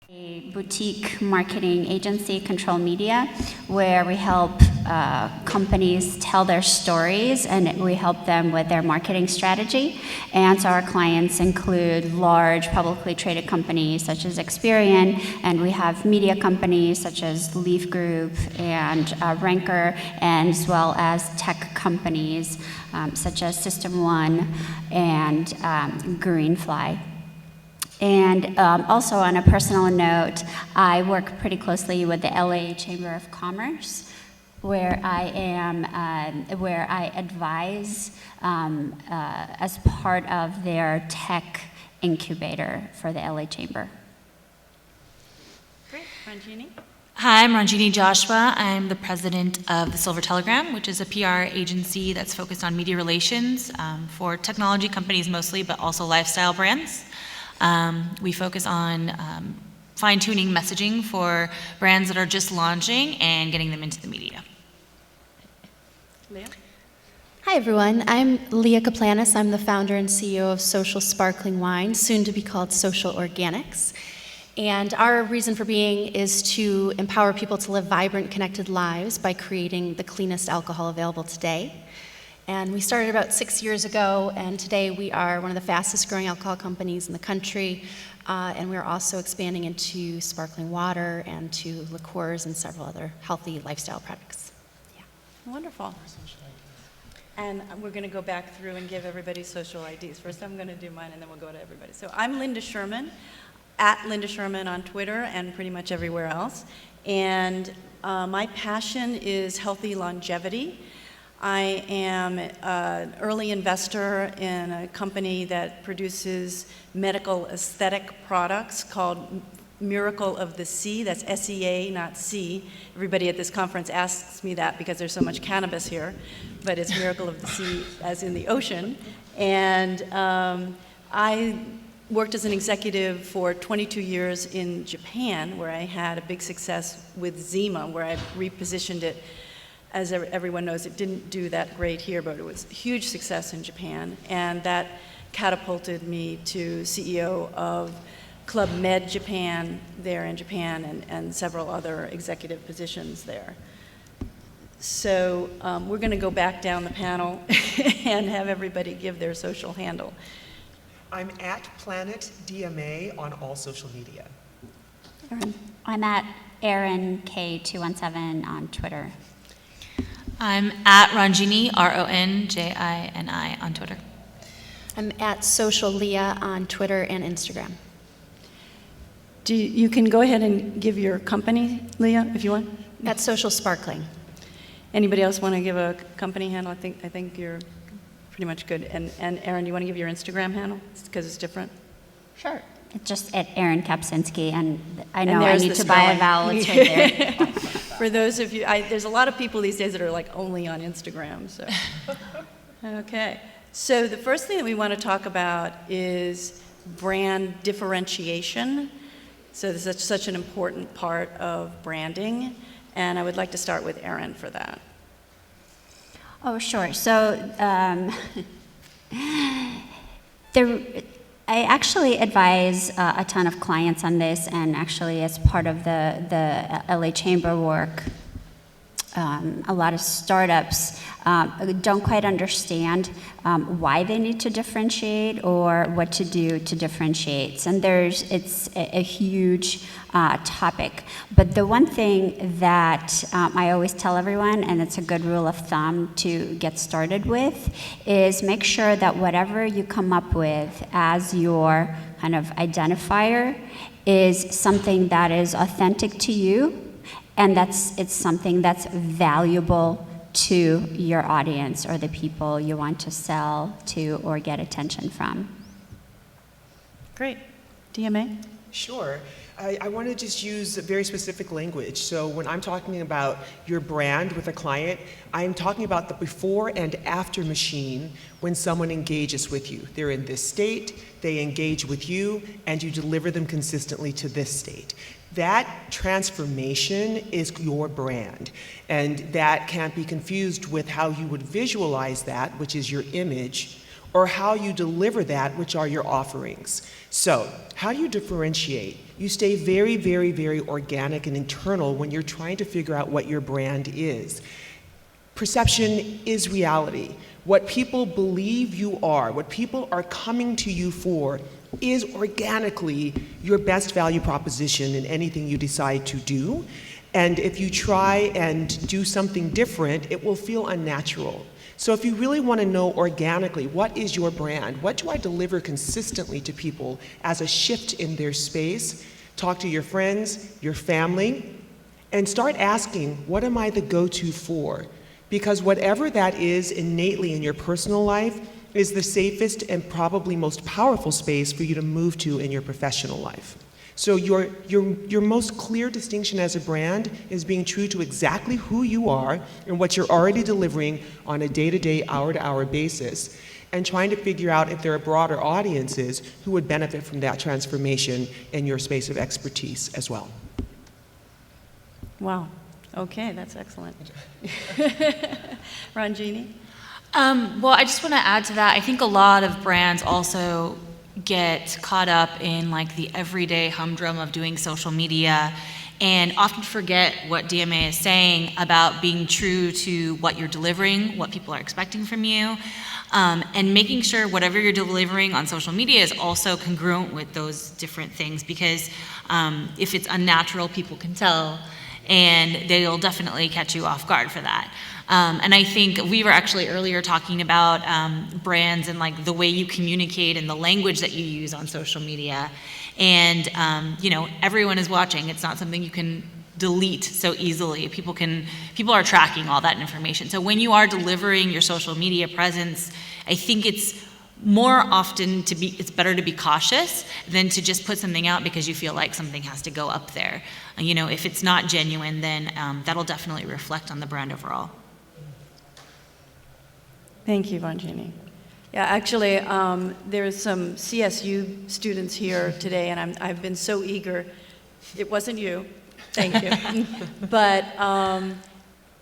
A boutique marketing agency, Control Media, where we help companies tell their stories and we help them with their marketing strategy. And so our clients include large publicly traded companies such as Guerin, and we have media companies such as Leaf Group and Ranker, and as well as tech companies such as System One and Greenfly. And also on a personal note, I work pretty closely with the LA Chamber of Commerce, where I advise as part of their tech incubator for the LA Chamber. Great, Ranjini. Hi, I'm Ranjini Joshua. I'm the president of the Silver Telegram, which is a PR agency that's focused on media relations for technology companies mostly, but also lifestyle brands. We focus on fine-tuning messaging for brands that are just launching and getting them into the media. Leah? Hi everyone, I'm Leah Kaplanis. I'm the founder and CEO of Social Sparkling Wine, soon to be called Social Organics. And our reason for being is to empower people to live vibrant, connected lives by creating the cleanest alcohol available today. And we started about 6 years ago, and today we are one of the fastest growing alcohol companies in the country, and we're also expanding into sparkling water and to liqueurs and several other healthy lifestyle products. Yeah. Wonderful. And we're going to go back through and give everybody social IDs. First I'm going to do mine, and then we'll go to everybody. So I'm Linda Sherman, at Linda Sherman on Twitter and pretty much everywhere else. And my passion is healthy longevity. I am an early investor in a company that produces medical aesthetic products called Miracle of the Sea. That's S-E-A, not C. Everybody at this conference asks me that because there's so much cannabis here, but it's Miracle of the Sea as in the ocean. And I worked as an executive for 22 years in Japan, where I had a big success with Zima, where I repositioned it. As everyone knows, it didn't do that great here, but it was a huge success in Japan, and that catapulted me to CEO of Club Med Japan there in Japan, and several other executive positions there. So we're going to go back down the panel and have everybody give their social handle. I'm at Planet DMA on all social media. I'm at Erin K217 on Twitter. I'm at Ranjini, R-O-N-J-I-N-I on Twitter. I'm at Social Leah on Twitter and Instagram. You can go ahead and give your company, Leah, if you want. At Social Sparkling. Anybody else want to give a company handle? I think you're pretty much good. And Erin, you want to give your Instagram handle because it's different? Sure. It's just at Erin Kapczynski, and I know I need the to buy a spelling. vowel. It's right there. For those of you, there's a lot of people these days that are like only on Instagram. So, okay. So the first thing that we want to talk about is brand differentiation. So this is such an important part of branding, and I would like to start with Erin for that. Oh, sure. So I actually advise a ton of clients on this, and actually as part of the LA Chamber work, a lot of startups don't quite understand why they need to differentiate or what to do to differentiate. And it's a huge topic. But the one thing that I always tell everyone, and it's a good rule of thumb to get started with, is make sure that whatever you come up with as your kind of identifier is something that is authentic to you, and it's something that's valuable to your audience or the people you want to sell to or get attention from. Great. DMA? Sure. I want to just use very specific language. So when I'm talking about your brand with a client, I'm talking about the before and after machine when someone engages with you. They're in this state, they engage with you, and you deliver them consistently to this state. That transformation is your brand, and that can't be confused with how you would visualize that, which is your image, or how you deliver that, which are your offerings. So, how do you differentiate? You stay very, very, very organic and internal when you're trying to figure out what your brand is. Perception is reality. What people believe you are, what people are coming to you for, is organically your best value proposition in anything you decide to do. And if you try and do something different, it will feel unnatural. So if you really want to know organically, what is your brand? What do I deliver consistently to people as a shift in their space? Talk to your friends, your family, and start asking, what am I the go-to for? Because whatever that is innately in your personal life is the safest and probably most powerful space for you to move to in your professional life. So your most clear distinction as a brand is being true to exactly who you are and what you're already delivering on a day-to-day, hour-to-hour basis, and trying to figure out if there are broader audiences who would benefit from that transformation in your space of expertise as well. Wow. Okay, that's excellent. Ranjini? Well, I just want to add to that. I think a lot of brands also get caught up in like the everyday humdrum of doing social media and often forget what DMA is saying about being true to what you're delivering, what people are expecting from you, and making sure whatever you're delivering on social media is also congruent with those different things, because if it's unnatural, people can tell, and they'll definitely catch you off guard for that. And I think we were actually earlier talking about brands and like the way you communicate and the language that you use on social media. And you know, everyone is watching. It's not something you can delete so easily. People are tracking all that information. So when you are delivering your social media presence, I think it's more often it's better to be cautious than to just put something out because you feel like something has to go up there. You know, if it's not genuine, then that'll definitely reflect on the brand overall. Thank you, Vanjini. Yeah, actually, there's some CSU students here today, and I've been so eager. It wasn't you, thank you. But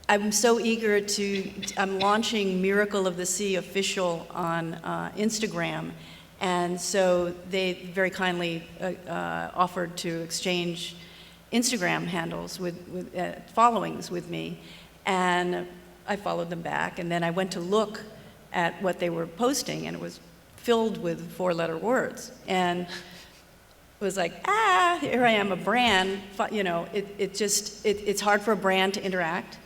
I'm so eager I'm launching Miracle of the Sea official on Instagram, and so they very kindly offered to exchange Instagram handles with followings with me, and I followed them back, and then I went to look at what they were posting, and it was filled with four-letter words, and it was like, here I am, a brand. You know, it's hard for a brand to interact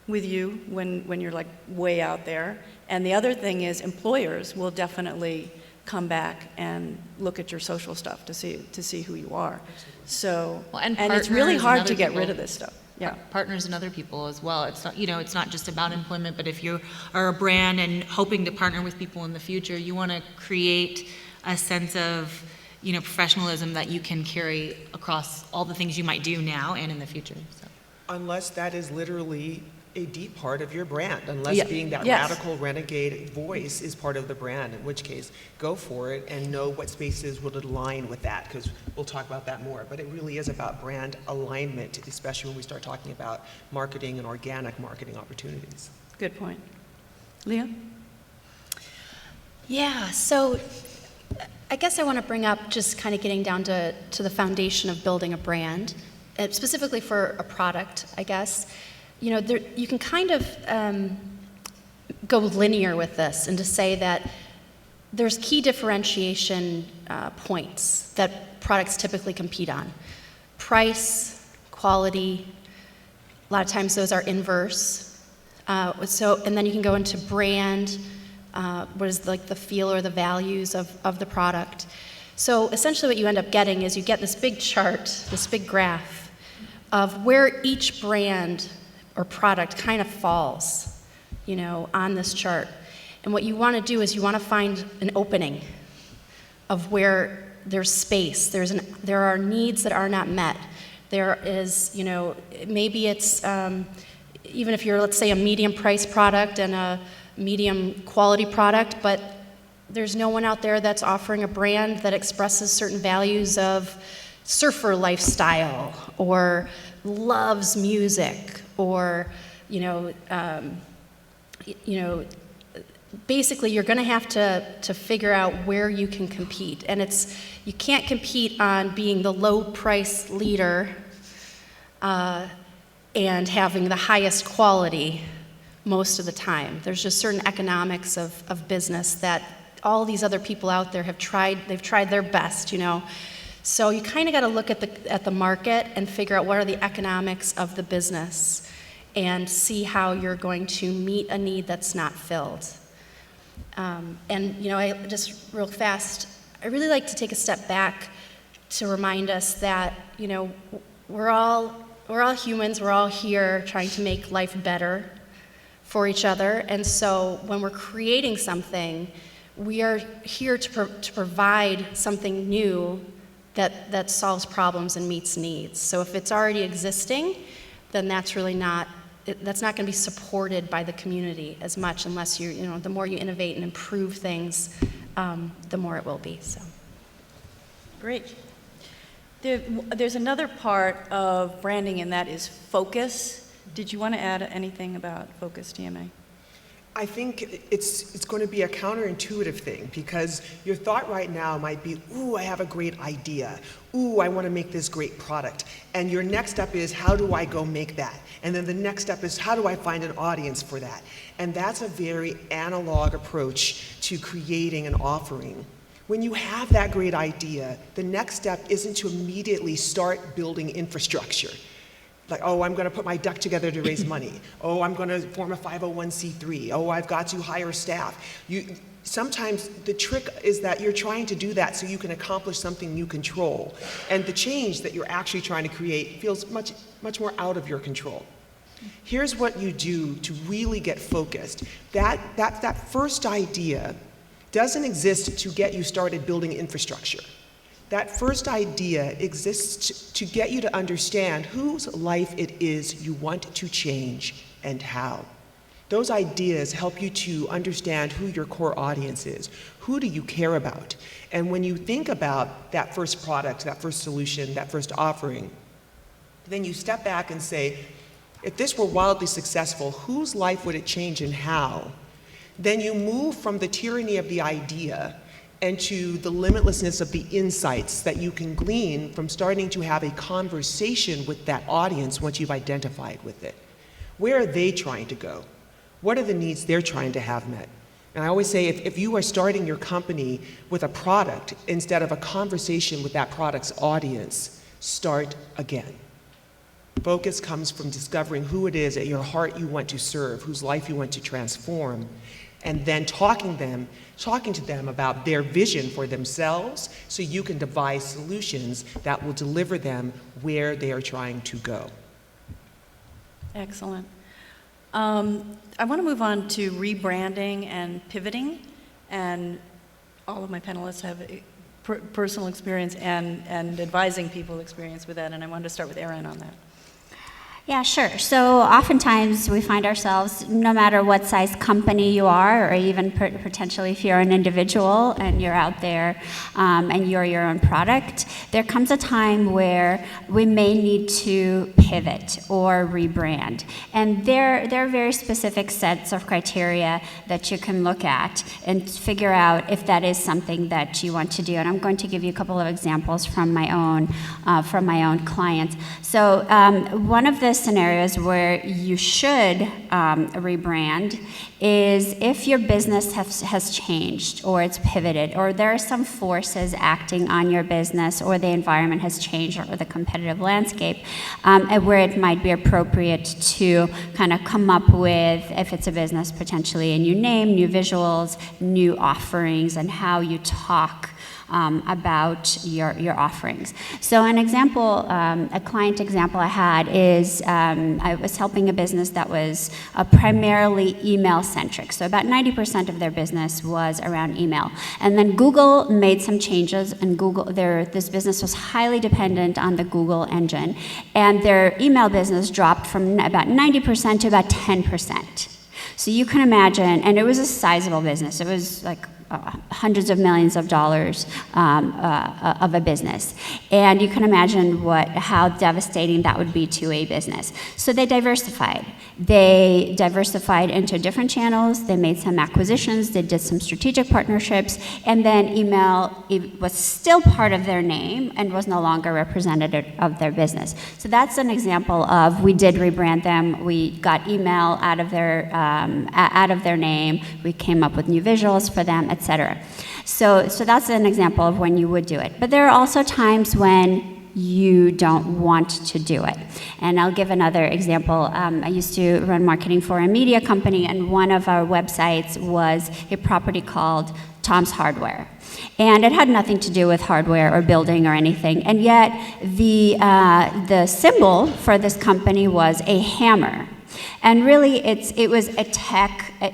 with you when you're like way out there. And the other thing is employers will definitely come back and look at your social stuff to see who you are. So, Well, and it's really partners and hard other to get people. rid of this stuff. Yeah. Partners and other people as well. It's not, you know, it's not just about employment, but if you are a brand and hoping to partner with people in the future, you want to create a sense of, you know, professionalism that you can carry across all the things you might do now and in the future. So. Unless that is literally a deep part of your brand, unless Yeah. being that Yes. radical renegade voice is part of the brand, in which case, go for it and know what spaces will align with that, because we'll talk about that more. But it really is about brand alignment, especially when we start talking about marketing and organic marketing opportunities. Good point. Leah? Yeah, so I guess I want to bring up just kind of getting down to the foundation of building a brand, specifically for a product, I guess. You know, you can kind of go linear with this and to say that there's key differentiation points that products typically compete on. Price, quality, a lot of times those are inverse. And then you can go into brand, what is like the feel or the values of the product. So essentially what you end up getting is you get this big chart, this big graph of where each brand or product kind of falls, you know, on this chart. And what you want to do is you want to find an opening of where there's space. There are needs that are not met. There is, you know, maybe it's, even if you're, let's say, a medium price product and a medium quality product, but there's no one out there that's offering a brand that expresses certain values of surfer lifestyle or loves music or, basically you're going to have to figure out where you can compete. And you can't compete on being the low price leader and having the highest quality most of the time. There's just certain economics of business that all these other people out there they've tried their best, you know. So you kind of got to look at the market and figure out what are the economics of the business and see how you're going to meet a need that's not filled. And you know, I just real fast, I really like to take a step back to remind us that, you know, we're all humans. We're all here trying to make life better for each other. And so when we're creating something, we are here to provide something new that solves problems and meets needs. So if it's already existing, then that's really not going to be supported by the community as much unless you know, the more you innovate and improve things, the more it will be. So. Great. There's another part of branding, and that is focus. Did you want to add anything about focus, TMA? I think it's going to be a counterintuitive thing, because your thought right now might be, ooh, I have a great idea. Ooh, I want to make this great product. And your next step is, how do I go make that? And then the next step is, how do I find an audience for that? And that's a very analog approach to creating an offering. When you have that great idea, the next step isn't to immediately start building infrastructure. Like, oh, I'm going to put my duck together to raise money. Oh, I'm going to form a 501c3. Oh, I've got to hire staff. Sometimes the trick is that you're trying to do that so you can accomplish something you control. And the change that you're actually trying to create feels much, much more out of your control. Here's what you do to really get focused. That first idea doesn't exist to get you started building infrastructure. That first idea exists to get you to understand whose life it is you want to change and how. Those ideas help you to understand who your core audience is. Who do you care about? And when you think about that first product, that first solution, that first offering, then you step back and say, if this were wildly successful, whose life would it change and how? Then you move from the tyranny of the idea and to the limitlessness of the insights that you can glean from starting to have a conversation with that audience once you've identified with it. Where are they trying to go? What are the needs they're trying to have met? And I always say, if you are starting your company with a product instead of a conversation with that product's audience, start again. Focus comes from discovering who it is at your heart you want to serve, whose life you want to transform, and then talking to them about their vision for themselves so you can devise solutions that will deliver them where they are trying to go. Excellent. I want to move on to rebranding and pivoting, and all of my panelists have personal experience and advising people experience with that, and I wanted to start with Erin on that. Yeah, sure. So oftentimes we find ourselves, no matter what size company you are, or even potentially if you're an individual and you're out there and you're your own product, there comes a time where we may need to pivot or rebrand. And there are very specific sets of criteria that you can look at and figure out if that is something that you want to do. And I'm going to give you a couple of examples from my own clients. So one of the scenarios where you should rebrand is if your business has changed or it's pivoted, or there are some forces acting on your business, or the environment has changed, or the competitive landscape, where it might be appropriate to kind of come up with, if it's a business, potentially a new name, new visuals, new offerings, and how you talk about your offerings. So an example, a client example I had is I was helping a business that was primarily email-centric. So about 90% of their business was around email. And then Google made some changes, and this business was highly dependent on the Google engine. And their email business dropped from about 90% to about 10%. So you can imagine, and it was a sizable business. It was like hundreds of millions of dollars of a business. And you can imagine how devastating that would be to a business. So they diversified. They diversified into different channels. They made some acquisitions. They did some strategic partnerships. And then email was still part of their name and was no longer representative of their business. So that's an example of, we did rebrand them. We got email out of their name. We came up with new visuals for them, etc. So that's an example of when you would do it. But there are also times when you don't want to do it. And I'll give another example. I used to run marketing for a media company, and one of our websites was a property called Tom's Hardware. And it had nothing to do with hardware or building or anything. And yet the symbol for this company was a hammer. And really, it was a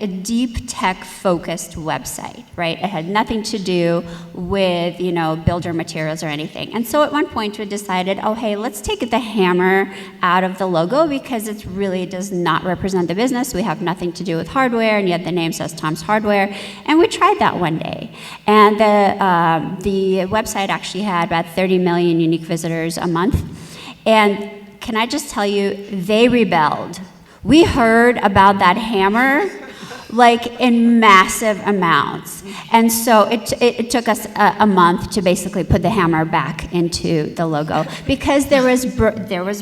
deep tech-focused website, right? It had nothing to do with, builder materials or anything. And so at one point, we decided, oh, hey, let's take the hammer out of the logo because it really does not represent the business. We have nothing to do with hardware, and yet the name says Tom's Hardware. And we tried that one day. And the website actually had about 30 million unique visitors a month. And can I just tell you, they rebelled. We heard about that hammer like in massive amounts. And so it took us a month to basically put the hammer back into the logo because there was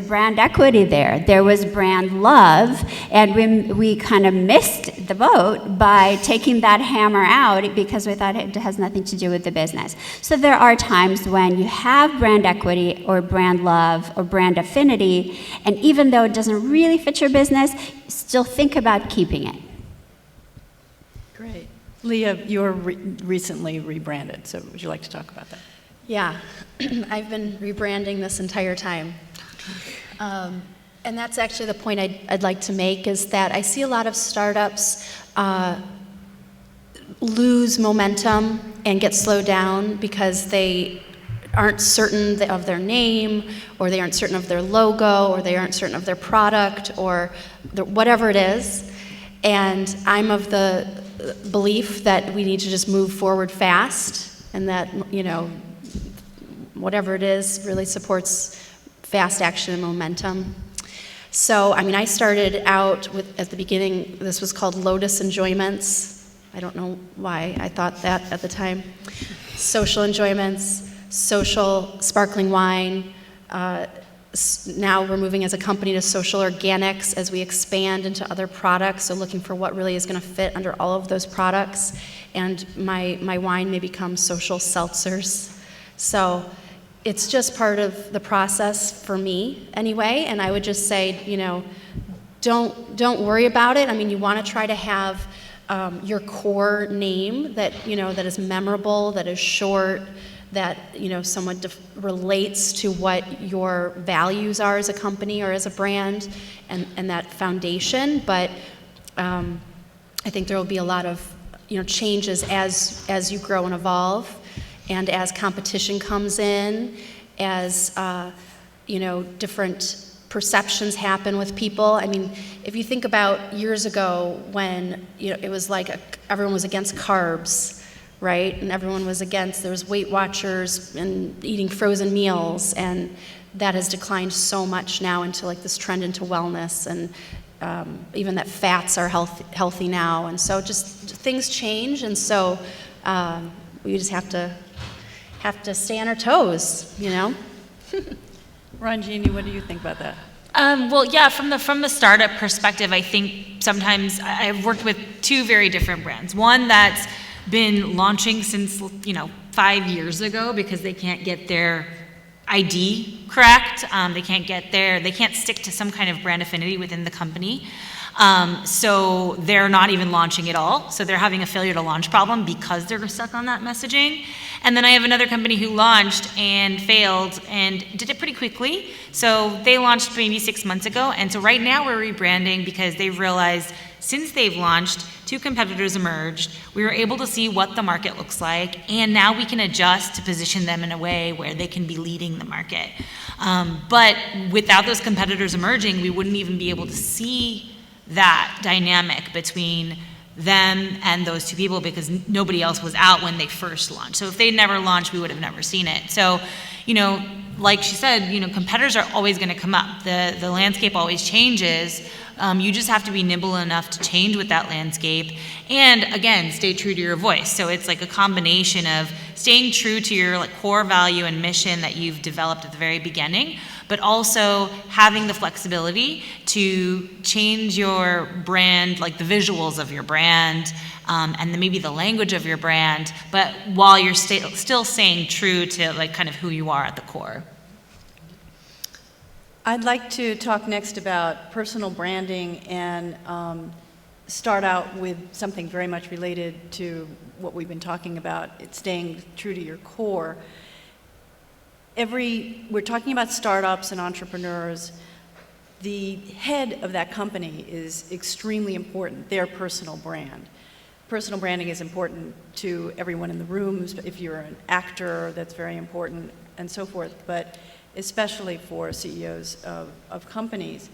brand equity there. There was brand love, and we kind of missed the boat by taking that hammer out because we thought it has nothing to do with the business. So there are times when you have brand equity or brand love or brand affinity, and even though it doesn't really fit your business, still think about keeping it. Great. Leah, you're recently rebranded, so would you like to talk about that? Yeah, I've been rebranding this entire time. And that's actually the point I'd like to make, is that I see a lot of startups lose momentum and get slowed down because they aren't certain of their name, or they aren't certain of their logo, or they aren't certain of their product, or whatever it is. And I'm of the belief that we need to just move forward fast, and that, whatever it is really supports fast action and momentum. So, I started out with, at the beginning, this was called Lotus Enjoyments. I don't know why I thought that at the time. Social Enjoyments, Social Sparkling Wine. Now we're moving as a company to Social Organics as we expand into other products, so looking for what really is going to fit under all of those products. And my wine may become Social Seltzers. So it's just part of the process for me anyway, and I would just say, don't worry about it. You want to try to have your core name that is memorable, that is short, that somewhat relates to what your values are as a company or as a brand, and that foundation. But I think there will be a lot of changes as you grow and evolve, and as competition comes in, as different perceptions happen with people. If you think about years ago when it was like everyone was against carbs, right? And everyone was against, there was Weight Watchers and eating frozen meals, and that has declined so much now into like this trend into wellness, and even that fats are healthy now. And so just things change, and so we just have to stay on our toes, Ranjini, what do you think about that? Well, yeah, from the startup perspective, I think sometimes I've worked with two very different brands. One that's been launching since 5 years ago because they can't get their ID correct. They can't stick to some kind of brand affinity within the company. So they're not even launching at all. So they're having a failure to launch problem because they're stuck on that messaging. And then I have another company who launched and failed and did it pretty quickly. So they launched maybe 6 months ago. And so right now we're rebranding because they've realized since they've launched, 2 competitors emerged. We were able to see what the market looks like, and now we can adjust to position them in a way where they can be leading the market. But without those competitors emerging, we wouldn't even be able to see that dynamic between them and those two people because nobody else was out when they first launched. So if they never launched, we would have never seen it. So, like she said, competitors are always going to come up. The landscape always changes. You just have to be nimble enough to change with that landscape. And again, stay true to your voice. So it's like a combination of staying true to your core value and mission that you've developed at the very beginning, but also having the flexibility to change your brand, like the visuals of your brand, and maybe the language of your brand, but while you're still staying true to kind of who you are at the core. I'd like to talk next about personal branding and start out with something very much related to what we've been talking about. It's staying true to your core. We're talking about startups and entrepreneurs. The head of that company is extremely important, their personal brand. Personal branding is important to everyone in the room. If you're an actor, that's very important, and so forth, but especially for CEOs of companies.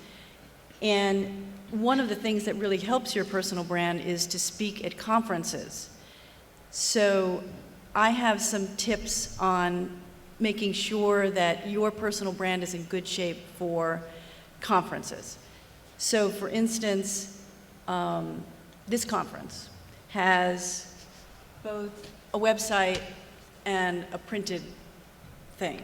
And one of the things that really helps your personal brand is to speak at conferences. So I have some tips on making sure that your personal brand is in good shape for conferences. So for instance, this conference has both a website and a printed thing.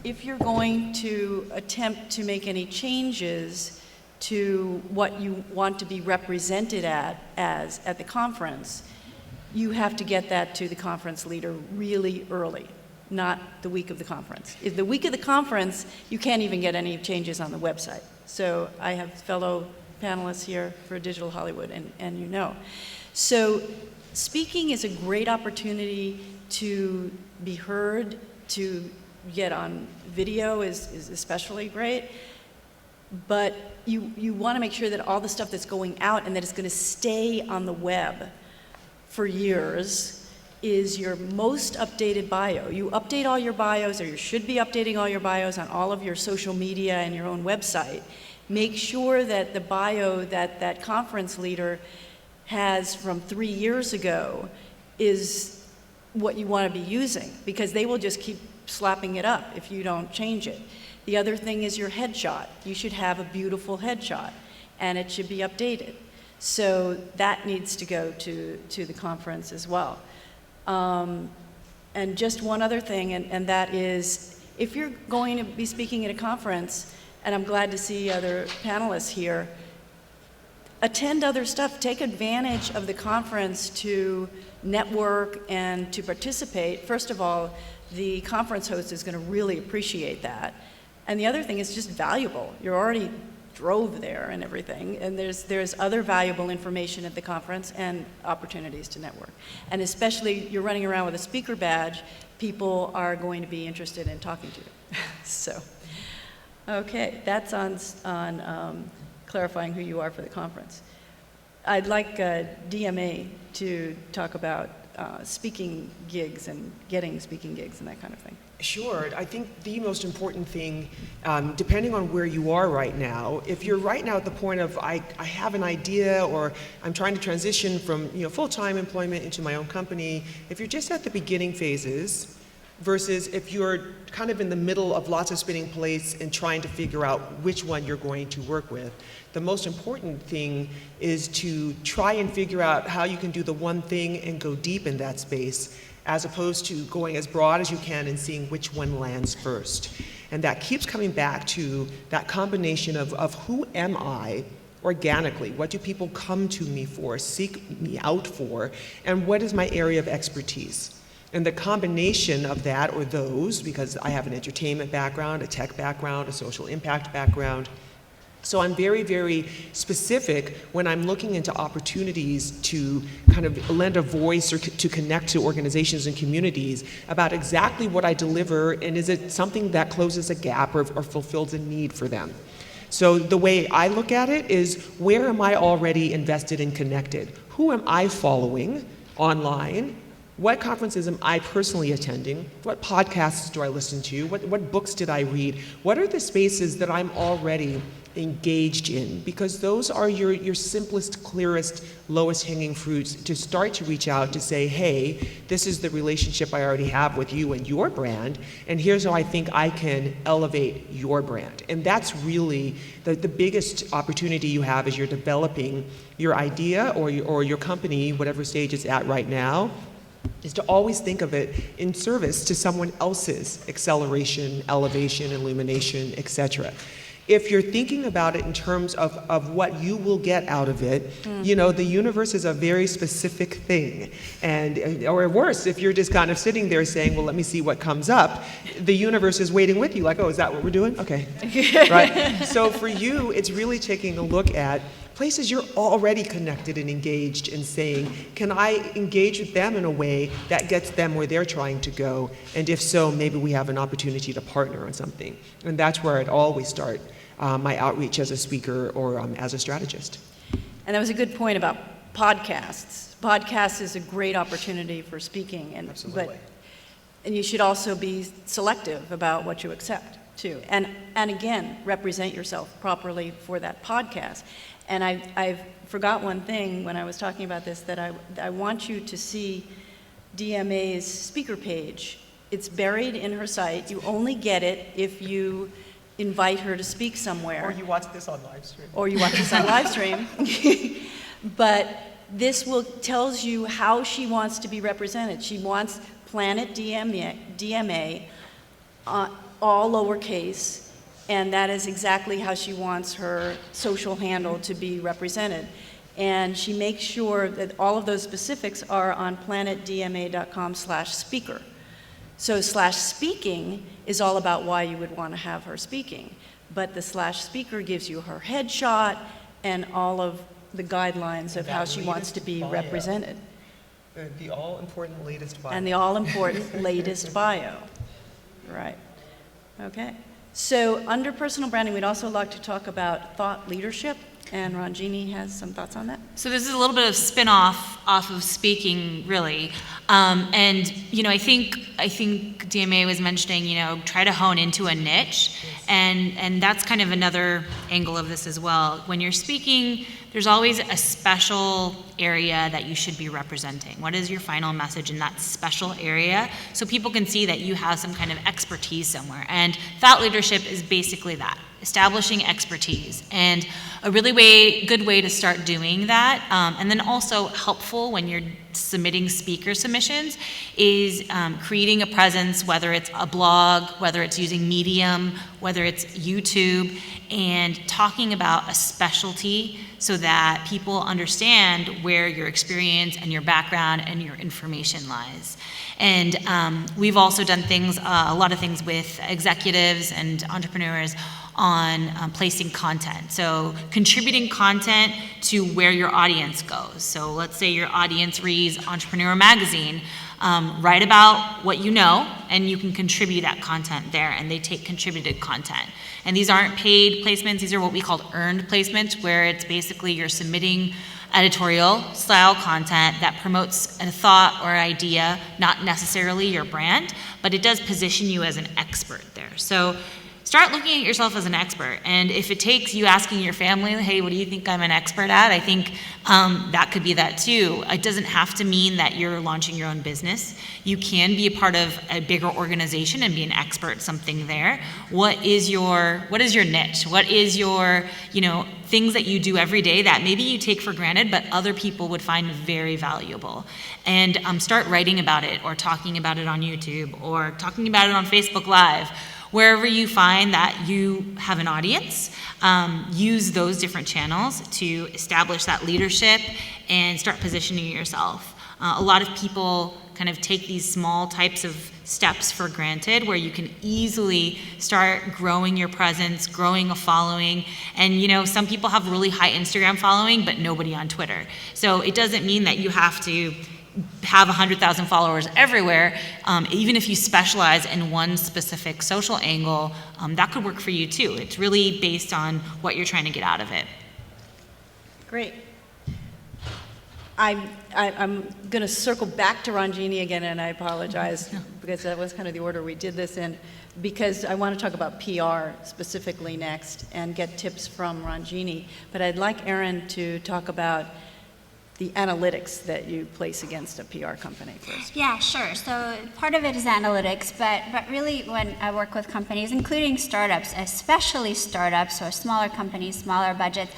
If you're going to attempt to make any changes to what you want to be represented at the conference, you have to get that to the conference leader really early, not the week of the conference. If the week of the conference, you can't even get any changes on the website. So I have fellow panelists here for Digital Hollywood, and So speaking is a great opportunity to be heard, to get on video is especially great, but you want to make sure that all the stuff that's going out and that is going to stay on the web for years is your most updated bio. You update all your bios, or you should be updating all your bios on all of your social media and your own website. Make sure that the bio that that conference leader has from 3 years ago is what you want to be using, because they will just keep slapping it up if you don't change it. The other thing is your headshot. You should have a beautiful headshot, and it should be updated. So that needs to go to the conference as well. And just one other thing, and that is, if you're going to be speaking at a conference, and I'm glad to see other panelists here, attend other stuff. Take advantage of the conference to network and to participate. First of all, the conference host is going to really appreciate that. And the other thing is just valuable. You already drove there and everything, and there's other valuable information at the conference and opportunities to network. And especially, you're running around with a speaker badge, people are going to be interested in talking to you. So, okay, that's on clarifying who you are for the conference. I'd like DMA to talk about speaking gigs and getting speaking gigs and that kind of thing. Sure. I think the most important thing, depending on where you are right now, if you're right now at the point of I have an idea, or I'm trying to transition from full-time employment into my own company, if you're just at the beginning phases, versus if you're kind of in the middle of lots of spinning plates and trying to figure out which one you're going to work with, the most important thing is to try and figure out how you can do the one thing and go deep in that space, as opposed to going as broad as you can and seeing which one lands first. And that keeps coming back to that combination of who am I organically? What do people come to me for, seek me out for, and what is my area of expertise? And the combination of that, or those, because I have an entertainment background, a tech background, a social impact background, so I'm very, very specific when I'm looking into opportunities to kind of lend a voice or to connect to organizations and communities about exactly what I deliver, and is it something that closes a gap or fulfills a need for them. So the way I look at it is, where am I already invested and connected? Who am I following online? What conferences am I personally attending? What podcasts do I listen to? What books did I read? What are the spaces that I'm already engaged in? Because those are your simplest, clearest, lowest hanging fruits to start to reach out to say, hey, this is the relationship I already have with you and your brand, and here's how I think I can elevate your brand. And that's really the biggest opportunity you have as you're developing your idea or your company, whatever stage it's at right now, is to always think of it in service to someone else's acceleration, elevation, illumination, etc. If you're thinking about it in terms of what you will get out of it, you know, the universe is a very specific thing. And, or worse, if you're just kind of sitting there saying, well, let me see what comes up, the universe is waiting with you, like, oh, is that what we're doing? Okay, right? So for you, it's really taking a look at places you're already connected and engaged and saying, can I engage with them in a way that gets them where they're trying to go? And if so, maybe we have an opportunity to partner on something. And that's where I'd always start my outreach as a speaker or as a strategist. And that was a good point about podcasts. Podcasts is a great opportunity for speaking, and Absolutely. and you should also be selective about what you accept too. And again, represent yourself properly for that podcast. And I forgot one thing when I was talking about this, that I want you to see DMA's speaker page. It's buried in her site. You only get it if you invite her to speak somewhere. Or you watch this on live stream. Or you watch this on live stream. But this tells you how she wants to be represented. She wants Planet DMA all lowercase, and that is exactly how she wants her social handle to be represented. And she makes sure that all of those specifics are on planetdma.com/speaker. So /speaking is all about why you would want to have her speaking. But the /speaker gives you her headshot and all of the guidelines of how she wants to be represented. The all-important latest bio. And the all-important latest bio. Right. Okay. So under personal branding, we'd also like to talk about thought leadership, and Ranjini has some thoughts on that. So this is a little bit of spin-off off of speaking, really. And, you know, I think DMA was mentioning, you know, try to hone into a niche. And that's kind of another angle of this as well. When you're speaking, there's always a special area that you should be representing. What is your final message in that special area? So people can see that you have some kind of expertise somewhere. And thought leadership is basically that, establishing expertise. And a really good way to start doing that, and then also helpful when you're submitting speaker submissions, is creating a presence, whether it's a blog, whether it's using Medium, whether it's YouTube, and talking about a specialty so that people understand where your experience and your background and your information lies. And we've also done things, a lot of things with executives and entrepreneurs on placing content. So contributing content to where your audience goes. So let's say your audience reads Entrepreneur Magazine, write about what you know, and you can contribute that content there, and they take contributed content. And these aren't paid placements, these are what we call earned placements, where it's basically you're submitting editorial style content that promotes a thought or idea, not necessarily your brand, but it does position you as an expert there. So start looking at yourself as an expert. And if it takes you asking your family, hey, what do you think I'm an expert at? I think that could be that too. It doesn't have to mean that you're launching your own business. You can be a part of a bigger organization and be an expert at something there. What is your niche? What is your, things that you do every day that maybe you take for granted, but other people would find very valuable? And start writing about it, or talking about it on YouTube, or talking about it on Facebook Live. Wherever you find that you have an audience, use those different channels to establish that leadership and start positioning yourself. A lot of people kind of take these small types of steps for granted, where you can easily start growing your presence, growing a following. And some people have really high Instagram following, but nobody on Twitter. So it doesn't mean that you have to have 100,000 followers everywhere. Even if you specialize in one specific social angle, that could work for you too. It's really based on what you're trying to get out of it. Great. I'm going to circle back to Ranjini again, and I apologize because that was kind of the order we did this in, because I want to talk about PR specifically next and get tips from Ranjini. But I'd like Erin to talk about the analytics that you place against a PR company first. Yeah, sure. So part of it is analytics, but really when I work with companies, including startups, especially startups or smaller companies, smaller budgets,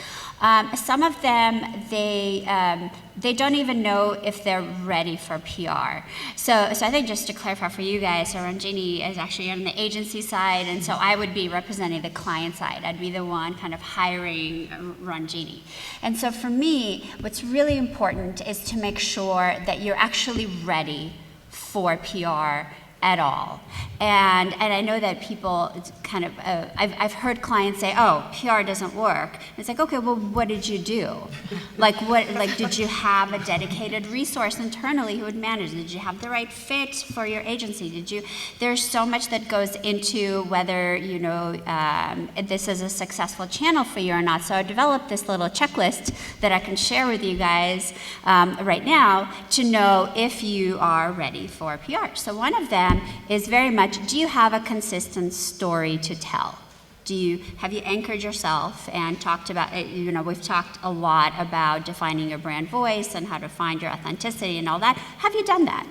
some of them, they don't even know if they're ready for PR. So I think just to clarify for you guys, so Ranjini is actually on the agency side, and so I would be representing the client side. I'd be the one kind of hiring Ranjini. And so for me, what's really important is to make sure that you're actually ready for PR at all. And I know that people kind of, I've heard clients say, oh, PR doesn't work. And it's like, okay, well, what did you do? Like, did you have a dedicated resource internally who would manage? Did you have the right fit for your agency? There's so much that goes into whether, this is a successful channel for you or not. So I developed this little checklist that I can share with you guys right now to know if you are ready for PR. So one of them is very much, do you have a consistent story to tell? Have you anchored yourself and talked about, we've talked a lot about defining your brand voice and how to find your authenticity and all that. Have you done that?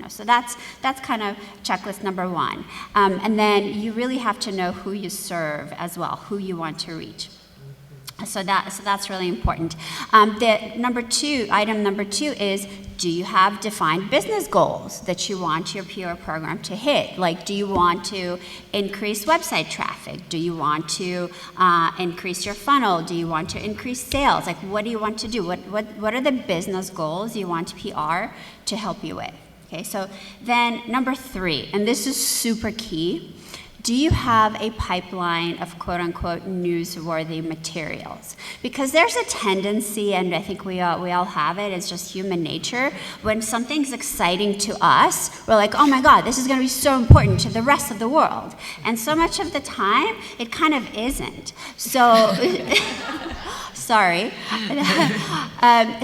So that's kind of checklist number one. And then you really have to know who you serve as well, who you want to reach. So that's really important. Item number two is, do you have defined business goals that you want your PR program to hit? Like, do you want to increase website traffic? Do you want to increase your funnel? Do you want to increase sales? Like, what do you want to do? What are the business goals you want PR to help you with? Okay, so then number three, and this is super key. Do you have a pipeline of quote-unquote newsworthy materials? Because there's a tendency, and I think we all have it, it's just human nature, when something's exciting to us, we're like, oh my God, this is gonna be so important to the rest of the world. And so much of the time, it kind of isn't. So, sorry.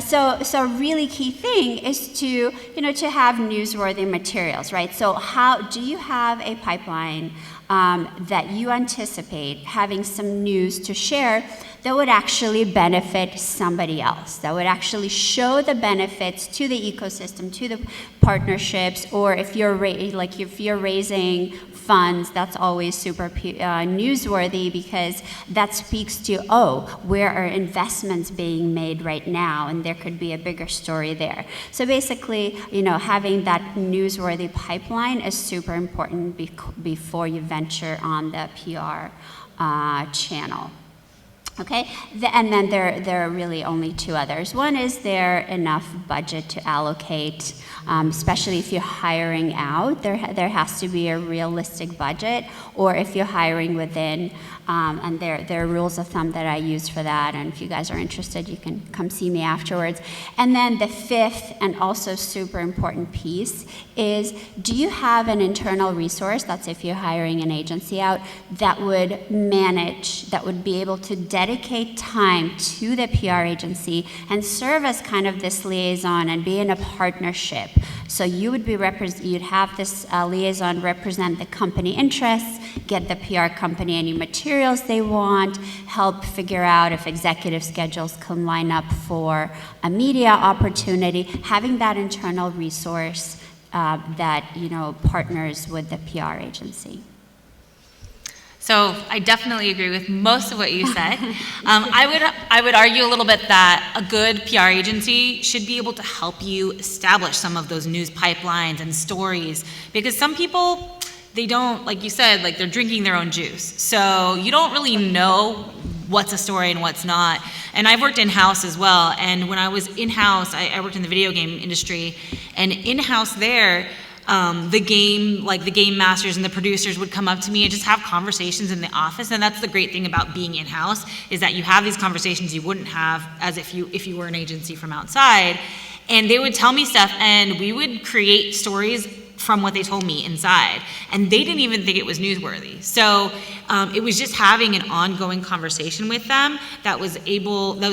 So really key thing is to have newsworthy materials, right? So how do you have a pipeline that you anticipate having some news to share that would actually benefit somebody else, that would actually show the benefits to the ecosystem, to the partnerships, or if you're raising funds, that's always super newsworthy because that speaks to, where are investments being made right now, and there could be a bigger story there. So basically, having that newsworthy pipeline is super important before you venture on the PR channel. Okay, and then there are really only two others. One is there enough budget to allocate, especially if you're hiring out, there has to be a realistic budget, or if you're hiring within, and there are rules of thumb that I use for that, and if you guys are interested, you can come see me afterwards. And then the fifth, and also super important piece, is do you have an internal resource, that's if you're hiring an agency out, that would manage, that would be able to dedicate time to the PR agency and serve as kind of this liaison and be in a partnership. So you would you'd have this liaison represent the company interests, get the PR company any materials they want, help figure out if executive schedules can line up for a media opportunity, having that internal resource that partners with the PR agency. So I definitely agree with most of what you said. I would argue a little bit that a good PR agency should be able to help you establish some of those news pipelines and stories, because some people, they don't, like you said, like they're drinking their own juice. So you don't really know what's a story and what's not. And I've worked in-house as well. And when I was in-house, I worked in the video game industry, and in-house there, the game masters and the producers would come up to me and just have conversations in the office. And that's the great thing about being in-house, is that you have these conversations you wouldn't have as if you were an agency from outside. And they would tell me stuff, and we would create stories from what they told me inside, and they didn't even think it was newsworthy. So it was just having an ongoing conversation with them that was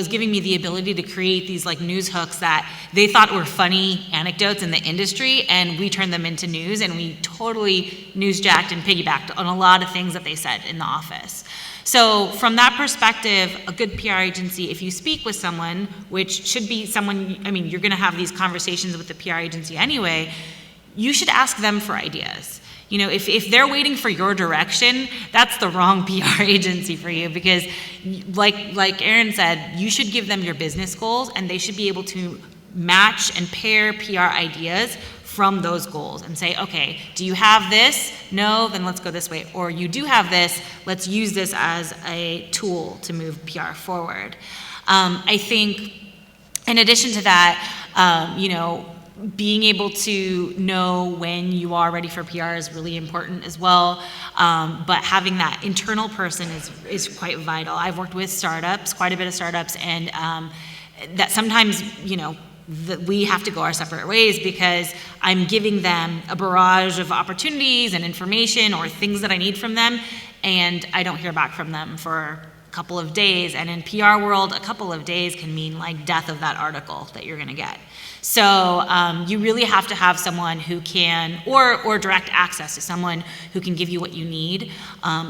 giving me the ability to create these like news hooks that they thought were funny anecdotes in the industry, and we turned them into news, and we totally newsjacked and piggybacked on a lot of things that they said in the office. So from that perspective, a good PR agency, if you speak with someone, which should be someone, I mean, you're gonna have these conversations with the PR agency anyway, you should ask them for ideas. You know, if they're waiting for your direction, that's the wrong PR agency for you, because like Erin said, you should give them your business goals, and they should be able to match and pair PR ideas from those goals and say, okay, do you have this? No, then let's go this way. Or you do have this, let's use this as a tool to move PR forward. I think in addition to that, you know, being able to know when you are ready for PR is really important as well. But having that internal person is quite vital. I've worked with startups, quite a bit of startups, and that sometimes, you know, we have to go our separate ways because I'm giving them a barrage of opportunities and information or things that I need from them, and I don't hear back from them for a couple of days. And in PR world, a couple of days can mean like death of that article that you're gonna get. So you really have to have someone who can, or direct access to someone who can give you what you need,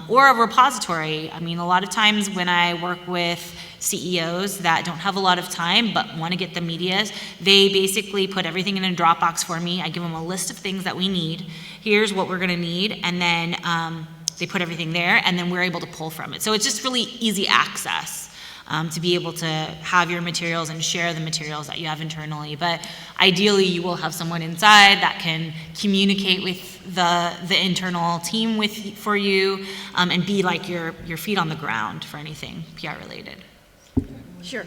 or a repository. I mean, a lot of times when I work with CEOs that don't have a lot of time but want to get the medias, they basically put everything in a Dropbox for me. I give them a list of things that we need. Here's what we're going to need, and then they put everything there, and then we're able to pull from it. So it's just really easy access. To be able to have your materials and share the materials that you have internally. But ideally, you will have someone inside that can communicate with the internal team for you, and be like your feet on the ground for anything PR related. Sure.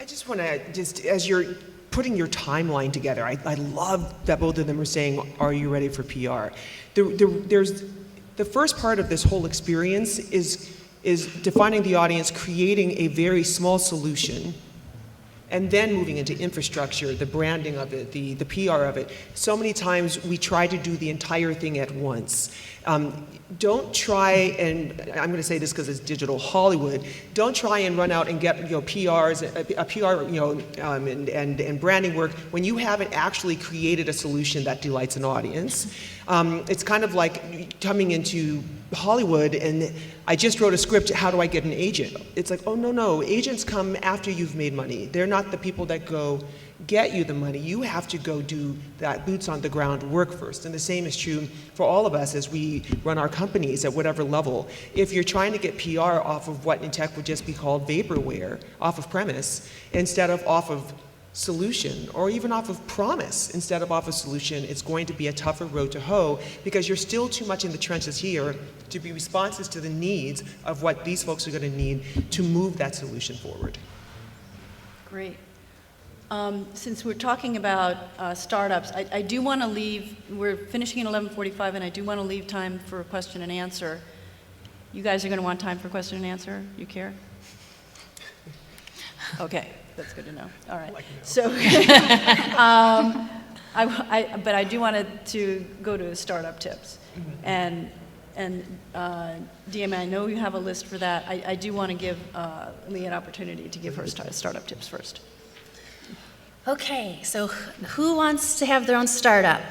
I just want to, as you're putting your timeline together, I love that both of them are saying, are you ready for PR? There's the first part of this whole experience is defining the audience, creating a very small solution, and then moving into infrastructure, the branding of it, the PR of it. So many times we try to do the entire thing at once. Don't try, and I'm going to say this because it's digital Hollywood, don't try and run out and get PRs, a PR and branding work when you haven't actually created a solution that delights an audience. It's kind of like coming into Hollywood and I just wrote a script, how do I get an agent? It's like, oh no, agents come after you've made money. They're not the people that go get you the money. You have to go do that boots on the ground work first. And the same is true for all of us as we run our companies at whatever level. If you're trying to get PR off of what in tech would just be called vaporware, off of premise, instead of off of solution, or even off of promise instead of off of solution, it's going to be a tougher road to hoe because you're still too much in the trenches here to be responsive to the needs of what these folks are going to need to move that solution forward. Great. Since we're talking about startups, I do want to leave, we're finishing at 11:45, and I do want to leave time for a question and answer. You guys are going to want time for question and answer? You care? Okay, that's good to know. All right. So, but I do want to go to startup tips. And DMA, I know you have a list for that. I do want to give Lee an opportunity to give her startup tips first. Okay, so who wants to have their own startup?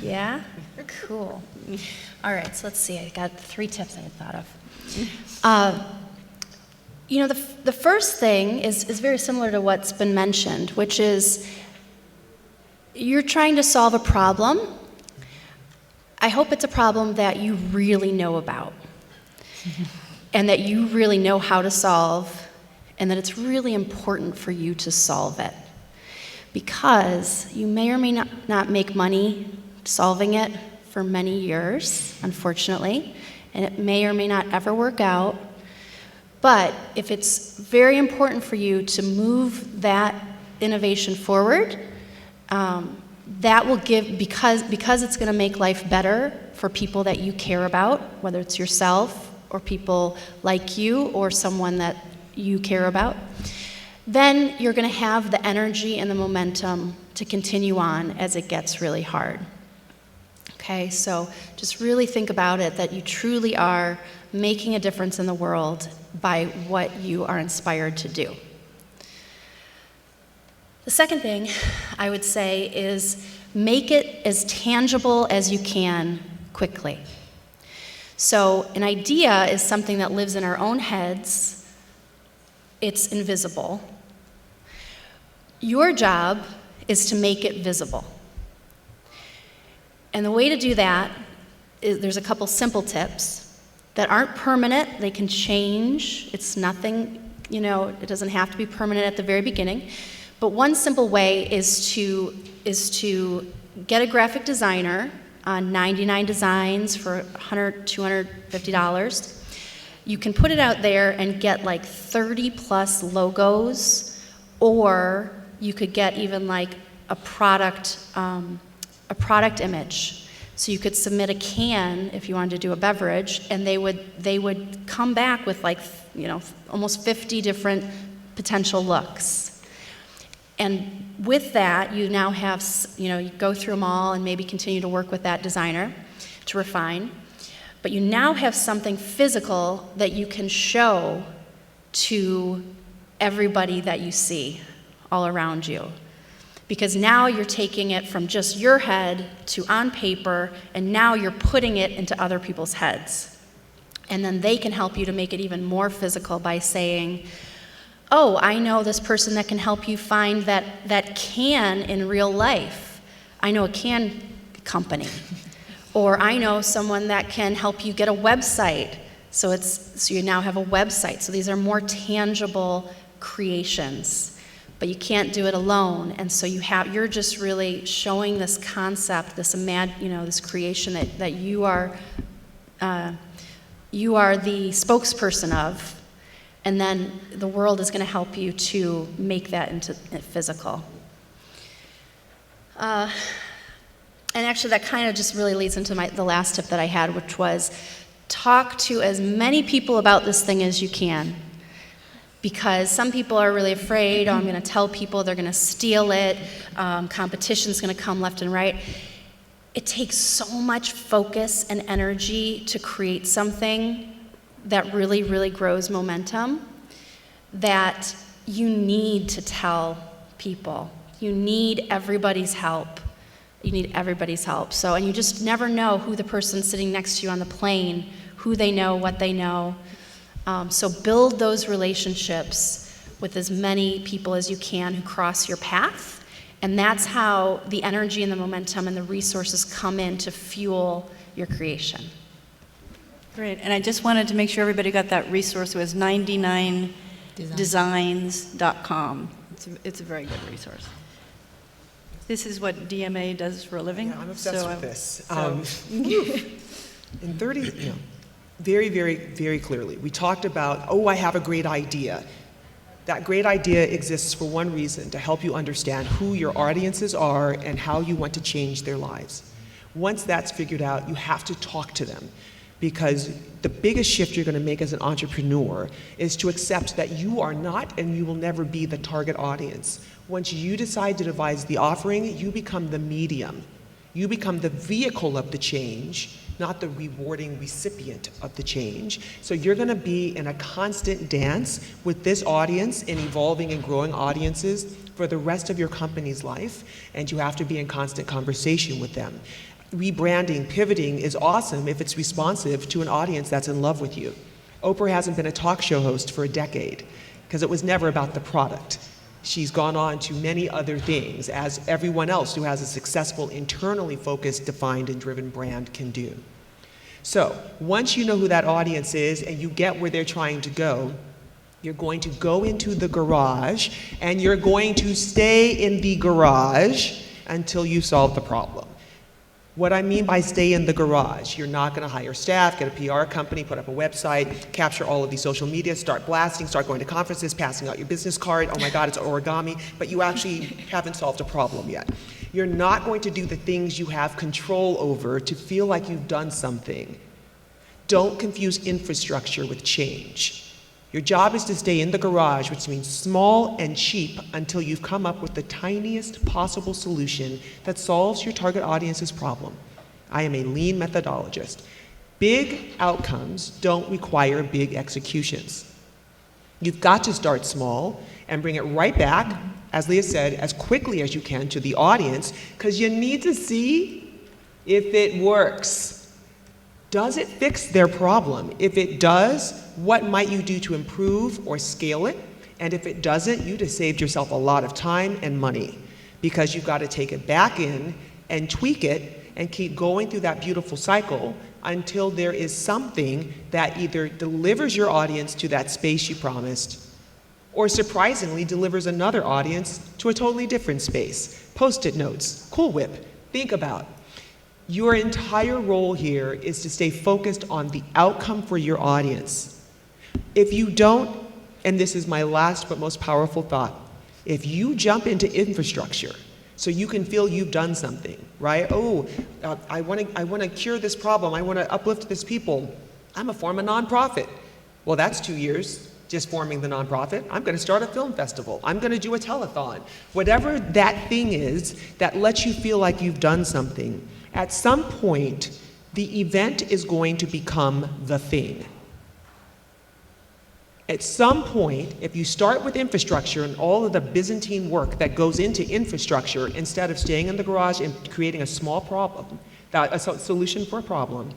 Yeah? Cool. All right, so let's see. I got 3 tips I had thought of. You know, the first thing is very similar to what's been mentioned, which is you're trying to solve a problem. I hope it's a problem that you really know about and that you really know how to solve, and that it's really important for you to solve it. Because you may or may not make money solving it for many years, unfortunately, and it may or may not ever work out. But if it's very important for you to move that innovation forward, that will give, because it's going to make life better for people that you care about, whether it's yourself or people like you or someone that you care about, then you're going to have the energy and the momentum to continue on as it gets really hard. Okay, so just really think about it, that you truly are making a difference in the world by what you are inspired to do. The second thing I would say is make it as tangible as you can quickly. So an idea is something that lives in our own heads. It's invisible. Your job is to make it visible. And the way to do that is, there's a couple simple tips that aren't permanent. They can change. It's nothing, it doesn't have to be permanent at the very beginning. But one simple way is to get a graphic designer on 99 designs for $100, $250. You can put it out there and get like 30 plus logos, or you could get even like a product image. So you could submit a can if you wanted to do a beverage, and they would come back with like, almost 50 different potential looks. And with that, you now have, you go through them all and maybe continue to work with that designer to refine. But you now have something physical that you can show to everybody that you see all around you. Because now you're taking it from just your head to on paper, and now you're putting it into other people's heads. And then they can help you to make it even more physical by saying, oh, I know this person that can help you find that can in real life. I know a can company. Or I know someone that can help you get a website. So you now have a website. So these are more tangible creations. But you can't do it alone. And so you're just really showing this concept, this creation that you are the spokesperson of. And then the world is going to help you to make that into physical. And actually, that kind of just really leads into the last tip that I had, which was talk to as many people about this thing as you can. Because some people are really afraid, I'm going to tell people, they're going to steal it, competition's going to come left and right. It takes so much focus and energy to create something that really, really grows momentum, that you need to tell people. You need everybody's help. You need everybody's help. So, and you just never know who the person sitting next to you on the plane, who they know, what they know. So build those relationships with as many people as you can who cross your path. And that's how the energy and the momentum and the resources come in to fuel your creation. Great, and I just wanted to make sure everybody got that resource. It was 99designs.com. It's a very good resource. This is what DMA does for a living. Yeah, I'm obsessed with this. In 30, very, very, very clearly, we talked about, I have a great idea. That great idea exists for one reason, to help you understand who your audiences are and how you want to change their lives. Once that's figured out, you have to talk to them. Because the biggest shift you're going to make as an entrepreneur is to accept that you are not and you will never be the target audience. Once you decide to devise the offering, you become the medium. You become the vehicle of the change, not the rewarding recipient of the change. So you're going to be in a constant dance with this audience and evolving and growing audiences for the rest of your company's life, and you have to be in constant conversation with them. Rebranding, pivoting is awesome if it's responsive to an audience that's in love with you. Oprah hasn't been a talk show host for a decade because it was never about the product. She's gone on to many other things, as everyone else who has a successful, internally focused, defined, and driven brand can do. So once you know who that audience is and you get where they're trying to go, you're going to go into the garage and you're going to stay in the garage until you solve the problem. What I mean by stay in the garage, you're not going to hire staff, get a PR company, put up a website, capture all of these social media, start blasting, start going to conferences, passing out your business card. Oh my God, it's origami, but you actually haven't solved a problem yet. You're not going to do the things you have control over to feel like you've done something. Don't confuse infrastructure with change. Your job is to stay in the garage, which means small and cheap, until you've come up with the tiniest possible solution that solves your target audience's problem. I am a lean methodologist. Big outcomes don't require big executions. You've got to start small and bring it right back, as Leah said, as quickly as you can to the audience, because you need to see if it works. Does it fix their problem? If it does, what might you do to improve or scale it? And if it doesn't, you just saved yourself a lot of time and money, because you've got to take it back in and tweak it and keep going through that beautiful cycle until there is something that either delivers your audience to that space you promised, or surprisingly delivers another audience to a totally different space. Post-it notes, Cool Whip, think about. Your entire role here is to stay focused on the outcome for your audience. If you don't, and this is my last but most powerful thought, if you jump into infrastructure so you can feel you've done something, right? Oh, I want to cure this problem. I want to uplift this people. I'm going to form a nonprofit. Well, that's 2 years just forming the nonprofit. I'm going to start a film festival. I'm going to do a telethon. Whatever that thing is that lets you feel like you've done something, at some point, the event is going to become the thing. At some point, if you start with infrastructure and all of the Byzantine work that goes into infrastructure, instead of staying in the garage and creating a small problem, a solution for a problem,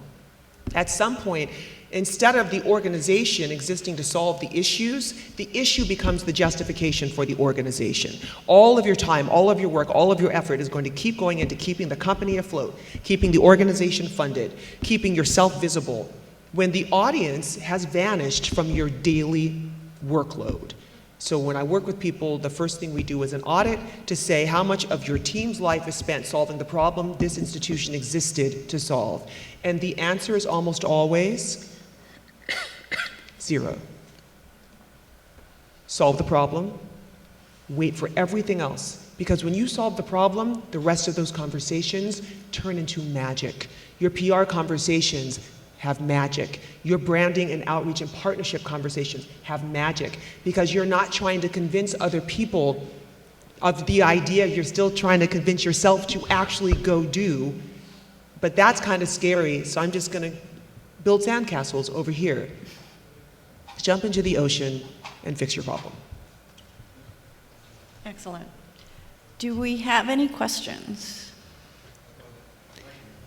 at some point, instead of the organization existing to solve the issue becomes the justification for the organization. All of your time, all of your work, all of your effort is going to keep going into keeping the company afloat, keeping the organization funded, keeping yourself visible, when the audience has vanished from your daily workload. So when I work with people, the first thing we do is an audit to say how much of your team's life is spent solving the problem this institution existed to solve. And the answer is almost always 0. Solve the problem, wait for everything else. Because when you solve the problem, the rest of those conversations turn into magic. Your PR conversations have magic. Your branding and outreach and partnership conversations have magic, because you're not trying to convince other people of the idea, you're still trying to convince yourself to actually go do. But that's kind of scary, so I'm just going to build sandcastles over here. Jump into the ocean and fix your problem. Excellent. Do we have any questions?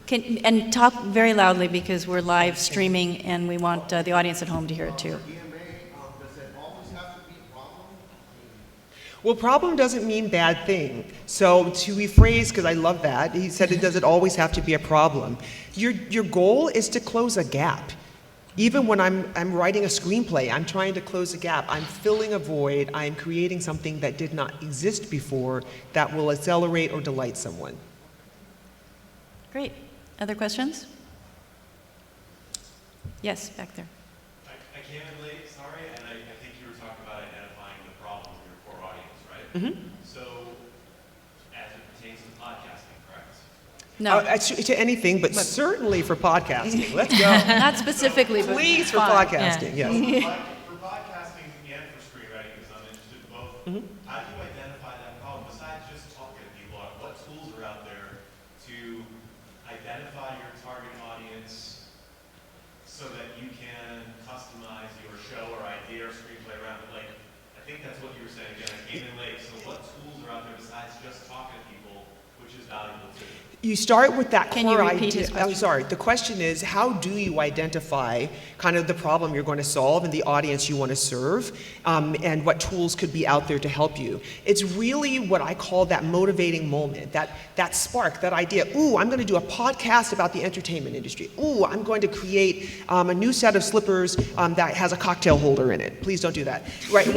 And talk very loudly, because we're live streaming and we want the audience at home to hear it too. Well, problem doesn't mean bad thing. So to rephrase, because I love that, he said it doesn't always have to be a problem. Your goal is to close a gap. Even when I'm writing a screenplay, I'm trying to close a gap. I'm filling a void. I'm creating something that did not exist before that will accelerate or delight someone. Great. Other questions? Yes, back there. I came in late, sorry, and I think you were talking about identifying the problem of your core audience, right? Mm-hmm. So, as it pertains to podcasting, correct? No, To anything, but certainly for podcasting. Let's go. not specifically, but Please for fine. podcasting, yes. For podcasting and for screenwriting, because I'm interested in both, how do you identify that problem? Besides just talking to people, what tools are out there to identify your target audience so that you can customize your show or idea or screenplay around it? Like, I think that's what you were saying. Again, I came in late. So what tools are out there besides just talking to people, which is valuable too? You start with that Can you core repeat idea. his question? I'm sorry. The question is, how do you identify kind of the problem you're going to solve and the audience you want to serve, and what tools could be out there to help you? It's really what I call that motivating moment, that spark, that idea. Ooh, I'm going to do a podcast about the entertainment industry. Ooh, I'm going to create a new set of slippers that has a cocktail holder in it. Please don't do that. Right?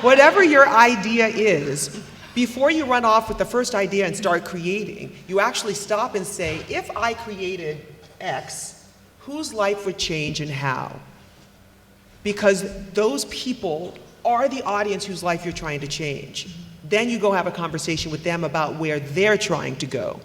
Whatever your idea is, before you run off with the first idea and start creating, you actually stop and say, if I created X, whose life would change and how? Because those people are the audience whose life you're trying to change. Then you go have a conversation with them about where they're trying to go.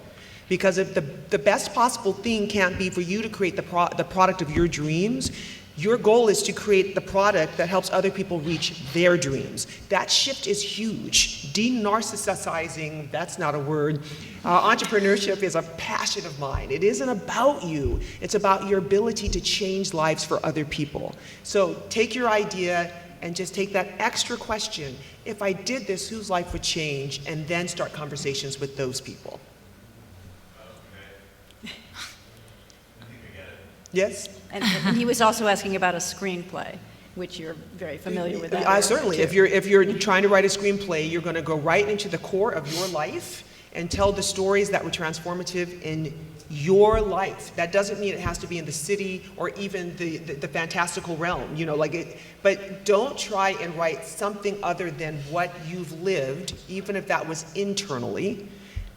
Because if the best possible thing can't be for you to create the product of your dreams, Your goal is to create the product that helps other people reach their dreams. That shift is huge. De-narcissizing, that's not a word. Entrepreneurship is a passion of mine. It isn't about you. It's about your ability to change lives for other people. So take your idea and just take that extra question. If I did this, whose life would change? And then start conversations with those people. Okay. I think I get it. Yes? And he was also asking about a screenplay, which you're very familiar with. That Certainly. too. If you're trying to write a screenplay, you're going to go right into the core of your life and tell the stories that were transformative in your life. That doesn't mean it has to be in the city or even the fantastical realm, but don't try and write something other than what you've lived, even if that was internally,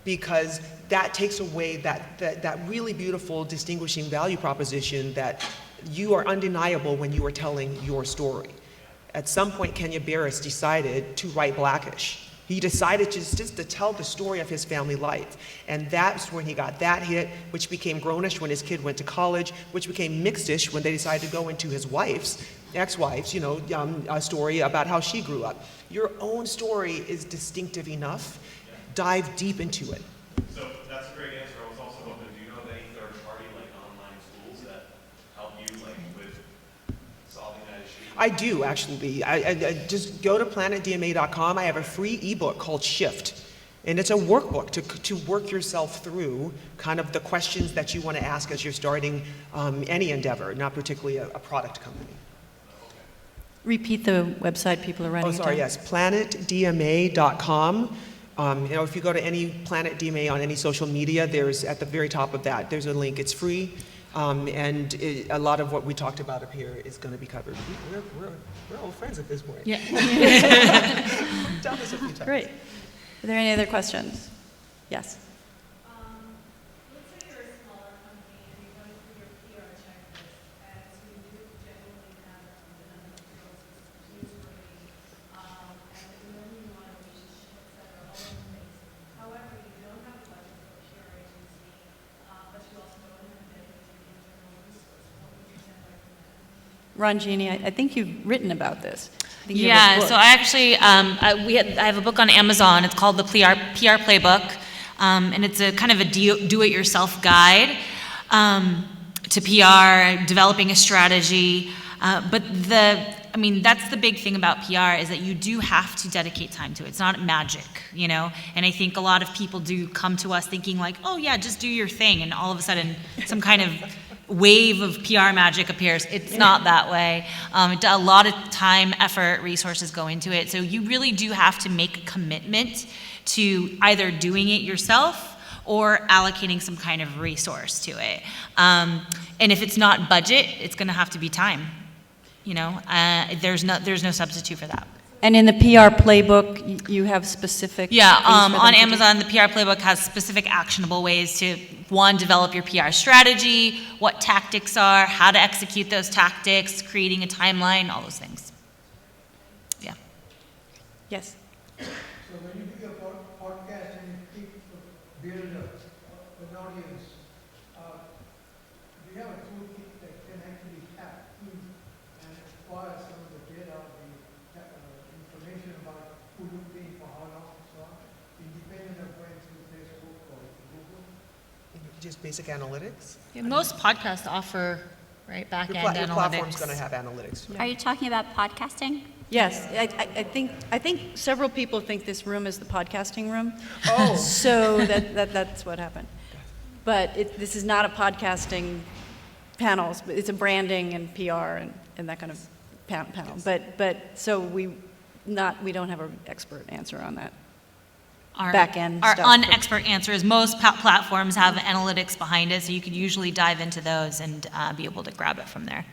because that takes away that really beautiful distinguishing value proposition that you are undeniable when you are telling your story. At some point, Kenya Barris decided to write Blackish. He decided just to tell the story of his family life. And that's when he got that hit, which became Grownish when his kid went to college, which became Mixedish when they decided to go into his ex-wife's, a story about how she grew up. Your own story is distinctive enough. Dive deep into it. So that's a great answer. I was also hoping, do you know of any third-party, online tools that help you, with solving that issue? I do, actually. I just go to planetdma.com. I have a free ebook called Shift. And it's a workbook to work yourself through kind of the questions that you want to ask as you're starting any endeavor, not particularly a product company. Repeat the website people are writing. Oh, sorry, yes, planetdma.com. If you go to any Planet DMA on any social media, there's at the very top of that, there's a link. It's free, and a lot of what we talked about up here is going to be covered. We're old friends at this point. Yeah. We've done this a few times. Great. Are there any other questions? Yes. Let's say you're a smaller company and you go through your PR checklist, as you do generally have the number of girls usually, and you only want relationships that are all in place. However, you don't have a budget for a PR agency, but you also don't have a dedicated internal resource. What would you then recommend? Ranjini, I think you've written about this. I think you have a Yeah, book. so I actually, I have a book on Amazon. It's called the PR Playbook, and it's a kind of a do-it-yourself guide to PR, developing a strategy. But that's the big thing about PR is that you do have to dedicate time to it. It's not magic, And I think a lot of people do come to us thinking like, oh yeah, just do your thing, and all of a sudden some kind of wave of PR magic appears. It's not that way. A lot of time, effort, resources go into it. So you really do have to make a commitment to either doing it yourself or allocating some kind of resource to it. And if it's not budget, it's going to have to be time. There's no substitute for that. And in the PR Playbook, you have specific Yeah, things for them on to do? Amazon, the PR Playbook has specific actionable ways to, one, develop your PR strategy, what tactics are, how to execute those tactics, creating a timeline, all those things. Yeah. Yes. So when you do your podcast and you keep build an audience, do you have a toolkit that can actually tap in and acquire some of the data, the information about who you're paying for how long and so on, independent of going through Facebook or Google? Just basic analytics. Most podcasts offer, right, back-end Your analytics. platform's going to have analytics. Are you talking about podcasting? Yes, I think several people think this room is the podcasting room. Oh. So that's what happened. But this is not a podcasting panel. It's a branding and PR and that kind of panel. But so we don't have an expert answer on that. Our Back-end stuff. unexpert answer is most platforms have analytics behind it, so you could usually dive into those and be able to grab it from there.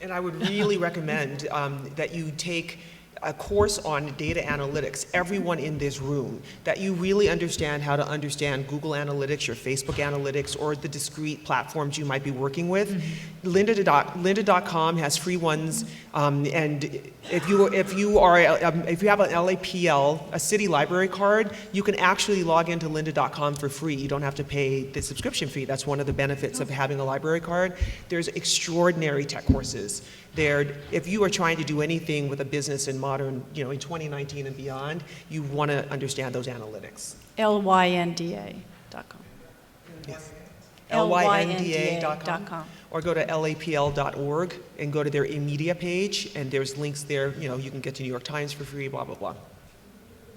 And I would really recommend that you take a course on data analytics, everyone in this room, that you really understand how to understand Google Analytics, your Facebook Analytics, or the discrete platforms you might be working with. Lynda.com has free ones, and if you have an LAPL, a city library card, you can actually log into lynda.com for free. You don't have to pay the subscription fee. That's one of the benefits of having a library card. There's extraordinary tech courses there. If you are trying to do anything with a business in modern, in 2019 and beyond, you want to understand those analytics. lynda.com. Yes. lynda.com. Or go to lapl.org and go to their eMedia page, and there's links there. You can get to New York Times for free, blah, blah, blah.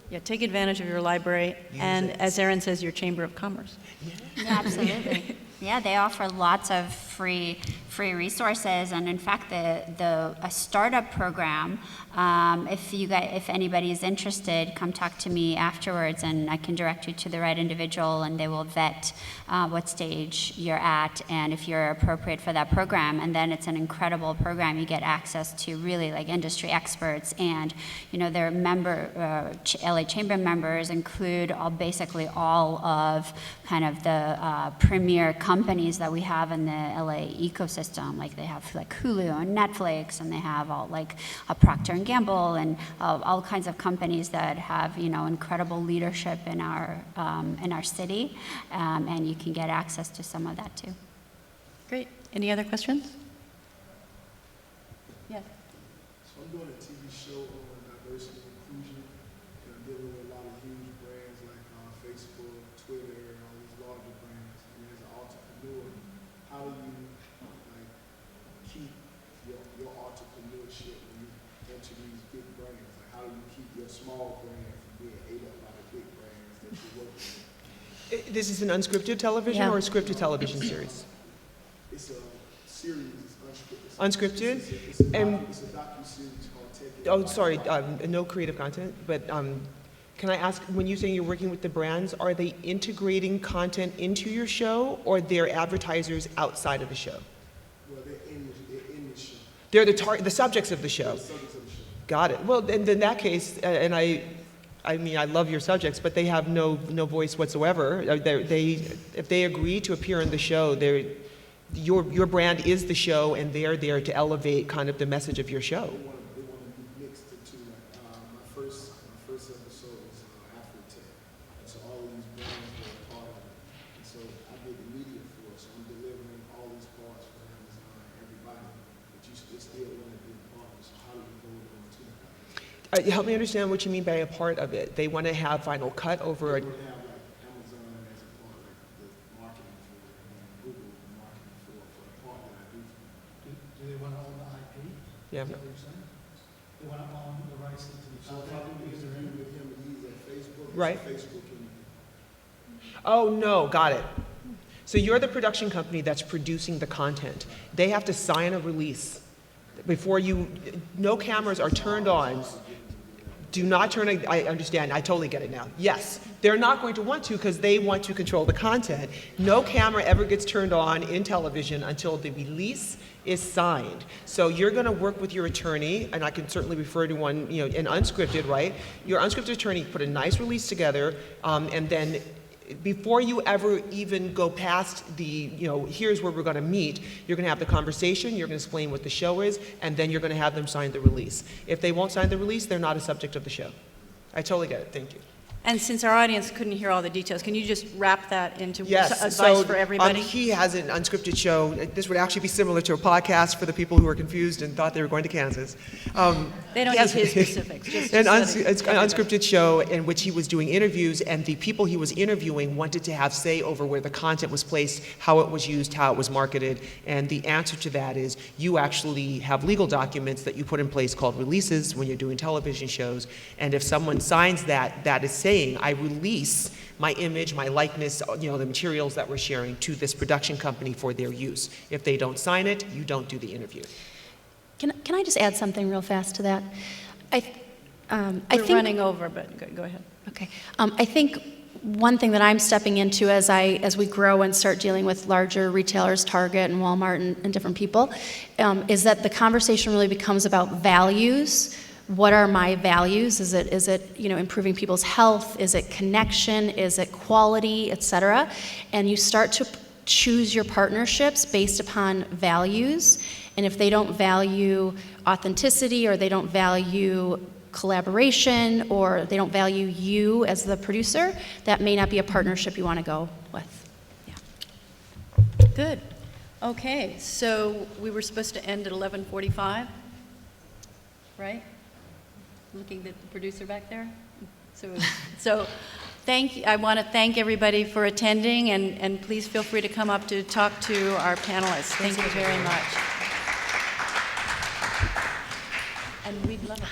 Yeah, take advantage of your library, and as Erin says, your Chamber of Commerce. Yeah, absolutely. Yeah, they offer lots of free resources, and in fact, a startup program. If anybody is interested, come talk to me afterwards, and I can direct you to the right individual, and they will vet what stage you're at and if you're appropriate for that program. And then it's an incredible program. You get access to really like industry experts, and their LA Chamber members include basically all of kind of the premier companies that we have in the LA ecosystem. Like they have like Hulu and Netflix, and they have all like a Procter & Gamble and all kinds of companies that have incredible leadership in our city, and you can get access to some of that too. Great. Any other questions? Yes. So I'm doing a TV show on diversity and inclusion, and I'm dealing with a lot of huge brands like Facebook, Twitter, all these larger brands. And as an entrepreneur, how do you keep your entrepreneurship when you enter these big brands? Like how do you keep your small brand from being ate up by the big brands that you're working with? This is an unscripted television Yeah. or a scripted television series? It's a series, it's Unscripted? It's a And docu-series called Take It. oh, sorry, no creative content, but can I ask, when you say you're working with the brands, are they integrating content into your show, or they're advertisers outside of the show? Well, they're in the show. They're the subjects of the show. The subjects of the show. Got it. Well, then in that case, and I mean, I love your subjects, but they have no voice whatsoever. If they agree to appear in the show, your brand is the show, and they're there to elevate kind of the message of your show. They want to be mixed into my first episode was Afro-Tech. And so all of these brands were a part of it. And so I did the media for it. So I'm delivering all these parts for Amazon and everybody. But you still want to be a part of it. So how do you hold on to that? Help me understand what you mean by a part of it. They want to have final cut over it. They want to have like Amazon as a part, like the marketing for it, and Google marketing for the part that I do for them. Do they want to own the IP? Yeah. Is that what you're saying? They want to own the rights to the So if I do content an because they're interview in. with him and he's at Facebook, Right. Facebook can Oh, no, got it. So you're the production company that's producing the content. They have to sign a release before no cameras are turned on. Do not turn, I understand, I totally get it now. Yes, they're not going to want to because they want to control the content. No camera ever gets turned on in television until the release is signed. So you're going to work with your attorney, and I can certainly refer to one, an unscripted, right? Your unscripted attorney put a nice release together, and then before you ever even go past the, here's where we're going to meet, you're going to have the conversation, you're going to explain what the show is, and then you're going to have them sign the release. If they won't sign the release, they're not a subject of the show. I totally get it. Thank you. And since our audience couldn't hear all the details, can you just wrap that into Yes. advice for everybody? He has an unscripted show. This would actually be similar to a podcast for the people who are confused and thought they were going to Kansas. They don't he has- need his specifics. Just It's let an everybody. unscripted show in which he was doing interviews, and the people he was interviewing wanted to have say over where the content was placed, how it was used, how it was marketed, and the answer to that is you actually have legal documents that you put in place called releases when you're doing television shows, and if someone signs that, that is saying, I release my image, my likeness, the materials that we're sharing to this production company for their use. If they don't sign it, you don't do the interview. Can I just add something real fast to that? I We're think, running over, but go ahead. Okay. I think one thing that I'm stepping into as we grow and start dealing with larger retailers, Target and Walmart and different people, is that the conversation really becomes about values what are my values? Is it improving people's health? Is it connection? Is it quality, et cetera? And you start to choose your partnerships based upon values. And if they don't value authenticity, or they don't value collaboration, or they don't value you as the producer, that may not be a partnership you want to go with. Yeah. Good. Okay, so we were supposed to end at 11:45, right? Looking at the producer back there. So I want to thank everybody for attending, and please feel free to come up to talk to our panelists. Thank you very much. And we'd love to.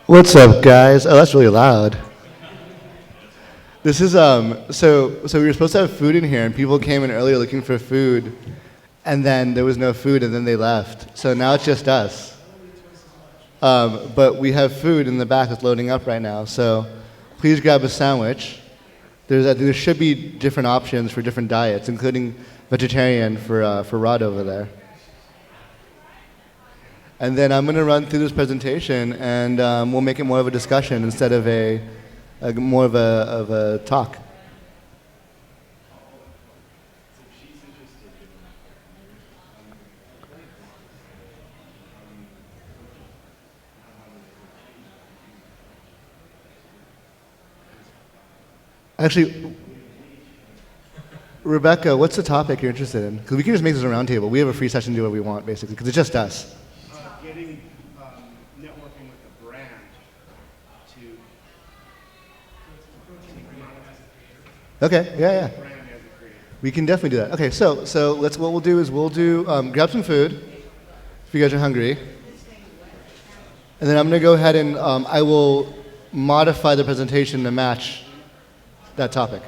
What's up, guys? Oh, that's really loud. This is so we were supposed to have food in here, and people came in earlier looking for food, and then there was no food, and then they left. So now it's just us. But we have food in the back that's loading up right now. So please grab a sandwich. There should be different options for different diets, including vegetarian for Rod over there. And then I'm going to run through this presentation, and we'll make it more of a discussion instead of more of a talk. Actually, Rebecca, what's the topic you're interested in? Because we can just make this a round table. We have a free session to do what we want, basically, because it's just us. Getting networking with the brand to Okay, yeah. brand as a creator. We can definitely do that. Okay, so what we'll do is we'll do grab some food if you guys are hungry, and then I'm going to go ahead and I will modify the presentation to match that topic.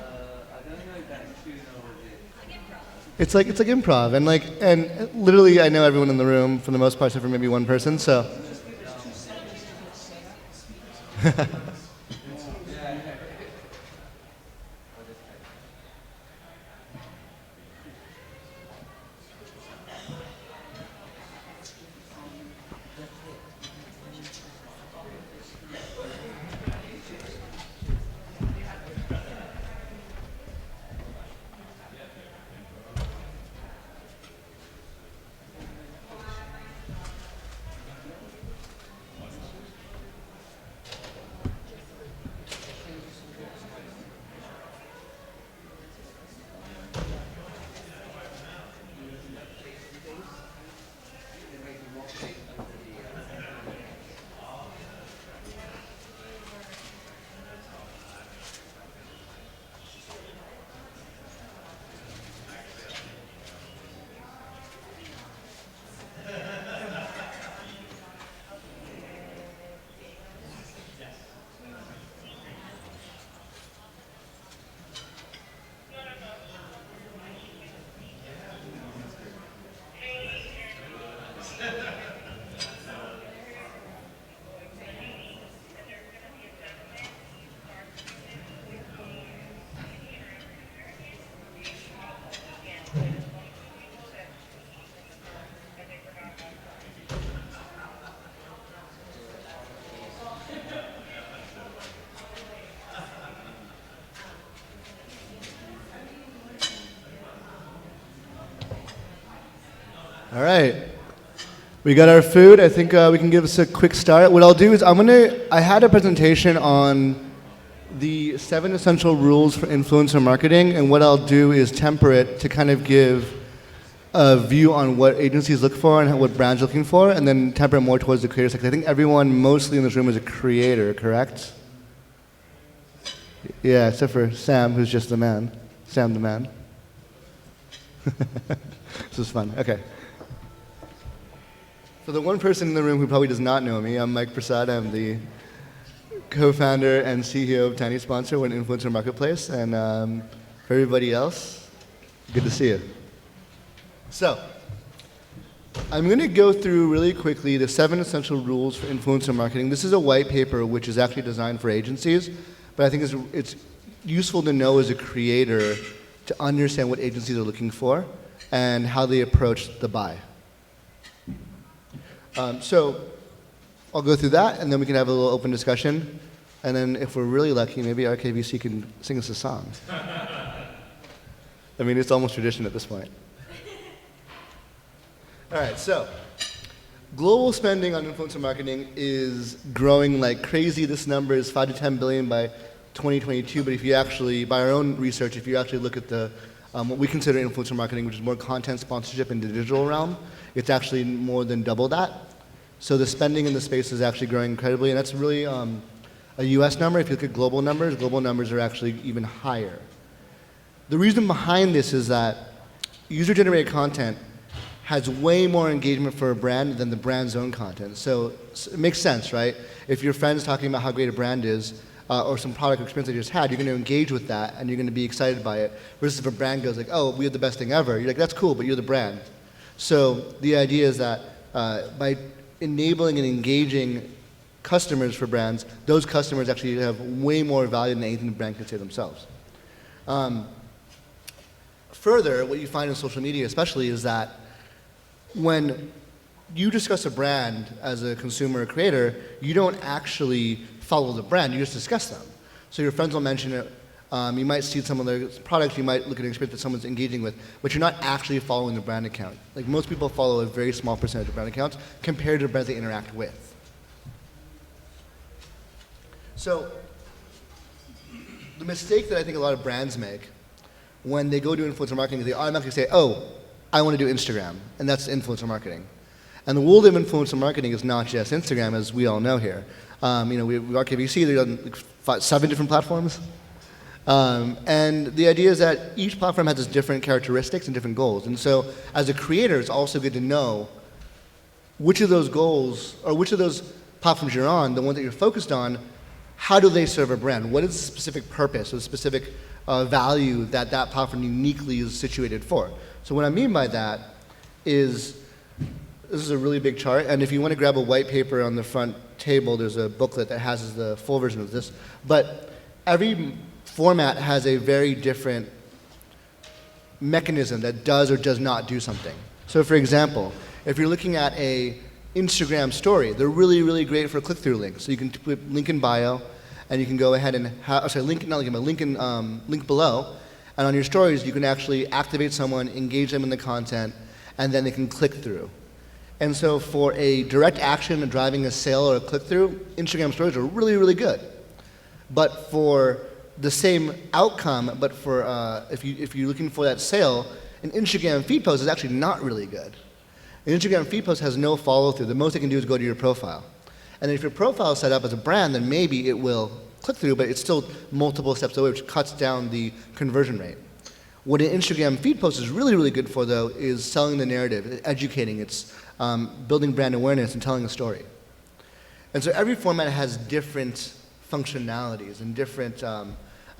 It's like improv, and literally I know everyone in the room for the most part, except for maybe one person. So. All right. We got our food. I think we can give us a quick start. What I'll do is I had a presentation on the 7 essential rules for influencer marketing, and what I'll do is temper it to kind of give a view on what agencies look for and what brands are looking for, and then temper it more towards the creator sector. I think everyone mostly in this room is a creator, correct? Yeah, except for Sam, who's just the man. Sam the man. This is fun. Okay. So the one person in the room who probably does not know me, I'm Mike Prasad. I'm the co-founder and CEO of Tiny Sponsor, we're an influencer marketplace. And for everybody else, good to see you. So I'm going to go through really quickly the 7 essential rules for influencer marketing. This is a white paper which is actually designed for agencies, but I think it's useful to know as a creator to understand what agencies are looking for and how they approach the buy. So I'll go through that, and then we can have a little open discussion. And then if we're really lucky, maybe RKVC can sing us a song. I mean, it's almost tradition at this point. All right, so global spending on influencer marketing is growing like crazy. This number is 5 to 10 billion by 2022, but if you actually, by our own research, if you actually look at the what we consider influencer marketing, which is more content sponsorship in the digital realm, it's actually more than double that. So the spending in the space is actually growing incredibly, and that's really a US number. If you look at global numbers are actually even higher. The reason behind this is that user-generated content has way more engagement for a brand than the brand's own content. So it makes sense, right? If your friend's talking about how great a brand is, or some product or experience they just had, you're going to engage with that and you're going to be excited by it. Versus if a brand goes like, oh, we have the best thing ever, you're like, that's cool, but you're the brand. So the idea is that by enabling and engaging customers for brands, those customers actually have way more value than anything the brand can say themselves. Further, what you find in social media especially is that when you discuss a brand as a consumer or creator, you don't actually follow the brand, you just discuss them. So your friends will mention it, you might see some of their products, you might look at an experience that someone's engaging with, but you're not actually following the brand account. Like most people follow a very small percentage of brand accounts compared to the brands they interact with. So the mistake that I think a lot of brands make when they go do influencer marketing is they automatically say, oh, I want to do Instagram, and that's influencer marketing. And the world of influencer marketing is not just Instagram, as we all know here. We work at VC, they're on like 7 different platforms. And the idea is that each platform has its different characteristics and different goals. And so as a creator, it's also good to know which of those goals, or which of those platforms you're on, the one that you're focused on, how do they serve a brand? What is the specific purpose or the specific value that that platform uniquely is situated for? So what I mean by that is, this is a really big chart, and if you want to grab a white paper on the front table, there's a booklet that has the full version of this. But every format has a very different mechanism that does or does not do something. So for example, if you're looking at a Instagram story, they're really, really great for click-through links. So you can put link in bio, and you can go ahead and link below, and on your stories you can actually activate someone, engage them in the content, and then they can click through. And so for a direct action of driving a sale or a click-through, Instagram stories are really, really good. But for the same outcome, but for if you're looking for that sale, an Instagram feed post is actually not really good. An Instagram feed post has no follow-through. The most it can do is go to your profile. And if your profile is set up as a brand, then maybe it will click through, but it's still multiple steps away, which cuts down the conversion rate. What an Instagram feed post is really, really good for, though, is selling the narrative, educating, it's building brand awareness and telling a story. And so every format has different functionalities and different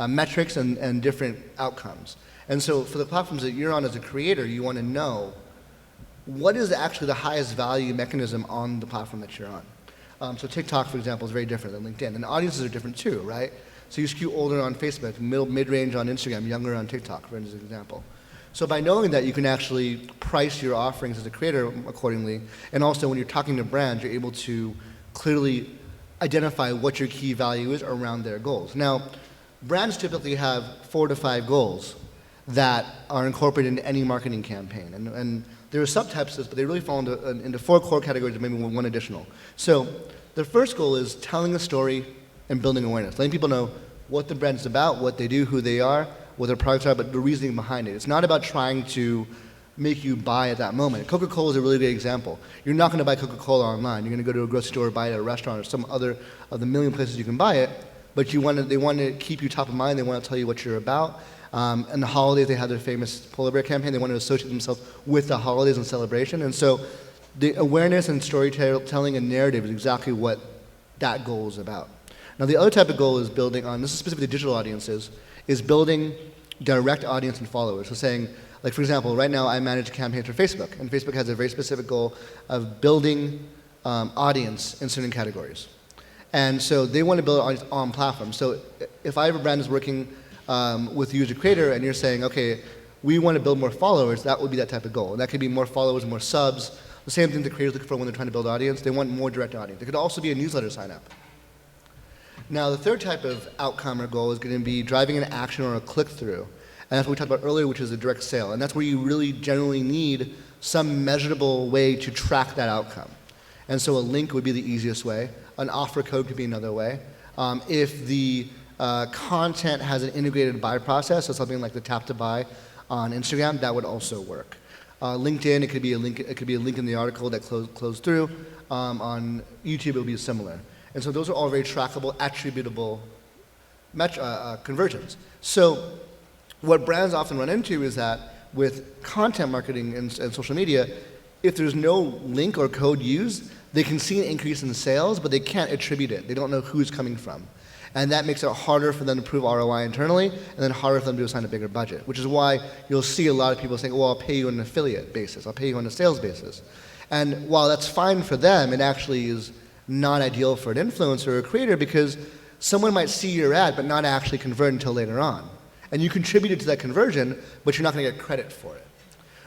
metrics and different outcomes. And so for the platforms that you're on as a creator, you want to know what is actually the highest value mechanism on the platform that you're on. So TikTok, for example, is very different than LinkedIn. And audiences are different too, right? So you skew older on Facebook, mid-range on Instagram, younger on TikTok, for example. So by knowing that, you can actually price your offerings as a creator accordingly. And also when you're talking to brands, you're able to clearly identify what your key value is around their goals. Now, brands typically have 4 to 5 goals that are incorporated into any marketing campaign. And there are subtypes of this, but they really fall into 4 core categories and maybe 1 additional. So the first goal is telling a story and building awareness, letting people know what the brand is about, what they do, who they are, what their products are, but the reasoning behind it. It's not about trying to make you buy at that moment. Coca-Cola is a really good example. You're not going to buy Coca-Cola online. You're going to go to a grocery store, buy it at a restaurant, or some other of the million places you can buy it, but they want to keep you top of mind. They want to tell you what you're about. And the holidays, they had their famous polar bear campaign. They want to associate themselves with the holidays and celebration. And so the awareness and storytelling and narrative is exactly what that goal is about. Now the other type of goal is building on, this is specific to digital audiences, is building direct audience and followers. So saying, like for example, right now I manage campaigns for Facebook, and Facebook has a very specific goal of building audience in certain categories. And so they want to build an audience on platforms. So if I have a brand that's working with you as a creator and you're saying, okay, we want to build more followers, that would be that type of goal. And that could be more followers, more subs. The same thing the creators look for when they're trying to build audience. They want more direct audience. It could also be a newsletter sign up. Now the third type of outcome or goal is going to be driving an action or a click-through. And that's what we talked about earlier, which is a direct sale. And that's where you really generally need some measurable way to track that outcome. And so a link would be the easiest way. An offer code could be another way. If the content has an integrated buy process, so something like the tap to buy on Instagram, that would also work. LinkedIn, it could be a link in the article that closed through. On YouTube, it would be similar. And so those are all very trackable, attributable conversions. So what brands often run into is that with content marketing and social media, if there's no link or code used, they can see an increase in sales, but they can't attribute it. They don't know who it's coming from. And that makes it harder for them to prove ROI internally, and then harder for them to assign a bigger budget, which is why you'll see a lot of people saying, well, I'll pay you on an affiliate basis. I'll pay you on a sales basis. And while that's fine for them, it actually is not ideal for an influencer or a creator because someone might see your ad but not actually convert until later on. And you contributed to that conversion, but you're not going to get credit for it.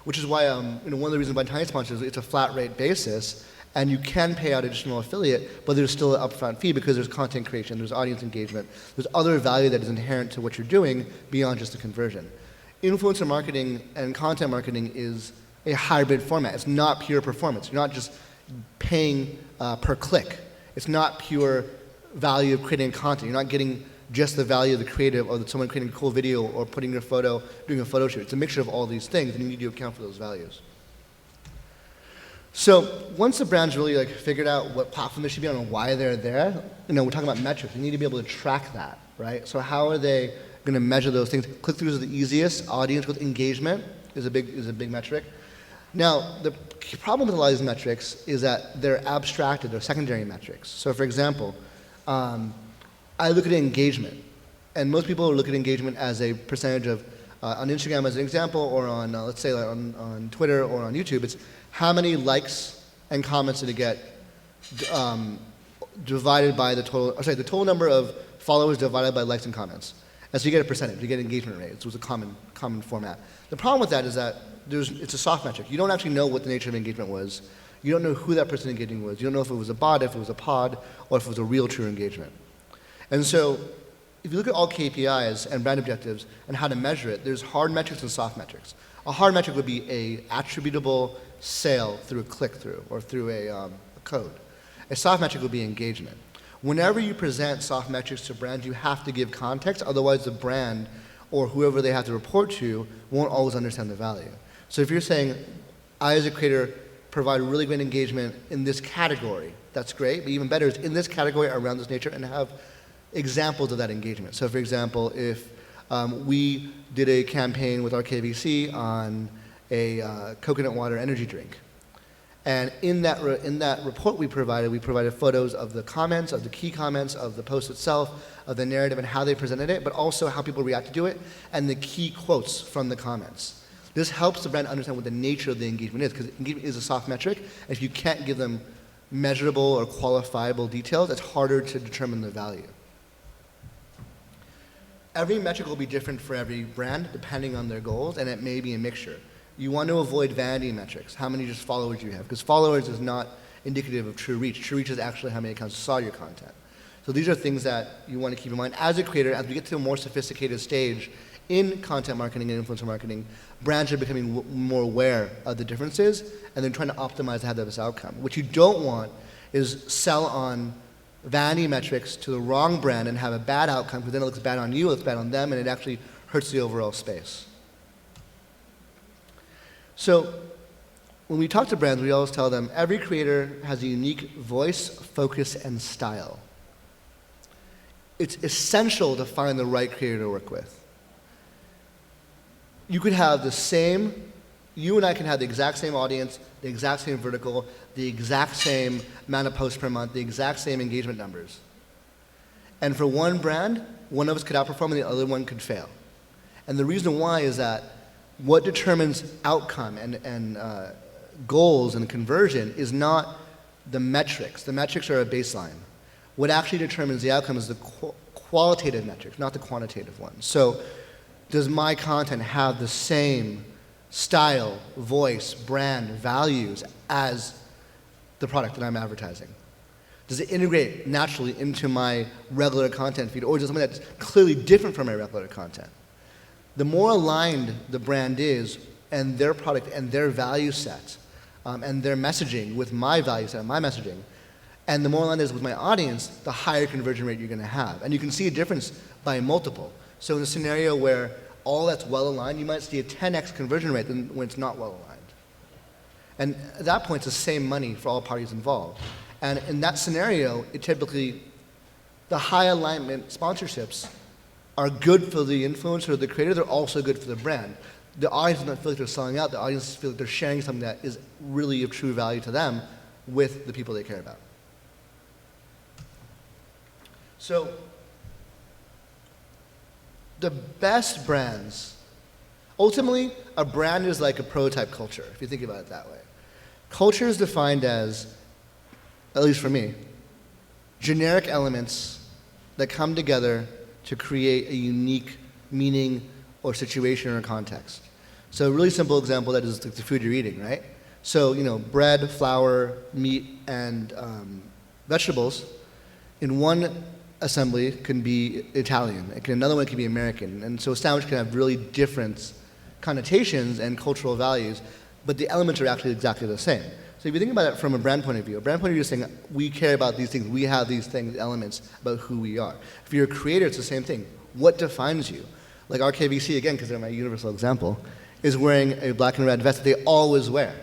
Which is why one of the reasons why Tiny Sponsors is it's a flat rate basis, and you can pay out additional affiliate, but there's still an upfront fee because there's content creation, there's audience engagement, there's other value that is inherent to what you're doing beyond just the conversion. Influencer marketing and content marketing is a hybrid format. It's not pure performance. You're not just paying per click. It's not pure value of creating content. You're not getting just the value of the creative or someone creating a cool video or putting your photo, doing a photo shoot. It's a mixture of all these things, and you need to account for those values. So once the brand's really figured out what platform they should be on and why they're there, we're talking about metrics. You need to be able to track that, right? So how are they going to measure those things? Click-throughs are the easiest. Audience with engagement is a big metric. Now, the problem with a lot of these metrics is that they're abstracted, they're secondary metrics. So for example, I look at engagement, and most people look at engagement as a percentage of, on Instagram as an example, or on, let's say on Twitter or on YouTube, it's how many likes and comments did it get divided by the total number of followers divided by likes and comments. And so you get a percentage, you get engagement rate. It was a common format. The problem with that is that it's a soft metric. You don't actually know what the nature of engagement was. You don't know who that person engaging was. You don't know if it was a bot, if it was a pod, or if it was a real true engagement. And so if you look at all KPIs and brand objectives and how to measure it, there's hard metrics and soft metrics. A hard metric would be a attributable sale through a click-through or through a code. A soft metric would be engagement. Whenever you present soft metrics to brands, you have to give context, otherwise the brand or whoever they have to report to won't always understand the value. So if you're saying, I as a creator provide really great engagement in this category, that's great, but even better is in this category around this nature and have examples of that engagement. So for example, if we did a campaign with our KVC on a coconut water energy drink, and in that report we provided photos of the comments, of the key comments, of the post itself, of the narrative and how they presented it, but also how people reacted to it, and the key quotes from the comments. This helps the brand understand what the nature of the engagement is, because engagement is a soft metric, and if you can't give them measurable or qualifiable details, it's harder to determine the value. Every metric will be different for every brand, depending on their goals, and it may be a mixture. You want to avoid vanity metrics, how many just followers you have, because followers is not indicative of true reach. True reach is actually how many accounts saw your content. So these are things that you want to keep in mind. As a creator, as we get to a more sophisticated stage in content marketing and influencer marketing, brands are becoming more aware of the differences, and they're trying to optimize to have this outcome. What you don't want is sell on vanity metrics to the wrong brand and have a bad outcome, because then it looks bad on you, it looks bad on them, and it actually hurts the overall space. So when we talk to brands, we always tell them every creator has a unique voice, focus, and style. It's essential to find the right creator to work with. You could have you and I can have the exact same audience, the exact same vertical, the exact same amount of posts per month, the exact same engagement numbers. And for one brand, one of us could outperform and the other one could fail. And the reason why is that what determines outcome and goals and conversion is not the metrics. The metrics are a baseline. What actually determines the outcome is the qualitative metrics, not the quantitative ones. So does my content have the same style, voice, brand, values as the product that I'm advertising? Does it integrate naturally into my regular content feed, or is it something that's clearly different from my regular content? The more aligned the brand is and their product and their value set and their messaging with my value set and my messaging, and the more aligned it is with my audience, the higher conversion rate you're going to have. And you can see a difference by a multiple. So in a scenario where all that's well aligned, you might see a 10x conversion rate than when it's not well aligned. And at that point, it's the same money for all parties involved. And in that scenario, it typically, the high alignment sponsorships are good for the influencer or the creator, they're also good for the brand. the audience does not feel like they're selling out. The audience feels like they're sharing something that is really of true value to them with the people they care about. So the best brands, ultimately, a brand is like a prototype culture, if you think about it that way. Culture is defined as, at least for me, generic elements that come together to create a unique meaning or situation or context. So a really simple example that is like the food you're eating, right? So, bread, flour, meat, and vegetables in one assembly can be Italian. Another one can be American. And so a sandwich can have really different connotations and cultural values, but the elements are actually exactly the same. So if you think about it from a brand point of view, is saying, we care about these things, we have these things, elements about who we are. If you're a creator, it's the same thing. What defines you? Like RKVC, again, because they're my universal example, is wearing a black and red vest that they always wear.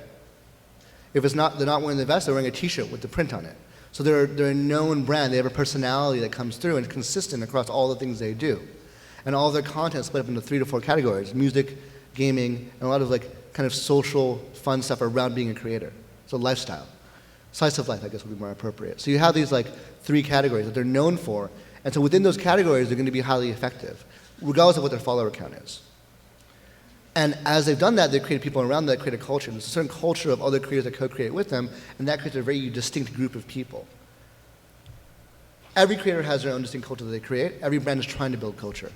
If they're not wearing the vest, they're wearing a t-shirt with the print on it. So they're a known brand, they have a personality that comes through and is consistent across all the things they do. And all of their content split up into 3 to 4 categories: music, gaming, and a lot of kind of social, fun stuff around being a creator. So lifestyle. Slice of life, I guess, would be more appropriate. So you have these 3 categories that they're known for, and so within those categories, they're going to be highly effective, regardless of what their follower count is. And as they've done that, they've created people around them that create a culture. There's a certain culture of other creators that co-create with them, and that creates a very distinct group of people. Every creator has their own distinct culture that they create. Every brand is trying to build culture.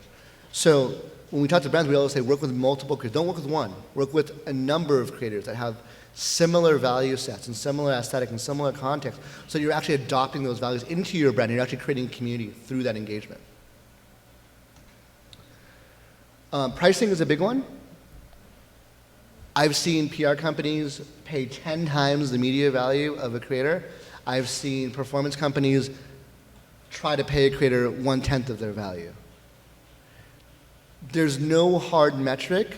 So when we talk to brands, we always say work with multiple creators. Don't work with one. Work with a number of creators that have similar value sets and similar aesthetic and similar context, so you're actually adopting those values into your brand and you're actually creating community through that engagement. Pricing is a big one. I've seen PR companies pay 10 times the media value of a creator. I've seen performance companies try to pay a creator 1/10 of their value. There's no hard metric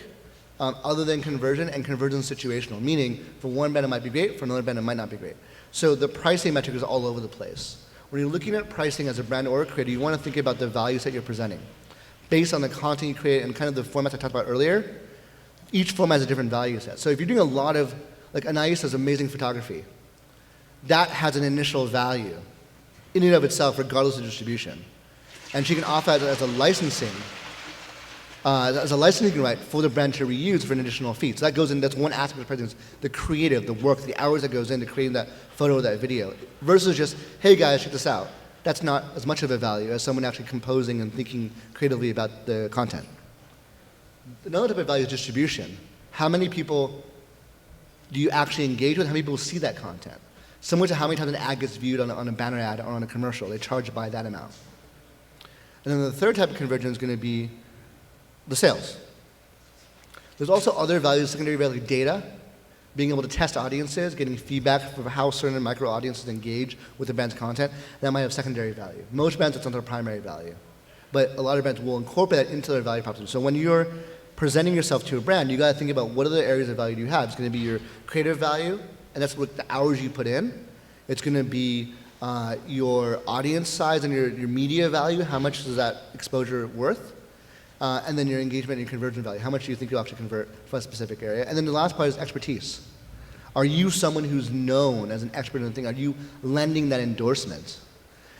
other than conversion, and conversion is situational, meaning for one brand it might be great, for another brand it might not be great. So the pricing metric is all over the place. When you're looking at pricing as a brand or a creator, you want to think about the values that you're presenting. Based on the content you create and kind of the formats I talked about earlier, each format has a different value set. So if you're doing a lot of, Anais does amazing photography, that has an initial value in and of itself, regardless of distribution. And she can offer that as a licensing right for the brand to reuse for an additional fee. So that goes in, that's one aspect of presence, the creative, the work, the hours that goes into creating that photo or that video, versus just, hey guys, check this out. That's not as much of a value as someone actually composing and thinking creatively about the content. Another type of value is distribution. How many people do you actually engage with? How many people see that content? Similar to how many times an ad gets viewed on a banner ad or on a commercial. They charge by that amount. And then the third type of conversion is going to be the sales. There's also other values, secondary value, like data, being able to test audiences, getting feedback for how certain micro audiences engage with the brand's content. That might have secondary value. Most brands, it's not their primary value. But a lot of brands will incorporate that into their value proposition. So when you're presenting yourself to a brand, you got to think about what other areas of value do you have. It's going to be your creative value, and that's what the hours you put in. It's going to be your audience size and your media value. How much is that exposure worth? And then your engagement and your conversion value. How much do you think you'll actually convert for a specific area? And then the last part is expertise. Are you someone who's known as an expert in the thing? Are you lending that endorsement?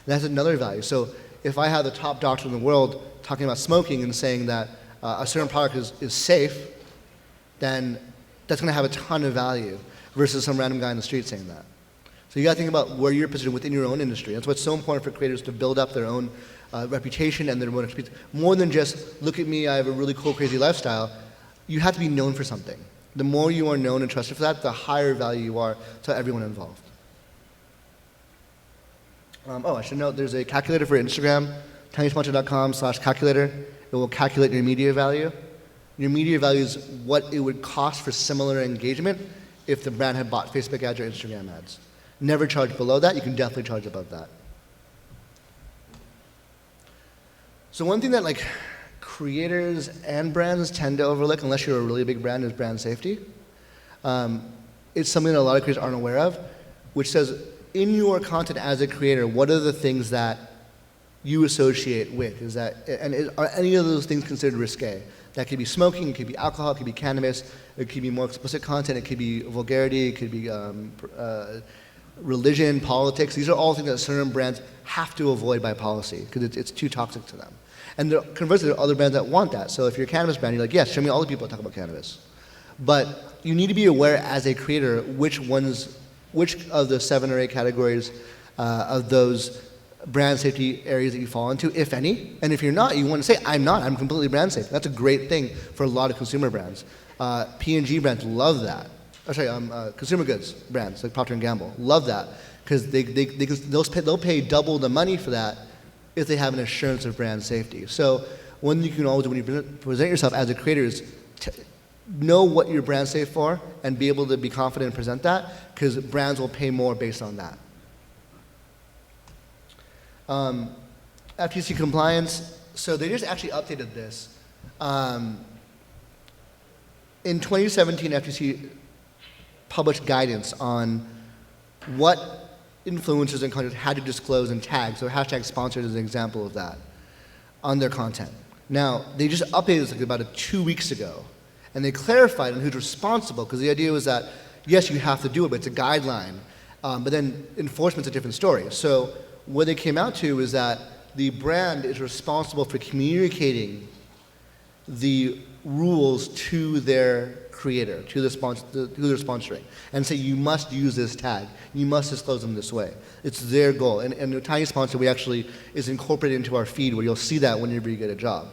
And that's another value. So if I have the top doctor in the world talking about smoking and saying that a certain product is safe, then that's going to have a ton of value versus some random guy in the street saying that. So you got to think about where you're positioned within your own industry. That's what's so important for creators to build up their own reputation and their own experience. More than just, look at me, I have a really cool, crazy lifestyle. You have to be known for something. The more you are known and trusted for that, the higher value you are to everyone involved. I should note there's a calculator for Instagram, tinysponsor.com/calculator. It will calculate your media value. Your media value is what it would cost for similar engagement if the brand had bought Facebook ads or Instagram ads. Never charge below that. You can definitely charge above that. So one thing that creators and brands tend to overlook, unless you're a really big brand, is brand safety. It's something that a lot of creators aren't aware of, which says in your content as a creator, what are the things that you associate with? Are any of those things considered risque? That could be smoking, it could be alcohol, it could be cannabis, it could be more explicit content, it could be vulgarity, it could be religion, politics. These are all things that certain brands have to avoid by policy because it's too toxic to them. And conversely, there are other brands that want that. So if you're a cannabis brand, you're like, yes, show me all the people that talk about cannabis. But you need to be aware as a creator which of the 7 or 8 categories of those brand safety areas that you fall into, if any. And if you're not, you want to say, I'm completely brand safe. That's a great thing for a lot of consumer brands. P&G brands love that. Consumer goods brands like Procter & Gamble love that because they'll pay double the money for that if they have an assurance of brand safety. So one thing you can always do when you present yourself as a creator is know what you're brand safe for and be able to be confident and present that because brands will pay more based on that. FTC compliance, so they just actually updated this. In 2017, FTC published guidance on what influencers and content had to disclose and tag, so hashtag sponsored is an example of that, on their content. Now, they just updated this like about 2 weeks ago, and they clarified on who's responsible, because the idea was that, yes, you have to do it, but it's a guideline, but then enforcement's a different story. So what they came out to is that the brand is responsible for communicating the rules to their creator, to who they're sponsoring, and say you must use this tag, you must disclose them this way. It's their goal, and the Tiny Sponsor we actually is incorporated into our feed where you'll see that whenever you get a job.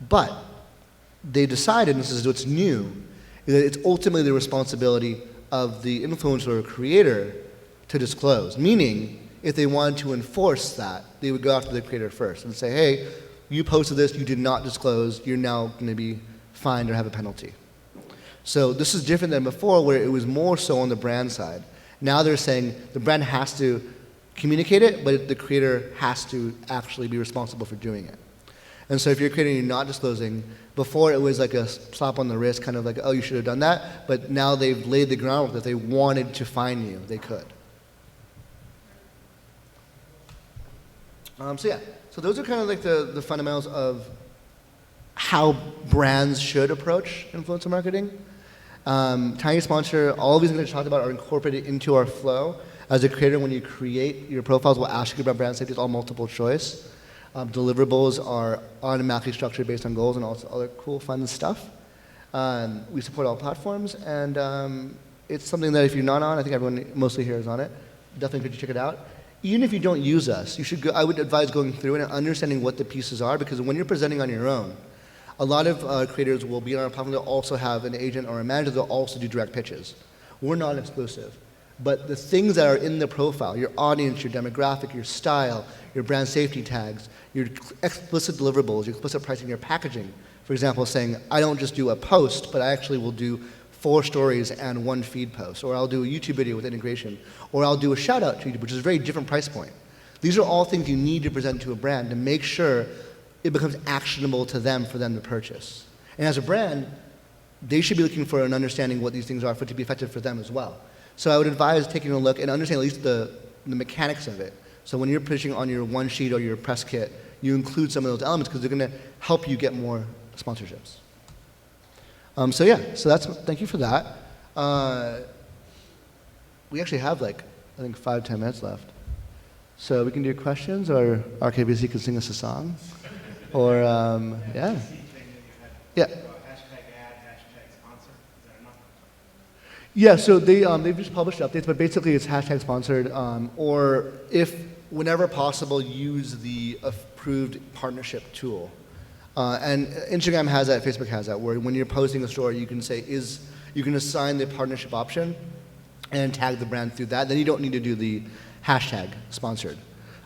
But they decided, and this is what's new, is that it's ultimately the responsibility of the influencer or creator to disclose, meaning if they wanted to enforce that, they would go after the creator first and say, hey, you posted this, you did not disclose, you're now going to be fined or have a penalty. So this is different than before where it was more so on the brand side. Now they're saying the brand has to communicate it, but the creator has to actually be responsible for doing it. And so if you're a creator and you're not disclosing, before it was like a slap on the wrist, kind of like, oh, you should have done that, but now they've laid the groundwork that if they wanted to fine you, they could. So those are kind of like the fundamentals of how brands should approach influencer marketing. Tiny Sponsor, all of these things I talked about are incorporated into our flow. As a creator, when you create your profiles, we'll ask you about brand safety. It's all multiple choice. Deliverables are automatically structured based on goals and all this other cool, fun stuff. We support all platforms, and it's something that if you're not on, I think everyone mostly here is on it. Definitely could check it out. Even if you don't use us, you should I would advise going through it and understanding what the pieces are, because when you're presenting on your own, a lot of creators will be on our platform. They'll also have an agent or a manager. They'll also do direct pitches. We're not exclusive. But the things that are in the profile, your audience, your demographic, your style, your brand safety tags, your explicit deliverables, your explicit pricing, your packaging, for example, saying, I don't just do a post, but I actually will do 4 stories and 1 feed post, or I'll do a YouTube video with integration, or I'll do a shout out to YouTube, which is a very different price point. These are all things you need to present to a brand to make sure it becomes actionable to them for them to purchase. And as a brand, they should be looking for an understanding what these things are for it to be effective for them as well. So I would advise taking a look and understand at least the mechanics of it. So when you're pitching on your one sheet or your press kit, you include some of those elements because they're going to help you get more sponsorships. So thank you for that. We actually have I think 5-10 minutes left. So we can do questions, or RKBC can sing us a song. Or, yeah. Yeah, so they've just published updates, but basically it's hashtag sponsored, or if, whenever possible, use the approved partnership tool. And Instagram has that, Facebook has that, where when you're posting a story, you can say, you can assign the partnership option and tag the brand through that. Then you don't need to do the hashtag sponsored.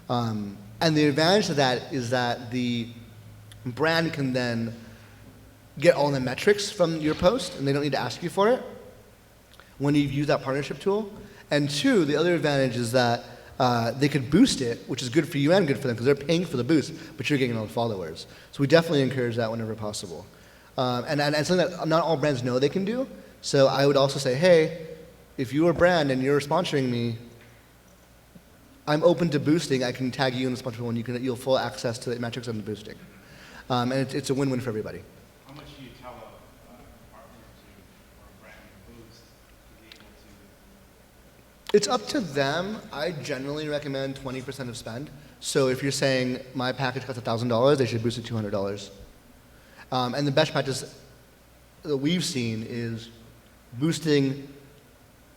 And the advantage of that is that the brand can then get all the metrics from your post, and they don't need to ask you for it when you've used that partnership tool. And 2, the other advantage is that they could boost it, which is good for you and good for them because they're paying for the boost, but you're getting all the followers. So we definitely encourage that whenever possible. And something that not all brands know they can do. So I would also say, hey, if you're a brand and you're sponsoring me, I'm open to boosting. I can tag you in the sponsor one. You'll have full access to the metrics and the boosting. And it's a win-win for everybody. How much do you It's up to them. I generally recommend 20% of spend. So if you're saying my package costs $1,000, they should boost it $200. And the best practice that we've seen is boosting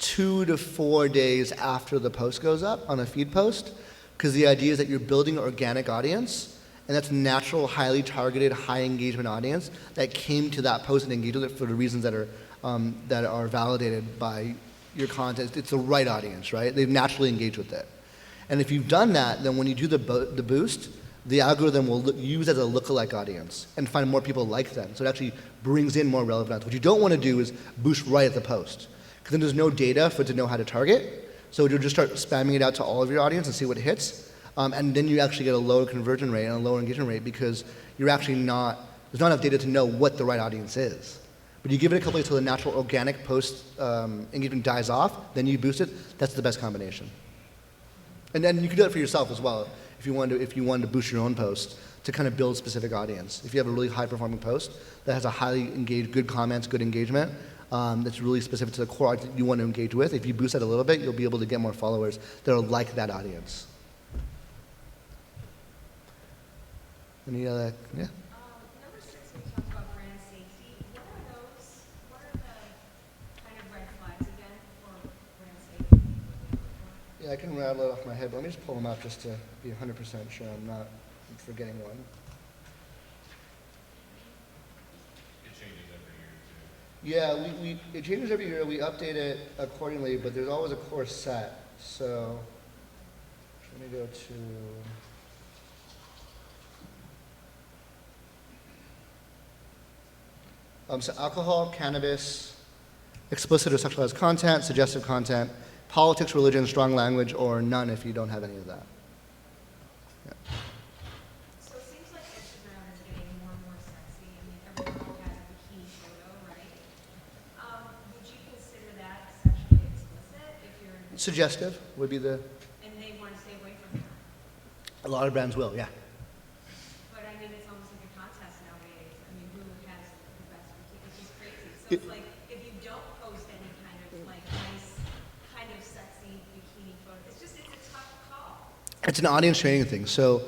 2 to 4 days after the post goes up on a feed post, because the idea is that you're building an organic audience, and that's natural, highly targeted, high engagement audience that came to that post and engaged with it for the reasons that are validated by your content. It's the right audience, right? They've naturally engaged with it. And if you've done that, then when you do the boost, the algorithm will use as a lookalike audience and find more people like them. So it actually brings in more relevance. What you don't want to do is boost right at the post, because then there's no data for it to know how to target. So you'll just start spamming it out to all of your audience and see what hits. And then you actually get a lower conversion rate and a lower engagement rate, because you're actually there's not enough data to know what the right audience is. But you give it a couple days till the natural organic post engagement dies off, then you boost it. That's the best combination. And then you can do it for yourself as well if you wanted to boost your own post to kind of build a specific audience. If you have a really high performing post that has a highly engaged, good comments, good engagement, that's really specific to the core audience you want to engage with, if you boost that a little bit, you'll be able to get more followers that are like that audience. Any other, yeah? Number 6, we talked about brand safety. What are the kind of red flags again for brand safety? Yeah, I can rattle it off my head, but let me just pull them up just to be 100% sure I'm not forgetting one. It changes every year too. Yeah, it changes every year. We update it accordingly, but there's always a core set. So let me go to. So alcohol, cannabis, explicit or sexualized content, suggestive content, politics, religion, strong language, or none if you don't have any of that. Yeah. So it seems like Instagram is getting more and more sexy. I mean, every girl has a bikini photo, right? Would you consider that sexually explicit if you're in Suggestive would be the. and they want to stay away from that? A lot of brands will, yeah. But I mean, it's almost like a contest nowadays. I mean, who has the best bikini? It's just crazy. So it's like if you don't post any kind of like nice, kind of sexy bikini photo, it's a tough call. It's an audience training thing. So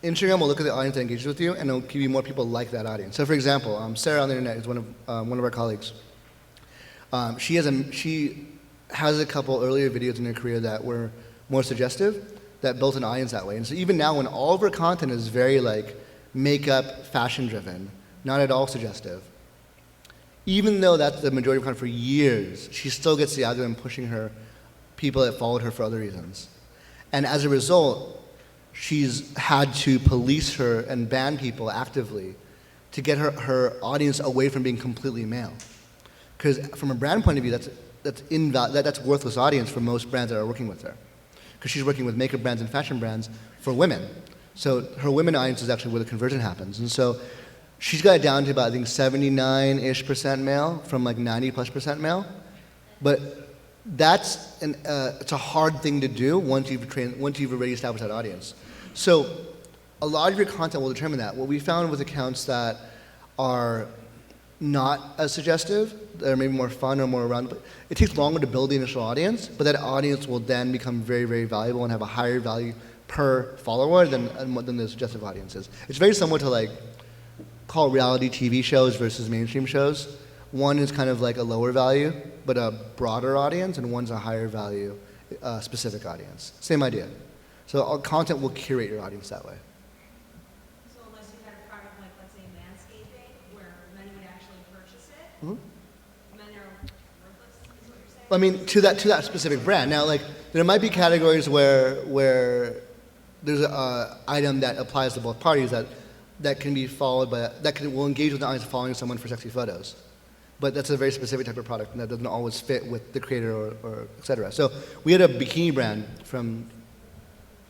Instagram will look at the audience that engages with you, and it'll give you more people like that audience. So for example, Sarah on the internet is one of our colleagues. She has a couple earlier videos in her career that were more suggestive, that built an audience that way. And so even now, when all of her content is very like makeup, fashion driven, not at all suggestive, even though that's the majority of content for years, she still gets the algorithm pushing her people that followed her for other reasons. And as a result, she's had to police her and ban people actively to get her audience away from being completely male. Because from a brand point of view, that's worthless audience for most brands that are working with her. Because she's working with makeup brands and fashion brands for women. So her women audience is actually where the conversion happens. And so she's got it down to about, I think, 79-ish% male from like 90+% male. But it's a hard thing to do once you've already established that audience. So a lot of your content will determine that. What we found with accounts that are not as suggestive, that are maybe more fun or more around, it takes longer to build the initial audience, but that audience will then become very, very valuable and have a higher value per follower than the suggestive audiences. It's very similar to like call reality TV shows versus mainstream shows. One is kind of like a lower value, but a broader audience, and one's a higher value, specific audience. Same idea. So our content will curate your audience that way. So unless you had a product like, let's say, landscaping, where men would actually purchase it, Mm-hmm. men are worthless, is what you're saying? I mean, to that specific brand. Now, like, there might be categories where there's an item that applies to both parties that can be followed by, will engage with the audience following someone for sexy photos. But that's a very specific type of product, and that doesn't always fit with the creator or et cetera. So we had a bikini brand from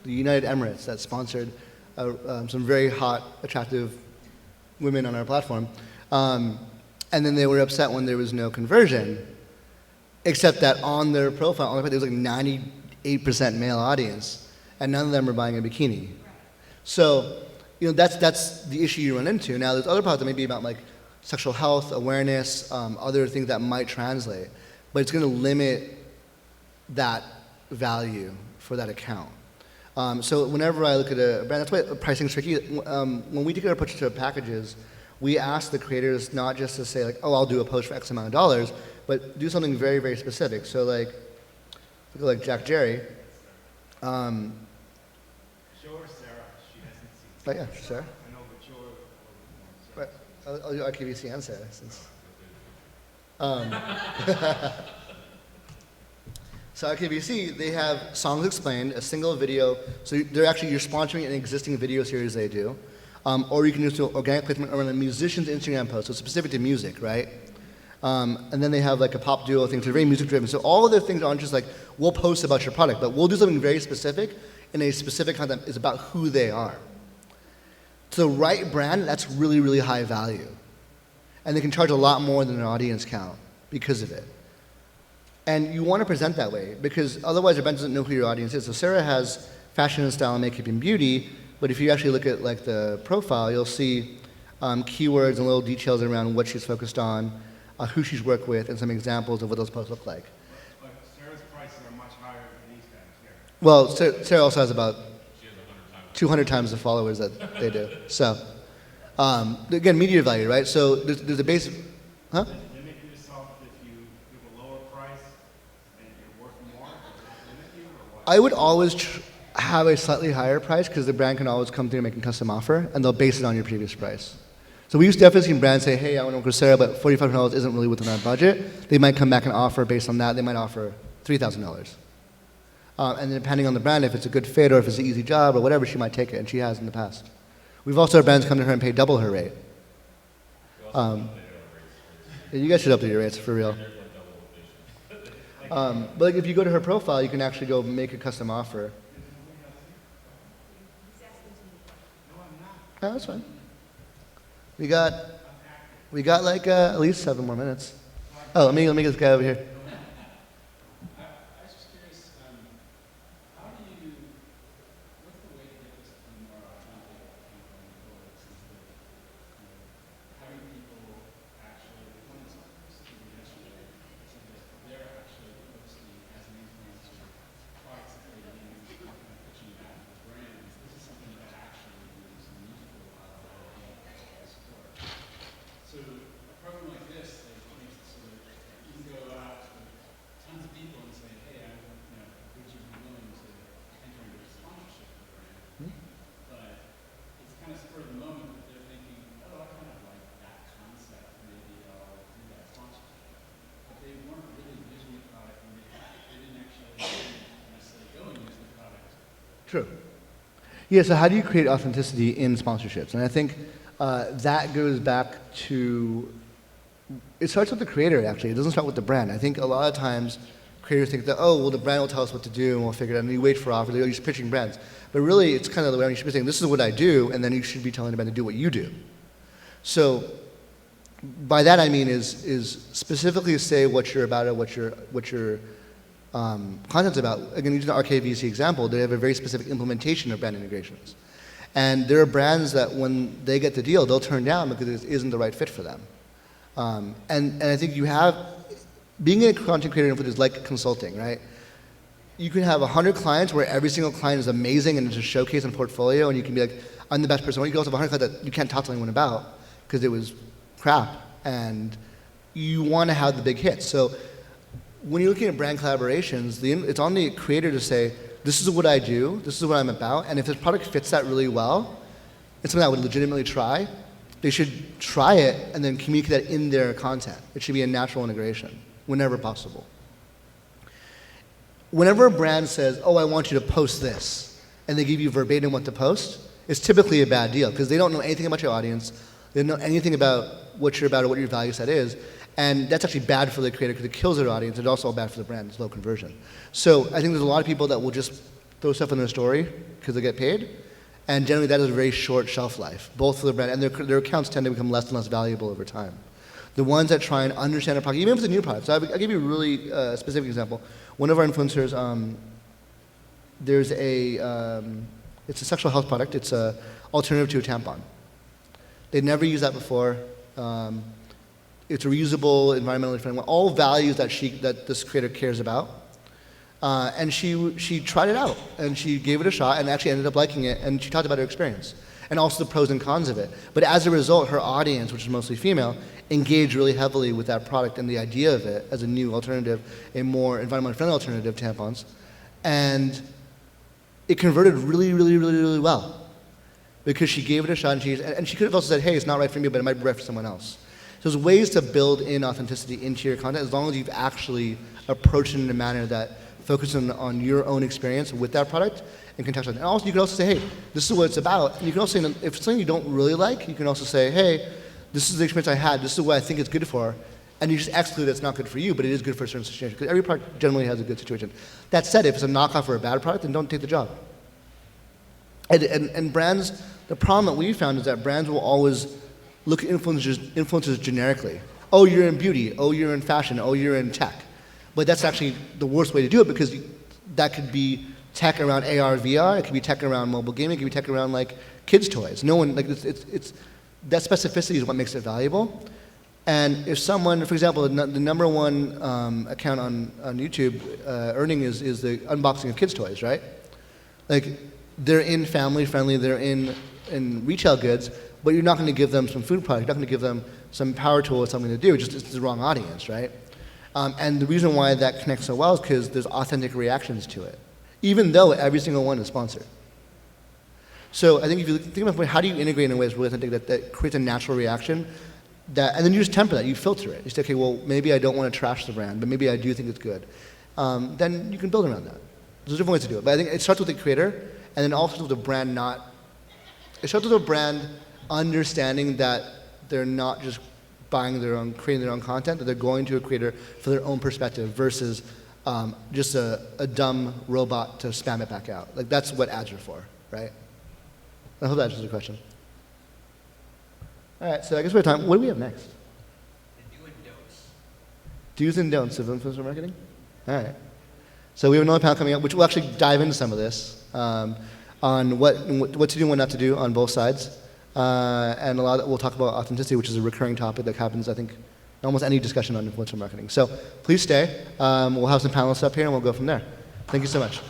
the United Emirates that sponsored some very hot, attractive women on our platform. And then they were upset when there was no conversion, except that on their profile, there was like 98% male audience, and none of them were buying a bikini. So, that's the issue you run into. Now, there's other products that may be about like sexual health, awareness, other things that might translate, but it's going to limit that value for that account. So whenever I look at a brand, that's why pricing is tricky. When we take our approach to packages, we ask the creators not just to say like, oh, I'll do a post for X amount of dollars, but do something very, very specific. So like, look at like Jack Jerry. Show her Sarah. She hasn't seen. Oh yeah, Sarah. I know, but show her. Right. I'll do RKBC and Sarah since. So at KBC, they have Songs Explained, a single video. So you're sponsoring an existing video series they do. Or you can do organic placement around a musician's Instagram post, so specific to music, right? And then they have like a pop duo thing, so they're very music driven. So all of their things aren't just like, we'll post about your product, but we'll do something very specific in a specific content is about who they are. To the right brand, that's really, really high value. And they can charge a lot more than an audience count because of it. And you want to present that way because otherwise your brand doesn't know who your audience is. So Sarah has fashion and style and makeup and beauty, but if you actually look at like the profile, you'll see keywords and little details around what she's focused on, who she's worked with, and some examples of what those posts look like. But Sarah's prices are much higher than these guys here. Well, Sarah also has about 200 times the followers that they do. So, again, media value, right? So there's a base, huh? Limit yourself if you give a lower price and you're worth more. Limit you or what? I would always have a slightly higher price because the brand can always come through and make a custom offer, and they'll base it on your previous price. So we used to definitely see brands say, hey, I want to work with Sarah, but $4,500 isn't really within our budget. They might come back and offer based on that. They might offer $3,000. And then depending on the brand, if it's a good fit or if it's an easy job or whatever, she might take it, and she has in the past. We've also had brands come to her and pay double her rate. Yeah, you guys should update your rates, for real. But like if you go to her profile, you can actually go make a custom offer. Oh, that's fine. We got like at least 7 more minutes. Oh, let me get this guy over here. I was just curious, how do you, what's the way to get this to be more authentic going forward, since having people actually, one of the speaking yesterday, said that they're actually posting as an influencer products that they use, kind of pitching back to the brands. This is something that actually is meaningful support. So a program like this, like, makes it so that you can go out to tons of people and say, hey, would you be willing to enter into a sponsorship with the brand? But it's kind of spur of the moment that they're thinking, oh, I kind of like that concept, maybe I'll do that sponsorship. But they weren't really using the product, and they didn't actually necessarily go and use the product. True. Yeah, so how do you create authenticity in sponsorships? And I think that goes back to, it starts with the creator, actually. It doesn't start with the brand. I think a lot of times creators think that, oh, well, the brand will tell us what to do and we'll figure it out. And you wait for offers, you're just pitching brands. But really, it's kind of the way you should be saying, this is what I do, and then you should be telling the brand to do what you do. So by that I mean is specifically say what you're about or what your content's about. Again, using the RKVC example, they have a very specific implementation of brand integrations. And there are brands that when they get the deal, they'll turn down because it isn't the right fit for them. And I think being a content creator influencer is like consulting, right? You can have 100 clients where every single client is amazing and it's a showcase and portfolio, and you can be like, I'm the best person. Or you can also have 100 clients that you can't talk to anyone about because it was crap, and you want to have the big hits. So when you're looking at brand collaborations, it's on the creator to say, this is what I do, this is what I'm about, and if this product fits that really well, it's something I would legitimately try, they should try it and then communicate that in their content. It should be a natural integration, whenever possible. Whenever a brand says, oh, I want you to post this, and they give you verbatim what to post, it's typically a bad deal, because they don't know anything about your audience, they don't know anything about what you're about or what your value set is, and that's actually bad for the creator because it kills their audience. It's also bad for the brand. It's low conversion. So I think there's a lot of people that will just throw stuff in their story because they get paid, and generally that is a very short shelf life, both for the brand, and their accounts tend to become less and less valuable over time. The ones that try and understand a product, even if it's a new product. So I'll give you a really specific example. One of our influencers, it's a sexual health product. It's an alternative to a tampon. They'd never used that before. It's a reusable, environmentally friendly, all values that this creator cares about. And she tried it out, and she gave it a shot, and actually ended up liking it, and she talked about her experience, and also the pros and cons of it. But as a result, her audience, which is mostly female, engaged really heavily with that product and the idea of it as a new alternative, a more environmentally friendly alternative to tampons. And it converted really, really, really, really well because she gave it a shot, and she could have also said, hey, it's not right for me, but it might be right for someone else. So there's ways to build in authenticity into your content as long as you've actually approached it in a manner that focuses on your own experience with that product and contextualize it. And also, you can also say, hey, this is what it's about. And you can also say, if it's something you don't really like, you can also say, hey, this is the experience I had, this is what I think it's good for, and you just exclude that it's not good for you, but it is good for a certain situation, because every product generally has a good situation. That said, if it's a knockoff or a bad product, then don't take the job. And brands, the problem that we found is that brands will always look at influencers generically. Oh, you're in beauty. Oh, you're in fashion. Oh, you're in tech. But that's actually the worst way to do it, because that could be tech around AR, VR. It could be tech around mobile gaming. It could be tech around like kids' toys. No one, like, it's that specificity is what makes it valuable. And if someone, for example, the number one account on YouTube earning is the unboxing of kids' toys, right? Like, they're in family friendly, they're in retail goods, but you're not going to give them some food product, you're not going to give them some power tool or something to do, just it's the wrong audience, right? And the reason why that connects so well is because there's authentic reactions to it, even though every single one is sponsored. So I think if you think about how do you integrate in a way that's really authentic, that creates a natural reaction, and then you just temper that, you filter it. You say, okay, well, maybe I don't want to trash the brand, but maybe I do think it's good. Then you can build around that. There's different ways to do it, but I think it starts with the creator, and then also with the brand it starts with a brand understanding that they're not just creating their own content, that they're going to a creator for their own perspective versus just a dumb robot to spam it back out. Like, that's what ads are for, right? I hope that answers the question. All right, so I guess we're time. What do we have next? The do and don'ts. Do's and don'ts of influencer marketing? All right. So we have another panel coming up, which will actually dive into some of this, on what to do and what not to do on both sides. And a lot of, we'll talk about authenticity, which is a recurring topic that happens, I think, in almost any discussion on influencer marketing. So please stay. We'll have some panelists up here, and we'll go from there. Thank you so much.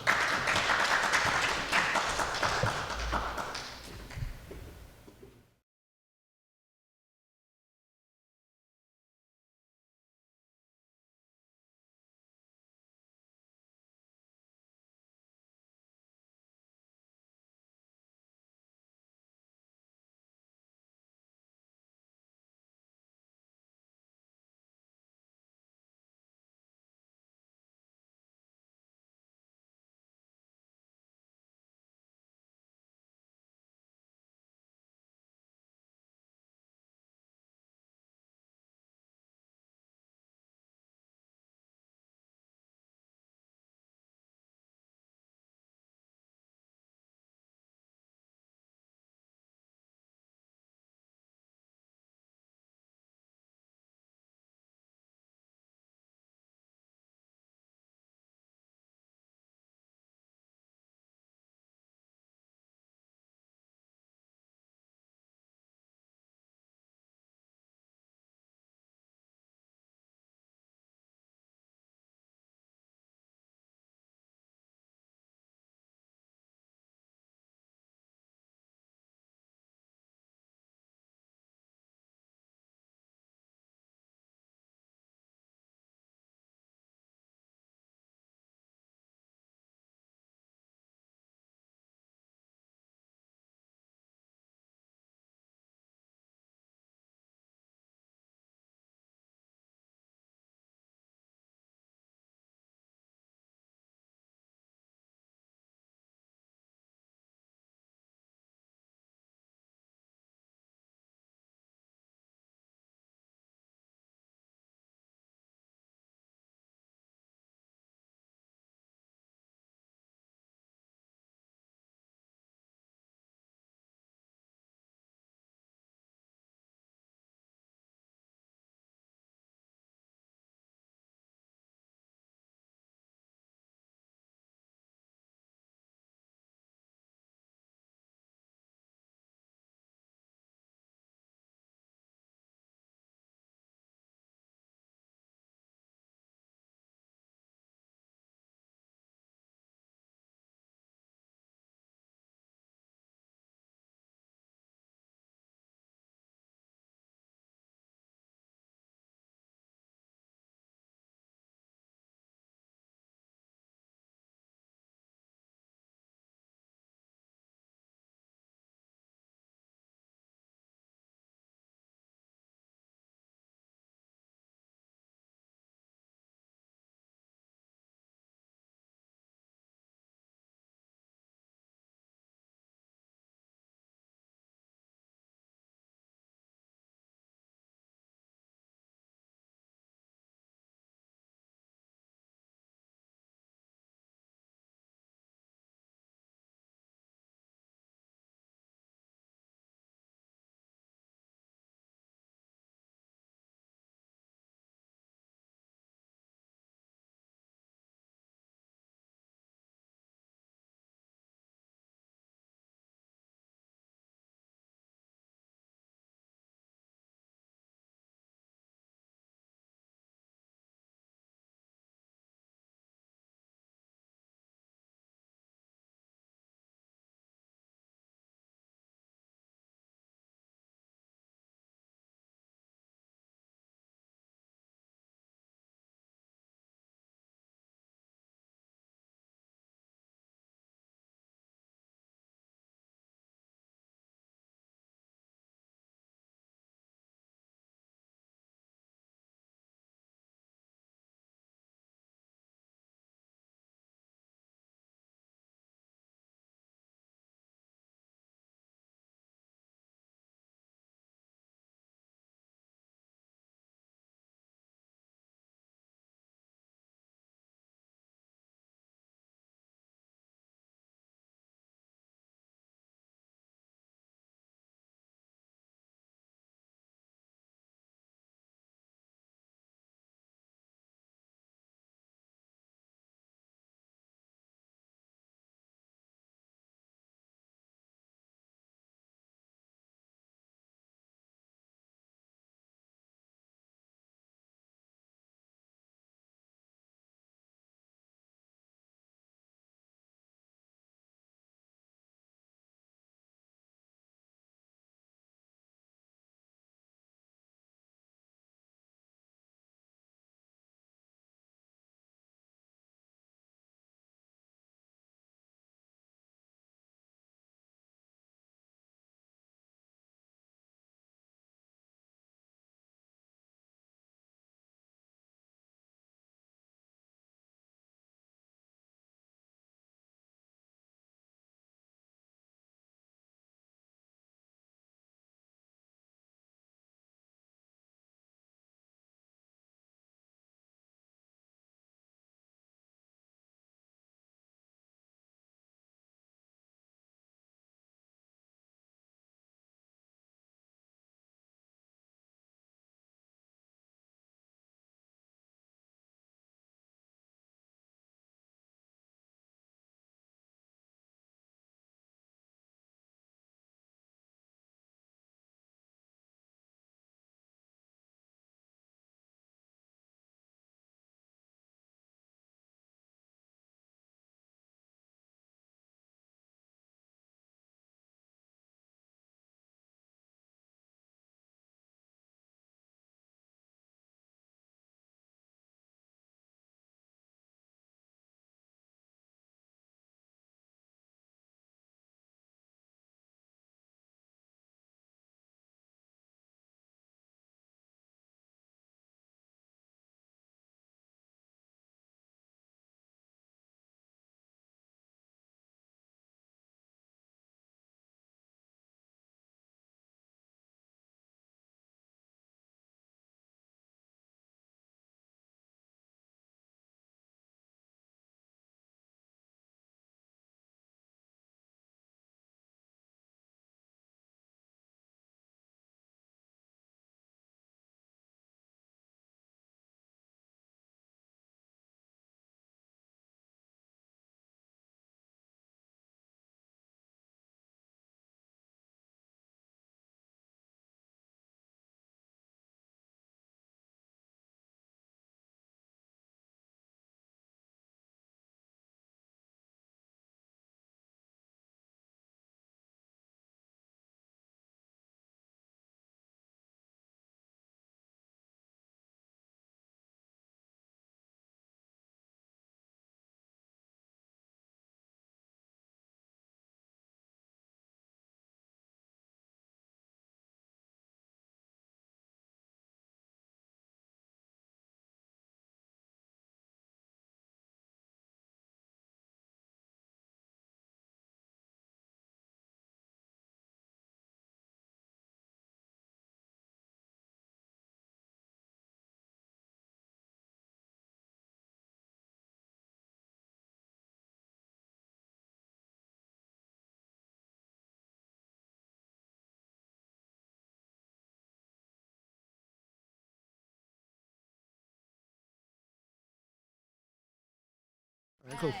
All right, cool.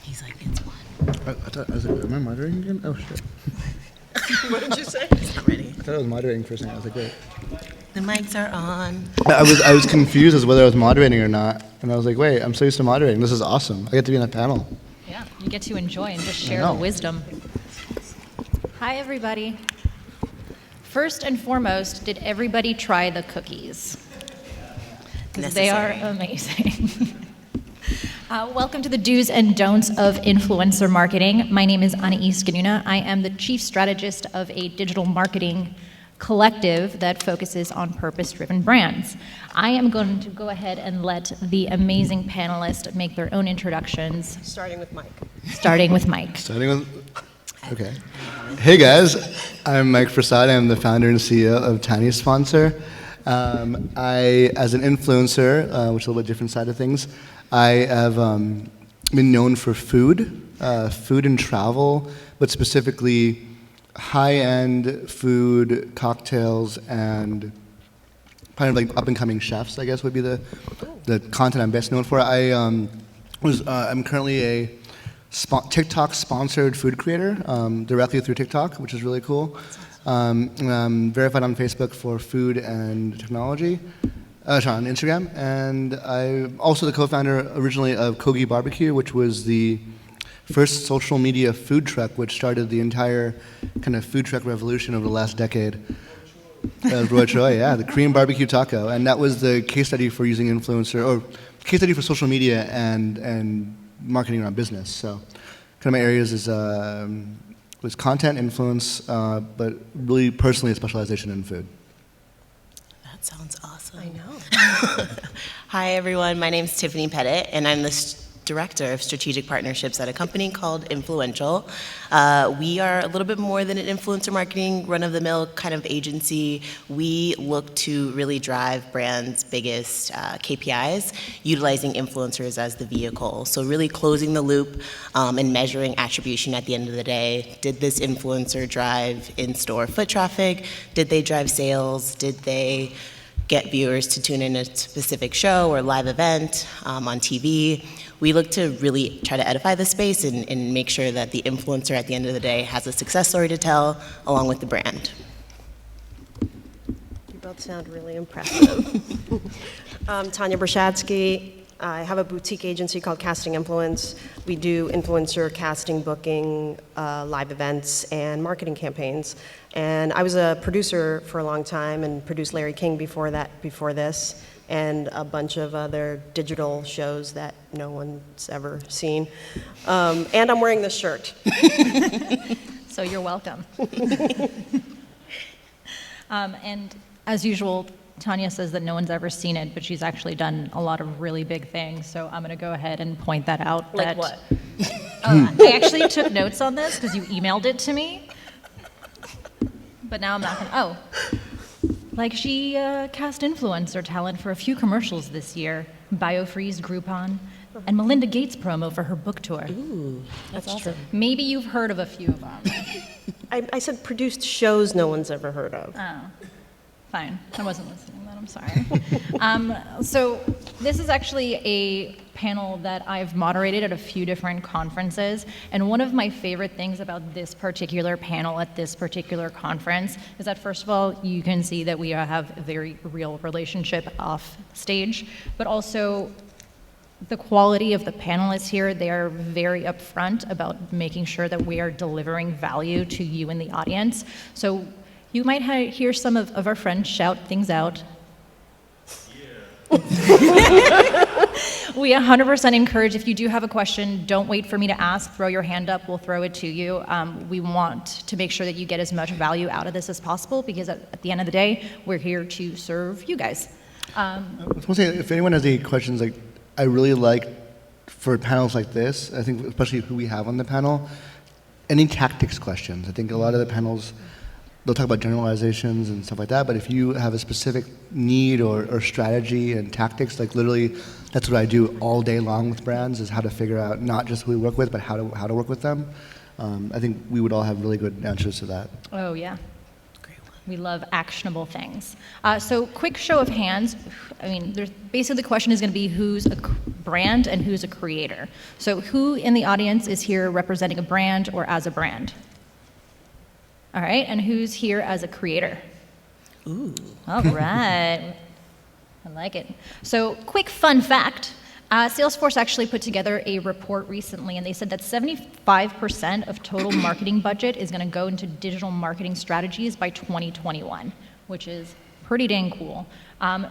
He's like, it's one. I was like, am I moderating again? Oh, shit. What did you say? It's not ready. I thought I was moderating for a second. I was like, wait. The mics are on. I was confused as whether I was moderating or not. And I was like, wait, I'm so used to moderating. This is awesome. I get to be in a panel. Yeah, you get to enjoy and just share know. the wisdom. Hi, everybody. First and foremost, did everybody try the cookies? Because they are amazing. Welcome to the do's and don'ts of influencer marketing. My name is Anais Ganuna. I am the chief strategist of a digital marketing collective that focuses on purpose-driven brands. I am going to go ahead and let the amazing panelists make their own introductions. Starting with Mike. Starting with, okay. Hey guys, I'm Mike Prasad. I'm the founder and CEO of Tiny Sponsor. As an influencer, which is a little bit different side of things, I have been known for food and travel, but specifically high-end food, cocktails, and kind of like up-and-coming chefs, I guess would be the content I'm best known for. I'm currently a TikTok-sponsored food creator directly through TikTok, which is really cool. I'm verified on Facebook for food and technology, on Instagram, and I'm also the co-founder originally of Kogi Barbecue, which was the first social media food truck, which started the entire kind of food truck revolution over the last decade. Roy Choi, yeah, the Korean barbecue taco, and that was the case study for using influencer, or case study for social media and marketing around business. So, kind of my areas was content, influence, but really personally a specialization in food. That sounds awesome. I know. Hi, everyone. My name's Tiffany Pettit, and I'm the Director of Strategic Partnerships at a company called Influential. We are a little bit more than an influencer marketing, run-of-the-mill kind of agency. We look to really drive brands' biggest KPIs, utilizing influencers as the vehicle. So really closing the loop and measuring attribution at the end of the day. Did this influencer drive in-store foot traffic? Did they drive sales? Did they get viewers to tune in a specific show or live event on TV? We look to really try to edify the space and make sure that the influencer at the end of the day has a success story to tell along with the brand. You both sound really impressive. Tanya Brashadsky. I have a boutique agency called Casting Influence. We do influencer casting, booking, live events, and marketing campaigns. And I was a producer for a long time and produced Larry King before this, and a bunch of other digital shows that no one's ever seen. And I'm wearing this shirt. So you're welcome. And as usual, Tanya says that no one's ever seen it, but she's actually done a lot of really big things. So I'm going to go ahead and point that out. Like what? I actually took notes on this because you emailed it to me. But now I'm not going to. Like she cast influencer talent for a few commercials this year. BioFreeze, Groupon, and Melinda Gates promo for her book tour. Ooh, that's awesome. Maybe you've heard of a few of them. I said produced shows no one's ever heard of. Oh. Fine, I wasn't listening then, I'm sorry. So this is actually a panel that I've moderated at a few different conferences, and one of my favorite things about this particular panel at this particular conference is that first of all, you can see that we have a very real relationship off stage, but also the quality of the panelists here, they are very upfront about making sure that we are delivering value to you in the audience. So you might hear some of our friends shout things out. Yeah. We 100% encourage, if you do have a question, don't wait for me to ask, throw your hand up, we'll throw it to you. We want to make sure that you get as much value out of this as possible, because at the end of the day, we're here to serve you guys. I was going to say, if anyone has any questions, like I really like for panels like this, I think especially who we have on the panel, any tactics questions. I think a lot of the panels, they'll talk about generalizations and stuff like that, but if you have a specific need or strategy and tactics, like literally that's what I do all day long with brands, is how to figure out not just who we work with, but how to work with them. I think we would all have really good answers to that. Oh, yeah. Great one. We love actionable things. So quick show of hands. I mean, basically the question is going to be who's a brand and who's a creator. So who in the audience is here representing a brand or as a brand? All right, and who's here as a creator? Ooh. All right. I like it. So quick fun fact. Salesforce actually put together a report recently, and they said that 75% of total marketing budget is going to go into digital marketing strategies by 2021, which is pretty dang cool.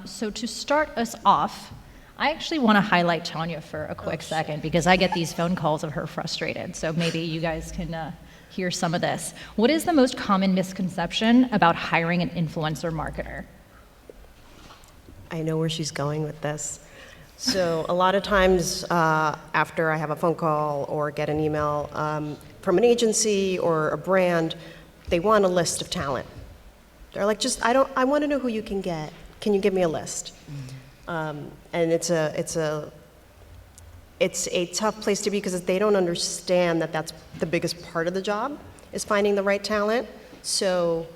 So to start us off, I actually want to highlight Tanya for a quick second because I get these phone calls of her frustrated. So maybe you guys can hear some of this. What is the most common misconception about hiring an influencer marketer? I know where she's going with this. So a lot of times after I have a phone call or get an email from an agency or a brand, they want a list of talent. They're like, I want to know who you can get. Can you give me a list? And it's a tough place to be because they don't understand that that's the biggest part of the job is finding the right talent. So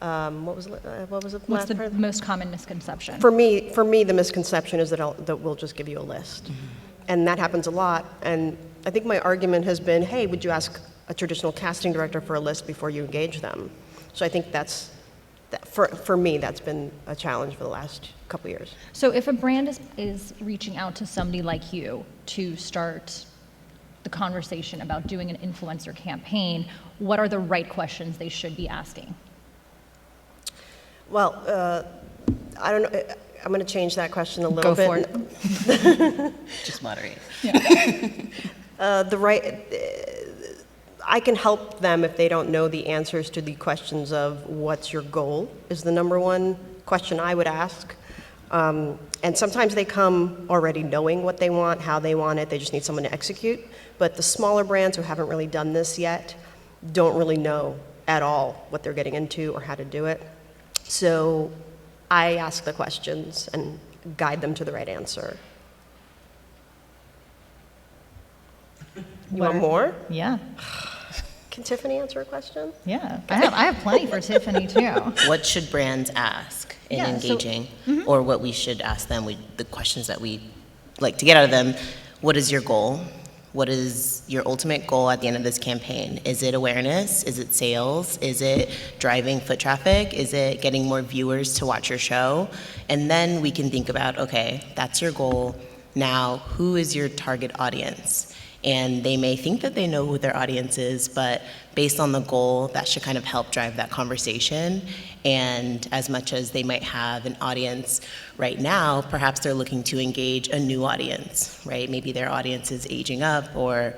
what was the What's last the part? most common misconception? For me, the misconception is that we'll just give you a list. And that happens a lot. And I think my argument has been, hey, would you ask a traditional casting director for a list before you engage them? So I think for me, that's been a challenge for the last couple years. So if a brand is reaching out to somebody like you to start the conversation about doing an influencer campaign, what are the right questions they should be asking? Well, I don't know. I'm going to change that question a little Go bit. for it. Just moderate. I can help them if they don't know the answers to the questions of what's your goal is the number one question I would ask. And sometimes they come already knowing what they want, how they want it. They just need someone to execute. But the smaller brands who haven't really done this yet don't really know at all what they're getting into or how to do it. So I ask the questions and guide them to the right answer. You want more? Yeah. Can Tiffany answer a question? Yeah. I have plenty for Tiffany too. What should brands ask in Yeah, so- engaging, or what we should ask them? The questions that we like to get out of them. What is your goal? What is your ultimate goal at the end of this campaign? Is it awareness? Is it sales? Is it driving foot traffic? Is it getting more viewers to watch your show? And then we can think about, okay, that's your goal. Now, who is your target audience? And they may think that they know who their audience is, but based on the goal, that should kind of help drive that conversation. And as much as they might have an audience right now, perhaps they're looking to engage a new audience, right? Maybe their audience is aging up, or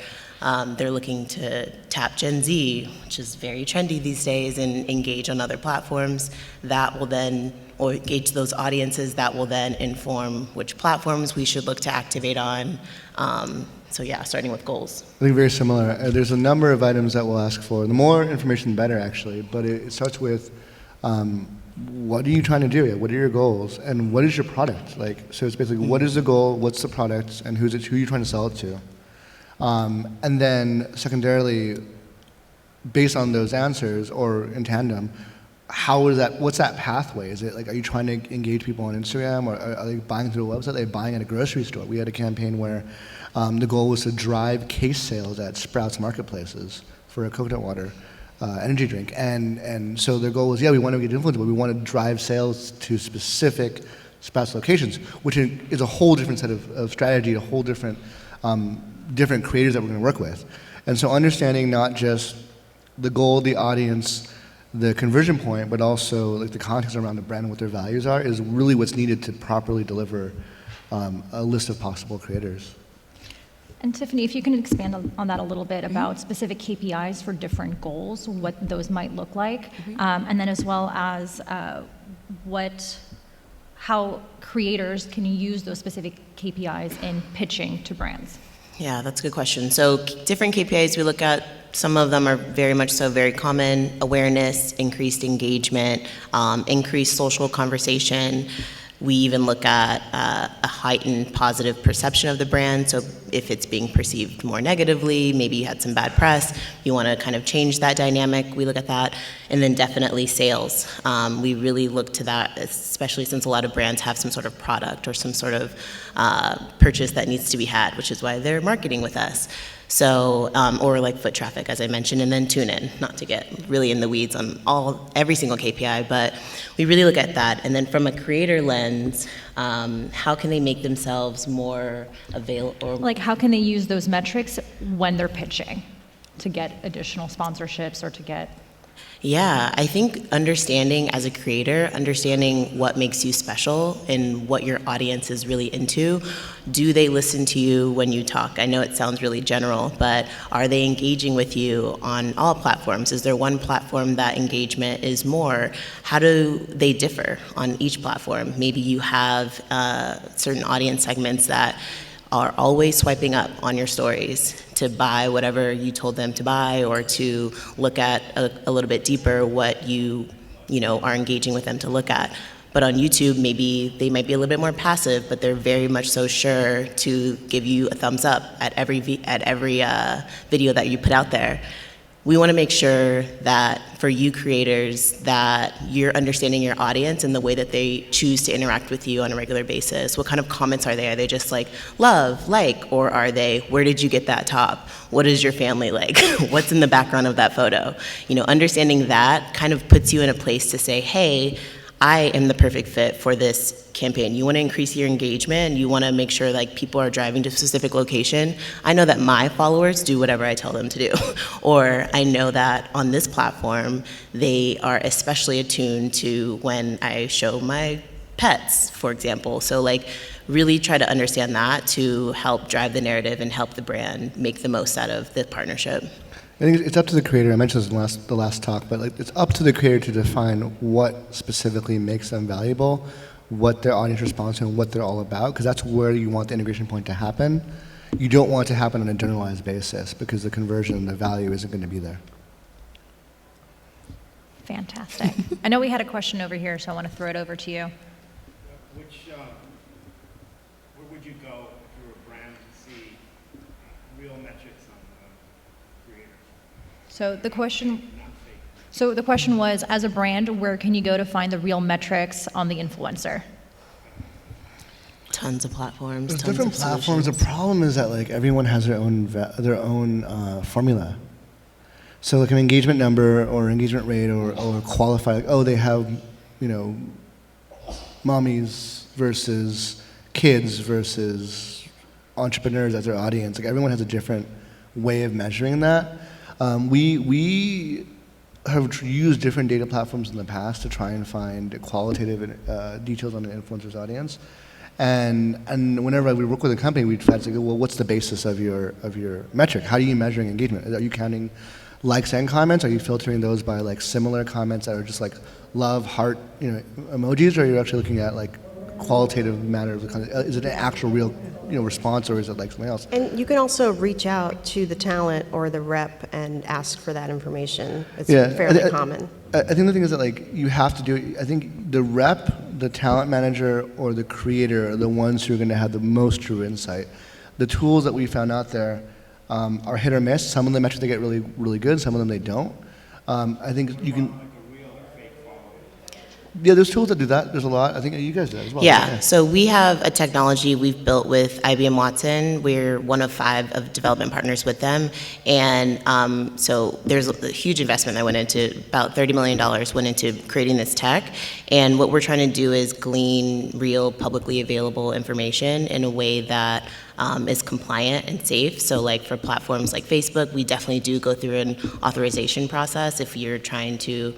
they're looking to tap Gen Z, which is very trendy these days, and engage on other platforms. That will then, or engage those audiences, that will then inform which platforms we should look to activate on. So yeah, starting with goals. I think very similar. There's a number of items that we'll ask for. The more information, the better, actually. But it starts with, what are you trying to do? What are your goals? And what is your product? So it's basically, what is the goal? What's the product? And who are you trying to sell it to? And then secondarily, based on those answers, or in tandem, what's that pathway? Is it are you trying to engage people on Instagram, or are they buying through a website? Are they buying at a grocery store? We had a campaign where the goal was to drive case sales at Sprouts marketplaces for a coconut water energy drink. And so their goal was, we want to get influenced, but we want to drive sales to specific Sprouts locations, which is a whole different set of strategy, a whole different creators that we're going to work with. And so understanding not just the goal, the audience, the conversion point, but also the context around the brand and what their values are is really what's needed to properly deliver a list of possible creators. And Tiffany, if you can expand on that a little bit about specific KPIs for different goals, what those might look like, and then as well as how creators can use those specific KPIs in pitching to brands. Yeah, that's a good question. So different KPIs we look at, some of them are very much so very common: awareness, increased engagement, increased social conversation. We even look at a heightened positive perception of the brand. So if it's being perceived more negatively, maybe you had some bad press, you want to kind of change that dynamic, we look at that. And then definitely sales. We really look to that, especially since a lot of brands have some sort of product or some sort of purchase that needs to be had, which is why they're marketing with us. So, or like foot traffic, as I mentioned, and then tune in, not to get really in the weeds on every single KPI, but we really look at that. And then from a creator lens, how can they make themselves more available? Like, how can they use those metrics when they're pitching to get additional sponsorships or to get? Yeah, I think understanding as a creator, understanding what makes you special and what your audience is really into. Do they listen to you when you talk? I know it sounds really general, but are they engaging with you on all platforms? Is there one platform that engagement is more? How do they differ on each platform? Maybe you have certain audience segments that are always swiping up on your stories to buy whatever you told them to buy, or to look at a little bit deeper what you are engaging with them to look at. But on YouTube, maybe they might be a little bit more passive, but they're very much so sure to give you a thumbs up at every video that you put out there. We want to make sure that for you creators that you're understanding your audience and the way that they choose to interact with you on a regular basis. What kind of comments are they? Are they just like, love, like, or are they, where did you get that top? What is your family like? What's in the background of that photo? Understanding that kind of puts you in a place to say, hey, I am the perfect fit for this campaign. You want to increase your engagement, you want to make sure like people are driving to a specific location. I know that my followers do whatever I tell them to do. Or I know that on this platform, they are especially attuned to when I show my pets, for example. So like really try to understand that to help drive the narrative and help the brand make the most out of the partnership. I think it's up to the creator. I mentioned this in the last talk, but like it's up to the creator to define what specifically makes them valuable, what their audience responds to, and what they're all about, because that's where you want the integration point to happen. You don't want it to happen on a generalized basis, because the conversion and the value isn't going to be there. Fantastic. I know we had a question over here, so I want to throw it over to you. Where would you go if you were a brand to see real metrics on creators? So the question was, as a brand, where can you go to find the real metrics on the influencer? Tons of platforms. There's tons different of platforms. solutions. The problem is that like everyone has their own formula. So like an engagement number or engagement rate or qualify, like, oh, they have, mommies versus kids versus entrepreneurs as their audience. Like everyone has a different way of measuring that. We have used different data platforms in the past to try and find qualitative details on an influencer's audience. And whenever we work with a company, we try to say, well, what's the basis of your metric? How are you measuring engagement? Are you counting likes and comments? Are you filtering those by like similar comments that are just like love, heart, emojis? Or are you actually looking at like qualitative matter of the content? Is it an actual real response, or is it like something else? And you can also reach out to the talent or the rep and ask for that information. It's fairly common. I think the thing is that like you have to do it. I think the rep, the talent manager, or the creator are the ones who are going to have the most true insight. The tools that we found out there are hit or miss. Some of the metrics they get really, really good. Some of them they don't. I think you can. Yeah, there's tools that do that. There's a lot. I think you guys do that as well. Yeah, so we have a technology we've built with IBM Watson. We're one of 5 of development partners with them. And so there's a huge investment that went into, about $30 million went into creating this tech. And what we're trying to do is glean real publicly available information in a way that is compliant and safe. So like for platforms like Facebook, we definitely do go through an authorization process if you're trying to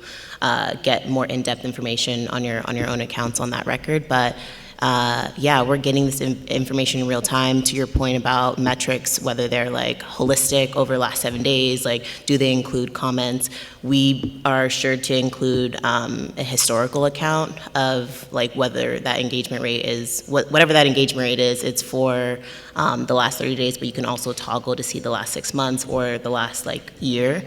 get more in-depth information on your own accounts on that record. But yeah, we're getting this information in real time. To your point about metrics, whether they're like holistic over the last 7 days, like do they include comments? We are sure to include a historical account of like whether that engagement rate is, whatever that engagement rate is, it's for the last 30 days, but you can also toggle to see the last 6 months or the last like year.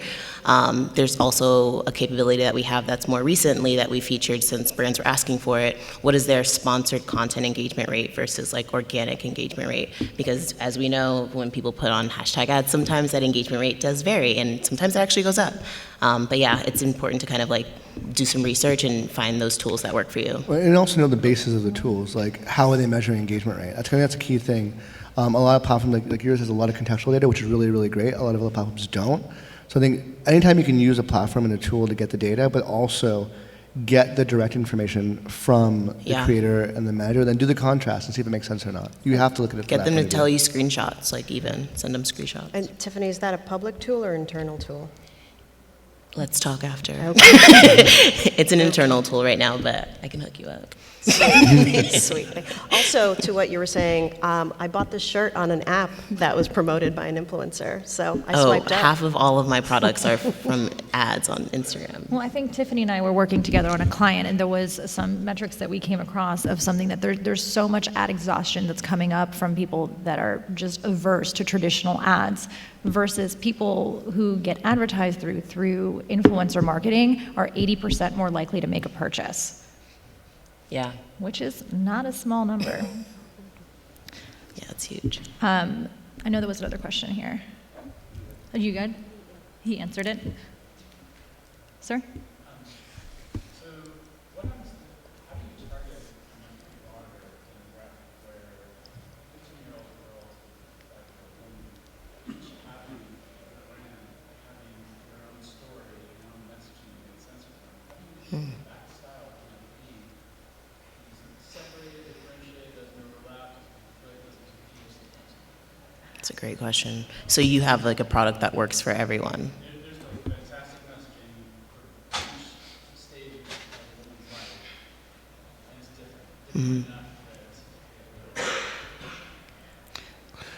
There's also a capability that we have that's more recently that we featured since brands were asking for it. What is their sponsored content engagement rate versus like organic engagement rate? Because as we know, when people put on hashtag ads, sometimes that engagement rate does vary and sometimes it actually goes up. But yeah, it's important to kind of like do some research and find those tools that work for you. And also know the basis of the tools, like how are they measuring engagement rate? That's a key thing. A lot of platforms like yours has a lot of contextual data, which is really, really great. A lot of other platforms don't. So I think anytime you can use a platform and a tool to get the data, but also get the direct information from the Yeah. creator and the manager, then do the contrast and see if it makes sense or not. You have to look at it from Get that them to point of tell view. you screenshots, like even send them screenshots. And Tiffany, is that a public tool or internal tool? Let's talk after. Okay. It's an internal tool right now, but I can hook you up. Sweet. Also, to what you were saying, I bought this shirt on an app that was promoted by an influencer, so I swiped up. Half of all of my products are from ads on Instagram. Well, I think Tiffany and I were working together on a client, and there was some metrics that we came across of something that there's so much ad exhaustion that's coming up from people that are just averse to traditional ads versus people who get advertised through influencer marketing are 80% more likely to make a purchase. Yeah. Which is not a small number. Yeah, it's huge. I know there was another question here. Are you good? He answered it. Sir? So what happens, how do you target a much broader demographic where 15-year-old girls like women each having a brand, having their own story and their own messaging makes sense for them? That style can be separated, differentiated, doesn't overlap, really doesn't confuse the person. That's a great question. So you have like a product that works for everyone. There's like fantastic messaging for each stage of a woman's life, and it's different enough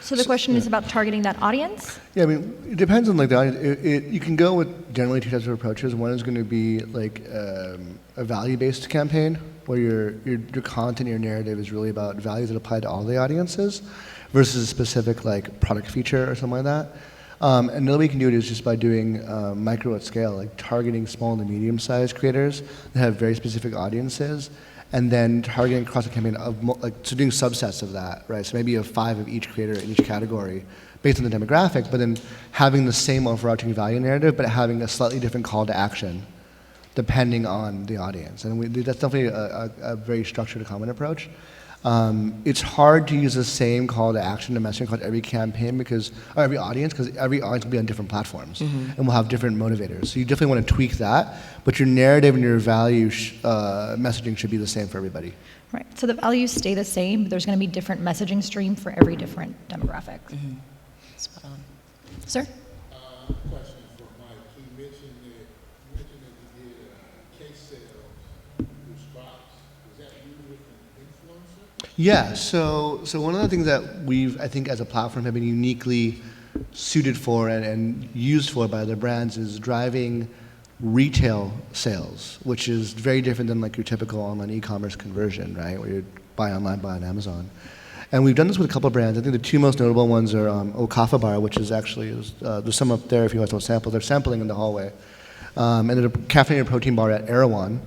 that So the question is about targeting that audience? Yeah, I mean, it depends on like the audience. You can go with generally two types of approaches. One is going to be like a value-based campaign, where your content, your narrative is really about values that apply to all the audiences, versus a specific like product feature or something like that. Another way you can do it is just by doing micro at scale, like targeting small to medium-sized creators that have very specific audiences, and then targeting across a campaign of so doing subsets of that, right? So maybe you have 5 of each creator in each category based on the demographic, but then having the same overarching value narrative, but having a slightly different call to action depending on the audience. And that's definitely a very structured common approach. It's hard to use the same call to action to messaging across every campaign or every audience, because every audience will be on different platforms and will have different motivators. So you definitely want to tweak that, but your narrative and your value messaging should be the same for everybody. Right. So the values stay the same, but there's going to be different messaging stream for every different demographic. Spot on. Sir? Question for Mike. He mentioned that you did case sales through Sprots. Was that you with an influencer? Yeah, so one of the things that we've, I think, as a platform have been uniquely suited for and used for by other brands is driving retail sales, which is very different than like your typical online e-commerce conversion, right? Where you buy online, buy on Amazon. And we've done this with a couple of brands. I think the two most notable ones are Okafa Bar, which is actually, there's some up there if you guys want to sample. They're sampling in the hallway. And then a caffeinated protein bar at Erewhon.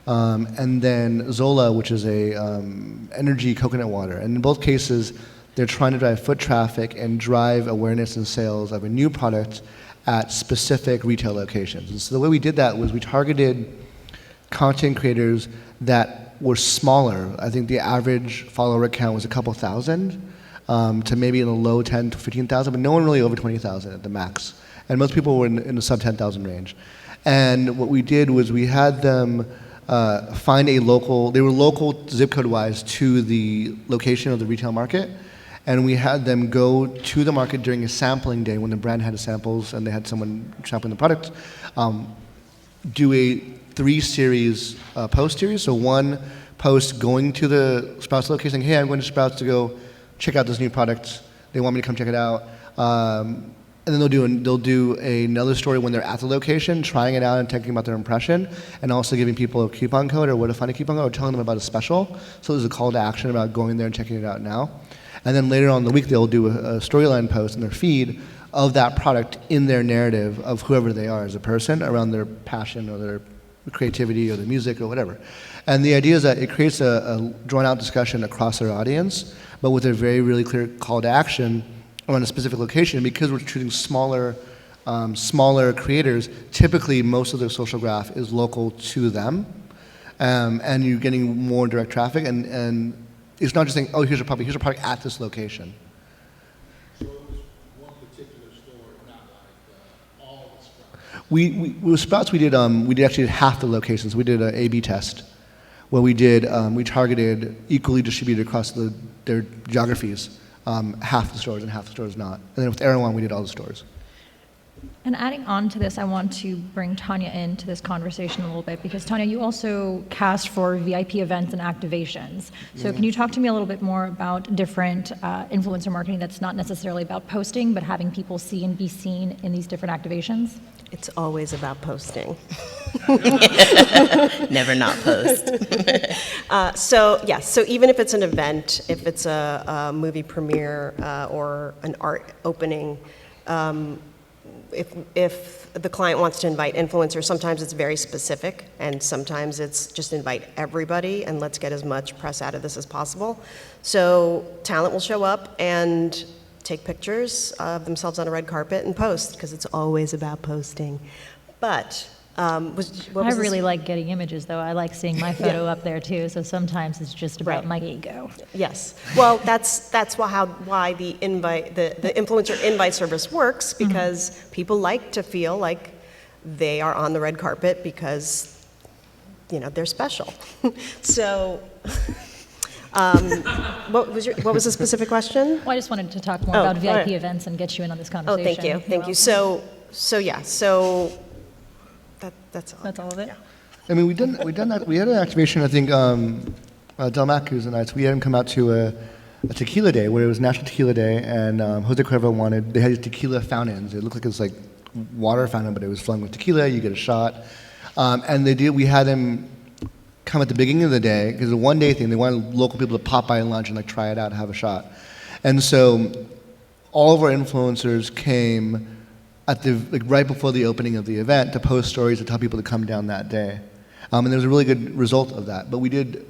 And then Zola, which is a energy coconut water. And in both cases, they're trying to drive foot traffic and drive awareness and sales of a new product at specific retail locations. And so the way we did that was we targeted content creators that were smaller. I think the average follower count was a couple thousand to maybe in the low 10 to 15,000, but no one really over 20,000 at the max. And most people were in the sub 10,000 range. And what we did was we had them find they were local zip code wise to the location of the retail market. And we had them go to the market during a sampling day when the brand had samples and they had someone sampling the product, do a 3-series post series. So one post going to the Sprouts location, saying, hey, I'm going to Sprouts to go check out this new product. They want me to come check it out. And then they'll do another story when they're at the location, trying it out and talking about their impression, and also giving people a coupon code or where to find a coupon code, or telling them about a special. So there's a call to action about going there and checking it out now. And then later on in the week, they'll do a storyline post in their feed of that product in their narrative of whoever they are as a person around their passion or their creativity or their music or whatever. And the idea is that it creates a drawn-out discussion across their audience, but with a very, really clear call to action on a specific location. Because we're treating smaller creators, typically most of their social graph is local to them, and you're getting more direct traffic, and it's not just saying, oh, here's a product at this location. So it was one particular store, not like all the Sprouts. With Sprouts, we did actually half the locations. We did an A/B test, where we targeted equally distributed across their geographies. Half the stores and half the stores not. And then with Erewhon, we did all the stores. And adding on to this, I want to bring Tanya into this conversation a little bit, because Tanya, you also cast for VIP events and activations. So can you talk to me a little bit more about different influencer marketing that's not necessarily about posting, but having people see and be seen in these different activations? It's always about posting. Never not post. So even if it's an event, if it's a movie premiere or an art opening, if the client wants to invite influencers, sometimes it's very specific, and sometimes it's just invite everybody and let's get as much press out of this as possible. So talent will show up and take pictures of themselves on a red carpet and post, because it's always about posting. But I really like getting images, though. I like seeing my photo up there too. So sometimes it's just about my ego. Yes. Well, that's why the influencer invite service works, because people like to feel like they are on the red carpet because they're special. So. What was the specific question? Well, I just wanted to talk more about VIP events and get you in on this conversation. Oh, thank you. So that's all. That's all of it? Yeah. I mean, we done that. We had an activation, I think, Del Mac, who's a nice, we had him come out to a tequila day, where it was National Tequila Day, and Jose Cuervo they had these tequila fountains. It looked like it was like water fountain, but it was flung with tequila, you get a shot. And we had them come at the beginning of the day, because it's a one-day thing. They wanted local people to pop by lunch and try it out and have a shot. And so all of our influencers came at right before the opening of the event to post stories to tell people to come down that day. And there was a really good result of that. But we did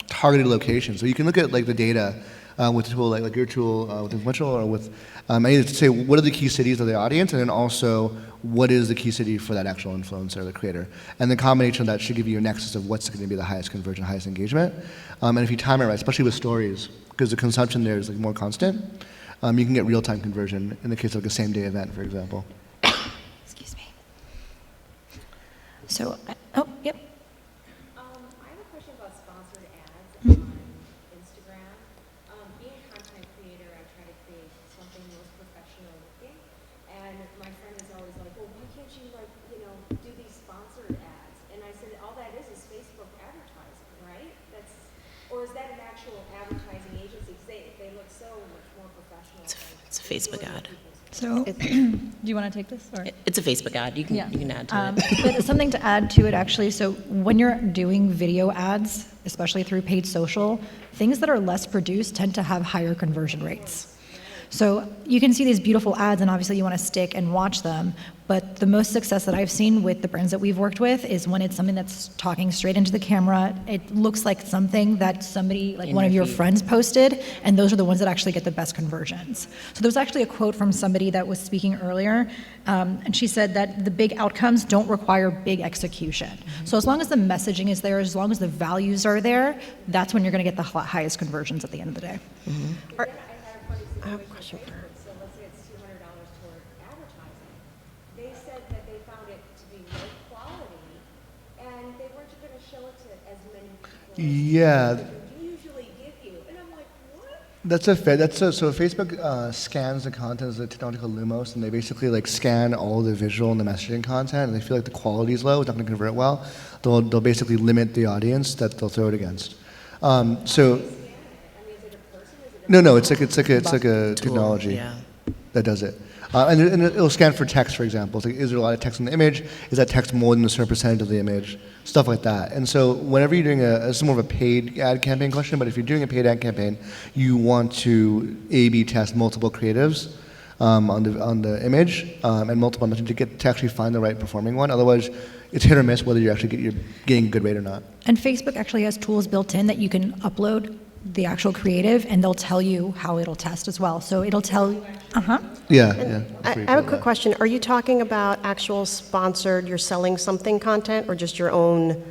targeted locations. So you can look at the data with a tool like your tool with Influential, or with to say what are the key cities of the audience, and then also what is the key city for that actual influencer, the creator. And the combination of that should give you a nexus of what's going to be the highest conversion, highest engagement. And if you time it right, especially with stories, because the consumption there is more constant, you can get real-time conversion in the case of a same-day event, for example. Excuse me. So, yep. I have a question about sponsored ads on Instagram. Being a content creator, I try to create something most professional looking. And my friend is always like, well, why can't you do these sponsored ads? And I said, all that is Facebook advertising, right? Or is that an actual advertising agency? Because they look so much more professional. It's a Facebook ad. So, do you want to take this? Or? It's a Facebook ad. You can add to it. But something to add to it, actually. So when you're doing video ads, especially through paid social, things that are less produced tend to have higher conversion rates. So you can see these beautiful ads, and obviously you want to stick and watch them, but the most success that I've seen with the brands that we've worked with is when it's something that's talking straight into the camera. It looks like something that somebody, one of your friends posted, and those are the ones that actually get the best conversions. So there was actually a quote from somebody that was speaking earlier, and she said that the big outcomes don't require big execution. So as long as the messaging is there, as long as the values are there, that's when you're going to get the highest conversions at the end of the day. I have a question for her. So let's say it's $200 toward advertising. They said that they found it to be low quality, and they weren't going to show it to as many people. Yeah. As they usually give you. And I'm like, what? So Facebook scans the content as a technology called Lumos, and they basically like scan all the visual and the messaging content, and they feel like the quality is low, it's not going to convert well. They'll basically limit the audience that they'll throw it against. No, it's like a technology Yeah. that does it. And it'll scan for text, for example. It's like, is there a lot of text in the image? Is that text more than a certain percentage of the image? Stuff like that. And so whenever you're doing this is more of a paid ad campaign question, but if you're doing a paid ad campaign, you want to A/B test multiple creatives on the image and multiple messages to actually find the right performing one. Otherwise, it's hit or miss whether you're getting a good rate or not. And Facebook actually has tools built in that you can upload the actual creative, and they'll tell you how it'll test as well. So it'll tell, Yeah. I have a quick question. Are you talking about actual sponsored, you're selling something content, or just your own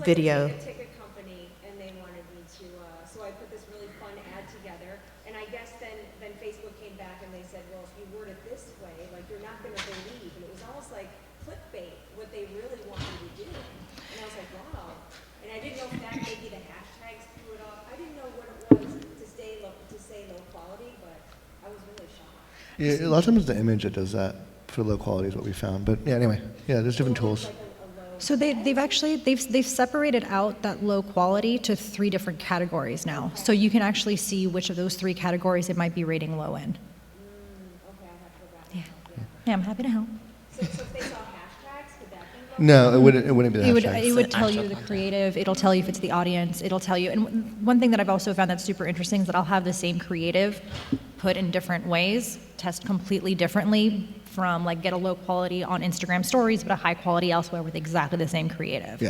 video? It was like a ticket company, and they wanted me to, so I put this really fun ad together, and I guess then Facebook came back and they said, well, if you word it this way, like, you're not going to believe, and it was almost like clickbait, what they really wanted to do. And I was like, wow. And I didn't know if that maybe the hashtags threw it off. I didn't know what it was to say low quality, but I was really shocked. Yeah, a lot of times it's the image that does that for low quality is what we found. But yeah, anyway, there's different tools. so they've separated out that low quality to 3 different categories now. So you can actually see which of those 3 categories it might be rating low in. Okay, I have to go back. Yeah, I'm happy to help. So if they saw hashtags, could that be? No, it wouldn't be the hashtag. It would tell you the creative, it'll tell you if it's the audience, it'll tell you, and one thing that I've also found that's super interesting is that I'll have the same creative put in different ways, test completely differently from like get a low quality on Instagram stories, but a high quality elsewhere with exactly the same creative.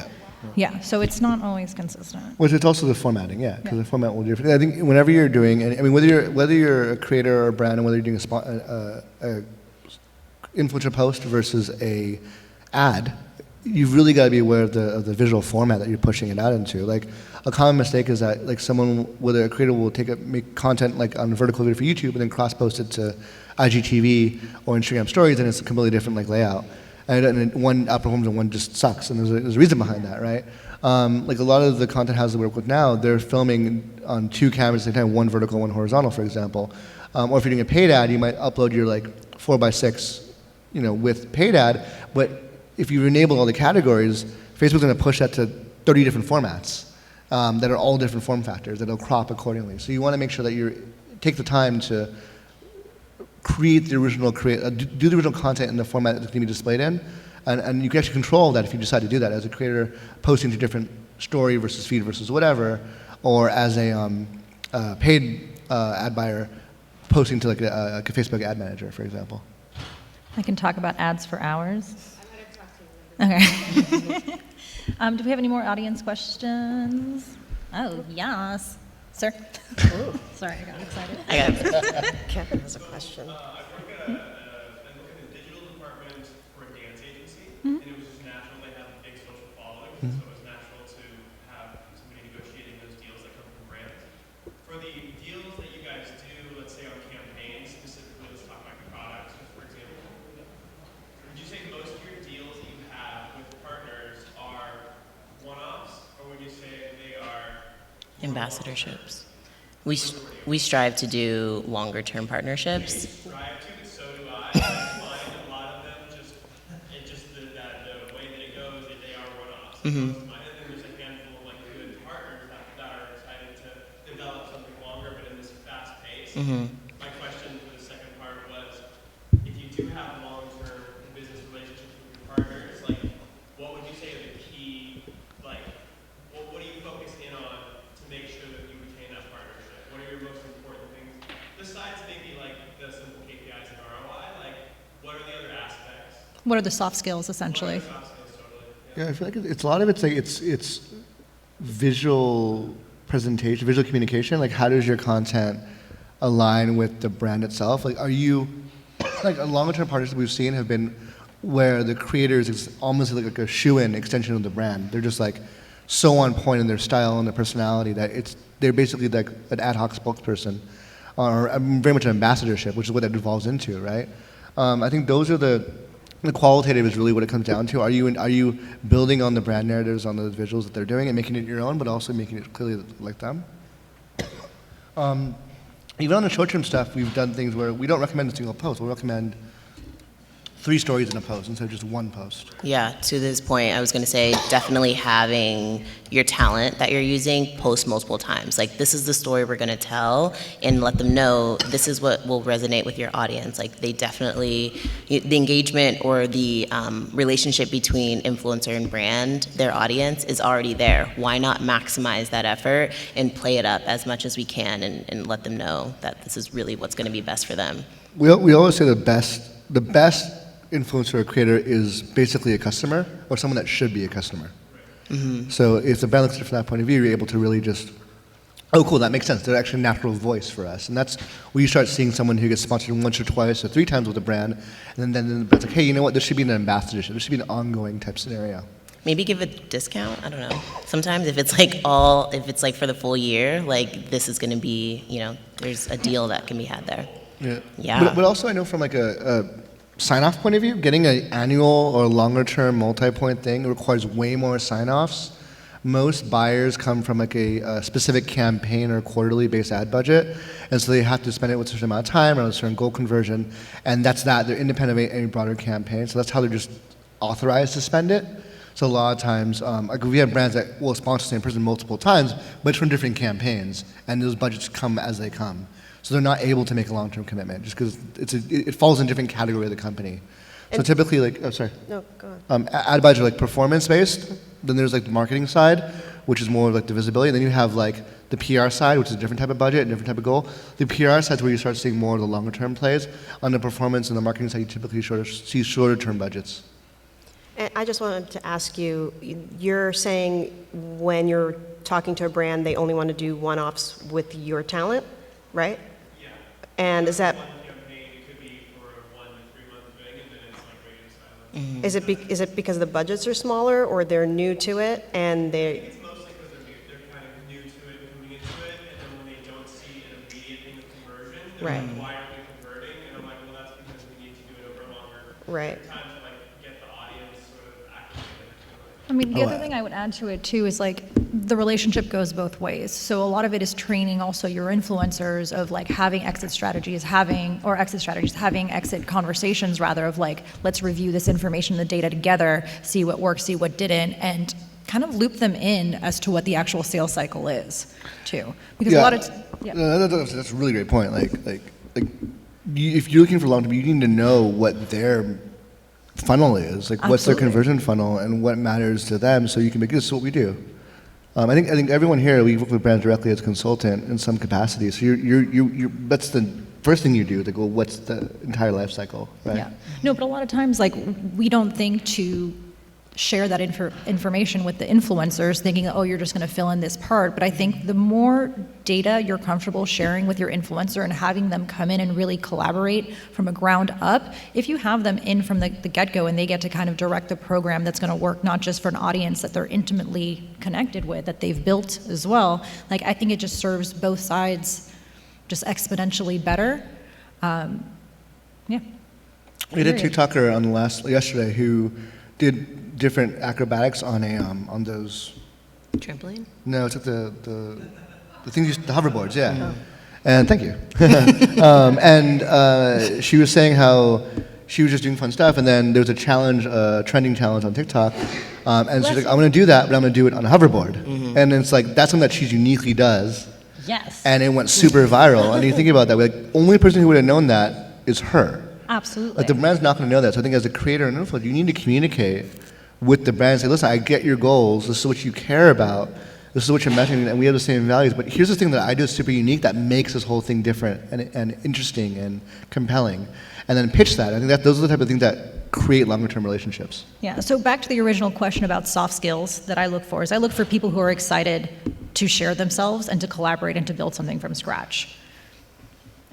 Yeah, so it's not always consistent. Which it's also the formatting, because the format will be different. I think whenever you're doing, I mean, whether you're a creator or a brand, and whether you're doing a influencer post versus a ad, you've really got to be aware of the visual format that you're pushing it out into. Like a common mistake is that like whether a creator will make content like on a vertical video for YouTube and then cross post it to IGTV or Instagram Stories, and it's a completely different like layout. And one outperforms and one just sucks, and there's a reason behind that, right? Like a lot of the content houses that we work with now, they're filming on 2 cameras at the same time, one vertical, one horizontal, for example. Or if you're doing a paid ad, you might upload your like 4x6, with paid ad, but if you enable all the categories, Facebook's going to push that to 30 different formats that are all different form factors that'll crop accordingly. So you want to make sure that you take the time to create the original do the original content in the format that's going to be displayed in, and you can actually control that if you decide to do that as a creator, posting to different story versus feed versus whatever, or as a paid ad buyer posting to like a Facebook ad manager, for example. I can talk about ads for hours. Okay. Do we have any more audience questions? Oh, yes. Sir? Sorry, I got excited. Kevin has a question. I work at the digital department for a dance agency, and it was just natural they have a big social following, so it was natural to have somebody negotiating those deals that come from brands. For the deals that you guys do, let's say on campaigns, specifically, let's talk about products, for example, would you say most of your deals that you have with partners are one-offs, or would you say they are Ambassadorships. We strive to do longer term partnerships. strive to, but so do I. I find a lot of them the way that it goes, they are one-offs. And then there's a handful of like good partners that are excited to develop something longer, but in this fast pace. My question for the second part was, if you do have long-term business relationships with your partners, like what would you say are the key, like what do you focus in on to make sure that you retain that partnership? What are your most important things? Besides maybe like the simple KPIs and ROI, like what are the other aspects? What are the soft skills, essentially? Yeah, I feel like it's a lot of it's like it's visual presentation, visual communication. Like, how does your content align with the brand itself? Like, are you like a longer-term partnerships we've seen have been where the creators is almost like a shoe-in extension of the brand. They're just like so on point in their style and their personality that they're basically like an ad hoc spokesperson, or very much an ambassadorship, which is what that evolves into, right? I think those are the qualitative is really what it comes down to. Are you building on the brand narratives, on the visuals that they're doing, and making it your own, but also making it clearly like them? even on the short-term stuff, we've done things where we don't recommend a single post. We'll recommend 3 stories in a post instead of just 1 post. Yeah, to this point, I was going to say definitely having your talent that you're using post multiple times. Like, this is the story we're going to tell, and let them know this is what will resonate with your audience. Like, they definitely, the engagement or the relationship between influencer and brand, their audience, is already there. Why not maximize that effort and play it up as much as we can and let them know that this is really what's going to be best for them? We always say the best influencer or creator is basically a customer or someone that should be a customer. Mm-hmm. So if the brand looks at it from that point of view, you're able to really just, oh, cool, that makes sense. They're actually a natural voice for us. And that's where you start seeing someone who gets sponsored once or twice or 3 times with a brand, and then the brand's like, hey, you know what, this should be an ambassadorship. This should be an ongoing type scenario. Maybe give a discount. I don't know. Sometimes if it's like for the full year, like this is going to be, there's a deal that can be had there. Yeah. Yeah. But also I know from like a sign-off point of view, getting an annual or longer-term multi-point thing requires way more sign-offs. Most buyers come from like a specific campaign or quarterly-based ad budget, and so they have to spend it with a certain amount of time around a certain goal conversion, and that's that. They're independent of any broader campaign, so that's how they're just authorized to spend it. So a lot of times, like we have brands that will sponsor the same person multiple times, but it's from different campaigns, and those budgets come as they come. So they're not able to make a long-term commitment just because it falls in a different category of the company. So typically, like, oh, sorry. No, go on. Ad budgets are like performance-based. Then there's like the marketing side, which is more like the visibility. And then you have like the PR side, which is a different type of budget and different type of goal. The PR side is where you start seeing more of the longer-term plays. On the performance and the marketing side, you typically see shorter-term budgets. And I just wanted to ask you, you're saying when you're talking to a brand, they only want to do one-offs with your talent, right? Yeah. And is that, One campaign, it could be for a 1 to 3 month thing, and then it's like radio silence. is it because the budgets are smaller or they're new to it and I think they, it's mostly because they're kind of new to it, coming into it, and then when they don't see an immediate thing of conversion, they're Right. like, why aren't we converting? And I'm like, well, that's because we need to do it over a longer Right. time to like get the audience sort of activated. I mean, the other thing I would add to it too is like the relationship goes both ways. So a lot of it is training also your influencers of like having exit conversations rather of like, let's review this information, the data together, see what works, see what didn't, and kind of loop them in as to what the actual sales cycle is too. Because a lot of, That's a really great point. If you're looking for long-term, you need to know what their funnel is, like what's their conversion funnel and what matters to them, so you can make this is what we do. I think everyone here, we work with brands directly as a consultant in some capacity. So you're that's the first thing you do. Like, well, what's the entire life cycle, right? yeah. No, but a lot of times like we don't think to share that information with the influencers thinking, oh, you're just going to fill in this part. But I think the more data you're comfortable sharing with your influencer and having them come in and really collaborate from a ground up, if you have them in from the get-go and they get to kind of direct the program that's going to work not just for an audience that they're intimately connected with, that they've built as well, like I think it just serves both sides just exponentially better. Yeah. We had a TikToker on yesterday who did different acrobatics on those Trampoline? No, it's like the things, the hoverboards, yeah. Oh. And thank you. She was saying how she was just doing fun stuff, and then there was a challenge, trending challenge on TikTok, and she's like, I'm going to do that, but I'm going to do it on a hoverboard. Mm-hmm. And it's like, that's something that she uniquely does. Yes. And it went super viral. And you think about that, like, only person who would have known that is her. Absolutely. Like, the brand's not going to know that. So I think as a creator and influencer, you need to communicate with the brand and say, listen, I get your goals, this is what you care about, this is what you're measuring, and we have the same values, but here's the thing that I do is super unique that makes this whole thing different and interesting and compelling. And then pitch that. I think that those are the type of things that create longer term relationships. Yeah, so back to the original question about soft skills that I look for is I look for people who are excited to share themselves and to collaborate and to build something from scratch.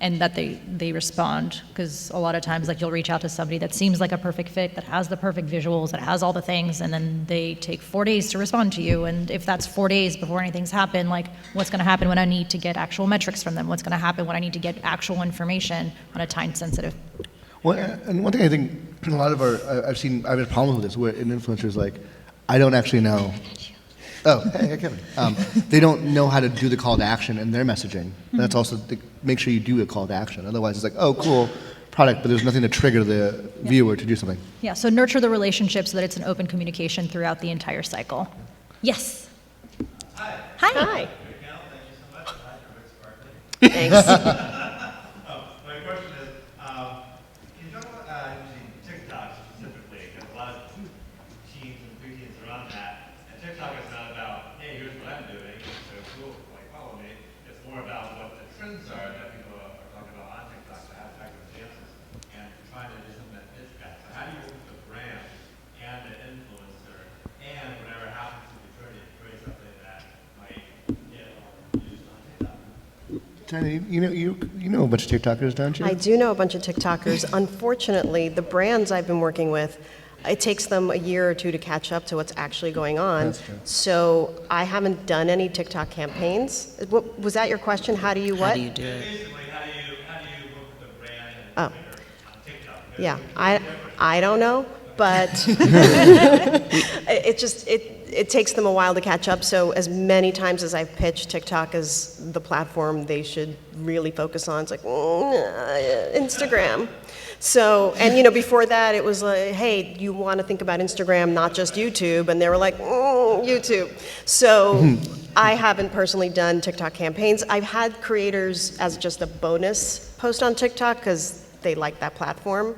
And that they respond, because a lot of times like you'll reach out to somebody that seems like a perfect fit, that has the perfect visuals, that has all the things, and then they take 4 days to respond to you. And if that's 4 days before anything's happened, like what's going to happen when I need to get actual metrics from them? What's going to happen when I need to get actual information on a time sensitive? Well, and one thing I think a lot of I've had problems with this where an influencer's like, I don't actually know Oh, hey, Kevin. They don't know how to do the call to action in their messaging. That's also, make sure you do a call to action. Otherwise, it's like, oh, cool product, but there's nothing to trigger the viewer to do something. Yeah, so nurture the relationship so that it's an open communication throughout the entire cycle. Yes. Hi. Hi. Hi. Thank you so much. Hi, Rick Sparkley. Thanks. My question is, can you talk about using TikTok specifically? Because a lot of teens and preteens are on that, and TikTok is not about, hey, here's what I'm doing, it's so cool, like follow me. It's more about what the trends are that people are talking about on TikTok to have effective dances, and trying to do something that fits that. So how do you work with the brand and the influencer, and whatever happens to be turning to create something that might get used on TikTok? Tanya, you know a bunch of TikTokers, don't you? I do know a bunch of TikTokers. Unfortunately, the brands I've been working with, it takes them a year or two to catch up to what's actually going on. That's true. So I haven't done any TikTok campaigns. What, was that your question? How do you what? How do you do it? Basically, how do you work with the brand and Oh. the creator on TikTok? Yeah, I don't know, but it takes them a while to catch up. So as many times as I've pitched TikTok as the platform they should really focus on, it's like Instagram. So, and before that it was like, hey, you want to think about Instagram, not just YouTube, and they were like, YouTube. So I haven't personally done TikTok campaigns. I've had creators as just a bonus post on TikTok because they like that platform.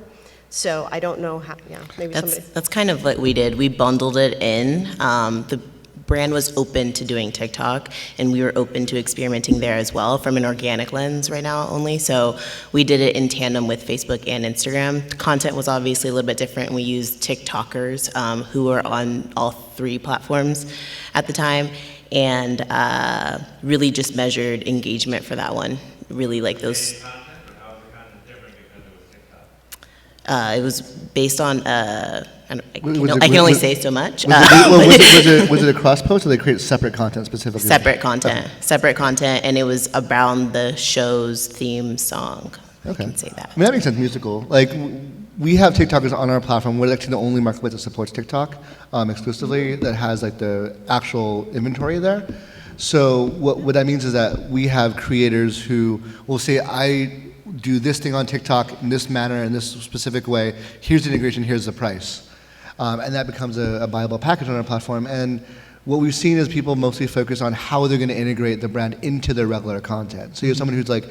So I don't know how, maybe somebody. That's kind of what we did. We bundled it in. The brand was open to doing TikTok, and we were open to experimenting there as well from an organic lens right now only. So we did it in tandem with Facebook and Instagram. The content was obviously a little bit different. We used TikTokers who were on all three platforms at the time, and really just measured engagement for that one. Really like those. It was based on, I can only say so much. Was it a cross post, or they create separate content specifically? Separate content, and it was around the show's theme song. Okay. I can say that. I mean, that makes sense, musical. Like, we have TikTokers on our platform. We're actually the only marketplace that supports TikTok exclusively, that has like the actual inventory there. So what that means is that we have creators who will say, I do this thing on TikTok in this manner, in this specific way. Here's the integration, here's the price. And that becomes a viable package on our platform. And what we've seen is people mostly focus on how they're going to integrate the brand into their regular content. So you have someone who's like,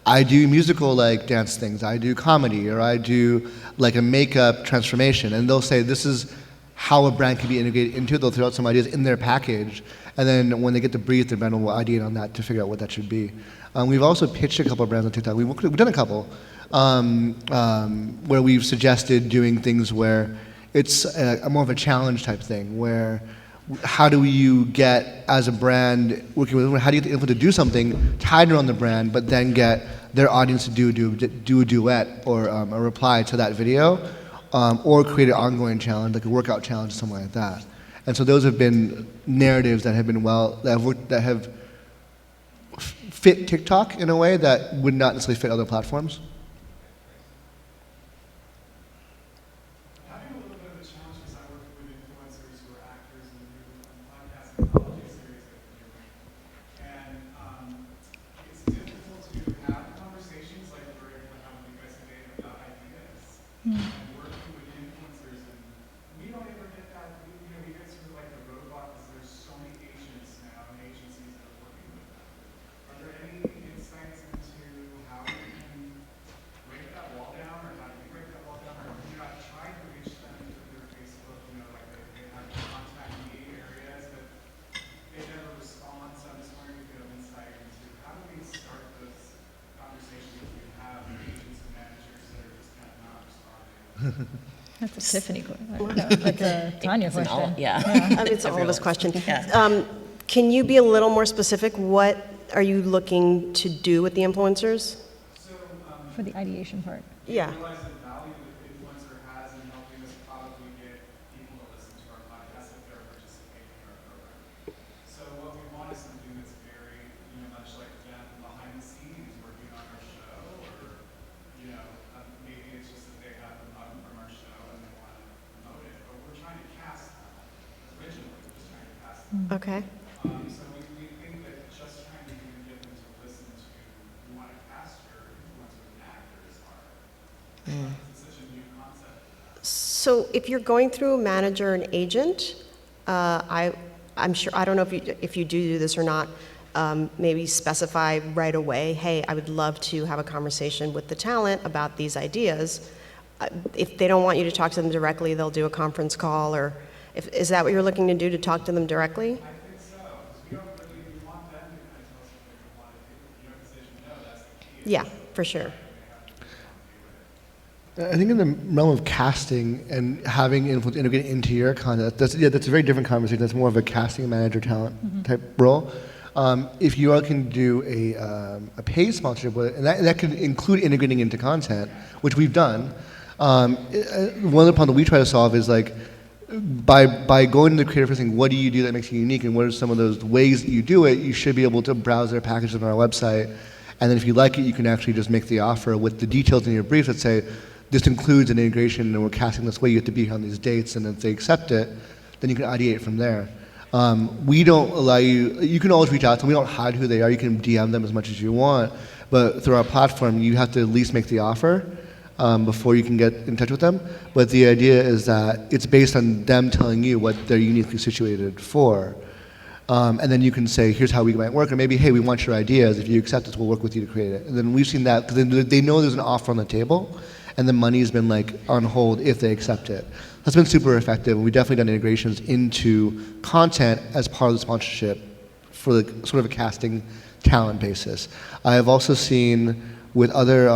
I do musical like dance things, I do comedy, or I do like a makeup transformation. And they'll say, this is how a brand can be integrated into it. They'll throw out some ideas in their package. And then when they get to brief, the brand will ideate on that to figure out what that should be. We've also pitched a couple of brands on TikTok. We've done a couple where we've suggested doing things where it's a more of a challenge type thing, where how do you get, as a brand, working with, how do you get the info to do something tied around the brand, but then get their audience to do a duet or a reply to that video, or create an ongoing challenge, like a workout challenge, something like that. And so those have been narratives that have been that have fit TikTok in a way that would not necessarily fit other platforms. Having a little bit of a challenge because I work with influencers who are actors and do podcast anthology series that we're doing. And it's difficult to have conversations like we're able to have with you guys today about ideas. And working with influencers, and we don't ever get that. We get sort of like the roadblock because there's so many agents now and agencies that are working with them. Are there any insights into how we can break that wall down, or how do we break that wall down? Or I've tried to reach them through their Facebook, like they have contact me areas, but they never respond. So I'm just wondering if you have insight into how do we start those conversations if we have agents and managers that are just kind of not responding? That's a Tiffany question. That's a Tanya question. It's all of us question. Can you be a little more specific? What are you looking to do with the influencers? For the ideation part. Yeah. Realize the value that the influencer has in helping us probably get people to listen to our podcast if they're participating in our program. So what we want is something that's very, much like them behind the scenes working on our show, or maybe it's just that they have a button from our show and they want to promote it. But we're trying to cast them. Originally, we're just trying to cast them. Okay. So we think that just trying to even get them to listen to, you want to cast your influencers and actors are, it's such a new concept. So if you're going through a manager and agent, I'm sure, I don't know if you do this or not, maybe specify right away, hey, I would love to have a conversation with the talent about these ideas. If they don't want you to talk to them directly, they'll do a conference call, or is that what you're looking to do, to talk to them directly? I think so, because we don't really, we want them to kind of tell us what they want to do. You know, because as you know, that's the key. Yeah, for sure. I think in the realm of casting and having influence integrated into your content, that's a very different conversation. That's more of a casting manager talent type role. If you all can do a paid sponsorship with it, and that could include integrating into content, which we've done. One of the problems that we try to solve is like, by going to the creator first thing, what do you do that makes you unique, and what are some of those ways that you do it? You should be able to browse their packages on our website, and then if you like it, you can actually just make the offer with the details in your brief that say, this includes an integration, and we're casting this way, you have to be on these dates, and if they accept it, then you can ideate from there. We don't allow you can always reach out to them, we don't hide who they are, you can DM them as much as you want, but through our platform, you have to at least make the offer before you can get in touch with them. But the idea is that it's based on them telling you what they're uniquely situated for. And then you can say, here's how we might work, or maybe, hey, we want your ideas, if you accept this, we'll work with you to create it. And then we've seen that, because they know there's an offer on the table, and the money's been like on hold if they accept it. That's been super effective, and we've definitely done integrations into content as part of the sponsorship for the sort of a casting talent basis. I have also seen with other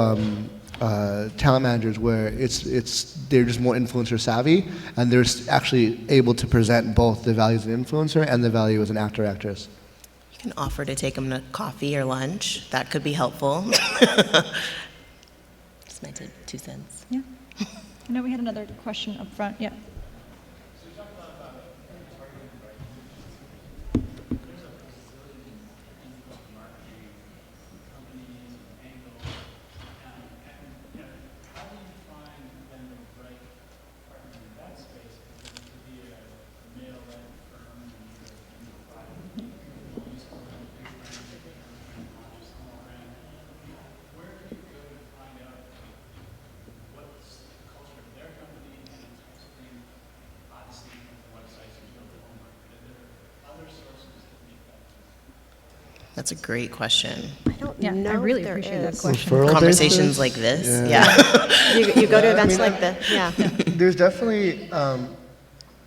talent managers where they're just more influencer savvy, and they're actually able to present both the value as an influencer and the value as an actor or actress. You can offer to take them to coffee or lunch. That could be helpful. Just my 2 cents. Yeah. I know we had another question up front. Yeah. That's a great question. I don't know I really if there appreciate that is. question. Referral Conversations basis? like this, Yeah. yeah. You go to events like this, yeah. There's definitely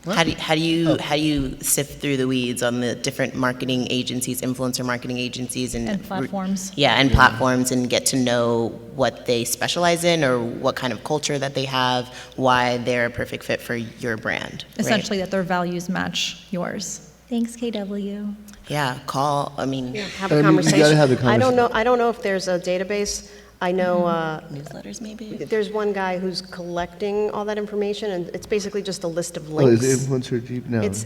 How do you sift through the weeds on the different marketing agencies, influencer marketing agencies, and platforms? Yeah, and platforms, and get to know what they specialize in, or what kind of culture that they have, why they're a perfect fit for your brand. right? Essentially, that their values match yours. Thanks, KW. Yeah, call. I mean, Yeah, have I a mean, you conversation. gotta have the I don't conversation. know if there's a database. I know newsletters maybe. there's one guy who's collecting all that information, and it's basically just a list of Oh, links. is influencer deep? No. It's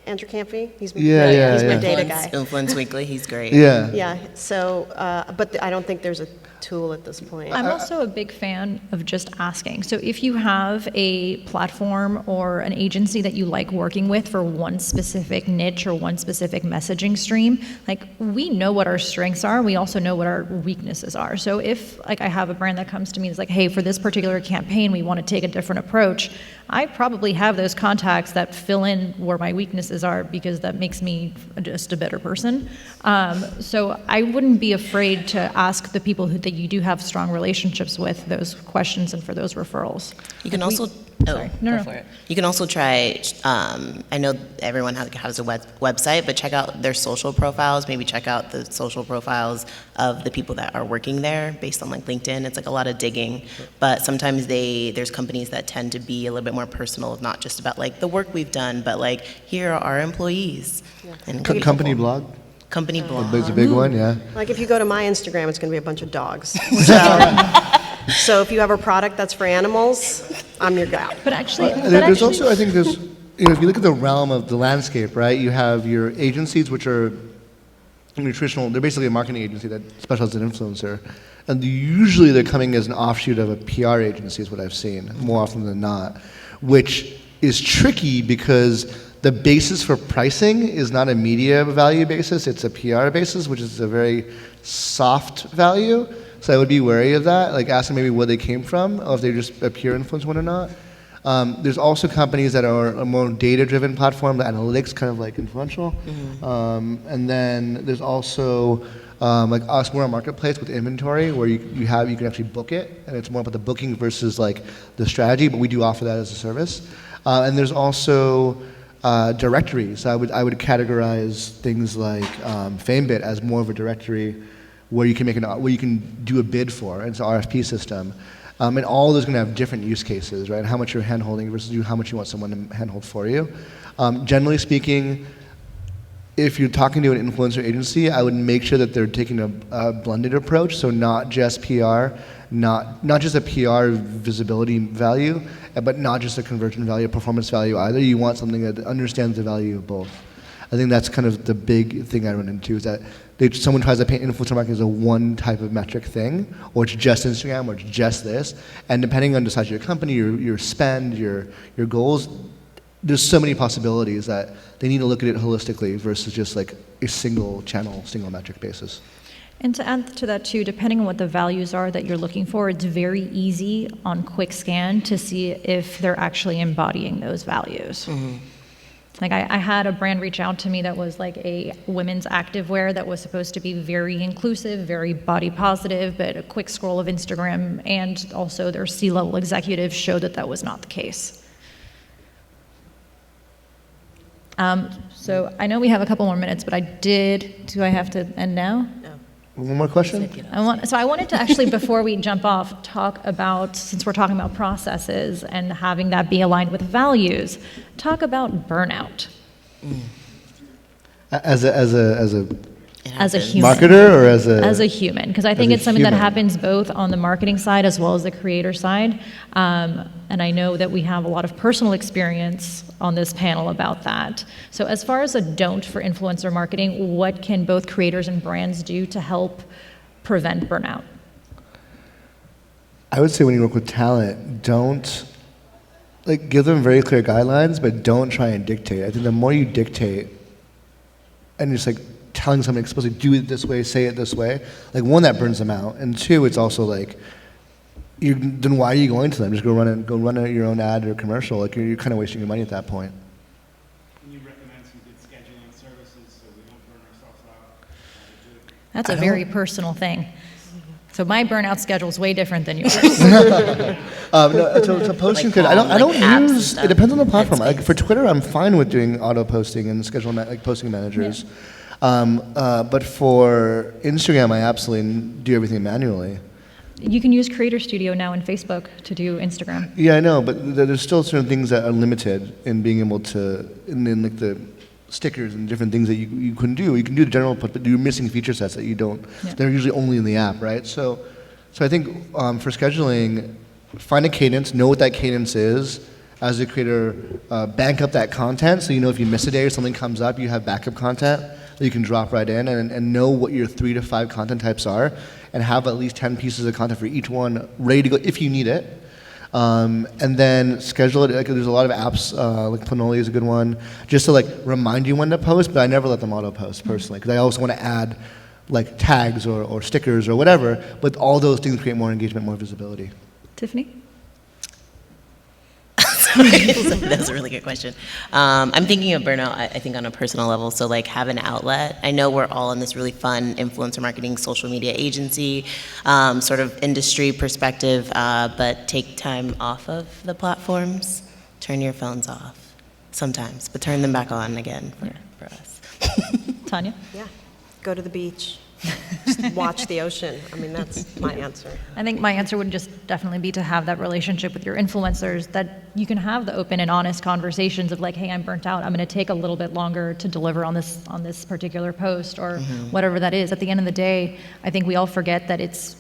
Andrew Campy. He's Yeah, he's my yeah. data Influence, guy. Influence Weekly, he's great. Yeah. Yeah. So, but I don't think there's a tool at this point. I'm also a big fan of just asking. So if you have a platform or an agency that you like working with for one specific niche or one specific messaging stream, like, we know what our strengths are. We also know what our weaknesses are. So if, like, I have a brand that comes to me and is like, hey, for this particular campaign, we want to take a different approach, I probably have those contacts that fill in where my weaknesses are, because that makes me just a better person. So I wouldn't be afraid to ask the people that you do have strong relationships with those questions and for those referrals. You can also. Sorry. Go for it. You can also try. I know everyone has a website, but check out their social profiles. Maybe check out the social profiles of the people that are working there, based on like LinkedIn. It's like a lot of digging, but sometimes there's companies that tend to be a little bit more personal, not just about like the work we've done, but like, here are our employees. Yeah. And Company blog? Company blog. It's a big one, yeah. Like, if you go to my Instagram, it's going to be a bunch of dogs. So if you have a product that's for animals, I'm your guy. But actually, There's also, I think there's, if you look at the realm of the landscape, right, you have your agencies, which are traditional, they're basically a marketing agency that specializes in influencer. And usually they're coming as an offshoot of a PR agency, is what I've seen, more often than not, which is tricky because the basis for pricing is not a media value basis, it's a PR basis, which is a very soft value. So I would be wary of that, like asking maybe where they came from, or if they're just a pure influence one or not. There's also companies that are a more data-driven platform, the analytics kind of like influential. And then there's also like us, we're a marketplace with inventory where you can actually book it, and it's more about the booking versus like the strategy, but we do offer that as a service. And there's also directories. I would categorize things like FameBit as more of a directory where you can where you can do a bid for. It's an RFP system. And all those are going to have different use cases, right? How much you're hand-holding versus how much you want someone to hand-hold for you. Generally speaking, if you're talking to an influencer agency, I would make sure that they're taking a blended approach, so not just PR, not just a PR visibility value, but not just a conversion value, performance value either. You want something that understands the value of both. I think that's kind of the big thing I run into, is that someone tries to paint influencer marketing as a one type of metric thing, or it's just Instagram, or it's just this. And depending on the size of your company, your spend, your goals, there's so many possibilities that they need to look at it holistically versus just like a single channel, single metric basis. And to add to that too, depending on what the values are that you're looking for, it's very easy on quick scan to see if they're actually embodying those values. Like I had a brand reach out to me that was like a women's activewear that was supposed to be very inclusive, very body positive, but a quick scroll of Instagram and also their C-level executives showed that that was not the case. So I know we have a couple more minutes, but do I have to end now? No. One more question? I wanted to actually, before we jump off, talk about, since we're talking about processes and having that be aligned with values, talk about burnout. As a human. marketer, or as a human, because I think it's something that happens both on the marketing side as well as the creator side. And I know that we have a lot of personal experience on this panel about that. So as far as a don't for influencer marketing, what can both creators and brands do to help prevent burnout? I would say when you work with talent, don't give them very clear guidelines, but don't try and dictate. I think the more you dictate and just telling somebody explicitly, do it this way, say it this way, one, that burns them out, and two, it's also then why are you going to them? Just go run your own ad or commercial. You're kind of wasting your money at that point. Can you recommend some good scheduling services so we don't burn ourselves out? That's a very personal thing. So my burnout schedule is way different than yours. So posting could, I don't use, it depends on the platform. For Twitter, I'm fine with doing auto posting and schedule posting managers. Yeah. But for Instagram, I absolutely do everything manually. You can use Creator Studio now in Facebook to do Instagram. Yeah, I know, but there's still certain things that are limited in being able to, in the stickers and different things that you couldn't do. You can do the general, but you're missing feature sets that you don't. Yeah. They're usually only in the app, right? So I think for scheduling, find a cadence, know what that cadence is. As a creator, bank up that content so you know if you miss a day or something comes up, you have backup content that you can drop right in, and know what your 3 to 5 content types are, and have at least 10 pieces of content for each one ready to go if you need it. And then schedule it. There's a lot of apps, like Planoly is a good one, just to remind you when to post, but I never let them auto post personally, because I also want to add tags or stickers or whatever, but all those things create more engagement, more visibility. Tiffany? That's a really good question. I'm thinking of burnout, I think, on a personal level. So, have an outlet. I know we're all in this really fun influencer marketing, social media agency, sort of industry perspective, but take time off of the platforms. Turn your phones off sometimes, but turn them back on again for us. Tanya? Yeah, go to the beach. Just watch the ocean. I mean, that's my answer. I think my answer would just definitely be to have that relationship with your influencers, that you can have the open and honest conversations of hey, I'm burnt out. I'm going to take a little bit longer to deliver on this particular post or whatever that is. At the end of the day, I think we all forget that it's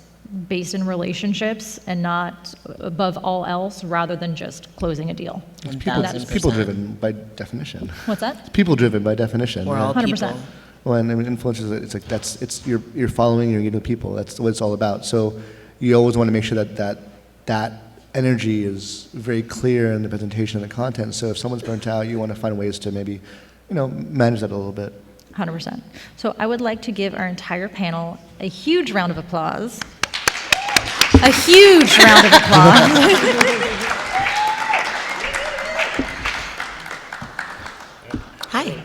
based in relationships and not above all else, rather than just closing a deal. It's people-driven by definition. What's that? It's people-driven by definition. We're all 100%. people. Well, and influencers, it's you're following, you're getting people. That's what it's all about. So you always want to make sure that energy is very clear in the presentation and the content. So if someone's burnt out, you want to find ways to maybe, manage that a little bit. 100%. So I would like to give our entire panel a huge round of applause. A huge round of applause. Hi.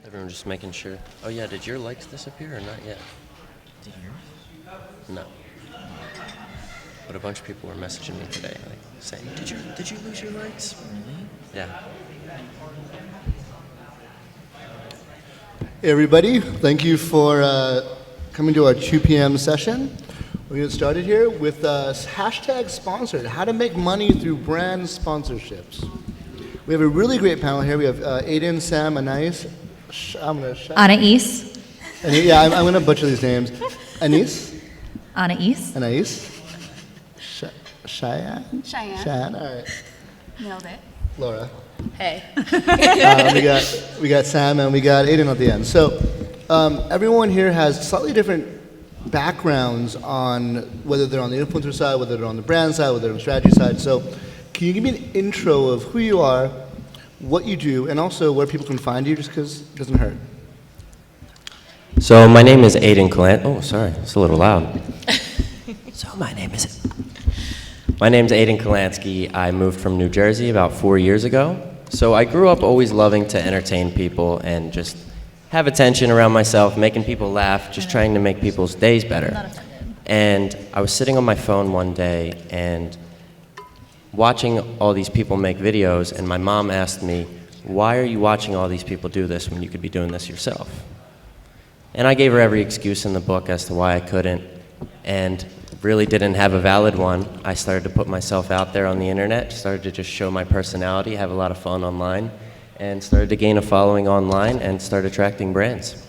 Everyone just making sure. Oh yeah, did your lights disappear or not yet? Did yours? No. But a bunch of people were messaging me today, like saying, "Did you lose your lights?" Really? Yeah. Hey everybody, thank you for coming to our 2 p.m. session. We're going to get started here with hashtag sponsored, how to make money through brand sponsorships. We have a really great panel here. We have Aiden, Sam, Anais. Anais. Yeah, I'm going to butcher these names. Anais? Anais? Cheyenne? Cheyenne. All right. Nailed it. Laura. Hey. We got Sam and we got Aiden at the end. So everyone here has slightly different backgrounds on whether they're on the influencer side, whether they're on the brand side, whether they're on the strategy side. So can you give me an intro of who you are, what you do, and also where people can find you, just because it doesn't hurt? So my name is Aiden Calant. Oh, sorry, it's a little loud. So my name's Aiden Kalansky. I moved from New Jersey about 4 years ago. So I grew up always loving to entertain people and just have attention around myself, making people laugh, just trying to make people's days better. And I was sitting on my phone one day and watching all these people make videos, and my mom asked me, "Why are you watching all these people do this when you could be doing this yourself?" And I gave her every excuse in the book as to why I couldn't, and really didn't have a valid one. I started to put myself out there on the internet, started to just show my personality, have a lot of fun online, and started to gain a following online and start attracting brands.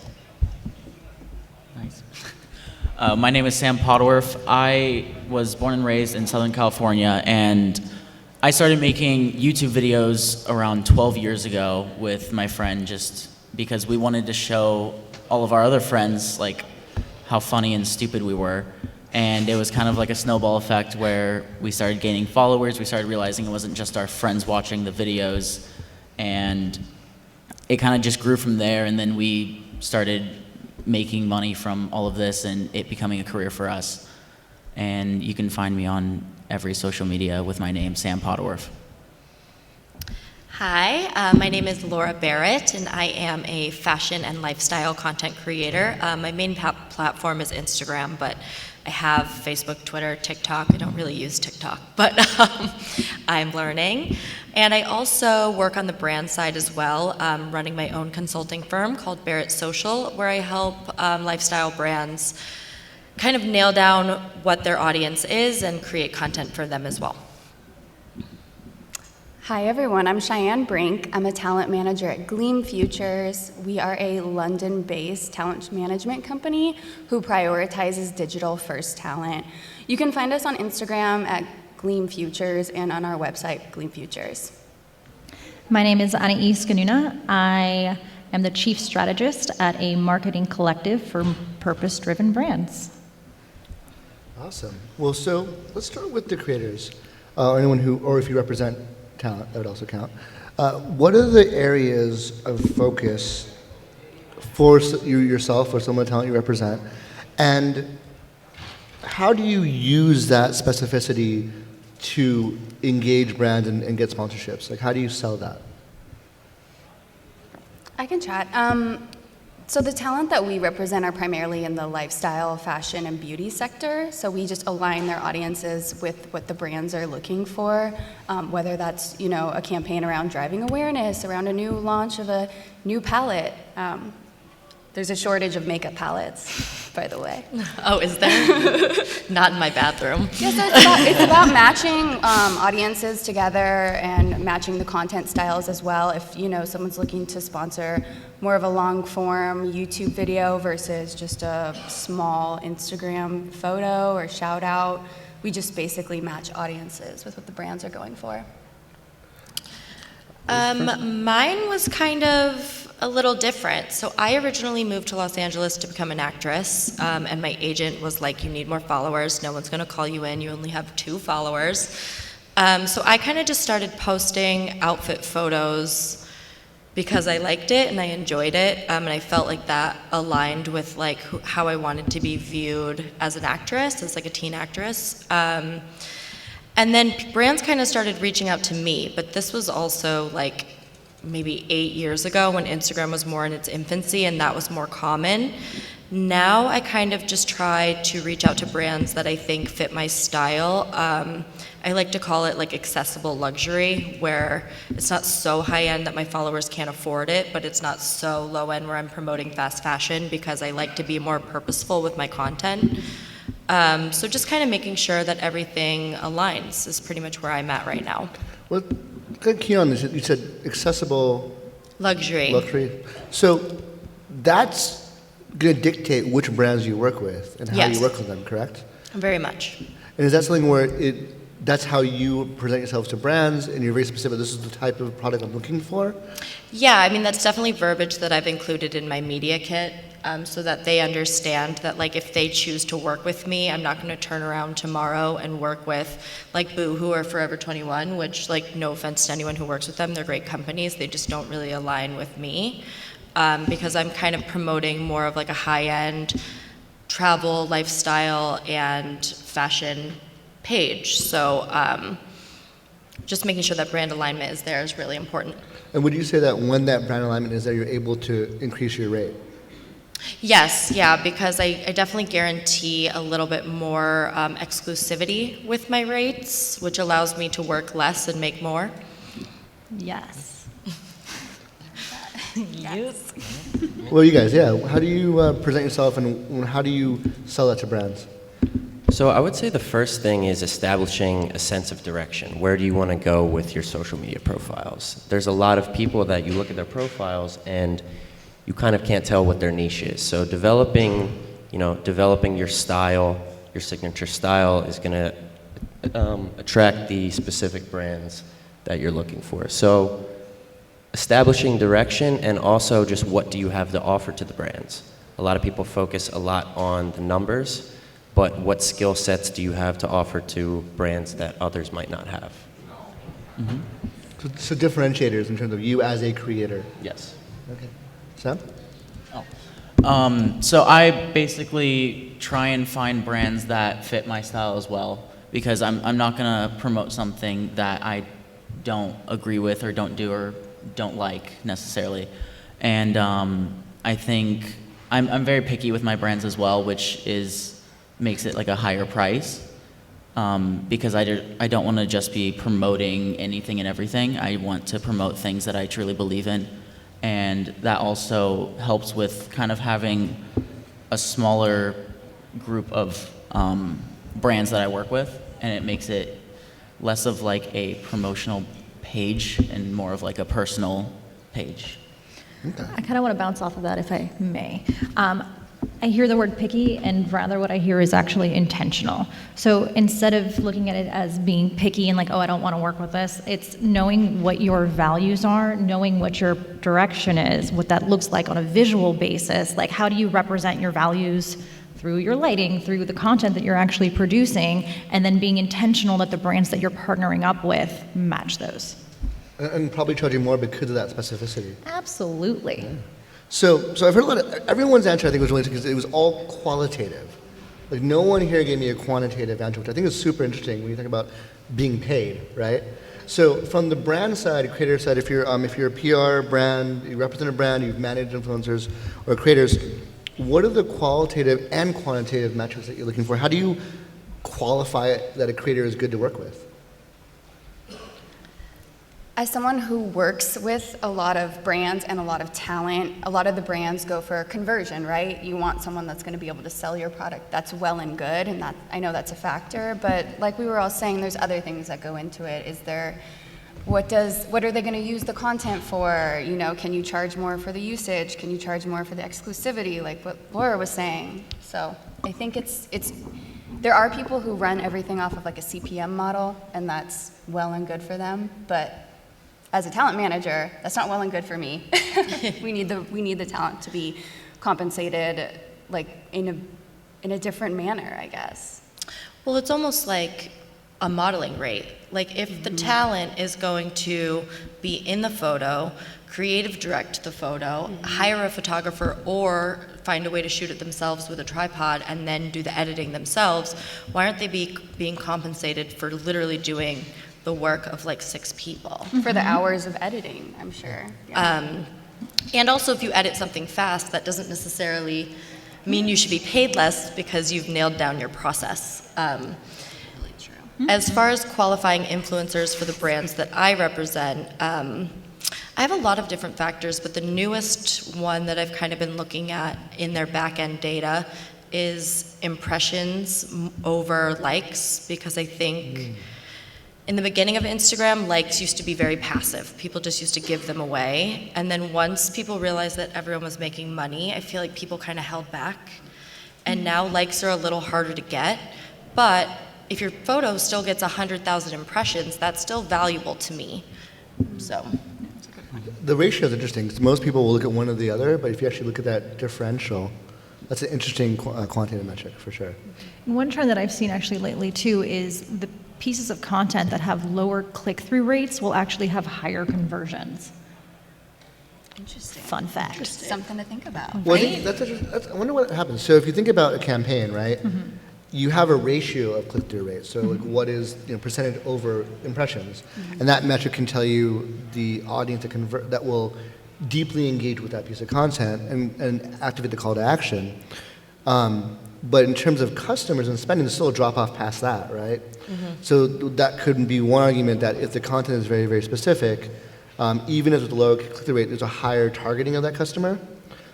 Nice. My name is Sam Podworth. I was born and raised in Southern California, and I started making YouTube videos around 12 years ago with my friend, just because we wanted to show all of our other friends like how funny and stupid we were. And it was kind of like a snowball effect where we started gaining followers. We started realizing it wasn't just our friends watching the videos, and it kind of just grew from there. And then we started making money from all of this and it becoming a career for us. And you can find me on every social media with my name, Sam Podworth. Hi, my name is Laura Barrett, and I am a fashion and lifestyle content creator. My main platform is Instagram, but I have Facebook, Twitter, TikTok. I don't really use TikTok, but I'm learning. And I also work on the brand side as well, running my own consulting firm called Barrett Social, where I help lifestyle brands kind of nail down what their audience is and create content for them as well. Hi everyone, I'm Cheyenne Brink. I'm a talent manager at Gleam Futures. We are a London-based talent management company who prioritizes digital-first talent. You can find us on Instagram at Gleam Futures and on our website, Gleam Futures. My name is Anais Ganuna. I am the chief strategist at a marketing collective for purpose-driven brands. Awesome. Well, so let's start with the creators, or anyone who, or if you represent talent, that would also count. What are the areas of focus for you yourself or some of the talent you represent? And how do you use that specificity to engage brands and get sponsorships? Like, how do you sell that? I can chat. So the talent that we represent are primarily in the lifestyle, fashion, and beauty sector. So we just align their audiences with what the brands are looking for, whether that's, you know, a campaign around driving awareness, around a new launch of a new palette. There's a shortage of makeup palettes, by the way. Oh, is there? Not in my bathroom. Yes, it's about matching audiences together and matching the content styles as well. If, you know, someone's looking to sponsor more of a long form YouTube video versus just a small Instagram photo or shout out, we just basically match audiences with what the brands are going for. Mine was kind of a little different. So I originally moved to Los Angeles to become an actress, and my agent was like, you need more followers. No one's going to call you in. You only have 2 followers. So I kind of just started posting outfit photos because I liked it and I enjoyed it, and I felt like that aligned with like how I wanted to be viewed as an actress, as like a teen actress. And then brands kind of started reaching out to me, but this was also like maybe 8 years ago when Instagram was more in its infancy and that was more common. Now I kind of just try to reach out to brands that I think fit my style. I like to call it like accessible luxury, where it's not so high end that my followers can't afford it, but it's not so low end where I'm promoting fast fashion, because I like to be more purposeful with my content. So just kind of making sure that everything aligns is pretty much where I'm at right now. Well, good key on this. You said accessible Luxury. So that's going to dictate which brands you work with and how Yes. you work with them, correct? Very much. And is that something where that's how you present yourselves to brands, and you're very specific, this is the type of product I'm looking for? Yeah, I mean, that's definitely verbiage that I've included in my media kit, so that they understand that, like, if they choose to work with me, I'm not going to turn around tomorrow and work with, like, Boohoo or Forever 21, which, like, no offense to anyone who works with them, they're great companies, they just don't really align with me, because I'm kind of promoting more of, like, a high-end travel, lifestyle, and fashion page. So just making sure that brand alignment is there is really important. And would you say that when that brand alignment is there, you're able to increase your rate? Yes, yeah, because I definitely guarantee a little bit more exclusivity with my rates, which allows me to work less and make more. Yes. Yes. Well, you guys, yeah. How do you present yourself, and how do you sell that to brands? So I would say the first thing is establishing a sense of direction. Where do you want to go with your social media profiles? There's a lot of people that you look at their profiles and you kind of can't tell what their niche is. So developing your style, your signature style, is going to attract the specific brands that you're looking for. So establishing direction, and also just what do you have to offer to the brands. A lot of people focus a lot on the numbers, but what skill sets do you have to offer to brands that others might not have? Mm-hmm. So differentiators in terms of you as a creator. Yes. Okay. Sam? So I basically try and find brands that fit my style as well, because I'm not going to promote something that I don't agree with or don't do or don't like necessarily. And I think I'm very picky with my brands as well, which makes it like a higher price, because I don't want to just be promoting anything and everything. I want to promote things that I truly believe in, and that also helps with kind of having a smaller group of brands that I work with, and it makes it less of like a promotional page and more of like a personal page. Okay. I kind of want to bounce off of that, if I may. I hear the word picky, and rather what I hear is actually intentional. So instead of looking at it as being picky and like, oh, I don't want to work with this, it's knowing what your values are, knowing what your direction is, what that looks like on a visual basis. Like, how do you represent your values through your lighting, through the content that you're actually producing, and then being intentional that the brands that you're partnering up with match those. And probably charging more because of that specificity. Absolutely. Yeah. So I've heard a lot of, everyone's answer I think was really interesting because it was all qualitative. Like no one here gave me a quantitative answer, which I think is super interesting when you think about being paid, right? So from the brand side, creator side, if you're a PR brand, you represent a brand, you've managed influencers or creators, what are the qualitative and quantitative metrics that you're looking for? How do you qualify it that a creator is good to work with? As someone who works with a lot of brands and a lot of talent, a lot of the brands go for conversion, right? You want someone that's going to be able to sell your product. That's well and good, and I know that's a factor, but like we were all saying, there's other things that go into it. What are they going to use the content for? You know, can you charge more for the usage? Can you charge more for the exclusivity, like what Laura was saying? So I think there are people who run everything off of like a CPM model, and that's well and good for them, but as a talent manager, that's not well and good for me. we need the talent to be compensated like in a different manner, I guess. Well, it's almost like a modeling rate. Like if the talent is going to be in the photo, creative direct the photo, hire a photographer, or find a way to shoot it themselves with a tripod and then do the editing themselves, why aren't they being compensated for literally doing the work of like 6 people. For the hours of editing, I'm sure. Yeah. And also, if you edit something fast, that doesn't necessarily mean you should be paid less because you've nailed down your process. As far as qualifying influencers for the brands that I represent, I have a lot of different factors, but the newest one that I've kind of been looking at in their back-end data is impressions over likes, because I think in the beginning of Instagram, likes used to be very passive. People just used to give them away. And then once people realized that everyone was making money, I feel like people kind of held back. And now likes are a little harder to get. But if your photo still gets 100,000 impressions, that's still valuable to me. So. The ratio is interesting because most people will look at one or the other, but if you actually look at that differential, that's an interesting quantitative metric for sure. And one trend that I've seen actually lately too is the pieces of content that have lower click-through rates will actually have higher conversions. Interesting. Fun fact. Something to think about. Well, I think I wonder what happens. So if you think about a campaign, right, you have a ratio of click-through rates. So like what is percentage over impressions, and that metric can tell you the audience that will deeply engage with that piece of content and activate the call to action. But in terms of customers and spending, there's still a drop-off past that, right? So that could be one argument that if the content is very, very specific, even if with a lower click-through rate, there's a higher targeting of that customer.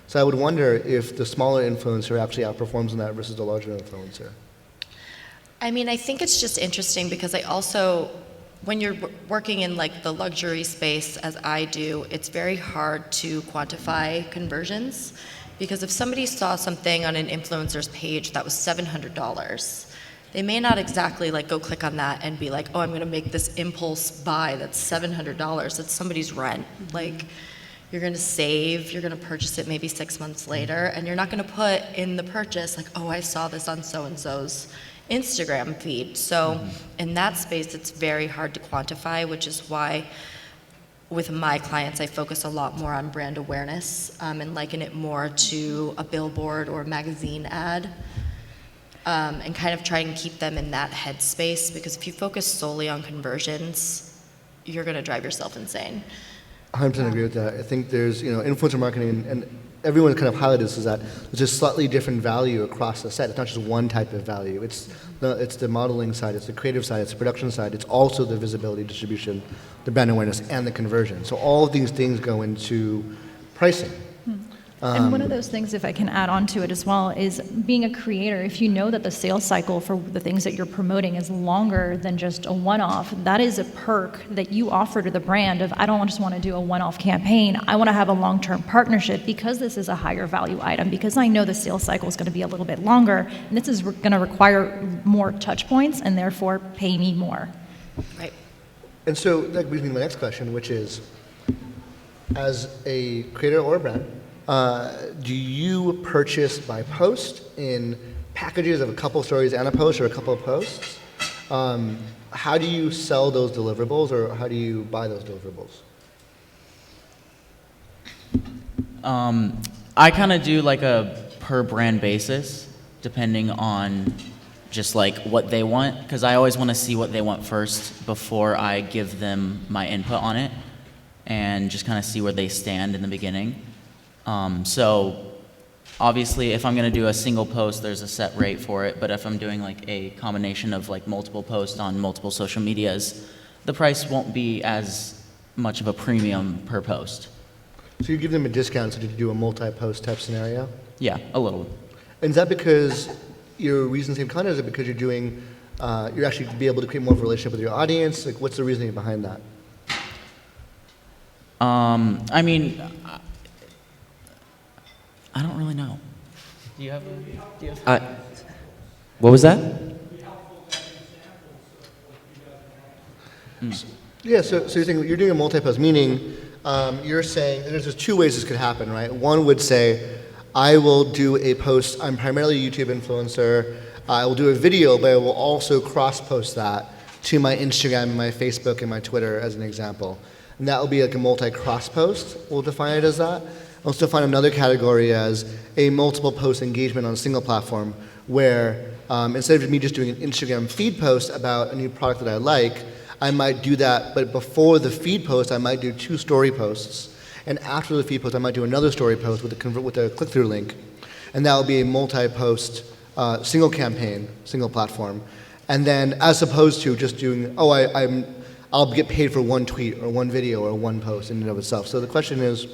So I would wonder if the smaller influencer actually outperforms in that versus the larger influencer. I mean, I think it's just interesting because I also, when you're working in like the luxury space as I do, it's very hard to quantify conversions. Because if somebody saw something on an influencer's page that was $700, they may not exactly like go click on that and be like, oh, I'm going to make this impulse buy that's $700. That's somebody's rent. Like, you're going to save, you're going to purchase it maybe 6 months later, and you're not going to put in the purchase like, oh, I saw this on so-and-so's Instagram feed. So in that space, it's very hard to quantify, which is why with my clients, I focus a lot more on brand awareness and liken it more to a billboard or a magazine ad, and kind of try and keep them in that headspace, because if you focus solely on conversions, you're going to drive yourself insane. 100% agree with that. I think there's, influencer marketing, and everyone kind of highlighted this, is that there's a slightly different value across the set. It's not just one type of value. It's the modeling side, it's the creative side, it's the production side, it's also the visibility, distribution, the brand awareness, and the conversion. So all of these things go into pricing. And one of those things, if I can add on to it as well, is being a creator. If you know that the sales cycle for the things that you're promoting is longer than just a one-off, that is a perk that you offer to the brand of, I don't just want to do a one-off campaign. I want to have a long-term partnership because this is a higher value item, because I know the sales cycle is going to be a little bit longer, and this is going to require more touch points and therefore pay me more. Right. And so that brings me to my next question, which is, as a creator or a brand, do you purchase by post in packages of a couple stories and a post, or a couple of posts? How do you sell those deliverables, or how do you buy those deliverables? I kind of do like a per brand basis, depending on just like what they want, because I always want to see what they want first before I give them my input on it, and just kind of see where they stand in the beginning. So obviously if I'm going to do a single post, there's a set rate for it, but if I'm doing like a combination of like multiple posts on multiple social medias, the price won't be as much of a premium per post. So you give them a discount so you do a multi-post type scenario? Yeah, a little. And is that because your reason same content, or is it because you're doing, you're actually to be able to create more of a relationship with your audience? Like, what's the reasoning behind that? I mean, I don't really know. Do you have what was that? Yeah, so you're saying you're doing a multi-post, meaning you're saying there's 2 ways this could happen, right? One would say, I will do a post, I'm primarily a YouTube influencer, I will do a video, but I will also cross-post that to my Instagram and my Facebook and my Twitter as an example. And that will be like a multi-cross post, we'll define it as that. I'll also define another category as a multiple post engagement on a single platform, where instead of me just doing an Instagram feed post about a new product that I like, I might do that, but before the feed post, I might do 2 story posts. And after the feed post, I might do another story post with a click-through link. And that will be a multi-post, single campaign, single platform. And then as opposed to just doing, I'll get paid for one tweet or one video or one post in and of itself. So the question is,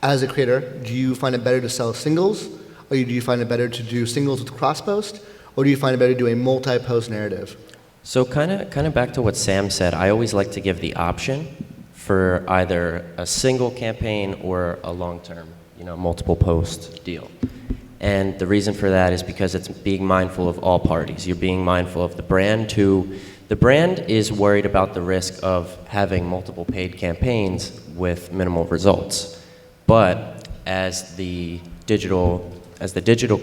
as a creator, do you find it better to sell singles? Or do you find it better to do singles with cross-post? Or do you find it better to do a multi-post narrative? So kind of back to what Sam said, I always like to give the option for either a single campaign or a long-term, multiple post deal. And the reason for that is because it's being mindful of all parties. You're being mindful of the brand too. The brand is worried about the risk of having multiple paid campaigns with minimal results. But as the digital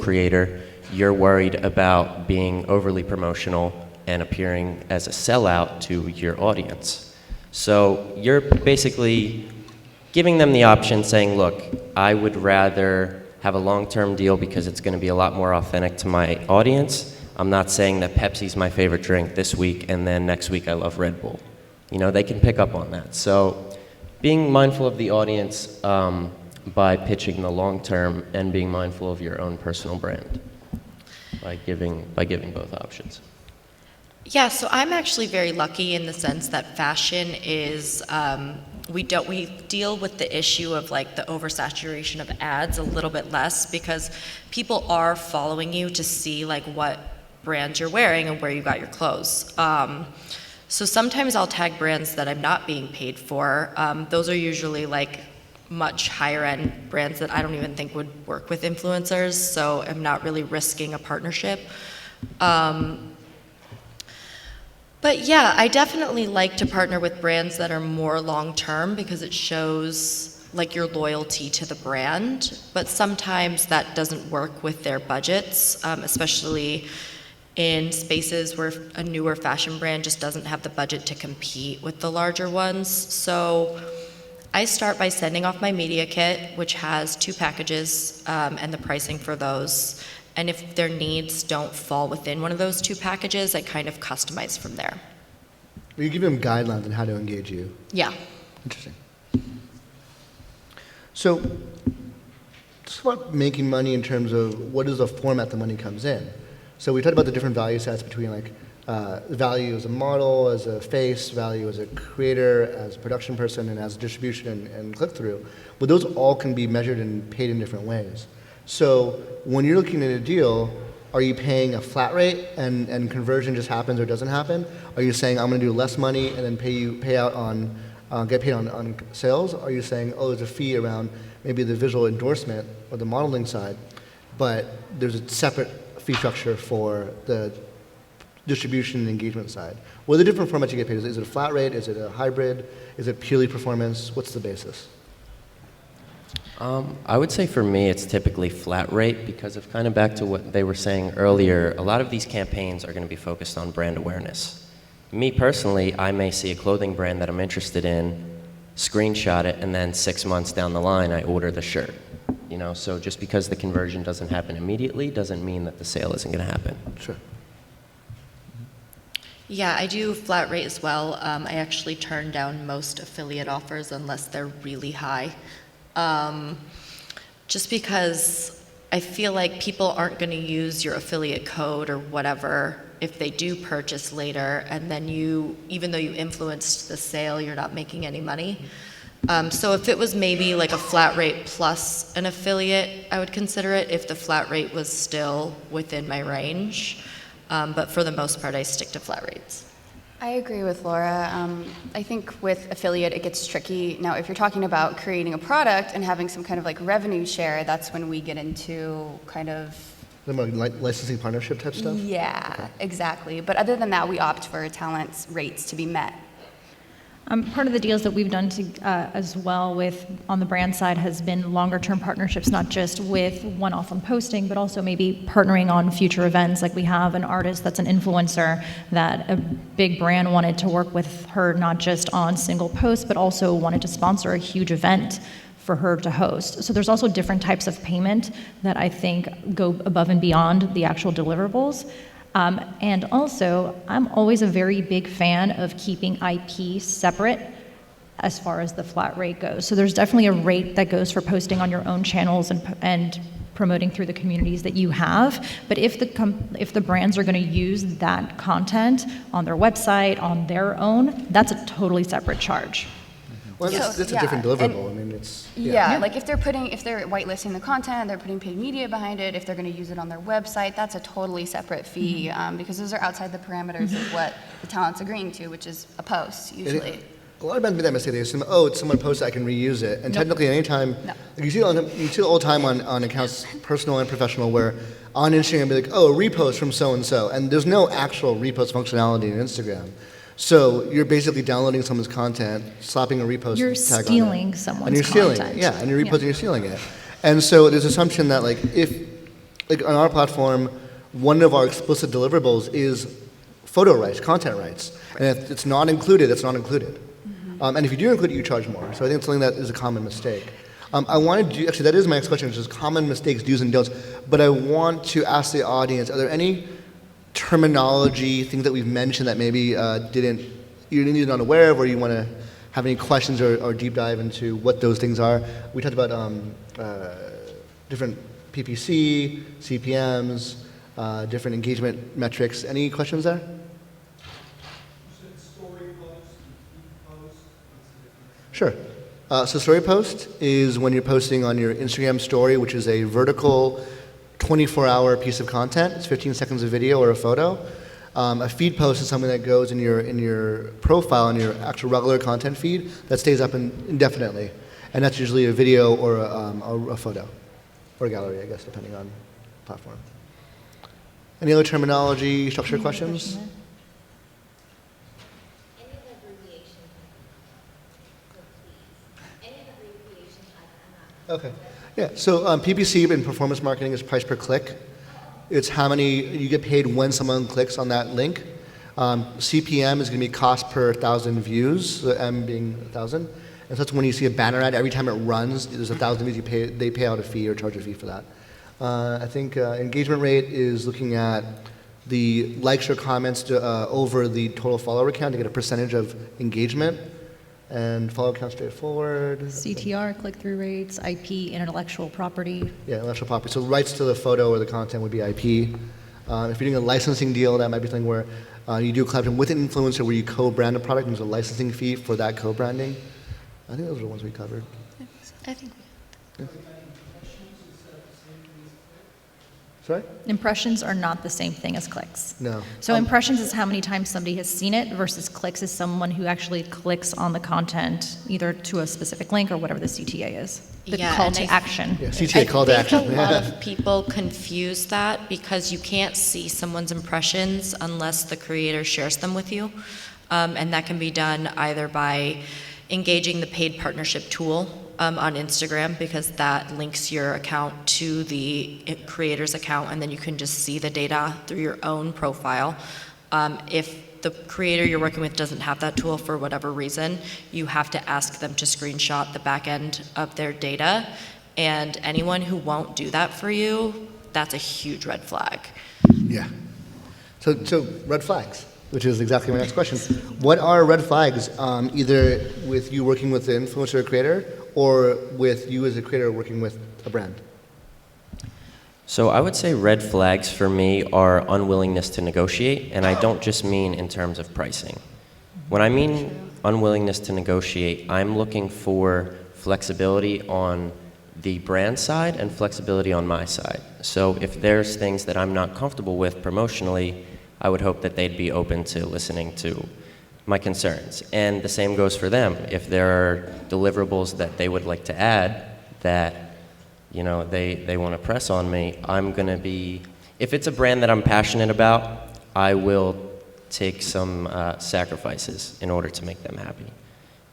creator, you're worried about being overly promotional and appearing as a sellout to your audience. So you're basically giving them the option saying, look, I would rather have a long-term deal because it's going to be a lot more authentic to my audience. I'm not saying that Pepsi's my favorite drink this week and then next week I love Red Bull. They can pick up on that. So being mindful of the audience by pitching the long-term and being mindful of your own personal brand by giving both options. Yeah, so I'm actually very lucky in the sense that fashion is, we deal with the issue of like the oversaturation of ads a little bit less because people are following you to see like what brands you're wearing and where you got your clothes. So sometimes I'll tag brands that I'm not being paid for. Those are usually like much higher end brands that I don't even think would work with influencers, so I'm not really risking a partnership. But yeah, I definitely like to partner with brands that are more long-term because it shows like your loyalty to the brand, but sometimes that doesn't work with their budgets, especially in spaces where a newer fashion brand just doesn't have the budget to compete with the larger ones. So I start by sending off my media kit, which has 2 packages and the pricing for those. And if their needs don't fall within one of those 2 packages, I kind of customize from there. You give them guidelines on how to engage you. Yeah. Interesting. So, just about making money in terms of what is the format the money comes in. So we talked about the different value sets between like value as a model, as a face, value as a creator, as a production person, and as distribution and click-through. But those all can be measured and paid in different ways. So when you're looking at a deal, are you paying a flat rate and conversion just happens or doesn't happen? Are you saying I'm going to do less money and then get paid on sales? Are you saying, oh, there's a fee around maybe the visual endorsement or the modeling side, but there's a separate fee structure for the distribution and engagement side? What are the different formats you get paid? Is it a flat rate? Is it a hybrid? Is it purely performance? What's the basis? I would say for me it's typically flat rate because of kind of back to what they were saying earlier, a lot of these campaigns are going to be focused on brand awareness. Me personally, I may see a clothing brand that I'm interested in, screenshot it, and then 6 months down the line I order the shirt. So just because the conversion doesn't happen immediately doesn't mean that the sale isn't going to happen. Sure. Yeah, I do flat rate as well. I actually turn down most affiliate offers unless they're really high. Just because I feel like people aren't going to use your affiliate code or whatever if they do purchase later, and then even though you influenced the sale, you're not making any money. So if it was maybe like a flat rate plus an affiliate, I would consider it if the flat rate was still within my range. But for the most part, I stick to flat rates. I agree with Laura. I think with affiliate, it gets tricky. Now, if you're talking about creating a product and having some kind of like revenue share, that's when we get into kind of... Like licensing partnership type stuff? Yeah, okay. Exactly. But other than that, we opt for talent rates to be met. Part of the deals that we've done as well on the brand side has been longer term partnerships, not just with one-off on posting, but also maybe partnering on future events. Like we have an artist that's an influencer that a big brand wanted to work with her, not just on single posts, but also wanted to sponsor a huge event for her to host. So there's also different types of payment that I think go above and beyond the actual deliverables. And also, I'm always a very big fan of keeping IP separate as far as the flat rate goes. So there's definitely a rate that goes for posting on your own channels and promoting through the communities that you have. But if the brands are going to use that content on their website, on their own, that's a totally separate charge. Well, it's a different deliverable. I mean, it's Like if they're whitelisting the content, they're putting paid media behind it. If they're going to use it on their website, that's a totally separate fee because those are outside the parameters of what the talent's agreeing to, which is a post usually. A lot of bands make that mistake. They assume, oh, it's someone posted, I can reuse it. And technically, anytime, you see it all the time on accounts, personal and professional, where on Instagram, be like, oh, repost from so-and-so. And there's no actual repost functionality in Instagram. So you're basically downloading someone's content, slapping a repost You're tag on it. stealing someone's And you're stealing content. it, and you're reposting, you're stealing it. And so there's an assumption that if on our platform, one of our explicit deliverables is photo rights, content rights. And if it's not included, it's not included. And if you do include it, you charge more. So I think it's something that is a common mistake. I wanted to, actually that is my next question, which is common mistakes, do's and don'ts. But I want to ask the audience, are there any terminology, things that we've mentioned that maybe you're either not aware of or you want to have any questions or deep dive into what those things are? We talked about different PPC, CPMs, different engagement metrics. Any questions there? Sure. So story post is when you're posting on your Instagram story, which is a vertical 24-hour piece of content. It's 15 seconds of video or a photo. A feed post is something that goes in your profile, in your actual regular content feed, that stays up indefinitely. And that's usually a video or a photo, or a gallery, I guess, depending on platform. Any other terminology, structure questions? Okay. Yeah, so PPC in performance marketing is price per click. It's how many you get paid when someone clicks on that link. CPM is going to be cost per 1,000 views, the M being 1,000. And so that's when you see a banner ad, every time it runs, there's 1,000 views, they pay out a fee or charge a fee for that. I think engagement rate is looking at the likes or comments over the total follower count to get a percentage of engagement. And follow count straightforward. CTR, click-through rates, IP, intellectual property. Yeah, intellectual property. So rights to the photo or the content would be IP. If you're doing a licensing deal, that might be something where you do a collaboration with an influencer where you co-brand a product and there's a licensing fee for that co-branding. I think those are the ones we covered. I think we Sorry? Impressions are not the same thing as clicks. No. So impressions is how many times somebody has seen it versus clicks is someone who actually clicks on the content either to a specific link or whatever the CTA is. The call to action. Yeah, CTA, call to action. I think a lot of people confuse that because you can't see someone's impressions unless the creator shares them with you. And that can be done either by engaging the paid partnership tool on Instagram, because that links your account to the creator's account, and then you can just see the data through your own profile. If the creator you're working with doesn't have that tool for whatever reason, you have to ask them to screenshot the back end of their data. And anyone who won't do that for you, that's a huge red flag. Yeah. So red flags, which is exactly my next question. What are red flags, either with you working with the influencer or creator, or with you as a creator working with a brand? So I would say red flags for me are unwillingness to negotiate, and I don't just mean in terms of pricing. When I mean unwillingness to negotiate, I'm looking for flexibility on the brand side and flexibility on my side. So if there's things that I'm not comfortable with promotionally, I would hope that they'd be open to listening to my concerns. And the same goes for them. If there are deliverables that they would like to add that, you know, they want to press on me, I'm going to be, if it's a brand that I'm passionate about, I will take some sacrifices in order to make them happy.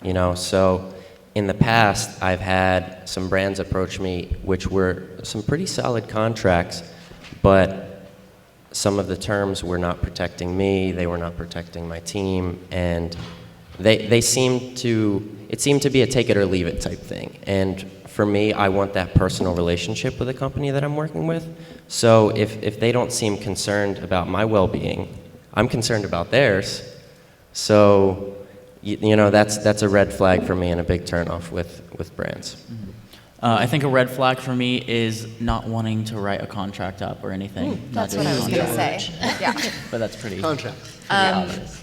You know, so in the past, I've had some brands approach me which were some pretty solid contracts, but some of the terms were not protecting me, they were not protecting my team, and They seem to, it seemed to be a take it or leave it type thing. And for me, I want that personal relationship with the company that I'm working with. So if they don't seem concerned about my well-being, I'm concerned about theirs. So, you know, that's a red flag for me and a big turnoff with brands. I think a red flag for me is not wanting to write a contract up or anything. That's what I was going to say. Yeah. But that's pretty. Contract.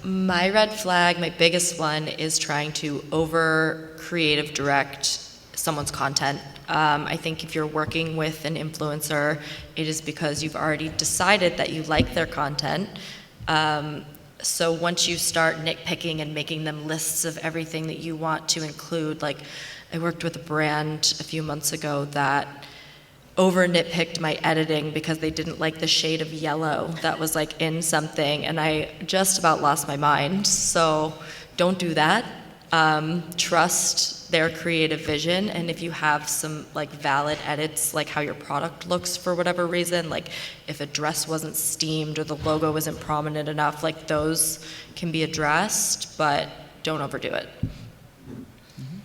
My red flag, my biggest one, is trying to over creative direct someone's content. I think if you're working with an influencer, it is because you've already decided that you like their content. So once you start nitpicking and making them lists of everything that you want to include, like I worked with a brand a few months ago that over nitpicked my editing because they didn't like the shade of yellow that was like in something, and I just about lost my mind. So don't do that. Trust their creative vision, and if you have some like valid edits, like how your product looks for whatever reason, like if a dress wasn't steamed or the logo isn't prominent enough, like those can be addressed, but don't overdo it.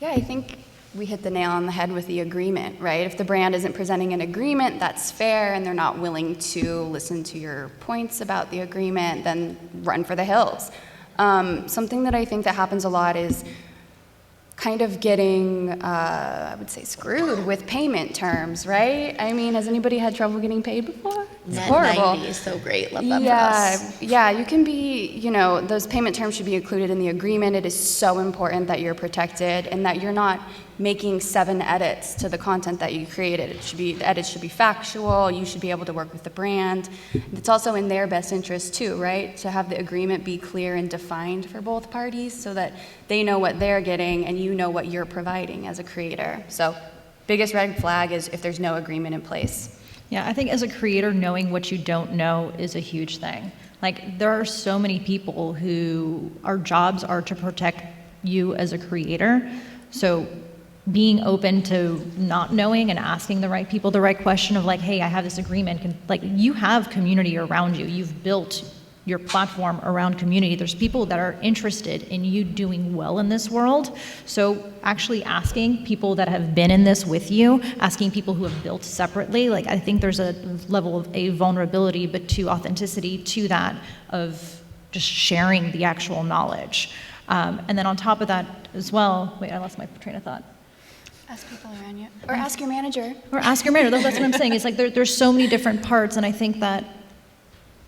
Yeah, I think we hit the nail on the head with the agreement, right? If the brand isn't presenting an agreement, that's fair, and they're not willing to listen to your points about the agreement, then run for the hills. Something that I think that happens a lot is kind of getting, I would say, screwed with payment terms, right? I mean, has anybody had trouble getting paid before? It's Net horrible. 90 is so great. Love that for us. Yeah, you can be, you know, those payment terms should be included in the agreement. It is so important that you're protected and that you're not making 7 edits to the content that you created. The edits should be factual. You should be able to work with the brand. It's also in their best interest too, right? To have the agreement be clear and defined for both parties so that they know what they're getting and you know what you're providing as a creator. So biggest red flag is if there's no agreement in place. Yeah, I think as a creator, knowing what you don't know is a huge thing. Like, there are so many people who our jobs are to protect you as a creator. So being open to not knowing and asking the right people the right question of like, hey, I have this agreement. Like, you have community around you. You've built your platform around community. There's people that are interested in you doing well in this world. So actually asking people that have been in this with you, asking people who have built separately, like I think there's a level of a vulnerability but to authenticity to that of just sharing the actual knowledge. And then on top of that as well, wait, I lost my train of thought. Ask people around you. Or ask your manager. Or ask your manager. That's what I'm saying. It's like there's so many different parts, and I think that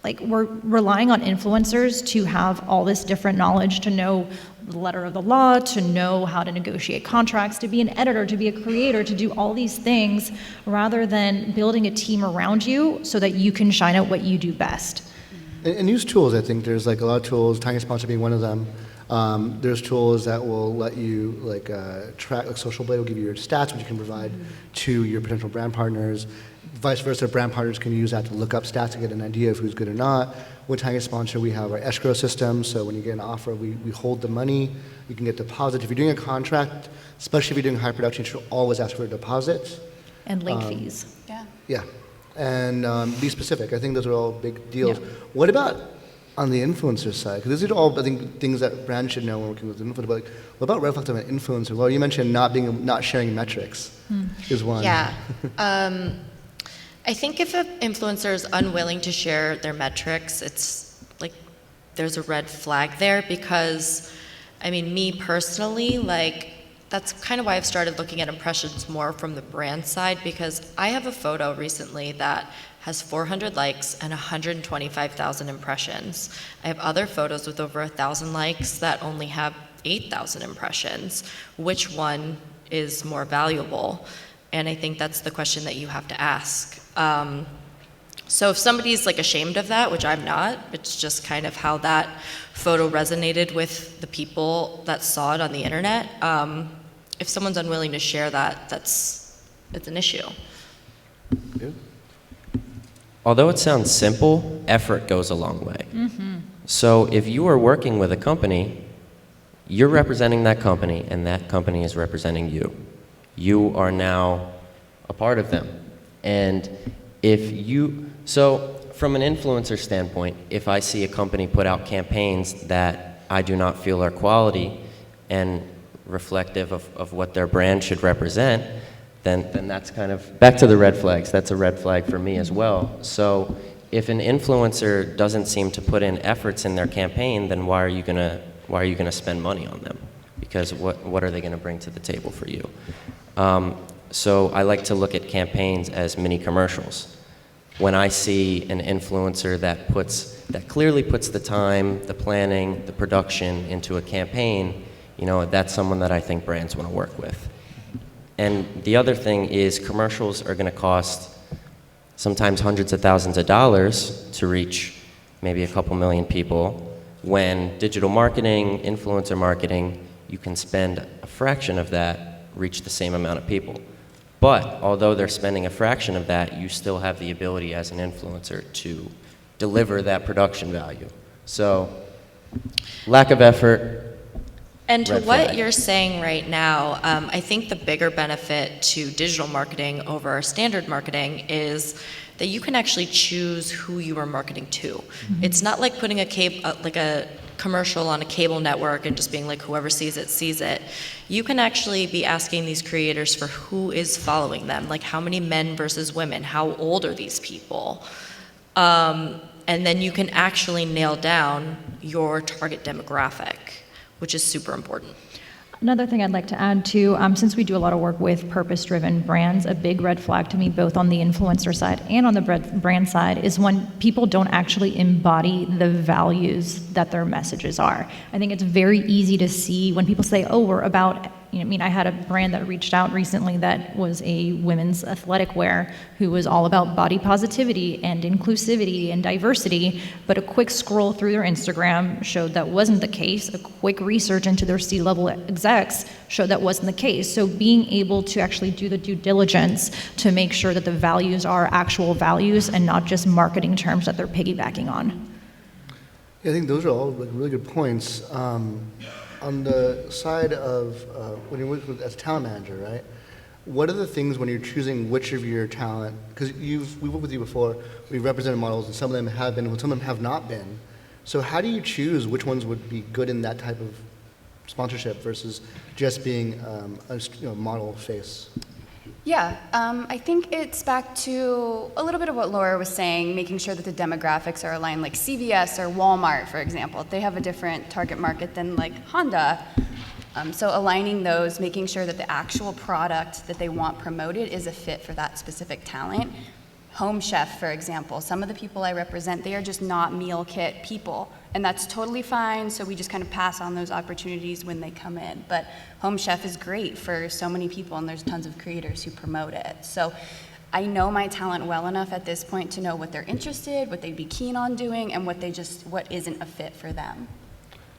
like we're relying on influencers to have all this different knowledge, to know the letter of the law, to know how to negotiate contracts, to be an editor, to be a creator, to do all these things, rather than building a team around you so that you can shine out what you do best. And use tools. I think there's like a lot of tools, Tiny Sponsor being one of them. There's tools that will let you like track, like Social Blade will give you your stats, which you can provide to your potential brand partners. Vice versa, brand partners can use that to look up stats to get an idea of who's good or not. With Tiny Sponsor, we have our escrow system, so when you get an offer, we hold the money. You can get deposit. If you're doing a contract, especially if you're doing high production, you should always ask for a deposit. And late fees. Yeah. Yeah, and be specific. I think those are all big deals. Yeah. What about on the influencer side? Because these are all, I think, things that brands should know when working with influencers. But like, what about red flags on an influencer? Well, you mentioned not sharing metrics is one. Yeah. I think if an influencer is unwilling to share their metrics, it's like there's a red flag there because, I mean, me personally, like, that's kind of why I've started looking at impressions more from the brand side, because I have a photo recently that has 400 likes and 125,000 impressions. I have other photos with over 1,000 likes that only have 8,000 impressions. Which one is more valuable? And I think that's the question that you have to ask. So if somebody's like ashamed of that, which I'm not, it's just kind of how that photo resonated with the people that saw it on the internet. If someone's unwilling to share that, it's an issue. Yeah. Although it sounds simple, effort goes a long way. Mm-hmm. So if you are working with a company, you're representing that company, and that company is representing you. You are now a part of them. And so from an influencer standpoint, if I see a company put out campaigns that I do not feel are quality, and reflective of what their brand should represent, then that's kind of back to the red flags. That's a red flag for me as well. So if an influencer doesn't seem to put in efforts in their campaign, then why are you gonna spend money on them? Because what are they gonna bring to the table for you? So I like to look at campaigns as mini commercials. When I see an influencer that clearly puts the time, the planning, the production into a campaign, that's someone that I think brands want to work with. And the other thing is commercials are going to cost sometimes hundreds of thousands of dollars to reach maybe a couple million people, when digital marketing, influencer marketing, you can spend a fraction of that, reach the same amount of people. But although they're spending a fraction of that, you still have the ability as an influencer to deliver that production value. So lack of effort. And to red what flag. you're saying right now, I think the bigger benefit to digital marketing over standard marketing is that you can actually choose who you are marketing to. It's not like putting a commercial on a cable network and just being like, whoever sees it, sees it. You can actually be asking these creators for who is following them, like how many men versus women, how old are these people? And then you can actually nail down your target demographic, which is super important. Another thing I'd like to add too, since we do a lot of work with purpose-driven brands, a big red flag to me, both on the influencer side and on the brand side, is when people don't actually embody the values that their messages are. I think it's very easy to see when people say, oh, we're about, I had a brand that reached out recently that was a women's athletic wear who was all about body positivity and inclusivity and diversity, but a quick scroll through their Instagram showed that wasn't the case. A quick research into their C-level execs showed that wasn't the case. So being able to actually do the due diligence to make sure that the values are actual values and not just marketing terms that they're piggybacking on. Yeah, I think those are all really good points. On the side of when you're working as a talent manager, right? What are the things when you're choosing which of your talent? Because we've worked with you before. We've represented models, and some of them have been, some of them have not been. So how do you choose which ones would be good in that type of sponsorship versus just being a model face? Yeah, I think it's back to a little bit of what Laura was saying, making sure that the demographics are aligned, like CVS or Walmart, for example. They have a different target market than like Honda. So aligning those, making sure that the actual product that they want promoted is a fit for that specific talent. Home Chef, for example, some of the people I represent, they are just not meal kit people. And that's totally fine, so we just kind of pass on those opportunities when they come in. But Home Chef is great for so many people, and there's tons of creators who promote it. So I know my talent well enough at this point to know what they're interested, what they'd be keen on doing, and what isn't a fit for them.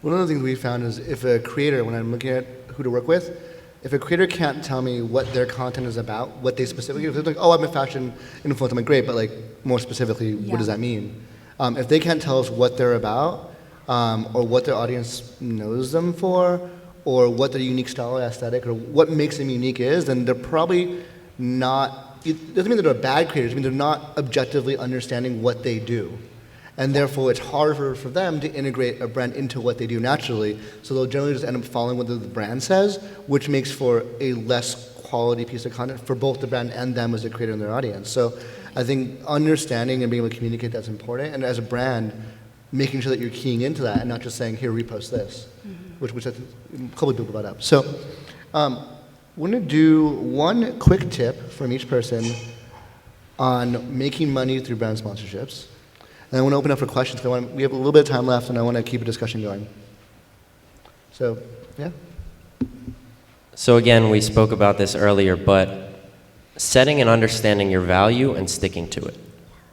One of the things we found is if a creator, when I'm looking at who to work with, if a creator can't tell me what their content is about, what they specifically, if they're like, oh, I'm a fashion influencer, I'm like, great, but like more specifically, what does that mean? If they can't tell us what they're about, or what their audience knows them for, or what their unique style or aesthetic, or what makes them unique is, then they're probably not, it doesn't mean that they're bad creators, I mean they're not objectively understanding what they do. And therefore it's harder for them to integrate a brand into what they do naturally, so they'll generally just end up following what the brand says, which makes for a less quality piece of content for both the brand and them as a creator and their audience. So I think understanding and being able to communicate that's important, and as a brand, making sure that you're keying into that and not just saying, here, repost this, which I think a couple of people brought up. So we're going to do one quick tip from each person on making money through brand sponsorships. And I want to open up for questions. We have a little bit of time left, and I want to keep a discussion going. So, yeah. So again, we spoke about this earlier, but setting and understanding your value and sticking to it.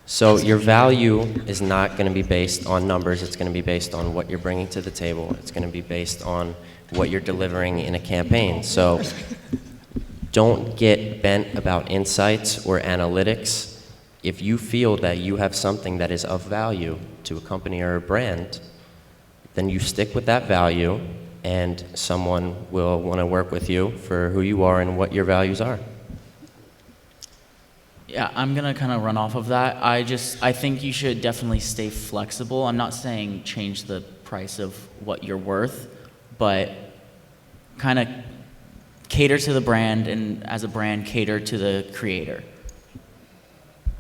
So your value is not going to be based on numbers. It's going to be based on what you're bringing to the table. It's going to be based on what you're delivering in a campaign. So don't get bent about insights or analytics. If you feel that you have something that is of value to a company or a brand, then you stick with that value, and someone will want to work with you for who you are and what your values are. Yeah, I'm gonna kind of run off of that. I think you should definitely stay flexible. I'm not saying change the price of what you're worth, but kind of cater to the brand, and as a brand, cater to the creator.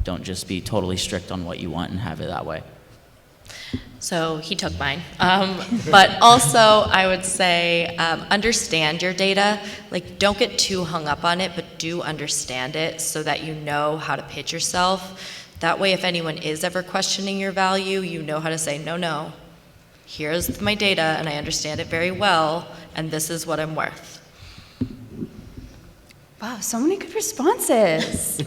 Don't just be totally strict on what you want and have it that way. So he took mine. But also, I would say understand your data. Like, don't get too hung up on it, but do understand it so that you know how to pitch yourself. That way, if anyone is ever questioning your value, you know how to say, no, here's my data, and I understand it very well, and this is what I'm worth. Wow, so many good responses.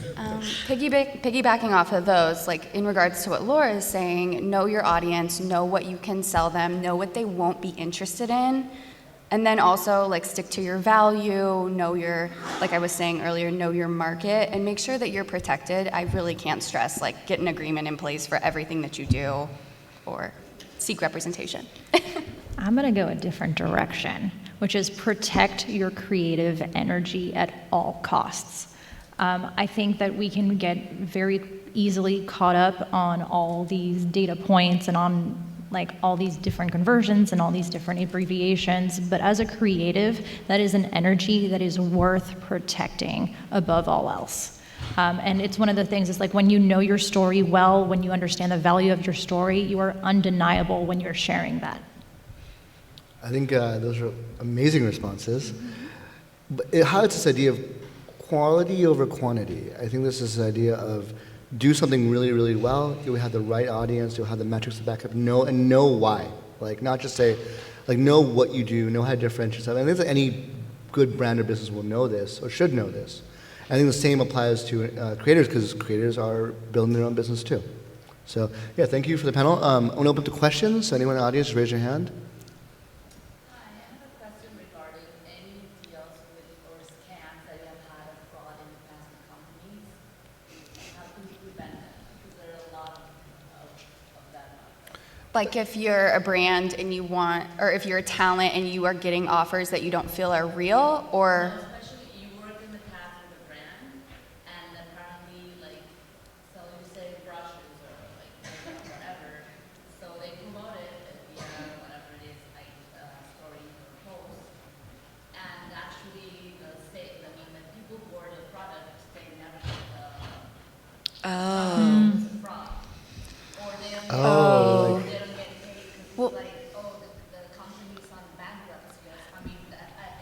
Piggybacking off of those, like in regards to what Laura is saying, know your audience, know what you can sell them, know what they won't be interested in, and then also like stick to your value, know your, like I was saying earlier, know your market, and make sure that you're protected. I really can't stress, like get an agreement in place for everything that you do, or seek representation. I'm going to go a different direction, which is protect your creative energy at all costs. I think that we can get very easily caught up on all these data points and on like all these different conversions and all these different abbreviations, but as a creative, that is an energy that is worth protecting above all else. And it's one of the things, it's like when you know your story well, when you understand the value of your story, you are undeniable when you're sharing that. I think those are amazing responses. But it highlights this idea of quality over quantity. I think this is this idea of do something really, really well. You'll have the right audience. You'll have the metrics to back up. Know why. Like not just say, like know what you do. Know how to differentiate yourself. I think that any good brand or business will know this or should know this. I think the same applies to creators because creators are building their own business too. So yeah, thank you for the panel. I want to open up to questions. So anyone in the audience, raise your hand. Like if you're a brand and you want, or if you're a talent and you are getting offers that you don't feel are real, or... Especially you work in the past with a brand, and apparently like, so you say brushes or like whatever, so they promote it via whatever it is, like story or post, and actually the people who order the product, they never get the from, or they don't Oh.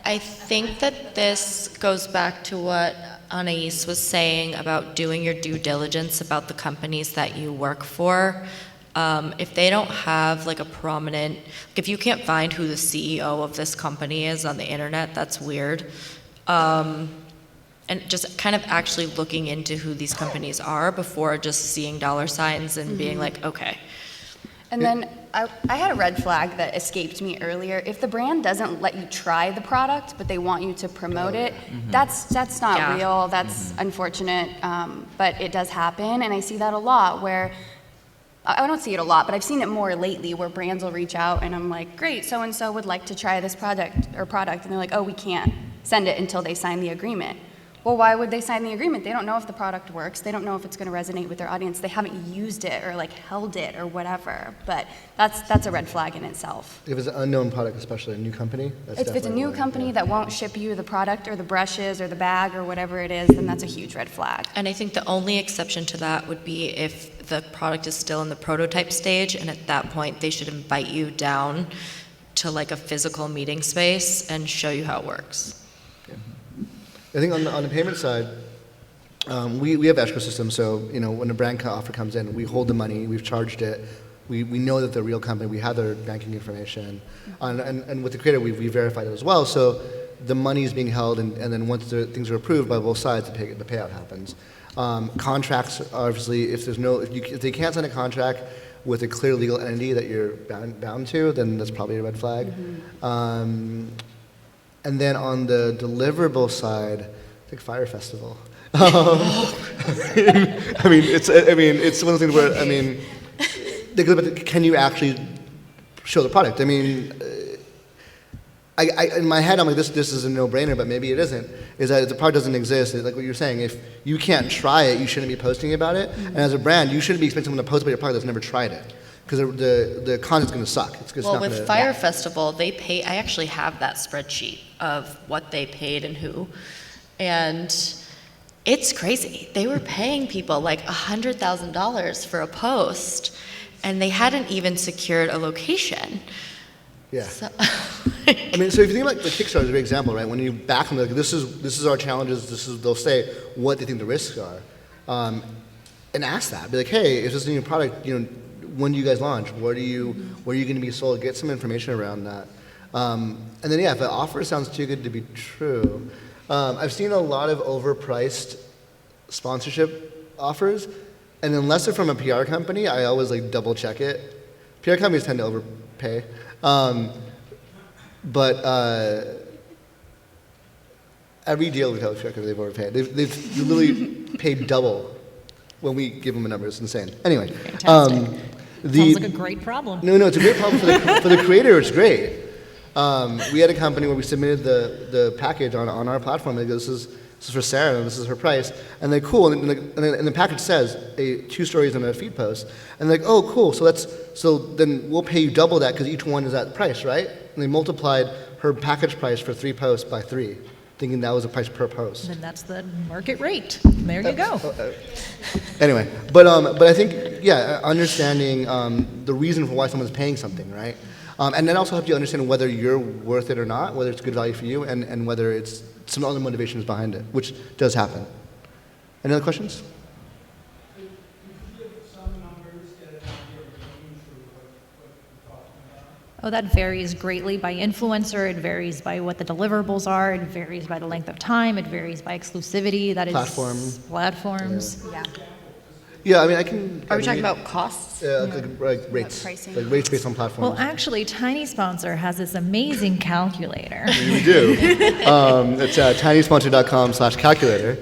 I think that this goes back to what Anais was saying about doing your due diligence about the companies that you work for. If they don't have like a prominent, if you can't find who the CEO of this company is on the internet, that's weird. And just kind of actually looking into who these companies are before just seeing dollar signs and being like, okay. And then I had a red flag that escaped me earlier. If the brand doesn't let you try the product, but they want you to promote it, that's not real. That's unfortunate, but it does happen. And I see that a lot where, I don't see it a lot, but I've seen it more lately where brands will reach out and I'm like, great, so-and-so would like to try this product. And they're like, oh, we can't send it until they sign the agreement. Well, why would they sign the agreement? They don't know if the product works. They don't know if it's going to resonate with their audience. They haven't used it or like held it or whatever. But that's a red flag in itself. If it's an unknown product, especially a new company, that's If it's a new one, company that won't ship you the product or the brushes or the bag or whatever it is, then that's a huge red flag. And I think the only exception to that would be if the product is still in the prototype stage, and at that point they should invite you down to like a physical meeting space and show you how it works. I think on the payment side, we have escrow systems. So when a brand offer comes in, we hold the money, we've charged it, we know that they're a real company, we have their banking information, and with the creator we verified it as well. So the money is being held, and then once things are approved by both sides, the payout happens. Contracts, obviously, if they can't sign a contract with a clear legal entity that you're bound to, then that's probably a red flag. And then on the deliverable side, it's like Fire Festival. It's one of the things where can you actually show the product? In my head, I'm like, this is a no-brainer, but maybe it isn't. Is that if the product doesn't exist, like what you're saying, if you can't try it, you shouldn't be posting about it. And as a brand, you shouldn't be expecting someone to post about your product that's never tried it. because the content's going to suck. It's just Well, not with gonna, Fire Festival, they pay, I actually have that spreadsheet of what they paid and who. And it's crazy. They were paying people like $100,000 for a post, and they hadn't even secured a location. Yeah. So, I mean, so if you think about the Kickstarter is a great example, right? When you back them, like, this is our challenges. They'll say what they think the risks are, and ask that. Be like, hey, if this is a new product, when do you guys launch? Where are you going to be sold? Get some information around that. And then if the offer sounds too good to be true, I've seen a lot of overpriced sponsorship offers, and unless they're from a PR company, I always like double check it. PR companies tend to overpay. But every deal we tell the they've overpaid. They've literally paid double when we give them a number. It's insane. Anyway, Fantastic. Sounds like a great problem. No, it's a great problem for the creator. It's great. We had a company where we submitted the package on our platform. They go, this is for Sarah, and this is her price. And they're cool. And the package says 2 stories and a feed post. And they're like, oh, cool. So then we'll pay you double that because each one is that price, right? And they multiplied her package price for 3 posts by 3, thinking that was a price per post. Then that's the market rate. There you go. Anyway, but I think, understanding the reason for why someone's paying something, right? And then also help you understand whether you're worth it or not, whether it's good value for you, and whether it's some other motivations behind it, which does happen. Any other questions? Could you give some numbers, get an idea of range for what you're talking about? Oh, that varies greatly by influencer. It varies by what the deliverables are. It varies by the length of time. It varies by exclusivity. That is platforms. Yeah. Yeah, I mean, I can. Are we talking about costs? Like rates. Pricing. Like rates based on platforms. Well, actually, Tiny Sponsor has this amazing calculator. We do. It's tinysponsor.com/calculator.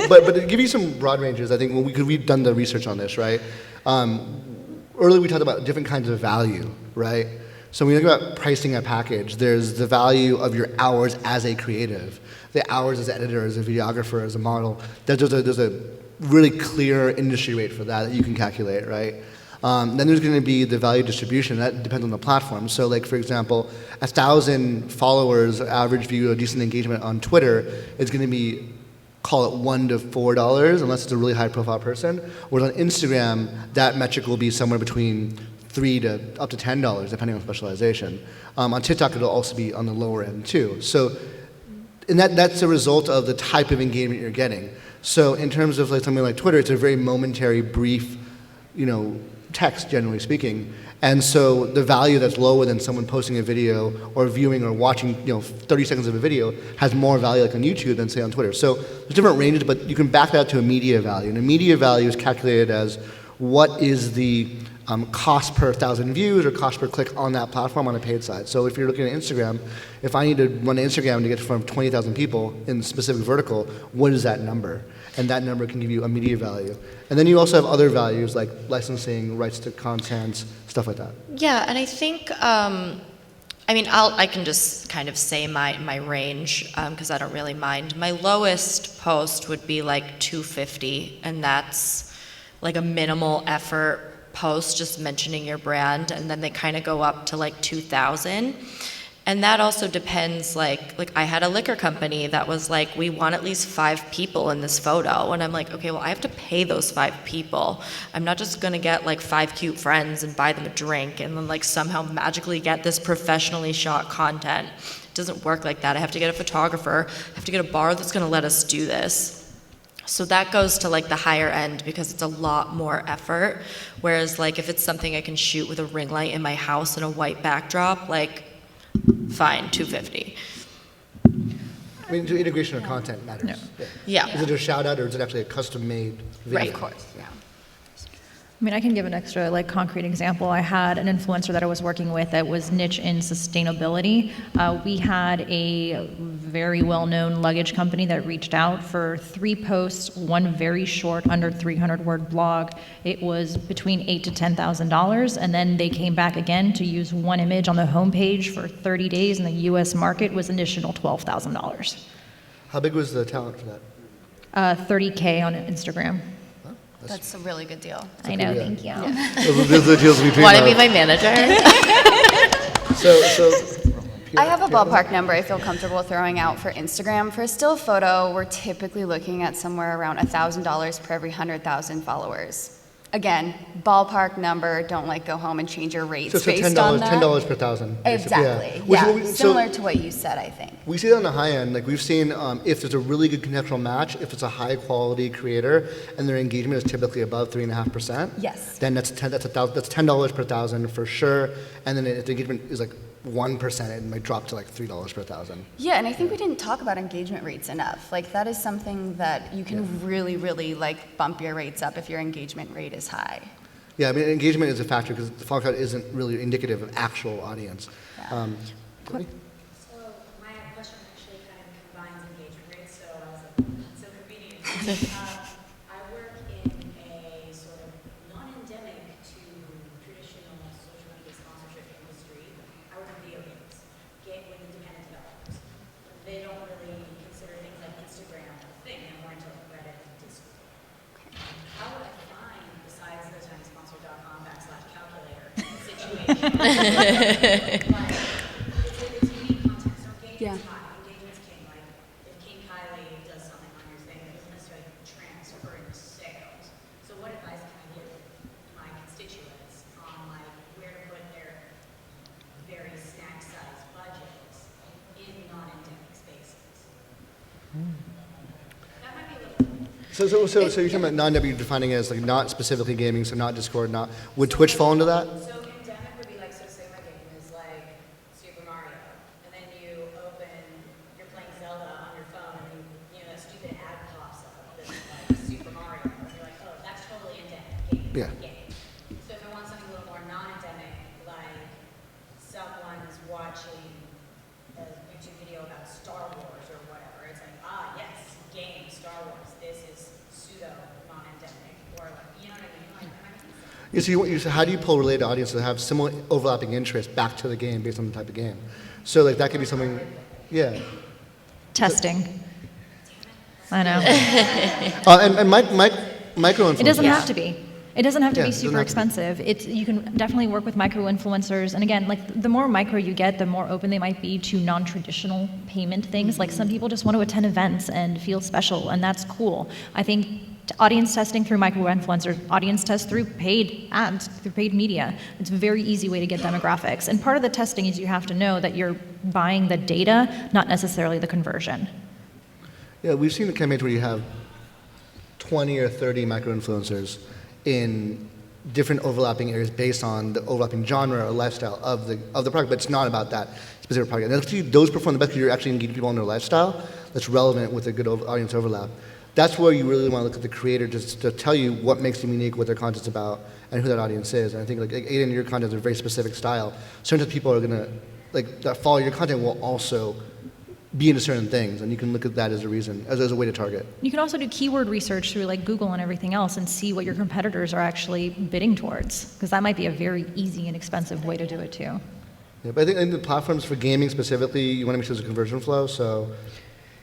But to give you some broad ranges, I think we've done the research on this, right? Earlier we talked about different kinds of value, right? So when you think about pricing a package, there's the value of your hours as a creative, the hours as an editor, as a videographer, as a model. There's a really clear industry rate for that you can calculate, right? Then there's going to be the value distribution. That depends on the platform. So like, for example, 1,000 followers, average view, a decent engagement on Twitter is going to be, call it $1 to $4, unless it's a really high profile person. Whereas on Instagram, that metric will be somewhere between $3 to up to $10, depending on specialization. On TikTok, it'll also be on the lower end too. So, and that's a result of the type of engagement you're getting. So in terms of like something like Twitter, it's a very momentary, brief, text, generally speaking. And so the value that's lower than someone posting a video or viewing or watching, 30 seconds of a video has more value like on YouTube than say on Twitter. So there's different ranges, but you can back that to a media value. And a media value is calculated as what is the cost per 1,000 views or cost per click on that platform on a paid side. So if you're looking at Instagram, if I need to run Instagram to get from 20,000 people in a specific vertical, what is that number? And that number can give you a media value. And then you also have other values like licensing, rights to content, stuff like that. Yeah, and I think, I can just kind of say my range because I don't really mind. My lowest post would be like $250, and that's like a minimal effort post, just mentioning your brand, and then they kind of go up to like 2,000. And that also depends, like I had a liquor company that was like, we want at least 5 people in this photo. And I'm like, okay, well, I have to pay those 5 people. I'm not just gonna get like 5 cute friends and buy them a drink and then like somehow magically get this professionally shot content. It doesn't work like that. I have to get a photographer. I have to get a bar that's gonna let us do this. So that goes to like the higher end because it's a lot more effort. Whereas like if it's something I can shoot with a ring light in my house and a white backdrop, like fine, $250. I mean, integration of content matters. Yeah. Is it a shout out or is it actually a custom made video? Right. Of course, yeah. I mean, I can give an extra concrete example. I had an influencer that I was working with that was niche in sustainability. We had a very well-known luggage company that reached out for 3 posts, 1 very short, under 300-word blog. It was between $8,000 to $10,000, and then they came back again to use 1 image on the homepage for 30 days, and the U.S. market was an additional $12,000. How big was the talent for that? $30K on Instagram. That's a really good deal. I know, thank you. Those are the deals we dream Want to of. be my manager? So I have a ballpark number I feel comfortable throwing out for Instagram. For a still photo, we're typically looking at somewhere around $1,000 per every 100,000 followers. Again, ballpark number, don't like go home and change your rates so based on that. $10 per thousand. basically, Exactly, Which yeah, so similar to what you said, I think. we see that on the high end. Like we've seen, if there's a really good contextual match, if it's a high quality creator and their engagement is typically above 3.5%. Yes. Then that's $10 per thousand for sure. And then if the engagement is like 1%, it might drop to like $3 per thousand. Yeah, and I think we didn't talk about engagement rates enough. Like that is something that you can really, really like bump your rates up if your engagement rate is high. Yeah, I mean engagement is a factor because the follow count isn't really indicative of actual audience. Courtney? So my question actually kind of combines engagement rates, so so convenient. I work in a sort of non-endemic to traditional social media sponsorship industry. I work in video games, with independent developers. They don't really consider things like Instagram a thing. They're more into like Reddit and Discord. How would I find, besides the tinysponsor.com/calculator, a situation like, it's unique content, so engagement's high, engagement's king. Like, if King Kylie does something on your thing, it doesn't necessarily transfer into sales. So what advice can I give my constituents on like where to put their very snack-sized budgets in non-endemic spaces? That might be a little. So you're talking about non-W, you're defining it as like not specifically gaming, so not Discord, not. Would Twitch fall into that? So endemic would be like, so say my game is like Super Mario, and then you open, you're playing Zelda on your phone, and you know that stupid ad pops up that's like Super Mario, and you're like, oh, that's totally endemic game. So if I want something a little more non-endemic, like someone's watching a YouTube video about Star Wars or whatever, it's like, yes, game, Star Wars, this is pseudo non-endemic, or like, you know what I mean? Like, Yeah, so how do you pull related audiences that have similar overlapping interests back to the game based on the type of game? So like that could be something, yeah. Testing. I know. And micro-influencers. It doesn't have to be. It doesn't have to Yeah, be it doesn't super have to be. expensive. You can definitely work with micro-influencers. And again, like the more micro you get, the more open they might be to non-traditional payment things. Like some people just want to attend events and feel special, and that's cool. I think audience testing through micro-influencers, audience test through paid ads, through paid media. It's a very easy way to get demographics. And part of the testing is you have to know that you're buying the data, not necessarily the conversion. Yeah, we've seen the campaigns where you have 20 or 30 micro-influencers in different overlapping areas based on the overlapping genre or lifestyle of the product, but it's not about that specific product. And actually, those perform the best because you're actually engaging people in their lifestyle that's relevant with a good audience overlap. That's where you really want to look at the creator just to tell you what makes them unique, what their content's about, and who that audience is. And I think like Aiden, your content is a very specific style. Certain people are gonna that follow your content will also be into certain things, and you can look at that as a reason, as a way to target. You can also do keyword research through like Google and everything else and see what your competitors are actually bidding towards, because that might be a very easy and expensive way to do it too. Yeah, but I think in the platforms for gaming specifically, you want to make sure there's a conversion flow. So,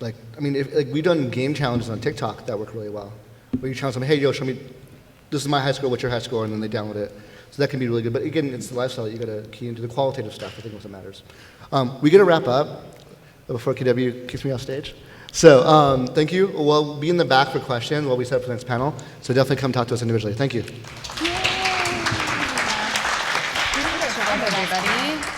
like, I mean, we've done game challenges on TikTok that work really well, where you challenge them, hey, yo, show me, this is my high score, what's your high score, and then they download it. So that can be really good. But again, it's the lifestyle that you got to key into, the qualitative stuff. I think is what matters. We got to wrap up before KW kicks me off stage. So thank you. We'll be in the back for questions while we set up for the next panel. So definitely come talk to us individually. Thank you. Everybody.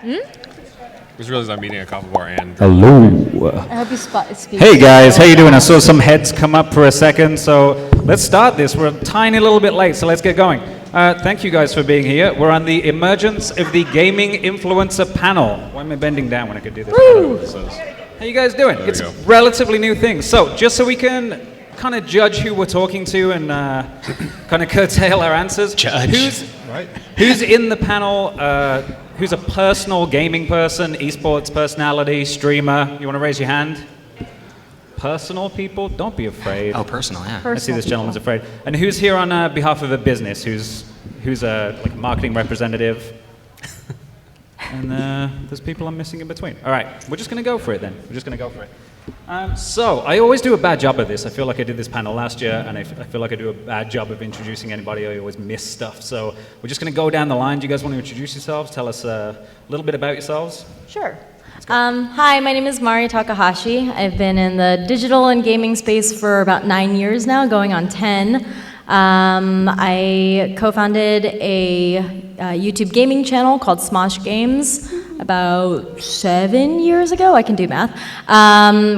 Just realized I'm meeting a coffee bar and. Hello. I hope you speak. Hey guys, how you doing? I saw some heads come up for a second, so let's start this. We're a tiny little bit late, so let's get going. Thank you guys for being here. We're on the emergence of the gaming influencer panel. Why am I bending down when I could do this? Woo! How you guys doing? It's a relatively new thing. So just so we can kind of judge who we're talking to and kind of curtail our answers. Who's in the panel? Who's a personal gaming person, esports personality, streamer? You want to raise your hand? Personal people? Don't be afraid. Oh, personal, yeah. I see this gentleman's afraid. And who's here on behalf of a business? Who's a like marketing representative? And there's people I'm missing in between. All right, we're just going to go for it then. We're just going to go for it. So I always do a bad job of this. I feel like I did this panel last year, and I feel like I do a bad job of introducing anybody. I always miss stuff. So we're just going to go down the line. Do you guys want to introduce yourselves? Tell us a little bit about yourselves. Sure. Hi, my name is Mari Takahashi. I've been in the digital and gaming space for about 9 years now, going on 10. I co-founded a YouTube gaming channel called Smosh Games about 7 years ago. I can do math,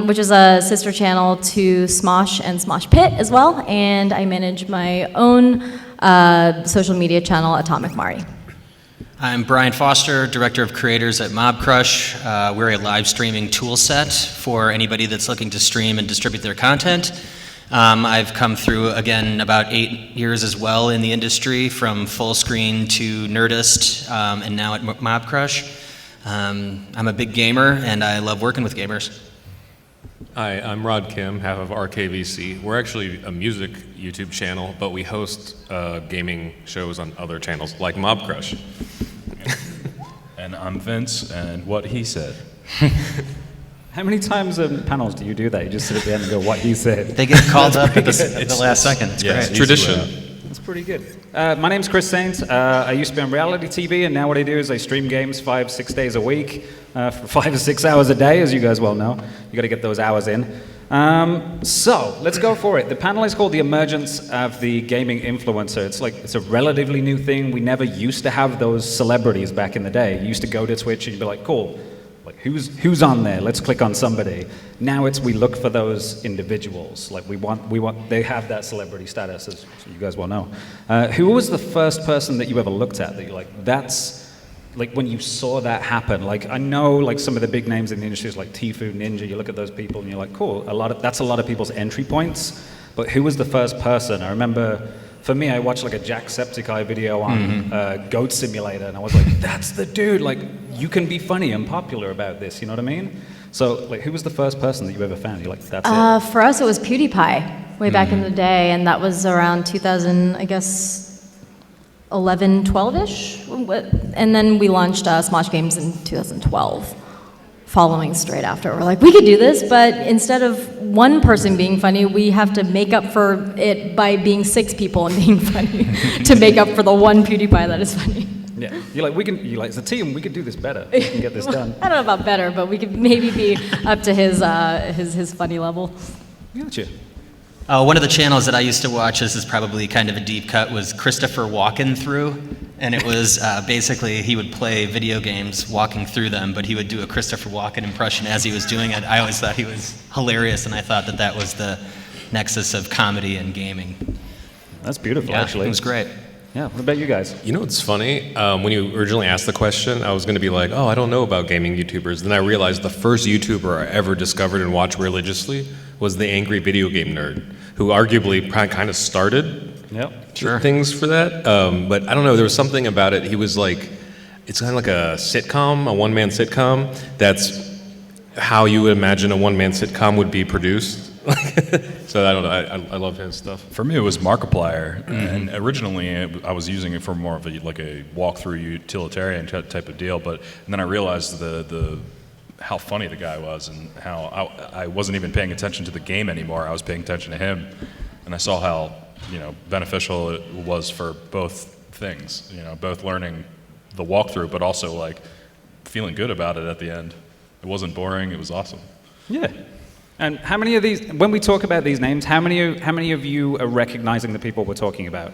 which is a sister channel to Smosh and Smosh Pit as well. And I manage my own social media channel, Atomic Mari. I'm Brian Foster, Director of Creators at Mob Crush. We're a live streaming tool set for anybody that's looking to stream and distribute their content. I've come through, again, about 8 years as well in the industry, from full screen to Nerdist, and now at Mob Crush. I'm a big gamer, and I love working with gamers. Hi, I'm Rod Kim, half of RKVC. We're actually a music YouTube channel, but we host gaming shows on other channels, like Mob Crush. And I'm Vince, and what he said. How many times in panels do you do that? You just sit at the end and go, what he said? They get called up at the last second. It's great. Tradition. That's pretty good. My name's Chris Saint. I used to be on reality TV, and now what I do is I stream games 5-6 days a week for 5 or 6 hours a day, as you guys well know. You got to get those hours in. So let's go for it. The panel is called The Emergence of the Gaming Influencer. It's a relatively new thing. We never used to have those celebrities back in the day. You used to go to Twitch and you'd be like, cool. Like who's on there? Let's click on somebody. Now we look for those individuals. Like we want they have that celebrity status, as you guys well know. Who was the first person that you ever looked at that you're like, that's like when you saw that happen? Like I know like some of the big names in the industry like Tfue, Ninja. You look at those people and you're like, cool. That's a lot of people's entry points. But who was the first person? I remember. For me, I watched like a Jacksepticeye video on Goat Simulator, and I was like, that's the dude, like, you can be funny and popular about this, you know what I mean? So, like, who was the first person that you ever found? You're like, that's it. For us, it was PewDiePie, way back in the day, and that was around 2000, I guess, 11, 12-ish? And then we launched Smosh Games in 2012. Following straight after. We're like, we could do this, but instead of one person being funny, we have to make up for it by being 6 people and being funny to make up for the one PewDiePie that is funny. Yeah, it's a team, we could do this better. We can get this done. I don't know about better, but we could maybe be up to his funny level. Gotcha. One of the channels that I used to watch, this is probably kind of a deep cut, was Christopher Walking Through. And it was basically he would play video games walking through them, but he would do a Christopher Walken impression as he was doing it. I always thought he was hilarious, and I thought that was the nexus of comedy and gaming. That's beautiful, yeah, actually. It was great. Yeah, what about you guys? You know what's funny? When you originally asked the question, I was going to be like, oh, I don't know about gaming YouTubers. Then I realized the first YouTuber I ever discovered and watched religiously was the Angry Video Game Nerd, who arguably kind of started things for that. But I don't know, there was something about it. He was like, it's kind of like a sitcom, a one-man sitcom. That's how you would imagine a one-man sitcom would be produced. So I don't know, I love his stuff. For me, it was Markiplier, and originally I was using it for more of a walkthrough utilitarian type of deal. But and then I realized how funny the guy was, and how I wasn't even paying attention to the game anymore. I was paying attention to him, and I saw how beneficial it was for both things. Both learning the walkthrough, but also like feeling good about it at the end. It wasn't boring. It was awesome. Yeah. And how many of these, when we talk about these names, how many of you are recognizing the people we're talking about?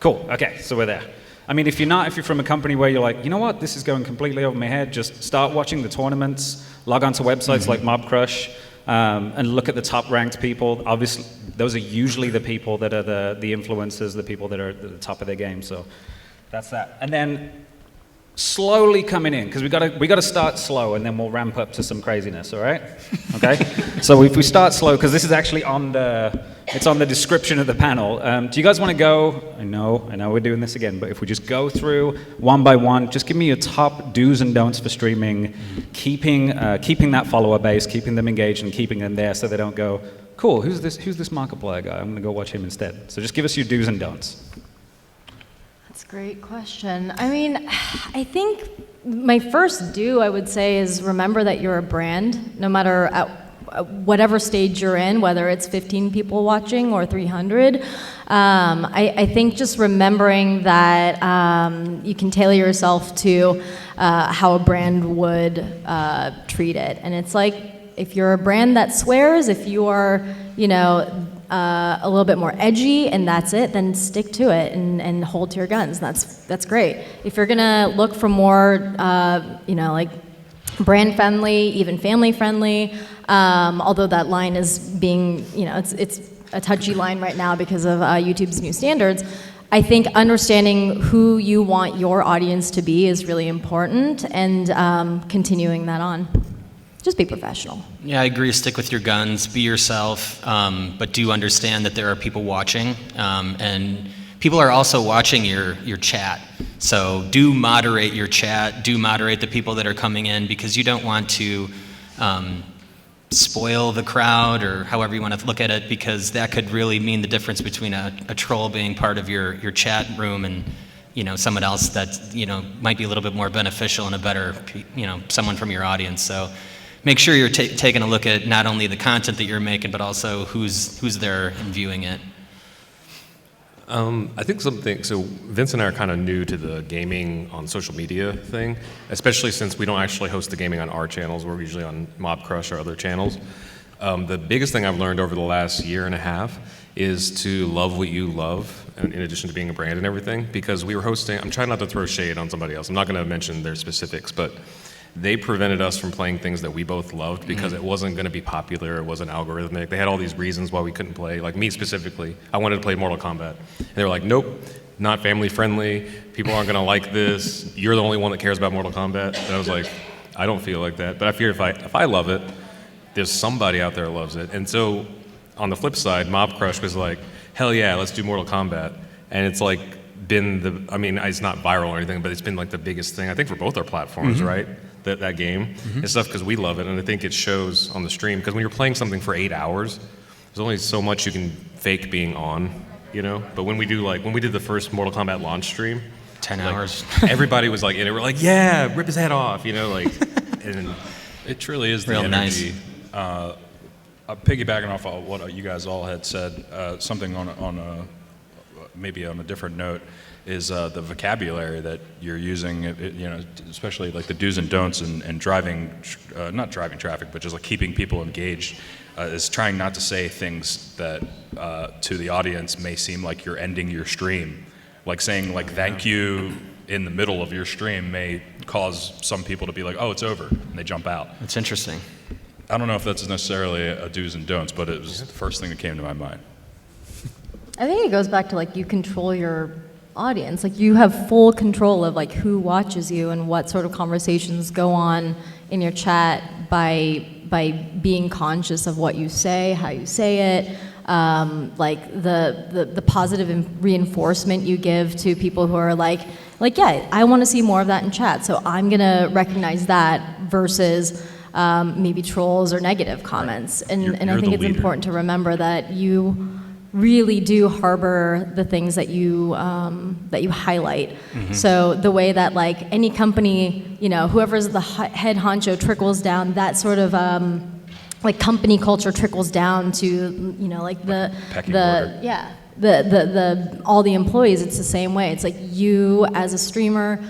Cool, okay, so we're there. I mean, if you're from a company where you're like, you know what, this is going completely over my head, just start watching the tournaments, log onto websites like Mob Crush, and look at the top ranked people. Obviously, those are usually the people that are the influencers, the people that are at the top of their game. So that's that. And then slowly coming in, because we got to start slow, and then we'll ramp up to some craziness. All right? Okay. So if we start slow, because this is actually on the description of the panel. Do you guys want to go? I know we're doing this again, but if we just go through one by one, just give me your top do's and don'ts for streaming, keeping that follower base, keeping them engaged, and keeping them there so they don't go, cool, who's this Markiplier guy? I'm going to go watch him instead. So just give us your do's and don'ts. That's a great question. I mean, I think my first do, I would say, is remember that you're a brand, no matter at whatever stage you're in, whether it's 15 people watching or 300. I think just remembering that you can tailor yourself to how a brand would treat it. And it's like, if you're a brand that swears, if you are, a little bit more edgy and that's it, then stick to it and hold to your guns. That's great. If you're gonna look for more, like brand friendly, even family friendly, although that line is being, it's a touchy line right now because of YouTube's new standards. I think understanding who you want your audience to be is really important, and continuing that on. Just be professional. Yeah, I agree. Stick with your guns, be yourself, but do understand that there are people watching, and people are also watching your chat. So do moderate your chat, do moderate the people that are coming in, because you don't want to spoil the crowd, or however you want to look at it, because that could really mean the difference between a troll being part of your chat room and someone else that might be a little bit more beneficial and a better someone from your audience. So make sure you're taking a look at not only the content that you're making, but also who's there and viewing it. I think so Vince and I are kind of new to the gaming on social media thing, especially since we don't actually host the gaming on our channels. We're usually on Mob Crush or other channels. The biggest thing I've learned over the last year and a half is to love what you love, in addition to being a brand and everything, because we were hosting, I'm trying not to throw shade on somebody else, I'm not going to mention their specifics, but they prevented us from playing things that we both loved because it wasn't going to be popular, it wasn't algorithmic. They had all these reasons why we couldn't play. Like me specifically, I wanted to play Mortal Kombat. And they were like, nope, not family friendly, people aren't going to like this, you're the only one that cares about Mortal Kombat. And I was like, I don't feel like that. But I fear if I love it, there's somebody out there that loves it. And so on the flip side, Mob Crush was like, hell yeah, let's do Mortal Kombat. And it's like been it's not viral or anything, but it's been like the biggest thing, I think, for both our platforms, right? That game and stuff, because we love it, and I think it shows on the stream, because when you're playing something for 8 hours, there's only so much you can fake being on, but when we did the first Mortal Kombat launch stream, 10 hours, everybody was like in it, we're like, yeah, rip his head off, and it truly is the real energy. Nice. Piggybacking off of what you guys all had said, something maybe on a different note, is the vocabulary that you're using, especially like the do's and don'ts and driving, not driving traffic, but just like keeping people engaged, is trying not to say things that to the audience may seem like you're ending your stream. Like saying like thank you in the middle of your stream may cause some people to be like, oh, it's over, and they jump out. It's interesting. I don't know if that's necessarily a do's and don'ts, but it was the first thing that came to my mind. I think it goes back to like you control your audience. Like you have full control of like who watches you and what sort of conversations go on in your chat by being conscious of what you say, how you say it, like the positive reinforcement you give to people who are like yeah, I want to see more of that in chat, so I'm gonna recognize that versus maybe trolls or negative comments. And I think it's important to remember that you really do harbor the things that you highlight. So the way that like any company, whoever's the head honcho trickles down, that sort of like company culture trickles down to like the all the employees. It's the same way. It's like you as a streamer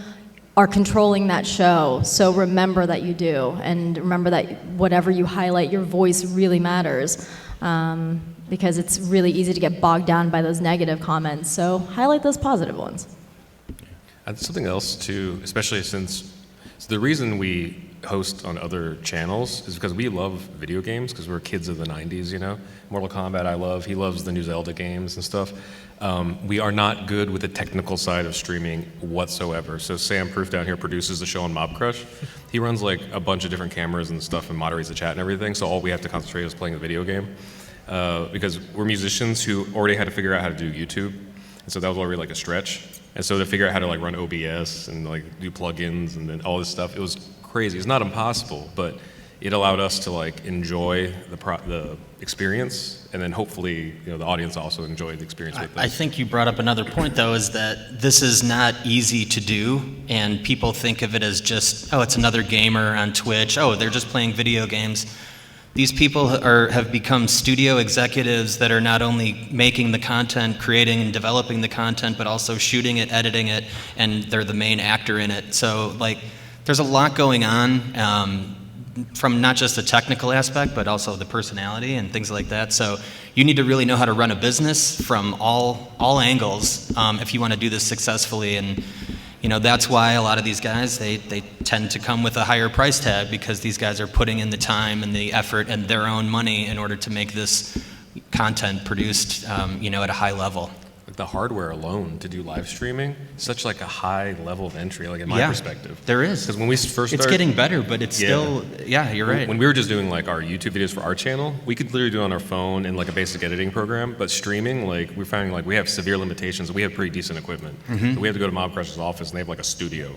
are controlling that show. So remember that you do, and remember that whatever you highlight, your voice really matters. Because it's really easy to get bogged down by those negative comments. So highlight those positive ones. And something else too, especially since the reason we host on other channels is because we love video games because we're kids of the 90s, you know? Mortal Kombat I love, he loves the new Zelda games and stuff. We are not good with the technical side of streaming whatsoever. So Sam Proof down here produces the show on Mob Crush. He runs like a bunch of different cameras and stuff and moderates the chat and everything, so all we have to concentrate is playing the video game. Because we're musicians who already had to figure out how to do YouTube, and so that was already like a stretch. And so to figure out how to like run OBS and like do plugins and then all this stuff, it was crazy. It's not impossible, but it allowed us to like enjoy the experience, and then hopefully, you know, the audience also enjoyed the experience with us. I think you brought up another point, though, is that this is not easy to do, and people think of it as just, oh, it's another gamer on Twitch. Oh, they're just playing video games. These people have become studio executives that are not only making the content, creating and developing the content, but also shooting it, editing it, and they're the main actor in it. So, like, there's a lot going on from not just the technical aspect, but also the personality and things like that. So you need to really know how to run a business from all angles if you want to do this successfully. And you know, that's why a lot of these guys, they tend to come with a higher price tag, because these guys are putting in the time and the effort and their own money in order to make this content produced, you know, at a high level. Like the hardware alone to do live streaming, such like a high level of entry, like in my perspective. There is. Because when we first started, it's getting better, but it's still, yeah, you're right. When we were just doing like our YouTube videos for our channel, we could literally do it on our phone in like a basic editing program, but streaming, like we're finding like we have severe limitations. We have pretty decent equipment. So we have to go to Mob Crush's office and they have like a studio.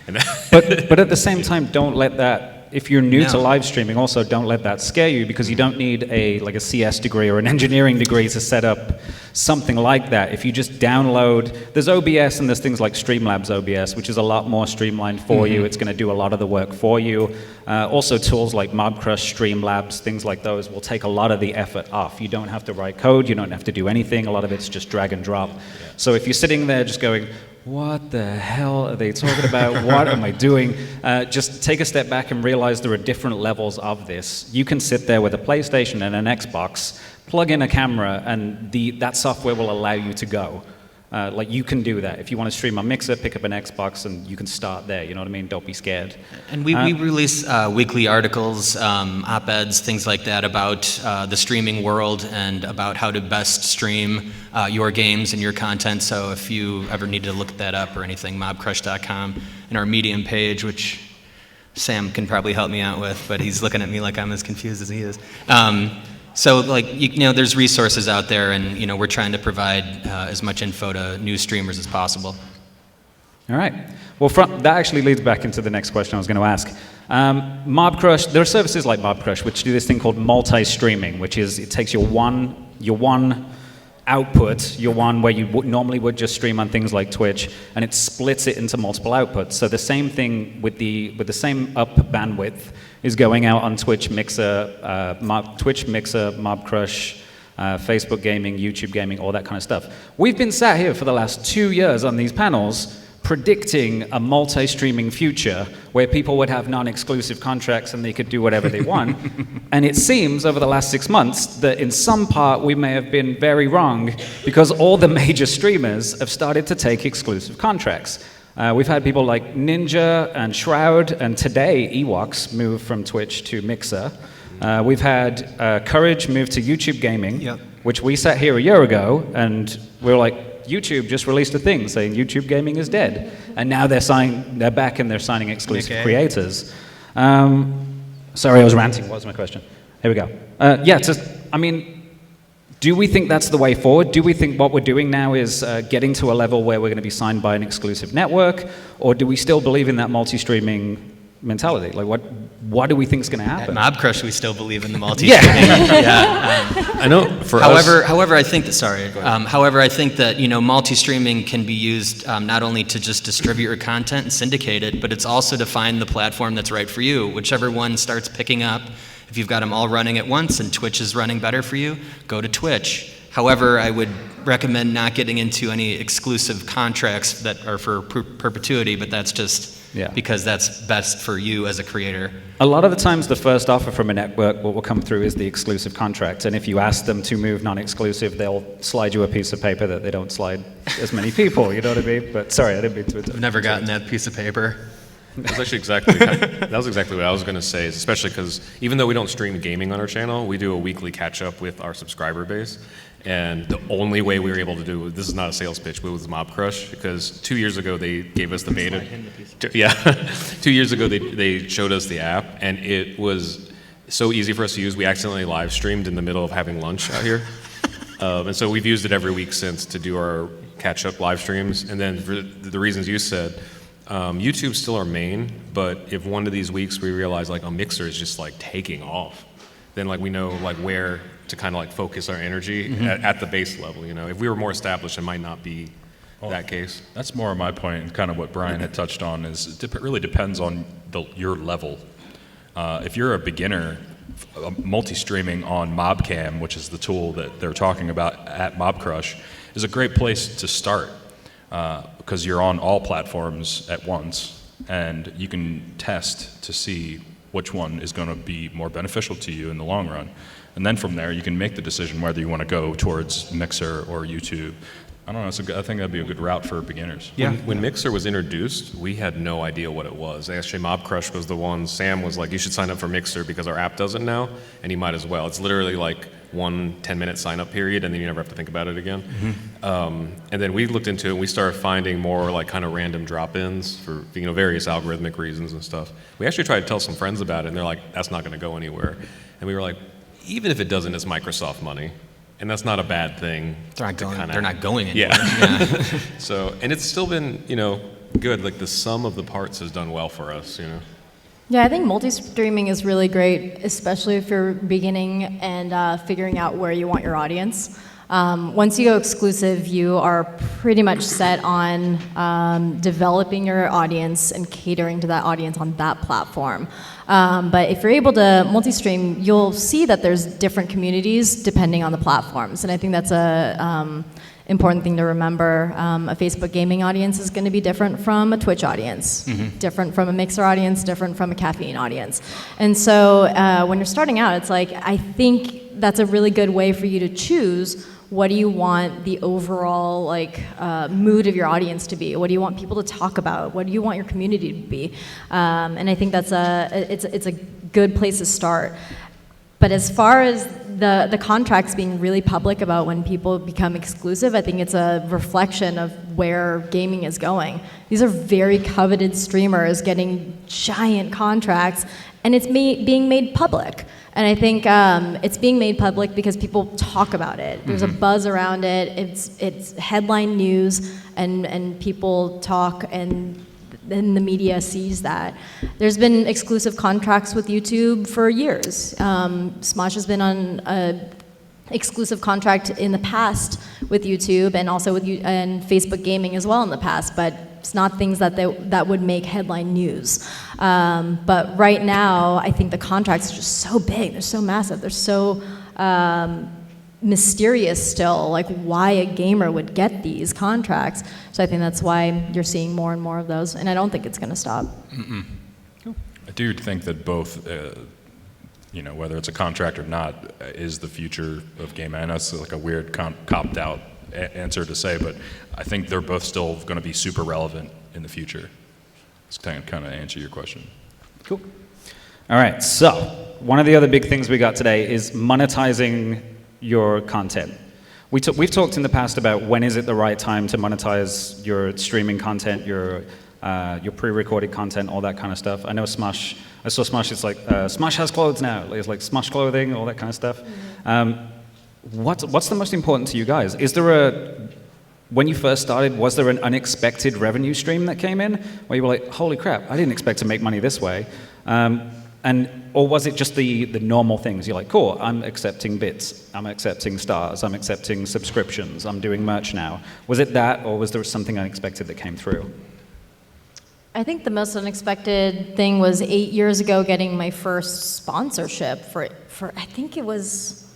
And but at the same time, don't let that, if you're new to live streaming, also don't let that scare you, because you don't need a CS degree or an engineering degree to set up something like that. If you just download, there's OBS and there's things like Streamlabs OBS, which is a lot more streamlined for you. It's going to do a lot of the work for you. Also tools like Mob Crush, Streamlabs, things like those will take a lot of the effort off. You don't have to write code, you don't have to do anything. A lot of it's just drag and drop. So if you're sitting there just going, what the hell are they talking about? What am I doing? Just take a step back and realize there are different levels of this. You can sit there with a PlayStation and an Xbox, plug in a camera, and that software will allow you to go. Like you can do that. If you want to stream on Mixer, pick up an Xbox and you can start there. You know what I mean? Don't be scared. And we release weekly articles, op-eds, things like that about the streaming world and about how to best stream your games and your content. So if you ever need to look that up or anything, mobcrush.com, and our Medium page, which Sam can probably help me out with, but he's looking at me like I'm as confused as he is. So, like, you know, there's resources out there, and, you know, we're trying to provide as much info to new streamers as possible. All right. Well, that actually leads back into the next question I was going to ask. Mob Crush, there are services like Mob Crush which do this thing called multi-streaming, which is it takes your one output, your one where you normally would just stream on things like Twitch, and it splits it into multiple outputs. So the same thing with the same up bandwidth is going out on Twitch Mixer, Mob Crush, Facebook Gaming, YouTube Gaming, all that kind of stuff. We've been sat here for the last 2 years on these panels predicting a multi-streaming future where people would have non-exclusive contracts and they could do whatever they want. And it seems over the last 6 months that in some part we may have been very wrong, because all the major streamers have started to take exclusive contracts. We've had people like Ninja and Shroud, and today Ewoks move from Twitch to Mixer. We've had Courage move to YouTube Gaming, which we sat here a year ago and we were like, YouTube just released a thing saying YouTube Gaming is dead. And now they're back and they're signing exclusive creators. Sorry, I was ranting. What was my question? Here we go. Do we think that's the way forward? Do we think what we're doing now is getting to a level where we're going to be signed by an exclusive network? Or do we still believe in that multi-streaming mentality? Like, what do we think is going to happen? At Mob Crush, we still believe in the multi-streaming. I know. However, I think that you know, multi-streaming can be used not only to just distribute your content and syndicate it, but it's also to find the platform that's right for you. Whichever one starts picking up. If you've got them all running at once and Twitch is running better for you, go to Twitch. However, I would recommend not getting into any exclusive contracts that are for perpetuity, but that's just Yeah. because that's best for you as a creator. A lot of the times, the first offer from a network, what will come through is the exclusive contract. And if you ask them to move non-exclusive, they'll slide you a piece of paper that they don't slide as many people. You know what I mean? But sorry, I didn't mean to. I've never gotten that piece of paper. That's actually that was exactly what I was going to say, especially because even though we don't stream gaming on our channel, we do a weekly catch-up with our subscriber base. And the only way we were able to do it, this is not a sales pitch, but it was Mob Crush, because 2 years ago they gave us the beta. Yeah, 2 years ago they showed us the app, and it was so easy for us to use. We accidentally live streamed in the middle of having lunch out here. And so we've used it every week since to do our catch-up live streams. And then for the reasons you said, YouTube's still our main, but if one of these weeks we realize like a Mixer is just like taking off, then like we know like where to kind of like focus our energy at the base level. You know, if we were more established, it might not be that case. That's more of my point, and kind of what Brian had touched on is it really depends on your level. If you're a beginner, multi-streaming on MobCam, which is the tool that they're talking about at MobCrush, is a great place to start because you're on all platforms at once, and you can test to see which one is going to be more beneficial to you in the long run. And then from there, you can make the decision whether you want to go towards Mixer or YouTube. I don't know, I think that'd be a good route for beginners. Yeah. When Mixer was introduced, we had no idea what it was. Actually, Mob Crush was the one, Sam was like, you should sign up for Mixer because our app does it now, and you might as well. It's literally like 1 10-minute sign-up period, and then you never have to think about it again. And then we looked into it, and we started finding more like kind of random drop-ins for various algorithmic reasons and stuff. We actually tried to tell some friends about it, and they're like, that's not going to go anywhere. And we were like, even if it doesn't, it's Microsoft money. And that's not a bad thing. They're not going anywhere. Yeah. So, and it's still been, good. Like the sum of the parts has done well for us, Yeah, I think multi-streaming is really great, especially if you're beginning and figuring out where you want your audience. Once you go exclusive, you are pretty much set on developing your audience and catering to that audience on that platform. But if you're able to multi-stream, you'll see that there's different communities depending on the platforms. And I think that's a important thing to remember. A Facebook gaming audience is going to be different from a Twitch audience, different from a Mixer audience, different from a caffeine audience. And so when you're starting out, it's like, I think that's a really good way for you to choose what do you want the overall mood of your audience to be? What do you want people to talk about? What do you want your community to be? And I think that's it's a good place to start. But as far as the contracts being really public about when people become exclusive, I think it's a reflection of where gaming is going. These are very coveted streamers getting giant contracts, and it's being made public. And I think it's being made public because people talk about it. There's a buzz around it. It's headline news, and people talk, and then the media sees that. There's been exclusive contracts with YouTube for years. Smosh has been on an exclusive contract in the past with YouTube, and also with and Facebook Gaming as well in the past, but it's not things that would make headline news. But right now, I think the contracts are just so big, they're so massive, they're so mysterious still, like why a gamer would get these contracts. So I think that's why you're seeing more and more of those, and I don't think it's going to stop. I do think that both, whether it's a contract or not, is the future of gaming. I know it's like a weird copped out answer to say, but I think they're both still going to be super relevant in the future. It's kind of answer your question. Cool. All right, so one of the other big things we got today is monetizing your content. We've talked in the past about when is it the right time to monetize your streaming content, your pre-recorded content, all that kind of stuff. I know Smosh, I saw Smosh, it's like, Smosh has clothes now. It's like Smosh clothing, all that kind of stuff. What's the most important to you guys? Is there when you first started, was there an unexpected revenue stream that came in where you were like, holy crap, I didn't expect to make money this way? Or was it just the normal things? You're like, cool, I'm accepting bits, I'm accepting stars, I'm accepting subscriptions, I'm doing merch now. Was it that, or was there something unexpected that came through? I think the most unexpected thing was 8 years ago getting my first sponsorship for I think it was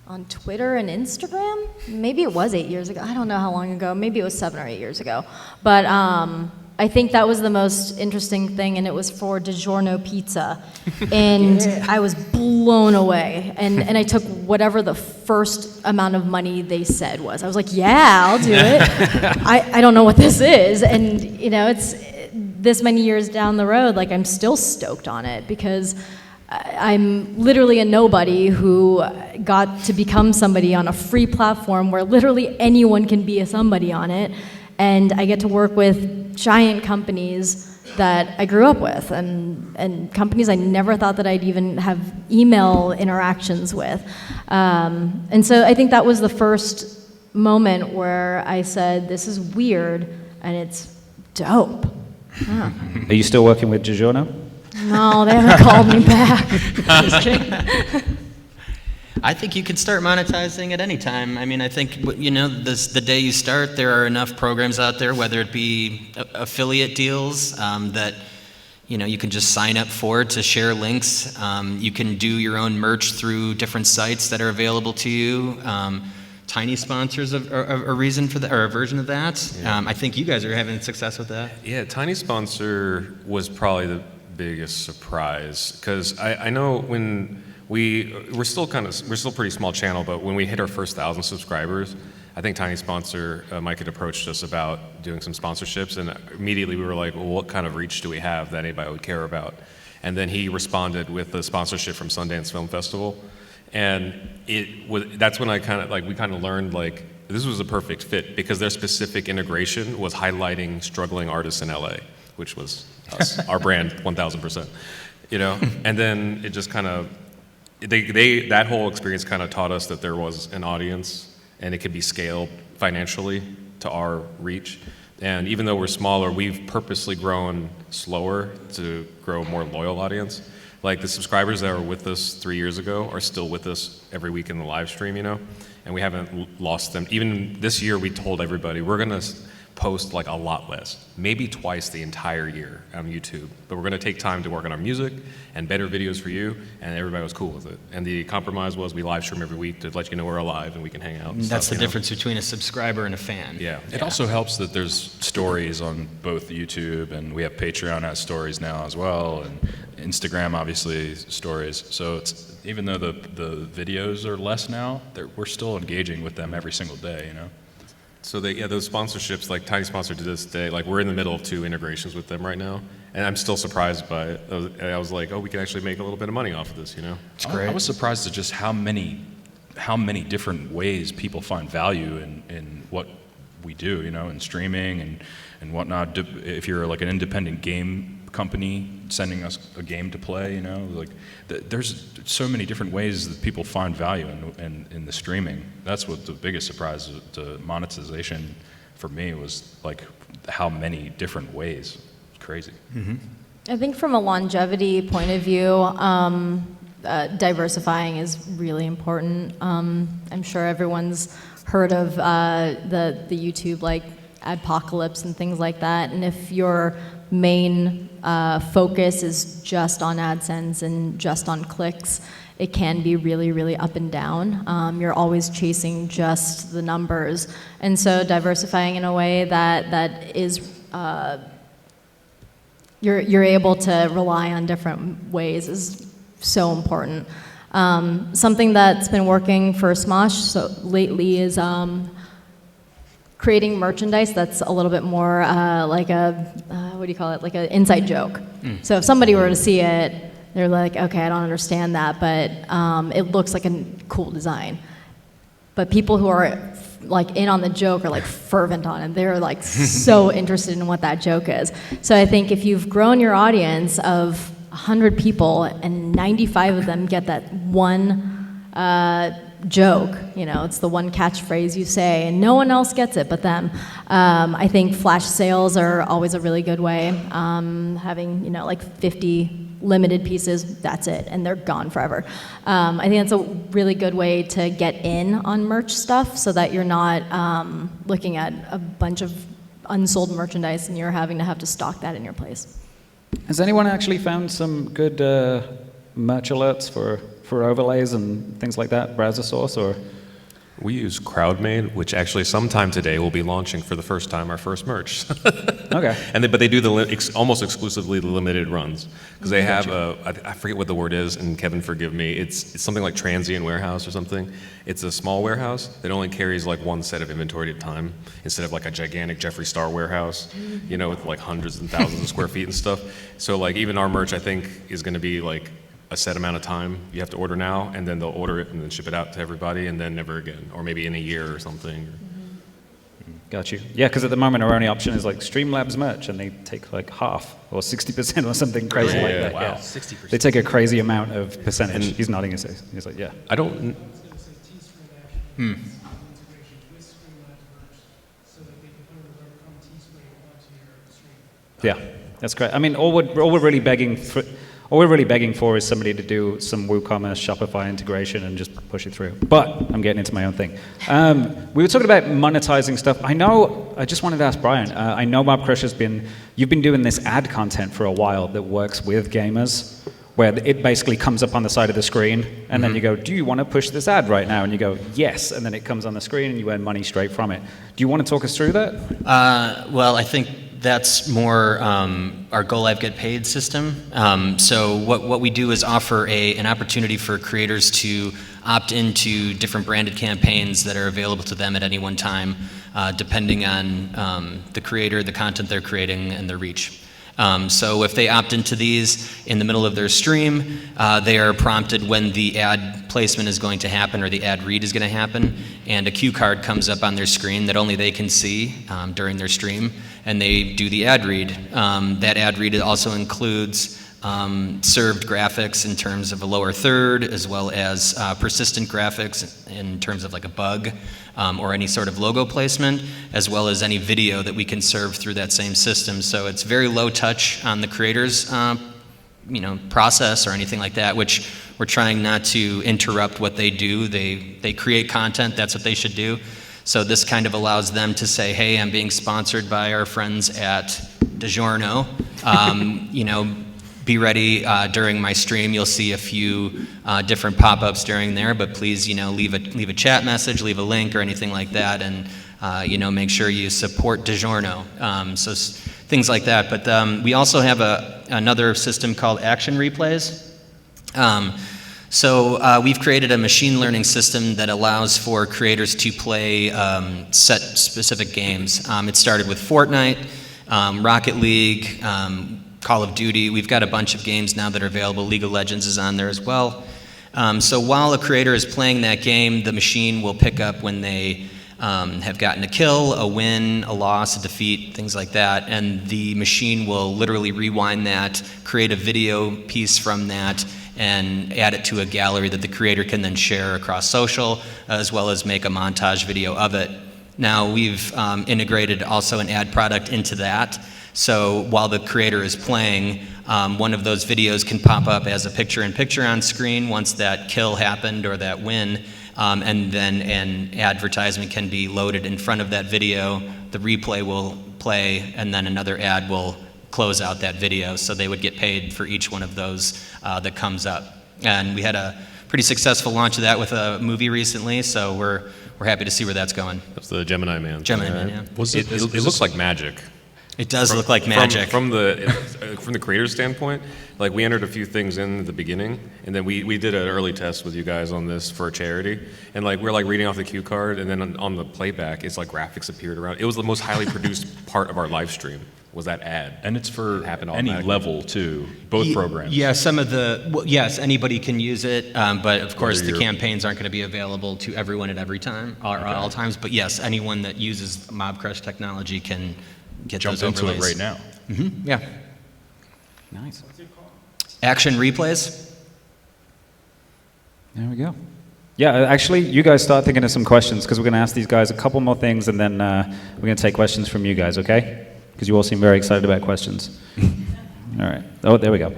on Twitter and Instagram. Maybe it was 8 years ago. I don't know how long ago. Maybe it was 7 or 8 years ago. But I think that was the most interesting thing, and it was for DiGiorno Pizza. And I was blown away. And I took whatever the first amount of money they said was. I was like, yeah, I'll do it. I don't know what this is. And, you know, it's this many years down the road, like, I'm still stoked on it because I'm literally a nobody who got to become somebody on a free platform where literally anyone can be a somebody on it. And I get to work with giant companies that I grew up with and companies I never thought that I'd even have email interactions with. And so I think that was the first moment where I said, this is weird and it's dope. Huh. Are you still working with DiGiorno? No, they haven't called me back. Just kidding. I think you can start monetizing at any time. I mean, I think, you know, the day you start, there are enough programs out there, whether it be affiliate deals that, you know, you can just sign up for to share links. You can do your own merch through different sites that are available to you. Tiny sponsors are a reason for that, or a version of that. Yeah. I think you guys are having success with that. Yeah, Tiny Sponsor was probably the biggest surprise because I know when we're still pretty small channel, but when we hit our first 1,000 subscribers, I think Tiny Sponsor, Mike had approached us about doing some sponsorships, and immediately we were like, well, what kind of reach do we have that anybody would care about? And then he responded with the sponsorship from Sundance Film Festival, and that's when we kind of learned like this was a perfect fit because their specific integration was highlighting struggling artists in LA, which was us, our brand, 1,000%, you know. And then it just kind of that whole experience kind of taught us that there was an audience and it could be scaled financially to our reach. And even though we're smaller, we've purposely grown slower to grow a more loyal audience. Like the subscribers that were with us 3 years ago are still with us every week in the live stream, you know, and we haven't lost them. Even this year, we told everybody we're gonna post like a lot less, maybe twice the entire year on YouTube, but we're gonna take time to work on our music and better videos for you, and everybody was cool with it. And the compromise was we live stream every week to let you know we're alive and we can hang out. And That's stuff, the difference between a subscriber and a fan. Yeah. It also helps that there's stories on both YouTube, and we have Patreon has stories now as well, and Instagram obviously stories. So it's, even though the videos are less now, we're still engaging with them every single day, you know. So those sponsorships, like Tiny Sponsor to this day, like we're in the middle of 2 integrations with them right now, and I'm still surprised by it. I was like, oh, we can actually make a little bit of money off of this, you know? It's great. I was surprised at just how many different ways people find value in what we do, you know, in streaming and whatnot. If you're like an independent game company sending us a game to play, you know, like there's so many different ways that people find value in the streaming. That's what the biggest surprise to monetization for me was, like how many different ways. It's crazy. Mm-hmm. I think from a longevity point of view, diversifying is really important. I'm sure everyone's heard of the YouTube like adpocalypse and things like that, and if your main focus is just on AdSense and just on clicks, it can be really, really up and down. You're always chasing just the numbers. And so diversifying in a way that is, you're able to rely on different ways is so important. Something that's been working for Smosh lately is creating merchandise that's a little bit more like what do you call it, like an inside joke. So if somebody were to see it, they're like, okay, I don't understand that, but it looks like a cool design. But people who are like in on the joke are like fervent on it. They're like so interested in what that joke is. So I think if you've grown your audience of 100 people and 95 of them get that one joke, you know, it's the one catchphrase you say and no one else gets it but them. I think flash sales are always a really good way. Having, you know, like 50 limited pieces, that's it, and they're gone forever. I think that's a really good way to get in on merch stuff so that you're not looking at a bunch of unsold merchandise and you're having to stock that in your place. Has anyone actually found some good merch alerts for overlays and things like that, browser source, or? We use CrowdMade, which actually sometime today will be launching for the first time our first merch. Okay. But they do almost exclusively the limited runs because they have I forget what the word is, and Kevin, forgive me. It's something like transient warehouse or something. It's a small warehouse that only carries like one set of inventory at a time instead of like a gigantic Jeffree Star warehouse, you know, with like hundreds and thousands of square feet and stuff. So like even our merch, I think, is going to be like a set amount of time you have to order now, and then they'll order it and then ship it out to everybody, and then never again, or maybe in a year or something. Got you. Yeah, because at the moment our only option is like Streamlabs merch, and they take like half or 60% or something crazy like that. Wow. Yeah. 60%. They take a crazy amount of percentage. He's nodding his head. He's like, yeah. I don't. Yeah, that's great. I mean, all we're really begging for is somebody to do some WooCommerce, Shopify integration and just push it through. But I'm getting into my own thing. We were talking about monetizing stuff. I just wanted to ask Brian, I know Mob Crush you've been doing this ad content for a while that works with gamers, where it basically comes up on the side of the screen, and then you go, do you want to push this ad right now? And you go, yes, and then it comes on the screen and you earn money straight from it. Do you want to talk us through that? Well, I think that's more our Go Live Get Paid system. So what we do is offer an opportunity for creators to opt into different branded campaigns that are available to them at any one time, depending on the creator, the content they're creating, and their reach. So if they opt into these in the middle of their stream, they are prompted when the ad placement is going to happen or the ad read is going to happen, and a cue card comes up on their screen that only they can see during their stream, and they do the ad read. That ad read also includes served graphics in terms of a lower third, as well as persistent graphics in terms of like a bug or any sort of logo placement, as well as any video that we can serve through that same system. So it's very low touch on the creator's process or anything like that, which we're trying not to interrupt what they do. They create content, that's what they should do. So this kind of allows them to say, hey, I'm being sponsored by our friends at DiGiorno. Be ready during my stream. You'll see a few different pop-ups during there, but please, leave a chat message, leave a link or anything like that, and make sure you support DiGiorno. So things like that. But we also have another system called Action Replays. So we've created a machine learning system that allows for creators to play set specific games. It started with Fortnite, Rocket League, Call of Duty. We've got a bunch of games now that are available. League of Legends is on there as well. So while a creator is playing that game, the machine will pick up when they have gotten a kill, a win, a loss, a defeat, things like that, and the machine will literally rewind that, create a video piece from that, and add it to a gallery that the creator can then share across social, as well as make a montage video of it. Now we've integrated also an ad product into that. So while the creator is playing, one of those videos can pop up as a picture-in-picture on screen once that kill happened or that win, and then an advertisement can be loaded in front of that video. The replay will play, and then another ad will close out that video. So they would get paid for each one of those that comes up. And we had a pretty successful launch of that with a movie recently, so we're happy to see where that's going. That's the Gemini Man. Gemini Man, yeah. It looks like magic. It does look like magic. From the creator's standpoint, like we entered a few things in at the beginning, and then we did an early test with you guys on this for a charity, and like we're like reading off the cue card, and then on the playback, it's like graphics appeared around. It was the most highly produced part of our live stream. Was that ad? And it's for any automatically. level too, both programs. Yeah, yes, anybody can use it, but of course the campaigns aren't going to be available to everyone at every time or at all times. But yes, anyone that uses Mob Crush technology can get Jump those overlays. into it right now. Mm-hmm. Yeah. Nice. Action Replays. There we go. Yeah, actually, you guys start thinking of some questions because we're going to ask these guys a couple more things, and then we're going to take questions from you guys, okay? Because you all seem very excited about questions. All right. Oh, there we go.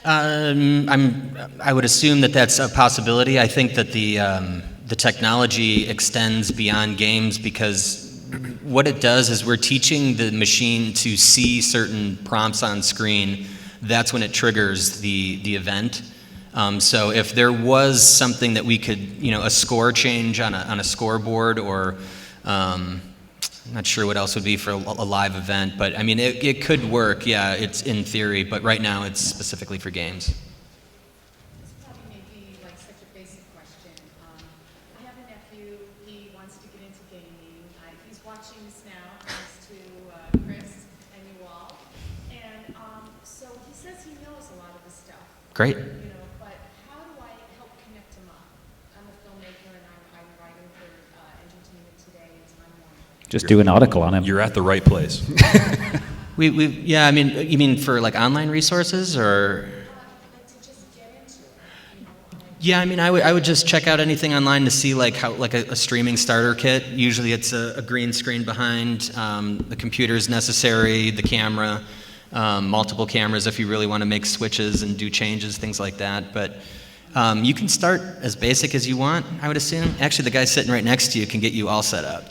I would assume that that's a possibility. I think that the technology extends beyond games because what it does is we're teaching the machine to see certain prompts on screen. That's when it triggers the event. So if there was something that we could, a score change on a scoreboard, or I'm not sure what else would be for a live event, but I mean, it could work, yeah, it's in theory, but right now it's specifically for games. This probably may be like such a basic question. I have a nephew, he wants to get into gaming. He's watching this now, thanks to Chris and you all. And so he says he knows a lot of the stuff. Great. But how do I help connect him up? I'm a filmmaker and I'm writing for Entertainment Today and Time Warner. Just do an article on him. You're at the right place. Yeah, I mean, you mean for like online resources, or? Yeah, I mean, I would just check out anything online to see like how, like a streaming starter kit. Usually it's a green screen behind, the computer's necessary, the camera, multiple cameras if you really want to make switches and do changes, things like that. But you can start as basic as you want, I would assume. Actually, the guy sitting right next to you can get you all set up.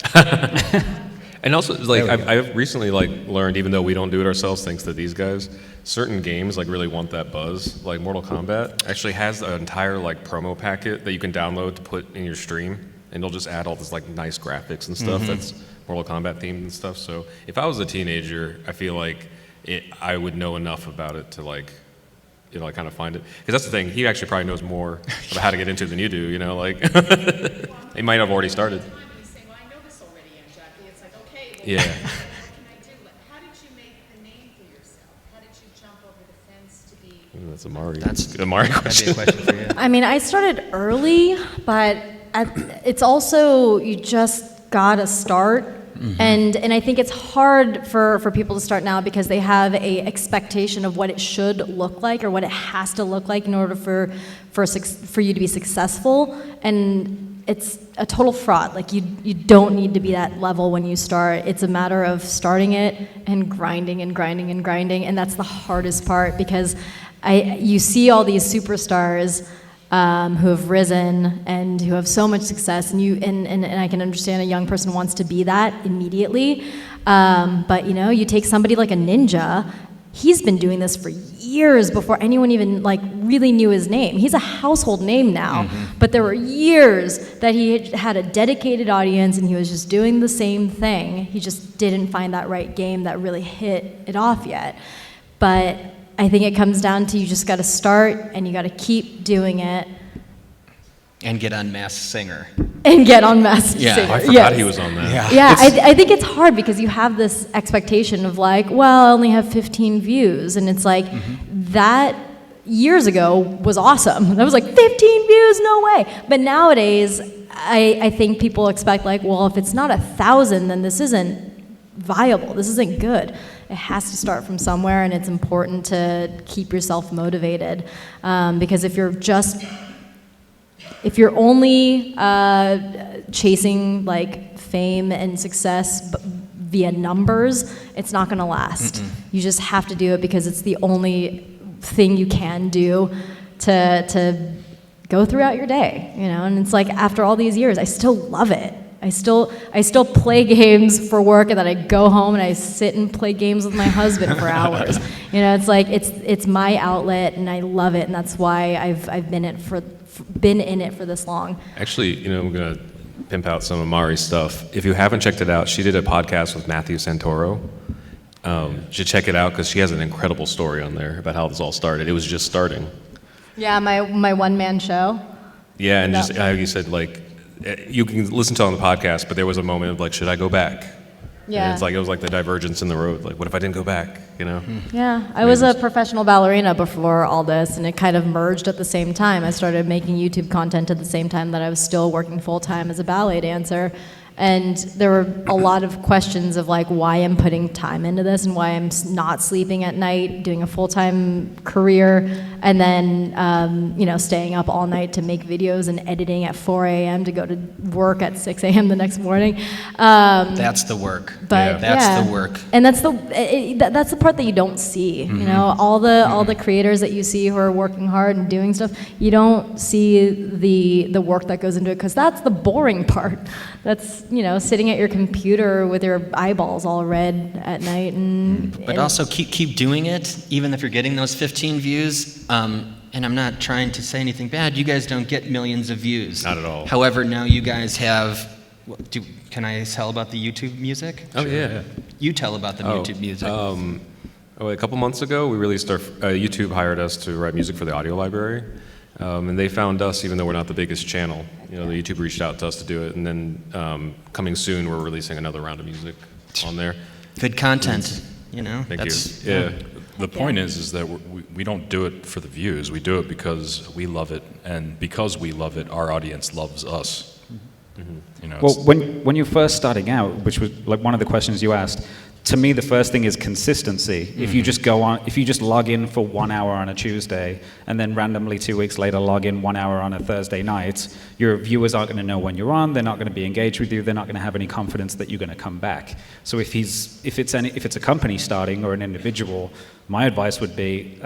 And also, like, I've recently learned, even though we don't do it ourselves, thanks to these guys, certain games really want that buzz. Like Mortal Kombat actually has an entire promo packet that you can download to put in your stream, and it'll just add all this nice graphics and stuff that's Mortal Kombat themed and stuff. So if I was a teenager, I feel like I would know enough about it to kind of find it. Because that's the thing, he actually probably knows more about how to get into it than you do. He might have already started. Yeah. What can I do? How did you make the name for yourself? How did you jump over the fence to be? That's a Mari question. That'd be a question for you. I mean, I started early, but it's also, you just gotta start. And I think it's hard for people to start now because they have a expectation of what it should look like or what it has to look like in order for you to be successful. And it's a total fraud. You don't need to be that level when you start. It's a matter of starting it and grinding and grinding and grinding, and that's the hardest part because you see all these superstars who have risen and who have so much success, and I can understand a young person wants to be that immediately. But you take somebody like a Ninja. He's been doing this for years before anyone even really knew his name. He's a household name now, but there were years that he had a dedicated audience and he was just doing the same thing. He just didn't find that right game that really hit it off yet. But I think it comes down to you just got to start and you got to keep doing it. And get on Masked Singer. And get on Masked Singer. I forgot he was on that. Yeah, I think it's hard because you have this expectation of I only have 15 views. And it's that years ago was awesome. That was 15 views, no way. But nowadays, I think people expect if it's not 1,000, then this isn't viable. This isn't good. It has to start from somewhere, and it's important to keep yourself motivated. Because if you're only chasing fame and success via numbers, it's not going to last. You just have to do it because it's the only thing you can do to go throughout your day, And it's after all these years, I still love it. I still play games for work, and then I go home and I sit and play games with my husband for hours. It's my outlet, and I love it, and that's why I've been in it for this long. Actually, I'm gonna pimp out some of Mari's stuff. If you haven't checked it out, she did a podcast with Matthew Santoro. You should check it out because she has an incredible story on there about how this all started. It was just starting. Yeah, my one-man show. Yeah, and just how you said you can listen to it on the podcast, but there was a moment of should I go back? Yeah. And it was the divergence in the road. What if I didn't go back? Yeah, I was a professional ballerina before all this, and it kind of merged at the same time. I started making YouTube content at the same time that I was still working full-time as a ballet dancer. And there were a lot of questions of why I'm putting time into this and why I'm not sleeping at night, doing a full-time career, and then staying up all night to make videos and editing at 4 a.m. to go to work at 6 a.m. the next morning. That's the work. But that's the work. And that's the part that you don't see. All the creators that you see who are working hard and doing stuff, you don't see the work that goes into it because that's the boring part. That's sitting at your computer with your eyeballs all red at night, But also keep doing it, even if you're getting those 15 views. and I'm not trying to say anything bad, you guys don't get millions of views. Not at all. However, now you guys have, can I tell about the YouTube music? Oh, yeah. You tell about the YouTube music. A couple months ago, we released our, YouTube hired us to write music for the audio library. And they found us, even though we're not the biggest channel. You know, the YouTube reached out to us to do it, and then coming soon, we're releasing another round of music on there. Good content, you know. Thank you. Yeah. The point is that we don't do it for the views. We do it because we love it, and because we love it, our audience loves us. You know. Well, when you're first starting out, which was like one of the questions you asked, to me the first thing is consistency. If you just if you just log in for 1 hour on a Tuesday and then randomly 2 weeks later log in 1 hour on a Thursday night, your viewers aren't going to know when you're on. They're not going to be engaged with you. They're not going to have any confidence that you're going to come back. So if it's a company starting or an individual, my advice would be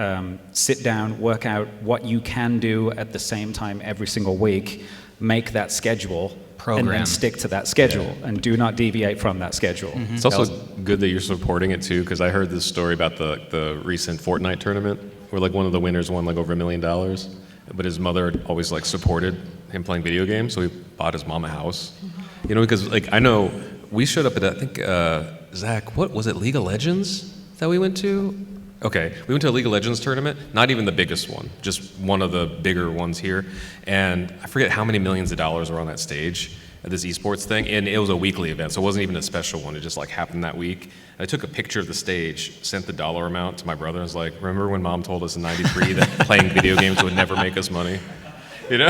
sit down, work out what you can do at the same time every single week, make that schedule. And then stick to that schedule and do not deviate from that schedule. It's also good that you're supporting it too, because I heard this story about the recent Fortnite tournament where like one of the winners won like over $1 million, but his mother had always like supported him playing video games, so he bought his mom a house. You know, because like I know we showed up at I think Zach, what was it, League of Legends that we went to? Okay, we went to a League of Legends tournament, not even the biggest one, just one of the bigger ones here. And I forget how many millions of dollars were on that stage at this esports thing. And it was a weekly event, so it wasn't even a special one. It just like happened that week. And I took a picture of the stage, sent the dollar amount to my brother, and was like, remember when mom told us in '93 that playing video games would never make us money? You know?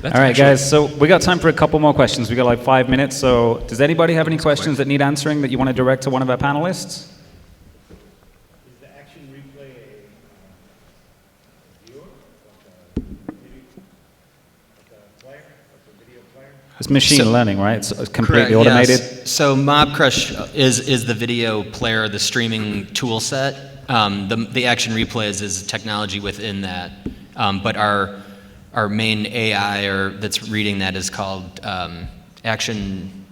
All right, guys, so we got time for a couple more questions. We got like 5 minutes, so does anybody have any questions that need answering that you want to direct to one of our panelists? It's machine learning, right? It's completely automated. Yes. So MobCrush is the video player, the streaming tool set. The action replays is technology within that. But our main AI that's reading that is called action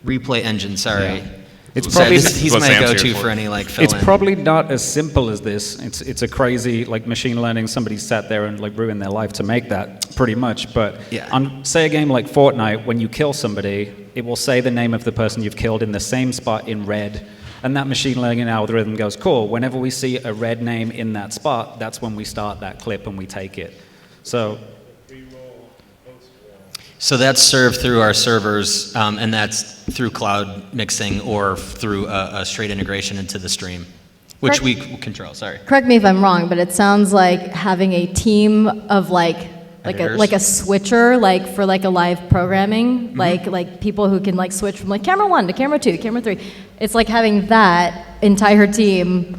replay engine. Sorry. Yeah. It's probably he's my go-to for any like fill-in. It's probably not as simple as this. It's a crazy like machine learning. Somebody sat there and like ruined their life to make that pretty much. But on say a game like Fortnite, when you kill somebody, it will say the name of the person you've killed in the same spot in red. And that machine learning algorithm goes, cool, whenever we see a red name in that spot, that's when we start that clip and we take it. So that's served through our servers, and that's through cloud mixing or through a straight integration into the stream, which we control. Sorry. Correct me if I'm wrong, but it sounds like having a team of like a switcher, like for like a live programming, like people who can like switch from like camera 1 to camera 2 to camera 3. It's like having that entire team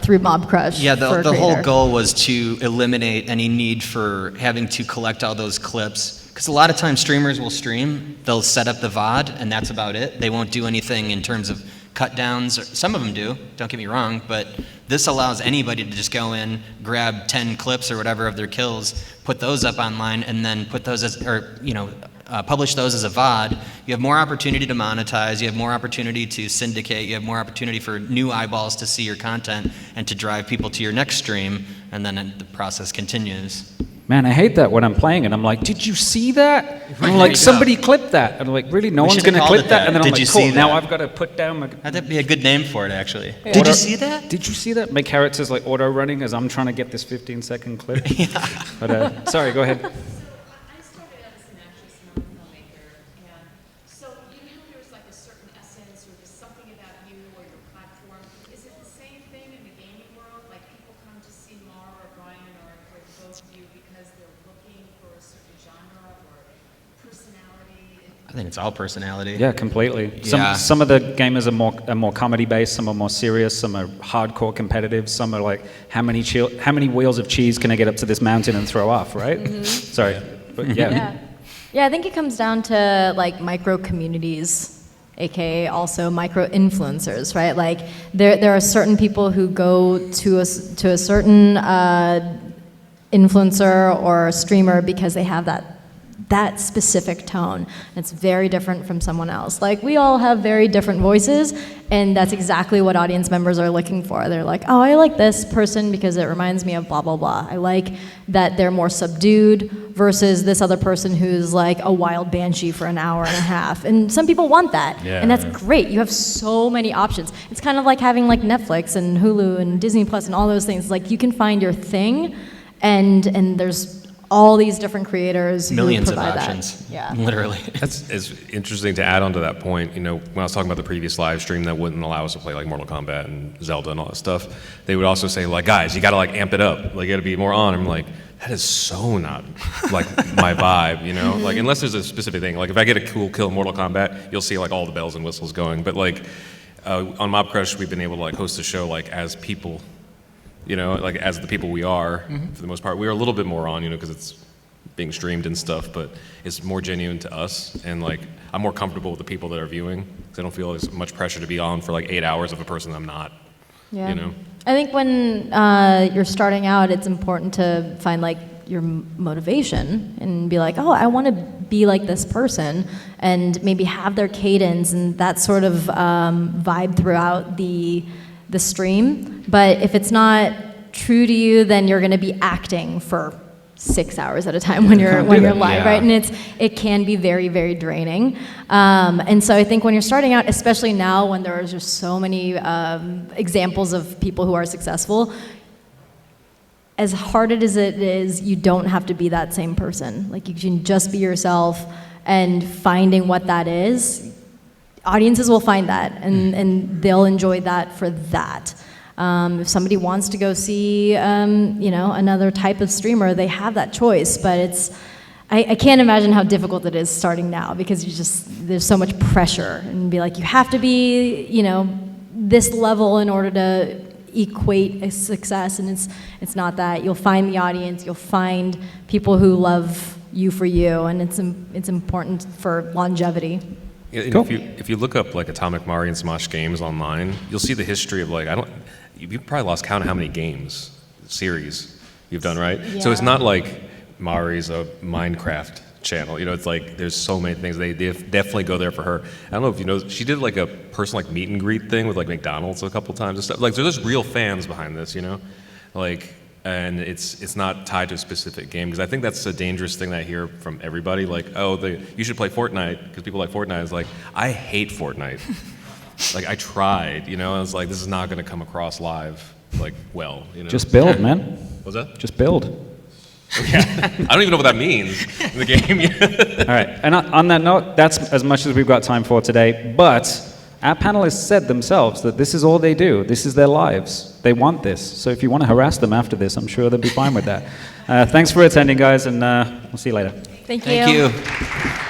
through MobCrush. Yeah, the whole goal was to eliminate any need for having to collect all those clips. Because a lot of times streamers will stream, they'll set up the VOD, and that's about it. They won't do anything in terms of cut downs. Some of them do, don't get me wrong, but this allows anybody to just go in, grab 10 clips or whatever of their kills, put those up online, and then put those as, publish those as a VOD. You have more opportunity to monetize, you have more opportunity to syndicate, you have more opportunity for new eyeballs to see your content and to drive people to your next stream, and then the process continues. Man, I hate that when I'm playing and I'm like, did you see that? And I'm like, somebody clipped that. And I'm like, really? No one's going to clip that? And then I'm like, cool, now I've got to put down my... That'd be a good name for it, actually. Did you see that? Did you see that? My character's like auto-running as I'm trying to get this 15-second clip. But, sorry, go ahead. I started out as an actress and I'm a filmmaker, and so you know there's like a certain essence or there's something about you or your platform. Is it the same thing in the gaming world? Like people come to see Mara or Brian or both of you because they're looking for a certain genre or personality? I think it's all personality. Yeah, completely. Yeah. Some of the gamers are more comedy-based, some are more serious, some are hardcore competitive, some are like, how many wheels of cheese can I get up to this mountain and throw off, right? Mm-hmm. Sorry, but yeah. Yeah, I think it comes down to like micro communities, aka also micro influencers, right? Like there are certain people who go to a certain influencer or streamer because they have that that specific tone. It's very different from someone else. Like, we all have very different voices, and that's exactly what audience members are looking for. They're like, oh, I like this person because it reminds me of blah, blah, blah. I like that they're more subdued versus this other person who's like a wild banshee for an hour and a half. And some people want that, and that's great. You have so many options. It's kind of like having like Netflix and Hulu and Disney Plus and all those things. Like, you can find your thing, and there's all these different creators Millions who of provide options. that. Yeah. Literally. That's it's interesting to add on to that point. You know, when I was talking about the previous live stream that wouldn't allow us to play like Mortal Kombat and Zelda and all that stuff, they would also say like, guys, you got to like amp it up. Like, you got to be more on. I'm like, that is so not like my vibe, you know? Like, unless there's a specific thing. Like, if I get a cool kill in Mortal Kombat, you'll see like all the bells and whistles going. But like on Mob Crush, we've been able to like host the show like as people, you know, like as the people we are for the most part. We are a little bit more on, you know, because it's being streamed and stuff, but it's more genuine to us, and like I'm more comfortable with the people that are viewing because I don't feel as much pressure to be on for like 8 hours of a person I'm not. Yeah. You know. I think when you're starting out, it's important to find like your motivation and be like, oh, I want to be like this person, and maybe have their cadence and that sort of vibe throughout the stream. But if it's not true to you, then you're going to be acting for 6 hours at a time when you're live, right? And it can be very, very draining. And so I think when you're starting out, especially now when there are just so many examples of people who are successful, as hard as it is, you don't have to be that same person. Like, you can just be yourself, and finding what that is, audiences will find that, and they'll enjoy that for that. If somebody wants to go see, you know, another type of streamer, they have that choice. But I can't imagine how difficult it is starting now, because there's so much pressure, and be like, you have to be, you know, this level in order to equate a success, and it's not that. You'll find the audience, you'll find people who love you for you, and it's important for longevity. Yeah, cool. If you look up like Atomic Mario and Smosh games online, you'll see the history of like you've probably lost count of how many games series you've done, right? Yeah. So it's not like Mari's a Minecraft channel, you know. It's like there's so many things. They definitely go there for her. I don't know if you know, she did like a personal like meet and greet thing with like McDonald's a couple times and stuff. Like, there's real fans behind this, you know, like. And it's not tied to a specific game, because I think that's a dangerous thing that I hear from everybody. Like, oh, you should play Fortnite because people like Fortnite. It's like, I hate Fortnite. Like, I tried, you know, and it's like, this is not going to come across live, like, well, you know. Just build, man. What's that? Just build. Yeah. I don't even know what that means in the game. All right, and on that note, that's as much as we've got time for today. But our panelists said themselves that this is all they do. This is their lives. They want this. So if you want to harass them after this, I'm sure they'll be fine with that. Thanks for attending, guys, and we'll see you later. Thank you. Thank you.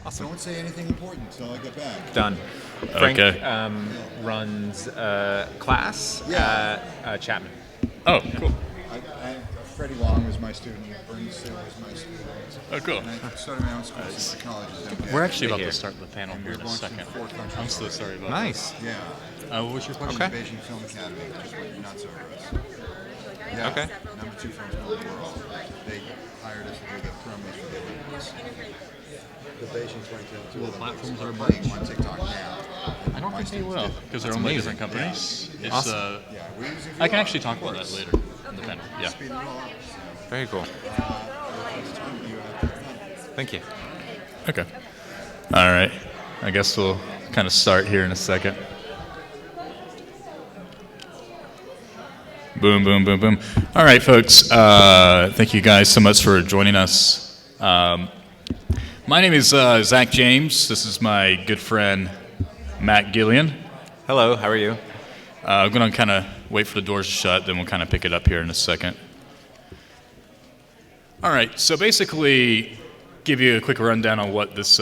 Awesome. Don't say anything important until I get back. Done. Frank Okay. runs a class at Chapman. Oh, cool. Freddie Long was my student. Bernie Sue was my student. Oh, cool. And I started my own school of psychology. We're actually about to start the panel here in a second. I'm so sorry about that. Nice. Yeah. What was your question? Okay. Beijing Film Academy just went nuts over us. Yeah. Okay. Number 2 film school in the world. They hired us to do the promos for the Olympics. The Beijing 2022 Well, platforms are playing on TikTok now. I don't think they will because they're That's owned by amazing. different companies. Yeah. It's, Awesome. I can actually talk about that later in the panel. Yeah. Very cool. Thank you. Okay. All right. I guess we'll kind of start here in a second. Boom, boom, boom, boom. All right, folks. Thank you guys so much for joining us. My name is Zach James. This is my good friend, Matt Gillian. Hello, how are you? I'm going to kind of wait for the doors to shut, then we'll kind of pick it up here in a second. All right, so basically, give you a quick rundown on what this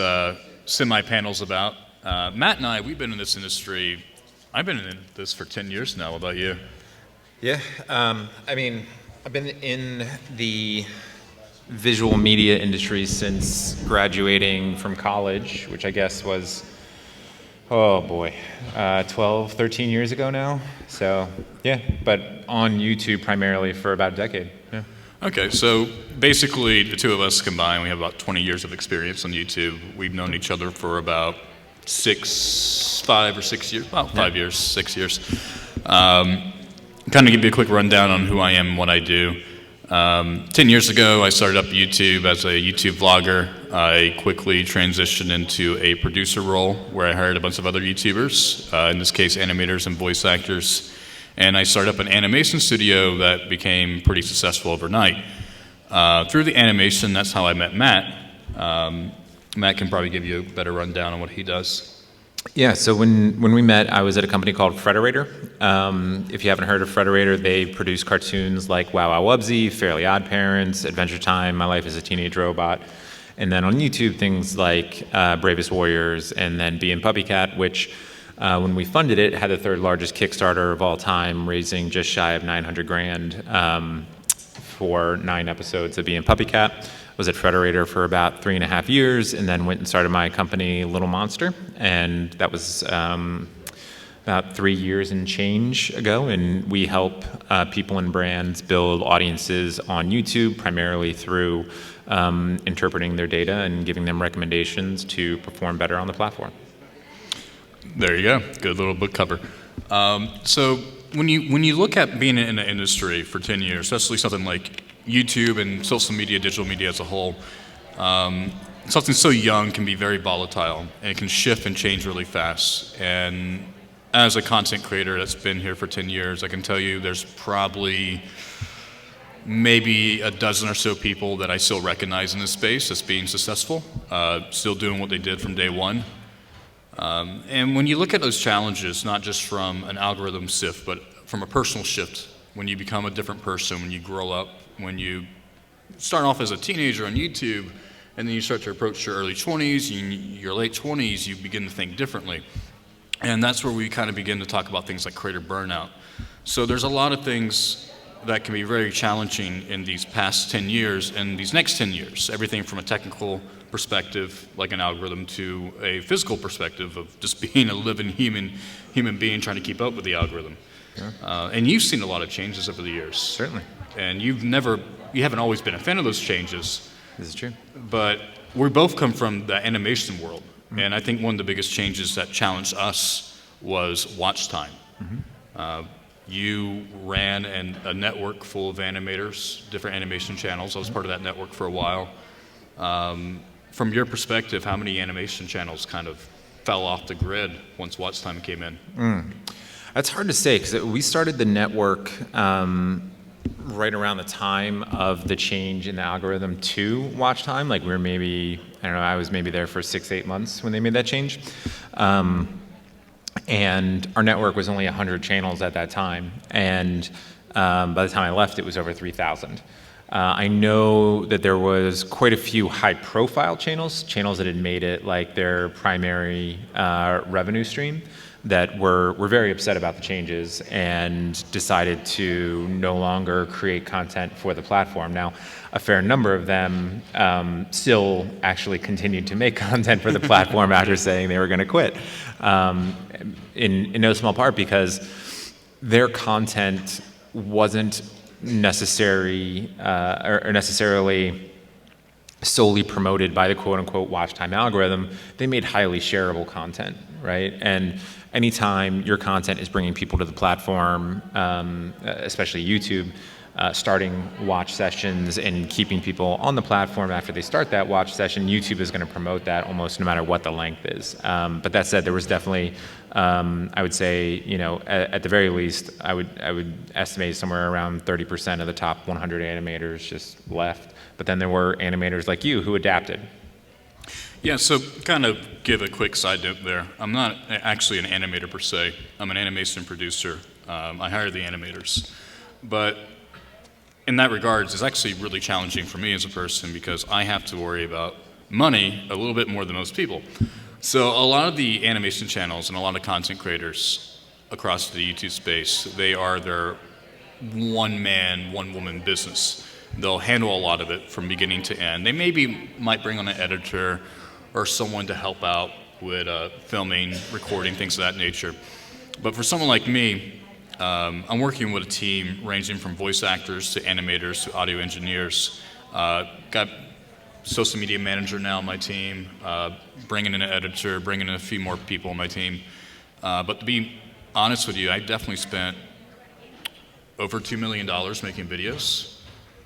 semi-panel's about. Matt and I, we've been in this industry, I've been in this for 10 years now. What about you? Yeah, I mean, I've been in the visual media industry since graduating from college, which I guess was, oh boy, 12, 13 years ago now. So, yeah, but on YouTube primarily for about a decade. Yeah. Okay, so basically the two of us combined, we have about 20 years of experience on YouTube. We've known each other for about 5 or 6 years, about 5 years, 6 years. Kind of give you a quick rundown on who I am and what I do. 10 years ago, I started up YouTube as a YouTube vlogger. I quickly transitioned into a producer role where I hired a bunch of other YouTubers, in this case animators and voice actors. And I started up an animation studio that became pretty successful overnight. Through the animation, that's how I met Matt. Matt can probably give you a better rundown on what he does. Yeah, so when we met, I was at a company called Frederator. If you haven't heard of Frederator, they produce cartoons like Wow Wow Wubbzy, Fairly Odd Parents, Adventure Time, My Life as a Teenage Robot. And then on YouTube, things like Bravest Warriors and then Bee and Puppy Cat, which when we funded it, had the third largest Kickstarter of all time, raising just shy of $900,000 for 9 episodes of Bee and Puppy Cat. Was at Frederator for about 3.5 years, and then went and started my company, Little Monster, and that was about 3 years and change ago. And we help people and brands build audiences on YouTube, primarily through interpreting their data and giving them recommendations to perform better on the platform. There you go. Good little book cover. So when you look at being in the industry for 10 years, especially something like YouTube and social media, digital media as a whole, something so young can be very volatile, and it can shift and change really fast. And as a content creator that's been here for 10 years, I can tell you there's probably maybe a dozen or so people that I still recognize in this space as being successful, still doing what they did from day one. And when you look at those challenges, not just from an algorithm shift, but from a personal shift, when you become a different person, when you grow up, when you start off as a teenager on YouTube, and then you start to approach your early 20s, your late 20s, you begin to think differently. And that's where we kind of begin to talk about things like creator burnout. So there's a lot of things that can be very challenging in these past 10 years and these next 10 years. Everything from a technical perspective, like an algorithm, to a physical perspective of just being a living human being trying to keep up with the algorithm. Yeah. And you've seen a lot of changes over the years. Certainly. And you haven't always been a fan of those changes. This is true. But we both come from the animation world. Mm-hmm. And I think one of the biggest changes that challenged us was watch time. Mm-hmm. You ran a network full of animators, different animation channels. I was part of that network for a while. From your perspective, how many animation channels kind of fell off the grid once watch time came in? That's hard to say, because we started the network right around the time of the change in the algorithm to watch time. Like we were maybe, I don't know, I was maybe there for 6-8 months when they made that change. And our network was only 100 channels at that time. And by the time I left, it was over 3,000. I know that there was quite a few high-profile channels that had made it like their primary revenue stream, that were very upset about the changes and decided to no longer create content for the platform. Now, a fair number of them still actually continued to make content for the platform after saying they were going to quit, in no small part because their content wasn't necessarily solely promoted by the quote-unquote watch time algorithm. They made highly shareable content, right? And anytime your content is bringing people to the platform, especially YouTube, starting watch sessions and keeping people on the platform after they start that watch session, YouTube is going to promote that almost no matter what the length is. But that said, there was definitely, I would say, at the very least, I would estimate somewhere around 30% of the top 100 animators just left. But then there were animators like you who adapted. Yeah, so kind of give a quick side note there. I'm not actually an animator per se. I'm an animation producer. I hire the animators. But in that regards, it's actually really challenging for me as a person because I have to worry about money a little bit more than most people. So a lot of the animation channels and a lot of content creators across the YouTube space, they are their one-man, one-woman business. They'll handle a lot of it from beginning to end. They might bring on an editor or someone to help out with filming, recording, things of that nature. But for someone like me, I'm working with a team ranging from voice actors to animators to audio engineers. Got social media manager now on my team, bringing in an editor, bringing in a few more people on my team. But to be honest with you, I definitely spent over $2 million making videos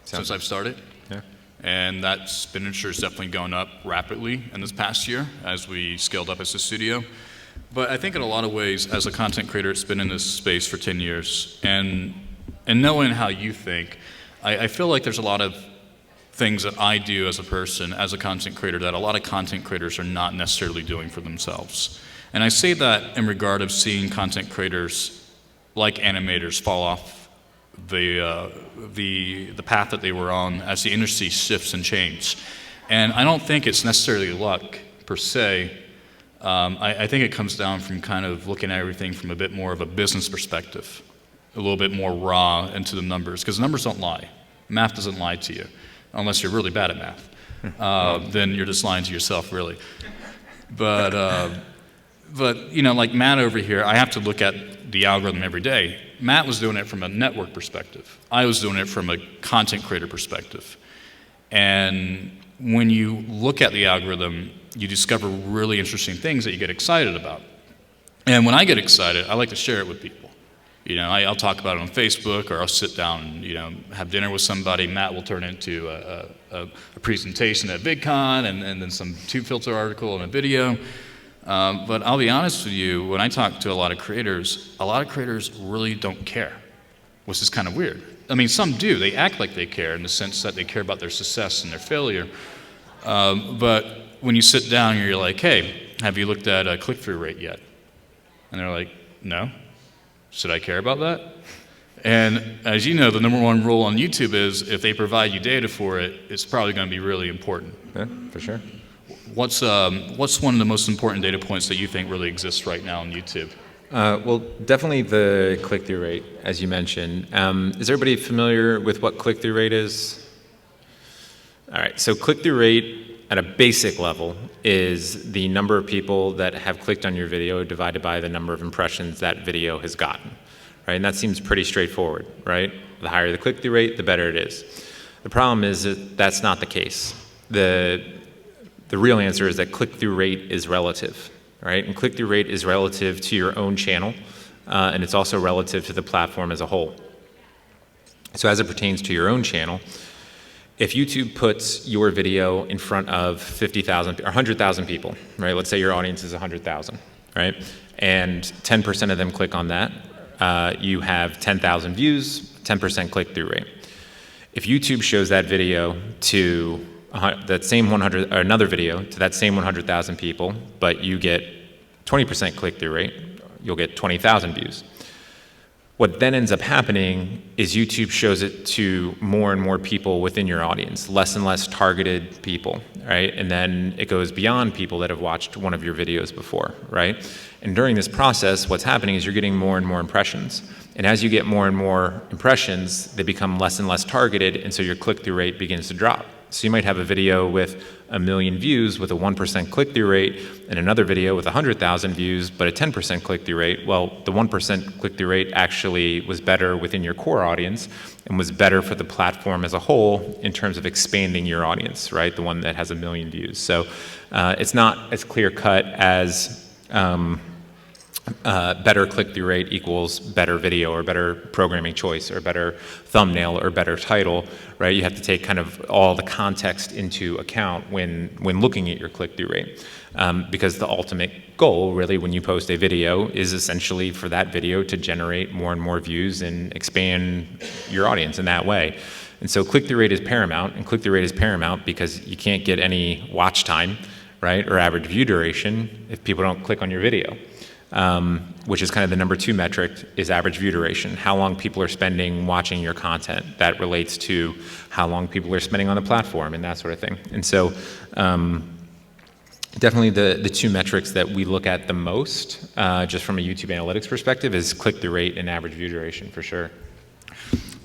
since I've started. Yeah. And that expenditure has definitely gone up rapidly in this past year as we scaled up as a studio. But I think in a lot of ways, as a content creator, it's been in this space for 10 years. And knowing how you think, I feel like there's a lot of things that I do as a person, as a content creator, that a lot of content creators are not necessarily doing for themselves. And I say that in regard of seeing content creators like animators fall off the path that they were on as the industry shifts and changes. And I don't think it's necessarily luck per se. I think it comes down from kind of looking at everything from a bit more of a business perspective, a little bit more raw into the numbers, because numbers don't lie. Math doesn't lie to you, unless you're really bad at math. Then you're just lying to yourself, really. But like Matt over here, I have to look at the algorithm every day. Matt was doing it from a network perspective. I was doing it from a content creator perspective. And when you look at the algorithm, you discover really interesting things that you get excited about. And when I get excited, I like to share it with people. I'll talk about it on Facebook, or I'll sit down and have dinner with somebody. Matt will turn it into a presentation at VidCon, and then some TubeFilter article and a video. But I'll be honest with you, when I talk to a lot of creators really don't care, which is kind of weird. I mean, some do. They act like they care in the sense that they care about their success and their failure. But when you sit down and you're like, hey, have you looked at a click-through rate yet? And they're like, no. Should I care about that? And as you know, the number one rule on YouTube is if they provide you data for it, it's probably going to be really important. Yeah, for sure. What's one of the most important data points that you think really exists right now on YouTube? Well, definitely the click-through rate, as you mentioned. Is everybody familiar with what click-through rate is? All right, so click-through rate at a basic level is the number of people that have clicked on your video divided by the number of impressions that video has gotten, right? And that seems pretty straightforward, right? The higher the click-through rate, the better it is. The problem is that that's not the case. The real answer is that click-through rate is relative, right? And click-through rate is relative to your own channel, and it's also relative to the platform as a whole. So as it pertains to your own channel, if YouTube puts your video in front of 50,000 or 100,000 people, right? Let's say your audience is 100,000, right? And 10% of them click on that, you have 10,000 views, 10% click-through rate. If YouTube shows that video to that same 100, or another video to that same 100,000 people, but you get 20% click-through rate, you'll get 20,000 views. What then ends up happening is YouTube shows it to more and more people within your audience, less and less targeted people, right? And then it goes beyond people that have watched one of your videos before, right? And during this process, what's happening is you're getting more and more impressions. And as you get more and more impressions, they become less and less targeted, and so your click-through rate begins to drop. So you might have a video with 1 million views with a 1% click-through rate, and another video with 100,000 views but a 10% click-through rate. Well, the 1% click-through rate actually was better within your core audience and was better for the platform as a whole in terms of expanding your audience, right? The one that has 1 million views. So it's not as clear-cut as better click-through rate equals better video or better programming choice or better thumbnail or better title, right? You have to take kind of all the context into account when looking at your click-through rate. Because the ultimate goal, really, when you post a video is essentially for that video to generate more and more views and expand your audience in that way. And so click-through rate is paramount, and click-through rate is paramount because you can't get any watch time, right, or average view duration if people don't click on your video. Which is kind of the number 2 metric, is average view duration. How long people are spending watching your content. That relates to how long people are spending on the platform and that sort of thing. And so definitely the 2 metrics that we look at the most, just from a YouTube analytics perspective, is click-through rate and average view duration for sure.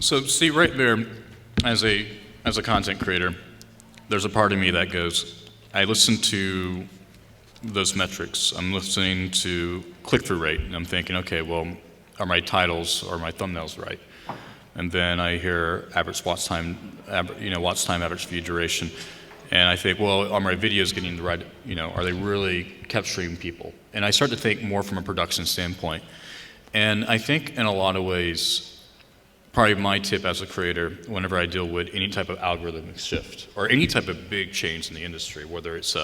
So see right there, as a content creator, there's a part of me that goes, I listen to those metrics. I'm listening to click-through rate, and I'm thinking, okay, well, are my titles or my thumbnails right? And then I hear average watch time, watch time, average view duration, and I think, well, are my videos getting the right, are they really capturing people? And I start to think more from a production standpoint. And I think in a lot of ways, probably my tip as a creator, whenever I deal with any type of algorithmic shift or any type of big change in the industry, whether it's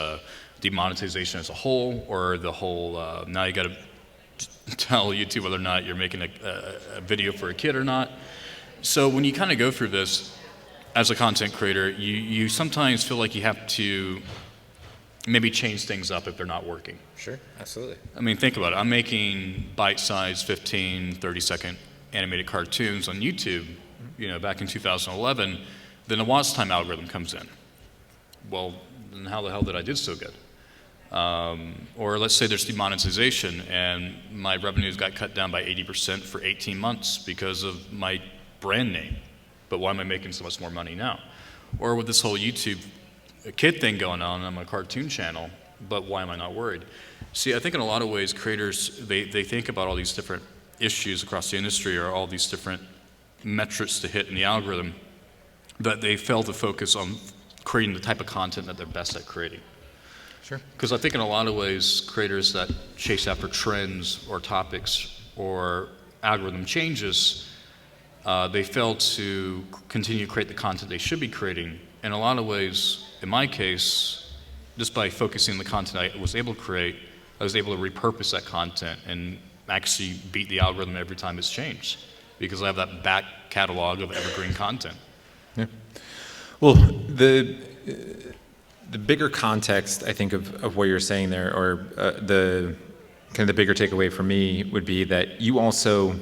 demonetization as a whole, or the whole, now you got to tell YouTube whether or not you're making a video for a kid or not. So when you kind of go through this as a content creator, you sometimes feel like you have to maybe change things up if they're not working. Sure, absolutely. I mean, think about it. I'm making bite-sized 15, 30-second animated cartoons on YouTube, back in 2011. Then the watch time algorithm comes in. Well, then how the hell did I do so good? Or let's say there's demonetization and my revenues got cut down by 80% for 18 months because of my brand name. But why am I making so much more money now? Or with this whole YouTube kid thing going on my cartoon channel, but why am I not worried? See, I think in a lot of ways creators, they think about all these different issues across the industry or all these different metrics to hit in the algorithm, but they fail to focus on creating the type of content that they're best at creating. Sure. Because I think in a lot of ways, creators that chase after trends or topics or algorithm changes, they fail to continue to create the content they should be creating. In a lot of ways, in my case, just by focusing on the content I was able to create, I was able to repurpose that content and actually beat the algorithm every time it's changed, because I have that back catalog of evergreen content. Yeah. Well, the bigger context, I think, of what you're saying there, or the kind of the bigger takeaway for me would be that you also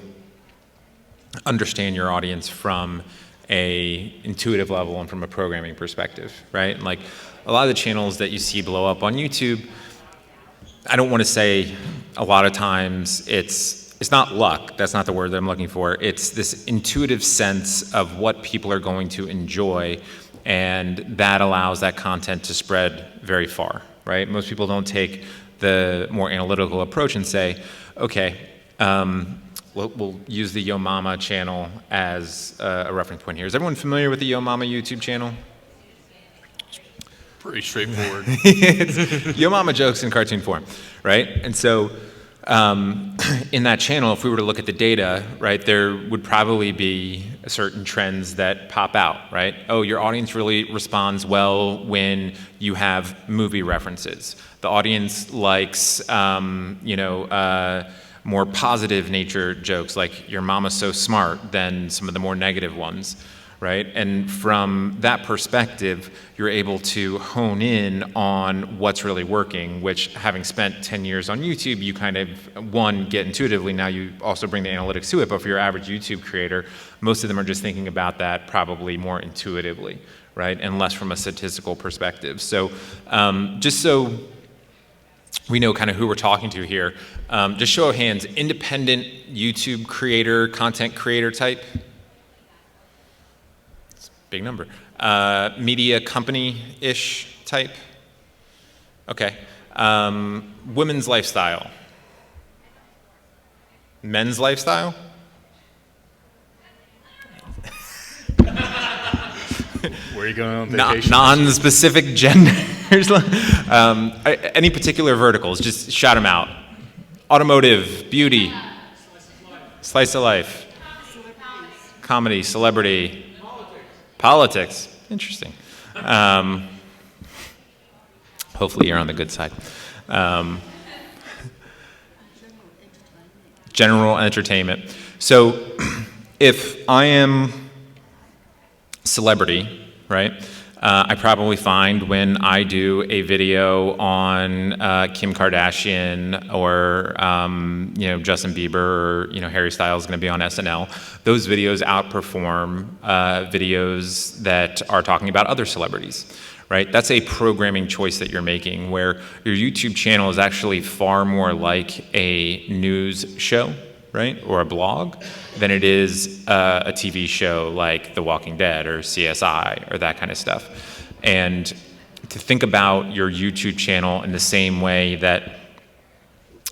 understand your audience from a intuitive level and from a programming perspective, right? Like a lot of the channels that you see blow up on YouTube, I don't want to say a lot of times it's not luck, that's not the word that I'm looking for. It's this intuitive sense of what people are going to enjoy, and that allows that content to spread very far, right? Most people don't take the more analytical approach and say, okay, we'll use the Yo Mama channel as a reference point here. Is everyone familiar with the Yo Mama YouTube channel? Pretty straightforward. It's Yo Mama jokes in cartoon form, right? And so in that channel, if we were to look at the data, right, there would probably be certain trends that pop out, right? Oh, your audience really responds well when you have movie references. The audience likes, more positive nature jokes, like your mama's so smart, than some of the more negative ones, right? And from that perspective, you're able to hone in on what's really working, which, having spent 10 years on YouTube, you kind of, one, get intuitively. Now you also bring the analytics to it, but for your average YouTube creator, most of them are just thinking about that probably more intuitively, right? And less from a statistical perspective. So just so we know kind of who we're talking to here, just show of hands, independent YouTube creator, content creator type? It's a big number. Media company-ish type? Okay. Women's lifestyle? Men's lifestyle? Where are you going on vacation? Non-specific genders. Any particular verticals, just shout them out. Automotive, beauty, slice of life, comedy, celebrity, politics. Interesting. Hopefully you're on the good side. General entertainment. So if I am celebrity, right? I probably find when I do a video on Kim Kardashian or Justin Bieber or Harry Styles is going to be on SNL, those videos outperform videos that are talking about other celebrities, right? That's a programming choice that you're making, where your YouTube channel is actually far more like a news show, right, or a blog, than it is a TV show like The Walking Dead or CSI or that kind of stuff. And to think about your YouTube channel in the same way that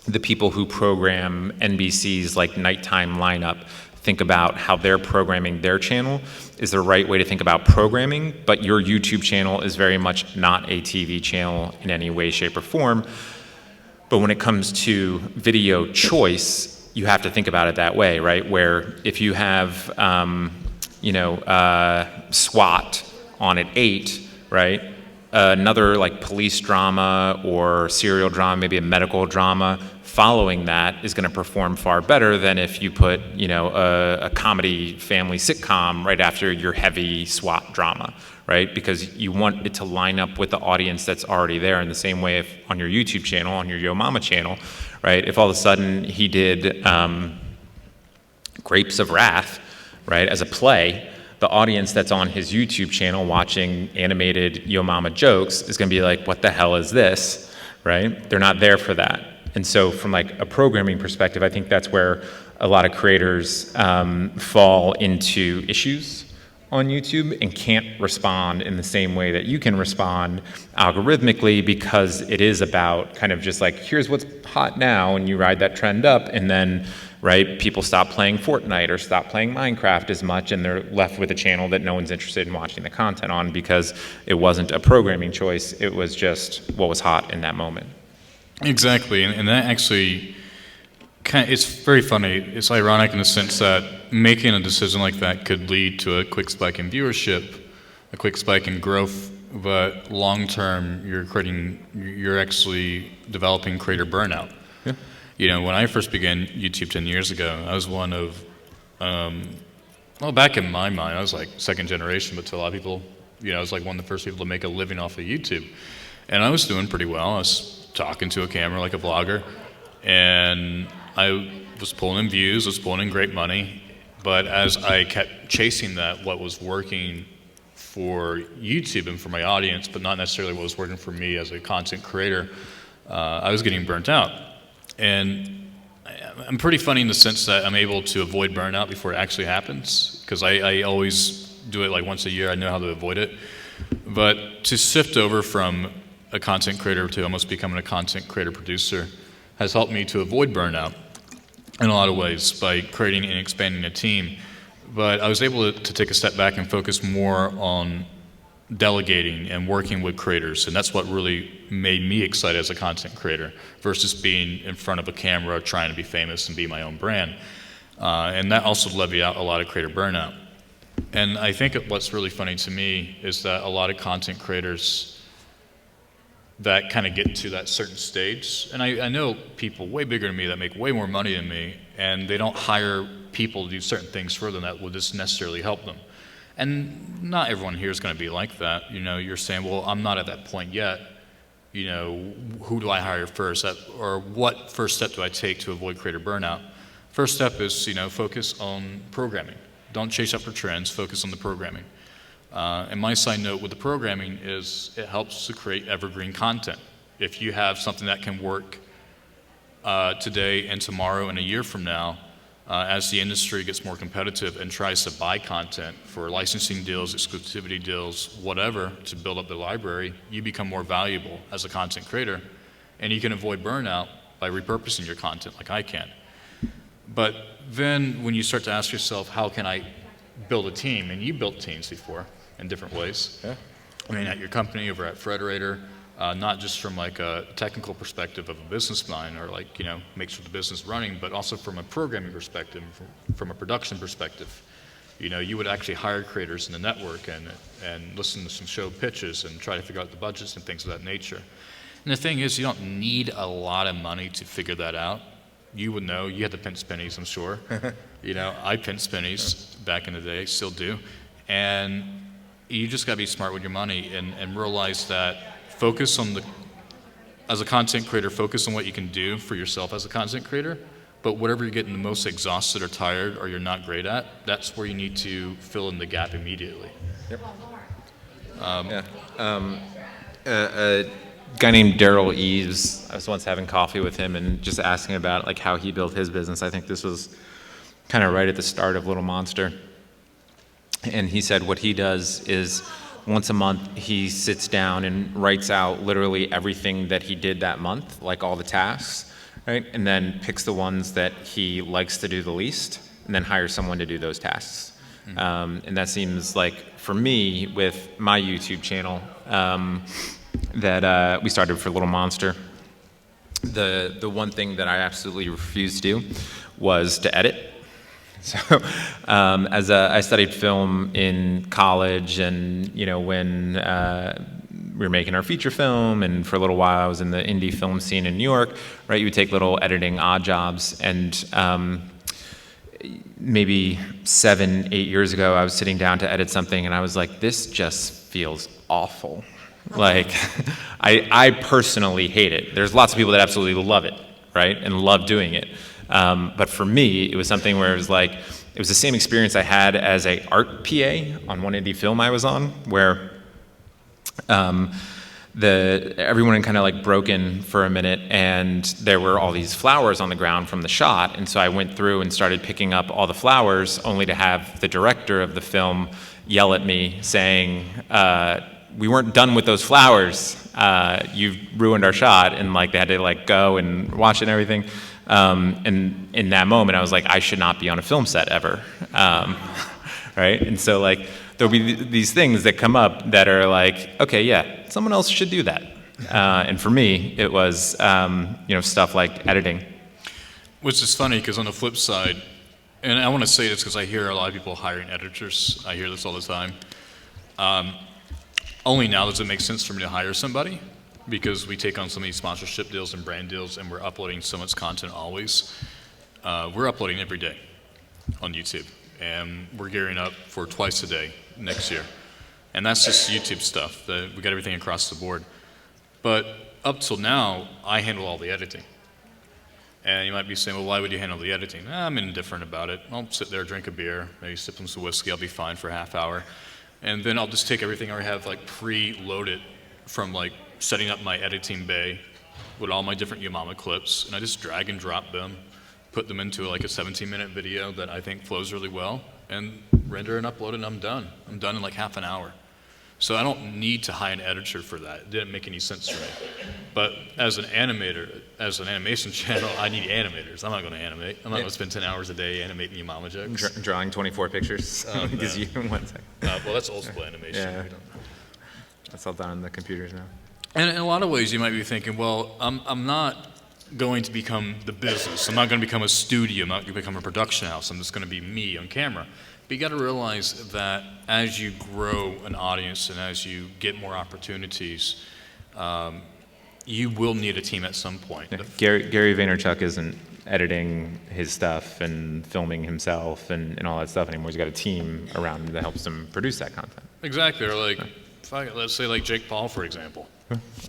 the people who program NBC's like nighttime lineup think about how they're programming their channel is the right way to think about programming, but your YouTube channel is very much not a TV channel in any way, shape, or form. But when it comes to video choice, you have to think about it that way, right? Where if you have, SWAT on at 8, right? Another like police drama or serial drama, maybe a medical drama, following that is going to perform far better than if you put, a comedy family sitcom right after your heavy SWAT drama, right? Because you want it to line up with the audience that's already there. In the same way, if on your YouTube channel, on your Yo Mama channel, right? If all of a sudden he did Grapes of Wrath, right, as a play, the audience that's on his YouTube channel watching animated Yo Mama jokes is going to be like, what the hell is this, right? They're not there for that. And so from like a programming perspective, I think that's where a lot of creators fall into issues on YouTube and can't respond in the same way that you can respond algorithmically, because it is about kind of just like, here's what's hot now, and you ride that trend up, and then, right, people stop playing Fortnite or stop playing Minecraft as much, and they're left with a channel that no one's interested in watching the content on because it wasn't a programming choice, it was just what was hot in that moment. Exactly, and that actually, it's very funny. It's ironic in the sense that making a decision like that could lead to a quick spike in viewership, a quick spike in growth, but long term, you're actually developing creator burnout. Yeah. When I first began YouTube 10 years ago, I was one of, back in my mind, I was like second generation, but to a lot of people, I was like one of the first people to make a living off of YouTube. And I was doing pretty well. I was talking to a camera like a vlogger, and I was pulling in views, was pulling in great money, but as I kept chasing that, what was working for YouTube and for my audience, but not necessarily what was working for me as a content creator, I was getting burnt out. And I'm pretty funny in the sense that I'm able to avoid burnout before it actually happens, because I always do it like once a year. I know how to avoid it. But to shift over from a content creator to almost becoming a content creator producer has helped me to avoid burnout in a lot of ways by creating and expanding a team. But I was able to take a step back and focus more on delegating and working with creators, and that's what really made me excited as a content creator versus being in front of a camera trying to be famous and be my own brand. And that also levied out a lot of creator burnout. And I think what's really funny to me is that a lot of content creators that kind of get to that certain stage, and I know people way bigger than me that make way more money than me, and they don't hire people to do certain things for them that will just necessarily help them. And not everyone here is going to be like that. You know, you're saying, well, I'm not at that point yet. You know, who do I hire first? Or what first step do I take to avoid creator burnout? First step is, you know, focus on programming. Don't chase after trends, focus on the programming. And my side note with the programming is it helps to create evergreen content. If you have something that can work today and tomorrow and a year from now, as the industry gets more competitive and tries to buy content for licensing deals, exclusivity deals, whatever, to build up the library, you become more valuable as a content creator. And you can avoid burnout by repurposing your content like I can. But then when you start to ask yourself, how can I build a team? And you built teams before in different ways. Yeah. I mean, at your company, over at Frederator, not just from like a technical perspective of a business mind or like, you know, make sure the business is running, but also from a programming perspective, from a production perspective. You know, you would actually hire creators in the network and listen to some show pitches and try to figure out the budgets and things of that nature. And the thing is, you don't need a lot of money to figure that out. You would know, you had to pinch pennies, I'm sure. You know, I pinched pennies back in the day, still do. And you just gotta be smart with your money and realize that focus on as a content creator, focus on what you can do for yourself as a content creator, but whatever you're getting the most exhausted or tired or you're not great at, that's where you need to fill in the gap immediately. Yep. A guy named Daryl Eves, I was once having coffee with him and just asking about like how he built his business. I think this was kind of right at the start of Little Monster. And he said what he does is once a month he sits down and writes out literally everything that he did that month, like all the tasks, right? And then picks the ones that he likes to do the least and then hires someone to do those tasks. And that seems like, for me, with my YouTube channel, that we started for Little Monster, the one thing that I absolutely refused to do was to edit. So I studied film in college, and you know, when we were making our feature film, and for a little while I was in the indie film scene in New York, right? You would take little editing odd jobs, and maybe 7-8 years ago I was sitting down to edit something and I was like, this just feels awful. Like, I personally hate it. There's lots of people that absolutely love it, right? And love doing it. But for me, it was something where it was like, it was the same experience I had as a art PA on one indie film I was on, where everyone had kind of like broken for a minute, and there were all these flowers on the ground from the shot, and so I went through and started picking up all the flowers, only to have the director of the film yell at me saying, we weren't done with those flowers, you've ruined our shot, and like they had to like go and watch it and everything. And in that moment, I was like, I should not be on a film set ever, right? And so like, there'll be these things that come up that are like, okay, yeah, someone else should do that. And for me, it was, you know, stuff like editing. Which is funny, because on the flip side, and I want to say this because I hear a lot of people hiring editors. I hear this all the time. Only now does it make sense for me to hire somebody, because we take on so many sponsorship deals and brand deals, and we're uploading so much content always. We're uploading every day on YouTube, and we're gearing up for twice a day next year. And that's just YouTube stuff. We got everything across the board. But up till now, I handle all the editing. And you might be saying, well, why would you handle the editing? I'm indifferent about it. I'll sit there, drink a beer, maybe sip some whiskey, I'll be fine for a half hour. And then I'll just take everything I have like pre-loaded from like setting up my editing bay with all my different Yamama clips, and I just drag and drop them, put them into like a 17-minute video that I think flows really well, and render and upload, and I'm done. I'm done in like half an hour. So I don't need to hire an editor for that. It didn't make any sense for me. But as an animator, as an animation channel, I need animators. I'm not going to animate. I'm not going to spend 10 hours a day animating Yamama jokes. Drawing 24 pictures. Because you in 1 second. Well, that's old school animation. Yeah. That's all done on the computers now. And in a lot of ways, you might be thinking, well, I'm not going to become the business. I'm not going to become a studio. I'm not going to become a production house. I'm just going to be me on camera. But you got to realize that as you grow an audience and as you get more opportunities, you will need a team at some point. Yeah. Gary Vaynerchuk isn't editing his stuff and filming himself and all that stuff anymore. He's got a team around him that helps him produce that content. Exactly, or like, let's say like Jake Paul, for example.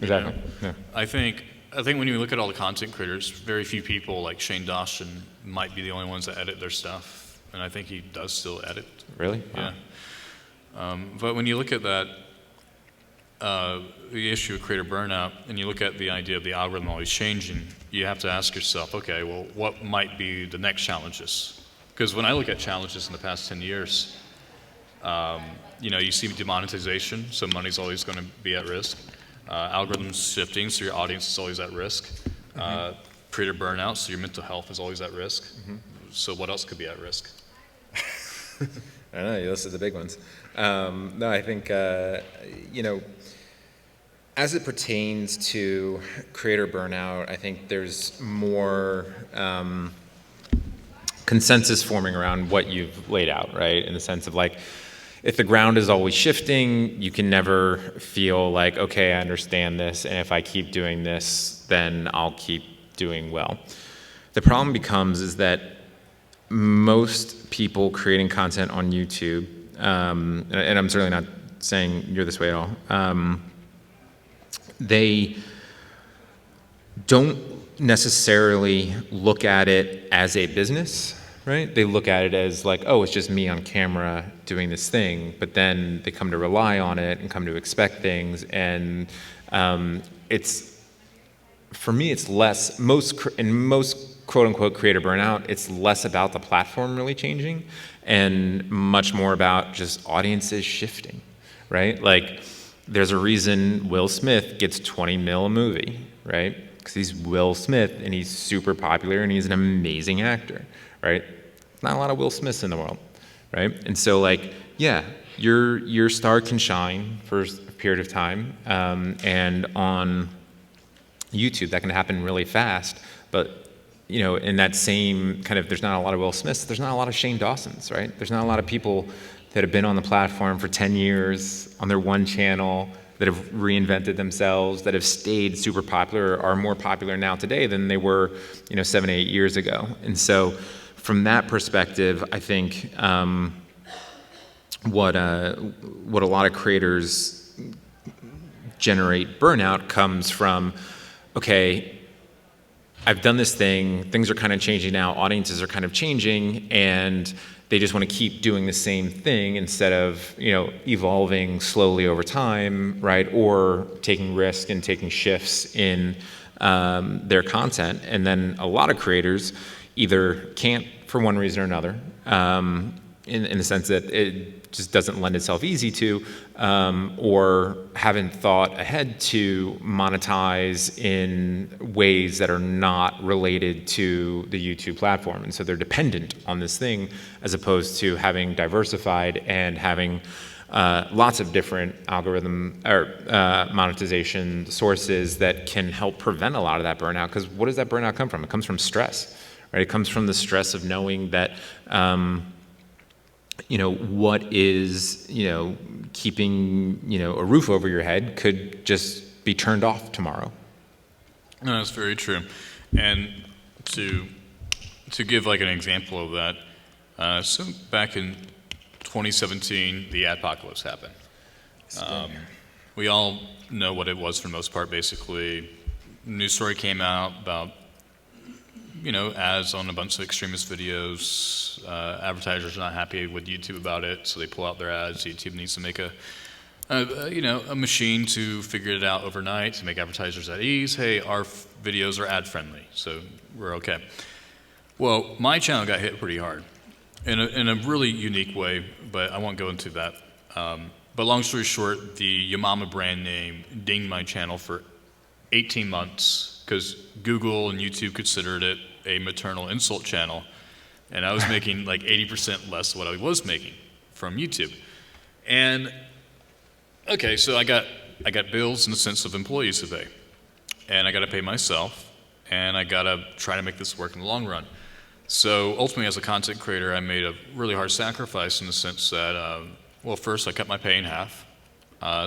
Exactly. Yeah. I think when you look at all the content creators, very few people like Shane Dawson might be the only ones that edit their stuff, and I think he does still edit. Really? Yeah. But when you look at that, the issue of creator burnout, and you look at the idea of the algorithm always changing, you have to ask yourself, okay, well, what might be the next challenges? Because when I look at challenges in the past 10 years, you see demonetization, so money's always going to be at risk. Algorithms shifting, so your audience is always at risk. Creator burnout, so your mental health is always at risk. So what else could be at risk? I don't know, you listed the big ones. No, I think, as it pertains to creator burnout, I think there's more consensus forming around what you've laid out, right? In the sense of like, if the ground is always shifting, you can never feel like, okay, I understand this, and if I keep doing this, then I'll keep doing well. The problem becomes is that most people creating content on YouTube, and I'm certainly not saying you're this way at all, they don't necessarily look at it as a business, right? They look at it as like, oh, it's just me on camera doing this thing, but then they come to rely on it and come to expect things, and for me, it's less, in most quote-unquote creator burnout, it's less about the platform really changing and much more about just audiences shifting, right? Like, there's a reason Will Smith gets 20 mil a movie, right? Because he's Will Smith and he's super popular and he's an amazing actor, right? Not a lot of Will Smiths in the world, right? And so like, yeah, your star can shine for a period of time, and on YouTube that can happen really fast, but in that same kind of, there's not a lot of Will Smiths, there's not a lot of Shane Dawsons, right? There's not a lot of people that have been on the platform for 10 years on their one channel, that have reinvented themselves, that have stayed super popular, are more popular now today than they were 7, 8 years ago. And so from that perspective, I think what a lot of creators generate burnout comes from, okay, I've done this thing, things are kind of changing now, audiences are kind of changing, and they just want to keep doing the same thing instead of, evolving slowly over time, right? Or taking risks and taking shifts in their content. And then a lot of creators either can't for one reason or another, in the sense that it just doesn't lend itself easy to, or haven't thought ahead to monetize in ways that are not related to the YouTube platform. And so they're dependent on this thing as opposed to having diversified and having lots of different algorithm or monetization sources that can help prevent a lot of that burnout. Because what does that burnout come from? It comes from stress, right? It comes from the stress of knowing that what is, keeping, a roof over your head could just be turned off tomorrow. No, that's very true. And to give like an example of that, so back in 2017, the adpocalypse happened. We all know what it was for the most part, basically. News story came out about ads on a bunch of extremist videos. Advertisers are not happy with YouTube about it, so they pull out their ads. YouTube needs to make a machine to figure it out overnight to make advertisers at ease. Hey, our videos are ad friendly, so we're okay. Well, my channel got hit pretty hard in a really unique way, but I won't go into that. But long story short, the Yamama brand name dinged my channel for 18 months because Google and YouTube considered it a maternal insult channel, and I was making like 80% less what I was making from YouTube. And okay, so I got bills in the sense of employees to pay, and I got to pay myself, and I got to try to make this work in the long run. So ultimately, as a content creator, I made a really hard sacrifice in the sense that, well, first I cut my pay in half.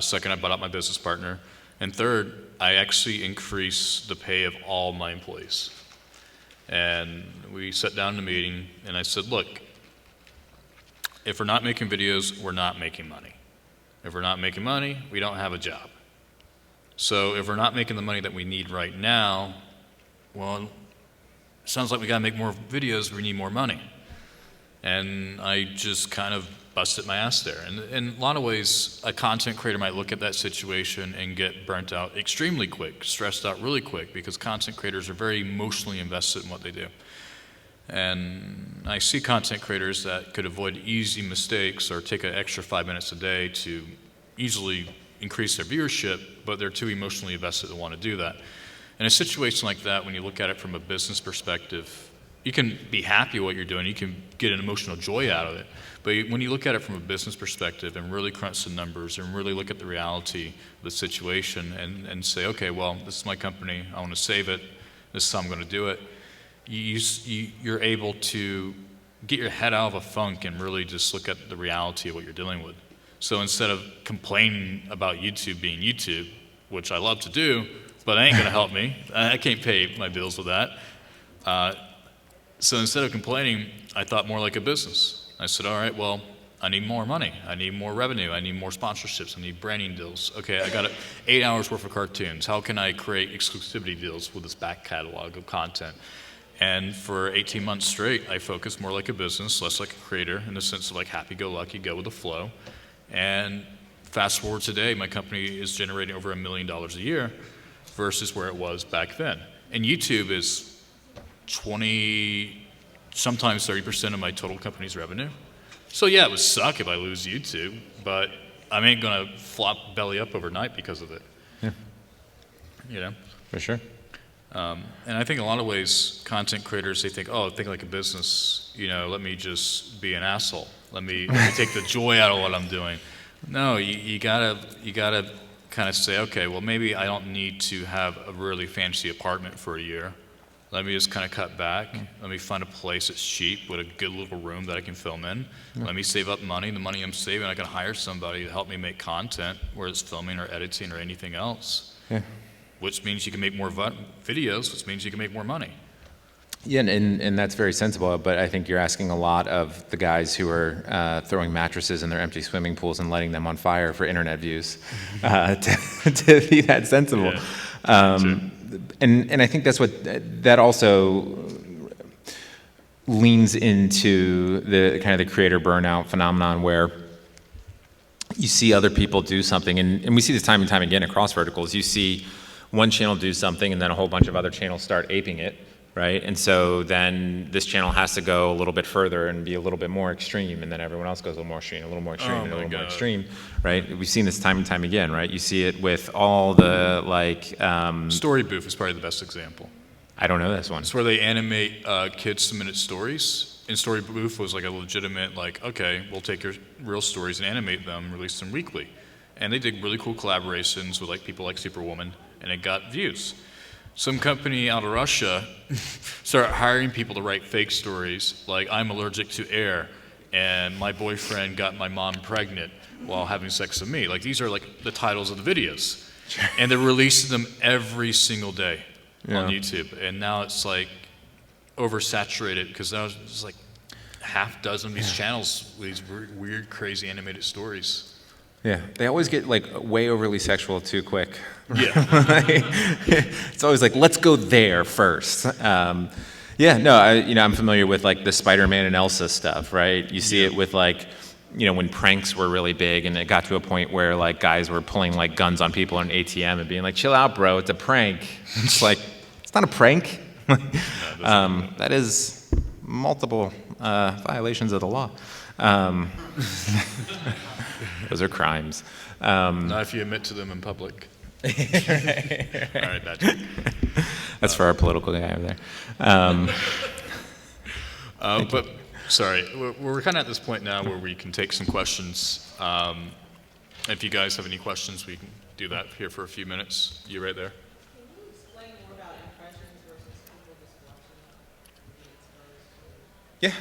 Second, I bought out my business partner, And third, I actually increase the pay of all my employees. And we sat down in a meeting, and I said, look, if we're not making videos, we're not making money. If we're not making money, we don't have a job. So if we're not making the money that we need right now, well, it sounds like we gotta make more videos, we need more money. And I just kind of busted my ass there. And in a lot of ways, a content creator might look at that situation and get burnt out extremely quick, stressed out really quick, because content creators are very emotionally invested in what they do. And I see content creators that could avoid easy mistakes or take an extra 5 minutes a day to easily increase their viewership, but they're too emotionally invested to want to do that. In a situation like that, when you look at it from a business perspective, you can be happy with what you're doing, you can get an emotional joy out of it, but when you look at it from a business perspective and really crunch the numbers and really look at the reality of the situation and say, okay, well, this is my company, I want to save it, this is how I'm going to do it, you're able to get your head out of a funk and really just look at the reality of what you're dealing with. So instead of complaining about YouTube being YouTube, which I love to do, but it ain't going to help me, I can't pay my bills with that. So instead of complaining, I thought more like a business. I said, all right, well, I need more money. I need more revenue. I need more sponsorships. I need branding deals. Okay, I got 8 hours worth of cartoons. How can I create exclusivity deals with this back catalog of content? And for 18 months straight, I focused more like a business, less like a creator, in the sense of like happy-go-lucky, go with the flow. And fast forward today, my company is generating over $1 million a year versus where it was back then. And YouTube is 20, sometimes 30% of my total company's revenue. So yeah, it would suck if I lose YouTube, but I ain't gonna flop belly up overnight because of it. Yeah. You know? For sure. And I think in a lot of ways, content creators, they think, oh, think like a business, you know, let me just be an asshole. Let me take the joy out of what I'm doing. No, you gotta kind of say, okay, well, maybe I don't need to have a really fancy apartment for a year. Let me just kind of cut back. Let me find a place that's cheap with a good little room that I can film in. Let me save up money. The money I'm saving, I can hire somebody to help me make content, whether it's filming or editing or anything else. Yeah. Which means you can make more videos, which means you can make more money. Yeah, and that's very sensible, but I think you're asking a lot of the guys who are throwing mattresses in their empty swimming pools and lighting them on fire for internet views to be that sensible. Yeah. And I think that's that also leans into the kind of the creator burnout phenomenon where you see other people do something, and we see this time and time again across verticals. You see one channel do something and then a whole bunch of other channels start aping it, right? And so then this channel has to go a little bit further and be a little bit more extreme, and then everyone else goes a little more extreme, a little more extreme, and a little more extreme, right? We've seen this time and time again, right? You see it with all the like... Story Booth is probably the best example. I don't know this one. It's where they animate kids submitted stories. And Story Booth was like a legitimate, like, okay, we'll take your real stories and animate them, release them weekly. And they did really cool collaborations with like people like Superwoman, and it got views. Some company out of Russia started hiring people to write fake stories, like I'm allergic to air, and my boyfriend got my mom pregnant while having sex with me. Like these are like the titles of the videos. And they're releasing them every single day on YouTube. And now it's like oversaturated because now there's like half dozen of these channels with these weird, crazy animated stories. Yeah, they always get like way overly sexual too quick. Yeah. It's always like, let's go there first. Yeah, no, I'm familiar with like the Spider-Man and Elsa stuff, right? You see it with like, when pranks were really big, and it got to a point where like guys were pulling like guns on people in an ATM and being like, chill out, bro, it's a prank. It's like, it's not a prank. That is multiple violations of the law. Those are crimes. Not if you admit to them in public. All right, bad joke. That's for our political guy over there. But sorry, we're kind of at this point now where we can take some questions. If you guys have any questions, we can do that here for a few minutes. You right there. Can you explain more about impressions versus people just watching Yeah.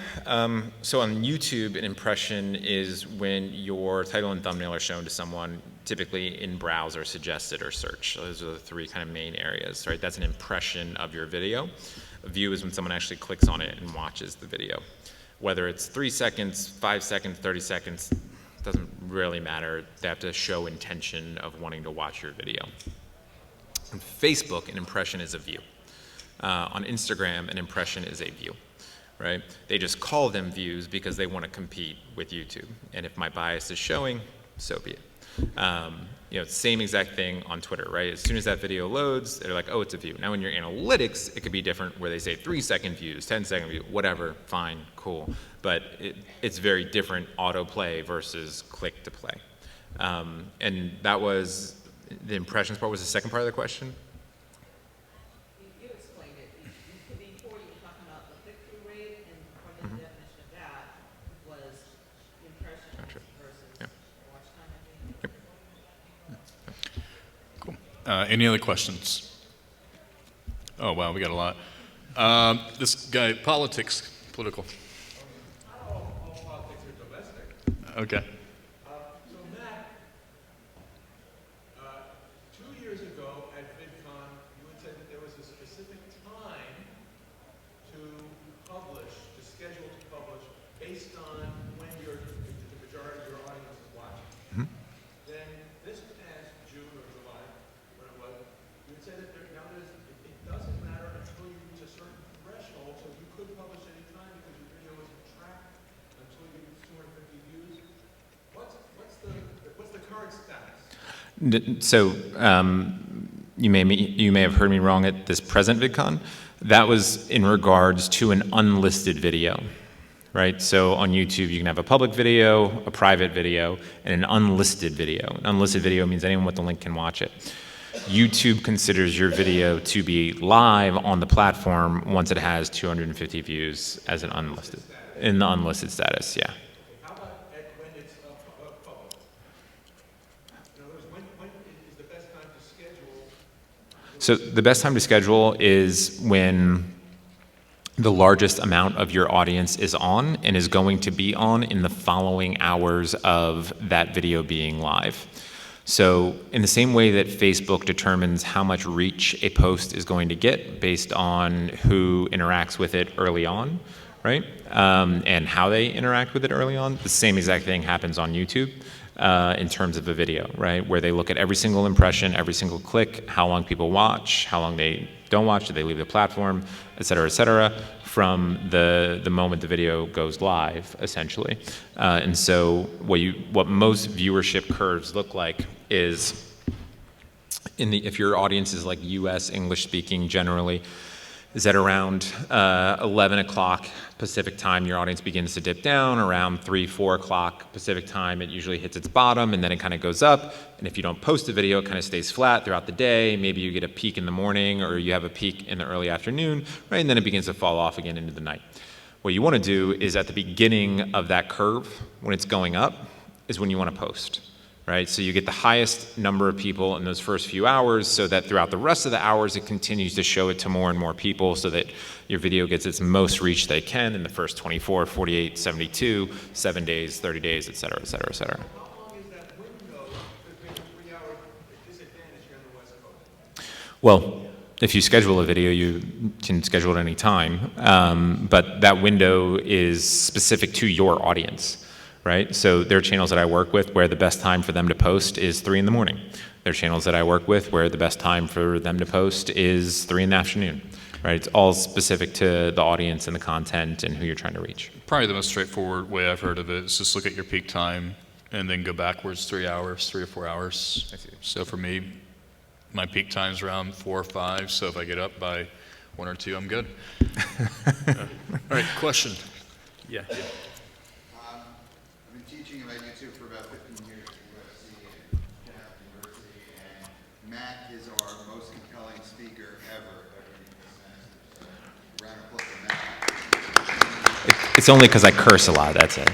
So on YouTube, an impression is when your title and thumbnail are shown to someone, typically in browse or suggested or search. So those are the three kind of main areas, right? That's an impression of your video. A view is when someone actually clicks on it and watches the video. Whether it's 3 seconds, 5 seconds, 30 seconds, doesn't really matter. They have to show intention of wanting to watch your video. On Facebook, an impression is a view. On Instagram, an impression is a view. Right? They just call them views because they want to compete with YouTube. And if my bias is showing, so be it. Same exact thing on Twitter, right? As soon as that video loads, they're like, oh, it's a view. Now in your analytics, it could be different where they say 3-second views, 10-second views, whatever, fine, cool. But it's very different autoplay versus click to play. And that was, the impressions part was the second part of the question? Any other questions? Oh, wow, we got a lot. This guy, political. All politics are domestic. Okay. So Matt, 2 years ago at VidCon, you had said that there was a specific time to publish, to schedule to publish, based on when the majority of your audience is watching. Then this past June or July, when it was, you would say that it doesn't matter until you reach a certain threshold, so you could publish any time because your video isn't tracked until you get 250 views. What's the current status? So you may have heard me wrong at this present VidCon. That was in regards to an unlisted video. Right? So on YouTube, you can have a public video, a private video, and an unlisted video. An unlisted video means anyone with the link can watch it. YouTube considers your video to be live on the platform once it has 250 views as an unlisted, in the unlisted status, yeah. How about when it's public? In other words, when is the best time to schedule? So the best time to schedule is when the largest amount of your audience is on and is going to be on in the following hours of that video being live. So in the same way that Facebook determines how much reach a post is going to get based on who interacts with it early on, right? And how they interact with it early on, the same exact thing happens on YouTube in terms of a video, right? Where they look at every single impression, every single click, how long people watch, how long they don't watch, do they leave the platform, et cetera, from the moment the video goes live, essentially. And so what most viewership curves look like is, if your audience is like US English speaking generally, is at around 11 o'clock Pacific time, your audience begins to dip down. Around 3, 4 o'clock Pacific time, it usually hits its bottom, and then it kind of goes up. And if you don't post a video, it kind of stays flat throughout the day. Maybe you get a peak in the morning, or you have a peak in the early afternoon, right? And then it begins to fall off again into the night. What you want to do is at the beginning of that curve, when it's going up, is when you want to post. Right? So you get the highest number of people in those first few hours so that throughout the rest of the hours it continues to show it to more and more people so that your video gets its most reach they can in the first 24, 48, 72, 7 days, 30 days, et cetera, et cetera, et cetera. How long is that window? Because we have a 3-hour disadvantage here on the West Coast. Well, if you schedule a video, you can schedule it any time, but that window is specific to your audience. Right? So there are channels that I work with where the best time for them to post is 3 in the morning. There are channels that I work with where the best time for them to post is 3 in the afternoon. Right? It's all specific to the audience and the content and who you're trying to reach. Probably the most straightforward way I've heard of it is just look at your peak time and then go backwards 3 hours, 3 or 4 hours. So for me, my peak time's around 4 or 5, so if I get up by 1 or 2, I'm good. All right, question. Yeah. About YouTube for about 15 years at USC and Cal University, and Matt is our most compelling speaker ever in this semester. So, round of applause for Matt. It's only because I curse a lot, that's it.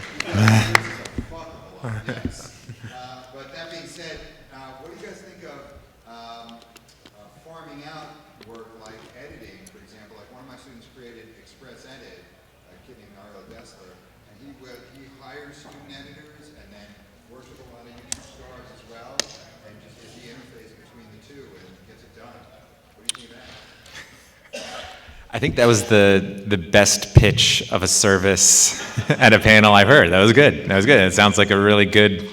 But that being said, what do you guys think of farming out work like editing, for example? Like one of my students created Express Edit kidding, Mario Dessler, and he hires student editors and then works with a lot of YouTube stars as well, and just is the interface between the two and gets it done. What do you think of that? I think that was the best pitch of a service at a panel I've heard. That was good. That was good. It sounds like a really good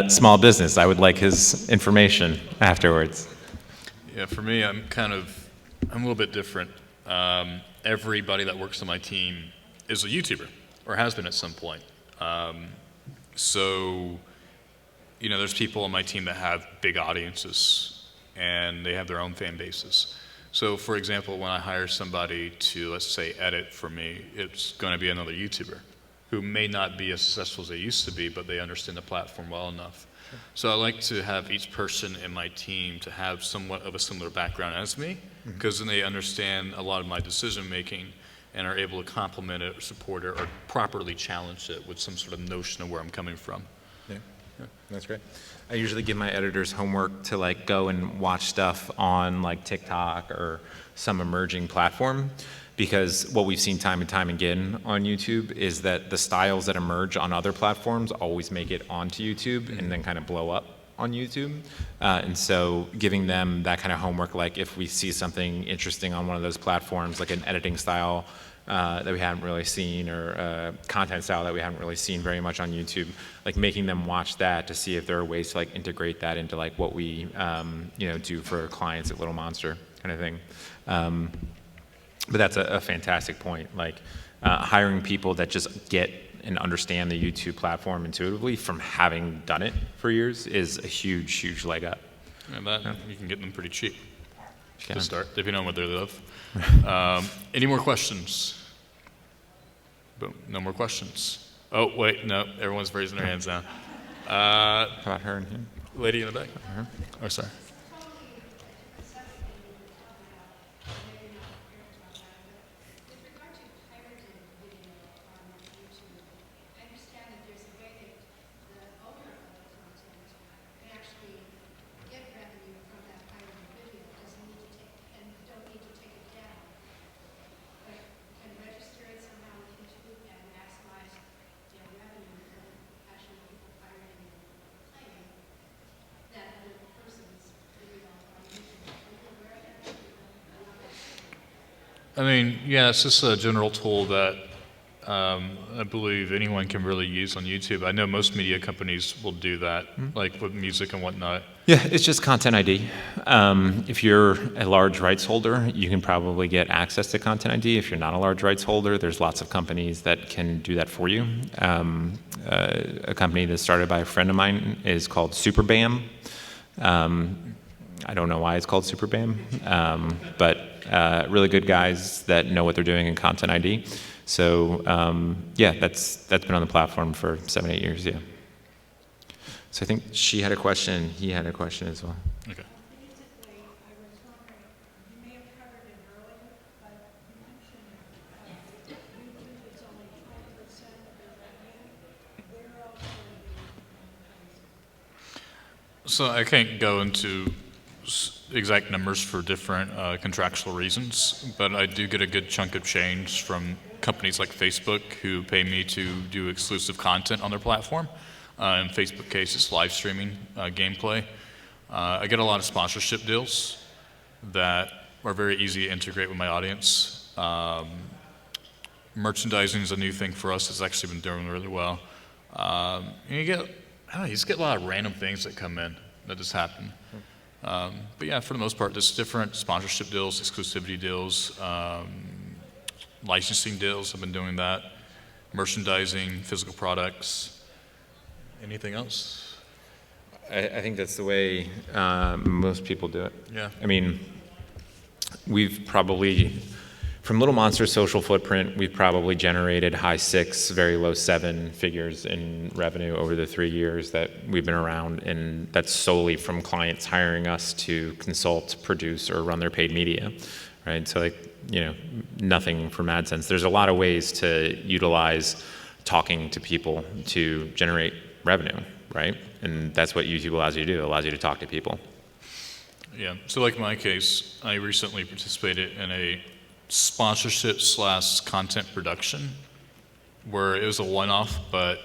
small business. I would like his information afterwards. Yeah, for me, I'm a little bit different. Everybody that works on my team is a YouTuber, or has been at some point. So, you know, there's people on my team that have big audiences, and they have their own fan bases. So, for example, when I hire somebody to, let's say, edit for me, it's going to be another YouTuber who may not be as successful as they used to be, but they understand the platform well enough. So I like to have each person in my team to have somewhat of a similar background as me, because then they understand a lot of my decision making and are able to complement it or support it or properly challenge it with some sort of notion of where I'm coming from. Yeah, that's great. I usually give my editors homework to like go and watch stuff on like TikTok or some emerging platform, because what we've seen time and time again on YouTube is that the styles that emerge on other platforms always make it onto YouTube and then kind of blow up on YouTube. And so giving them that kind of homework, like if we see something interesting on one of those platforms, like an editing style that we haven't really seen, or content style that we haven't really seen very much on YouTube, like making them watch that to see if there are ways to like integrate that into like what we you know, do for clients at Little Monster kind of thing. But that's a fantastic point. Like hiring people that just get and understand the YouTube platform intuitively from having done it for years is a huge, huge leg up. And that, you can get them pretty cheap Yeah. to start, if you know where they live. Any more questions? Boom, no more questions. Oh, wait, no, everyone's raising their hands now. How about her in here? Lady in the back. Oh, sorry. I mean, yeah, it's just a general tool that I believe anyone can really use on YouTube. I know most media companies will do that, like with music and whatnot. Yeah, it's just Content ID. If you're a large rights holder, you can probably get access to Content ID. If you're not a large rights holder, there's lots of companies that can do that for you. A company that's started by a friend of mine is called SuperBAM. I don't know why it's called SuperBAM, but really good guys that know what they're doing in Content ID. So yeah, that's been on the platform for 7-8 years. Yeah. So I think she had a question. He had a question as well. Okay. So I can't go into exact numbers for different contractual reasons, but I do get a good chunk of change from companies like Facebook who pay me to do exclusive content on their platform. In Facebook case, it's live streaming gameplay. I get a lot of sponsorship deals that are very easy to integrate with my audience. Merchandising is a new thing for us. It's actually been doing really well. And you just get a lot of random things that come in that just happen. But yeah, for the most part, there's different sponsorship deals, exclusivity deals, licensing deals. I've been doing that. Merchandising, physical products. Anything else? I think that's the way most people do it. Yeah. I mean, we've probably, from Little Monster's social footprint, we've probably generated high 6, very low 7 figures in revenue over the 3 years that we've been around, and that's solely from clients hiring us to consult, produce, or run their paid media, right? So like, you know, nothing from AdSense. There's a lot of ways to utilize talking to people to generate revenue, right? And that's what YouTube allows you to do. It allows you to talk to people. Yeah, so like in my case, I recently participated in a sponsorship / content production, where it was a one-off, but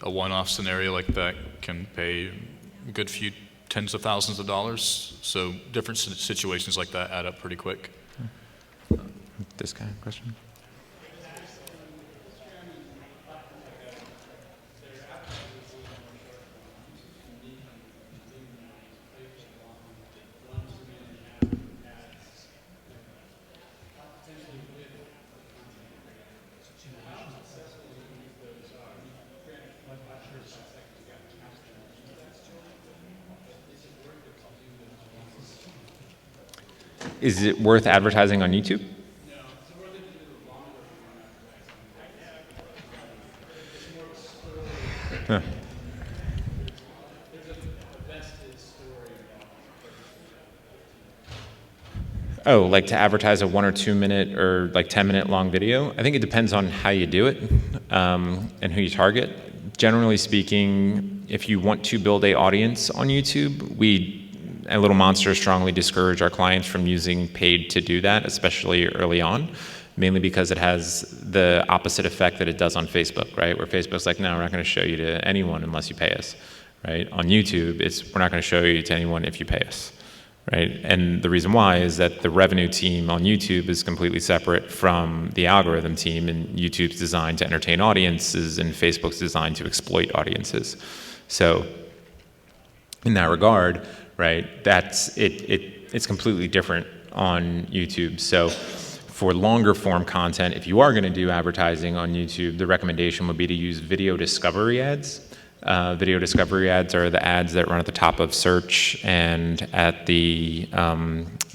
a one-off scenario like that can pay a good few tens of thousands of dollars. So different situations like that add up pretty quick. This kind of question. Is it worth advertising on YouTube? Huh. Oh, like to advertise a 1 or 2 minute or like 10-minute long video? I think it depends on how you do it and who you target. Generally speaking, if you want to build an audience on YouTube, we at Little Monster strongly discourage our clients from using paid to do that, especially early on, mainly because it has the opposite effect that it does on Facebook, right? Where Facebook's like, no, we're not going to show you to anyone unless you pay us, right? On YouTube, we're not going to show you to anyone if you pay us, right? And the reason why is that the revenue team on YouTube is completely separate from the algorithm team, and YouTube's designed to entertain audiences, and Facebook's designed to exploit audiences. So in that regard, right, it's completely different on YouTube. So for longer form content, if you are going to do advertising on YouTube, the recommendation would be to use video discovery ads. Video discovery ads are the ads that run at the top of search and at the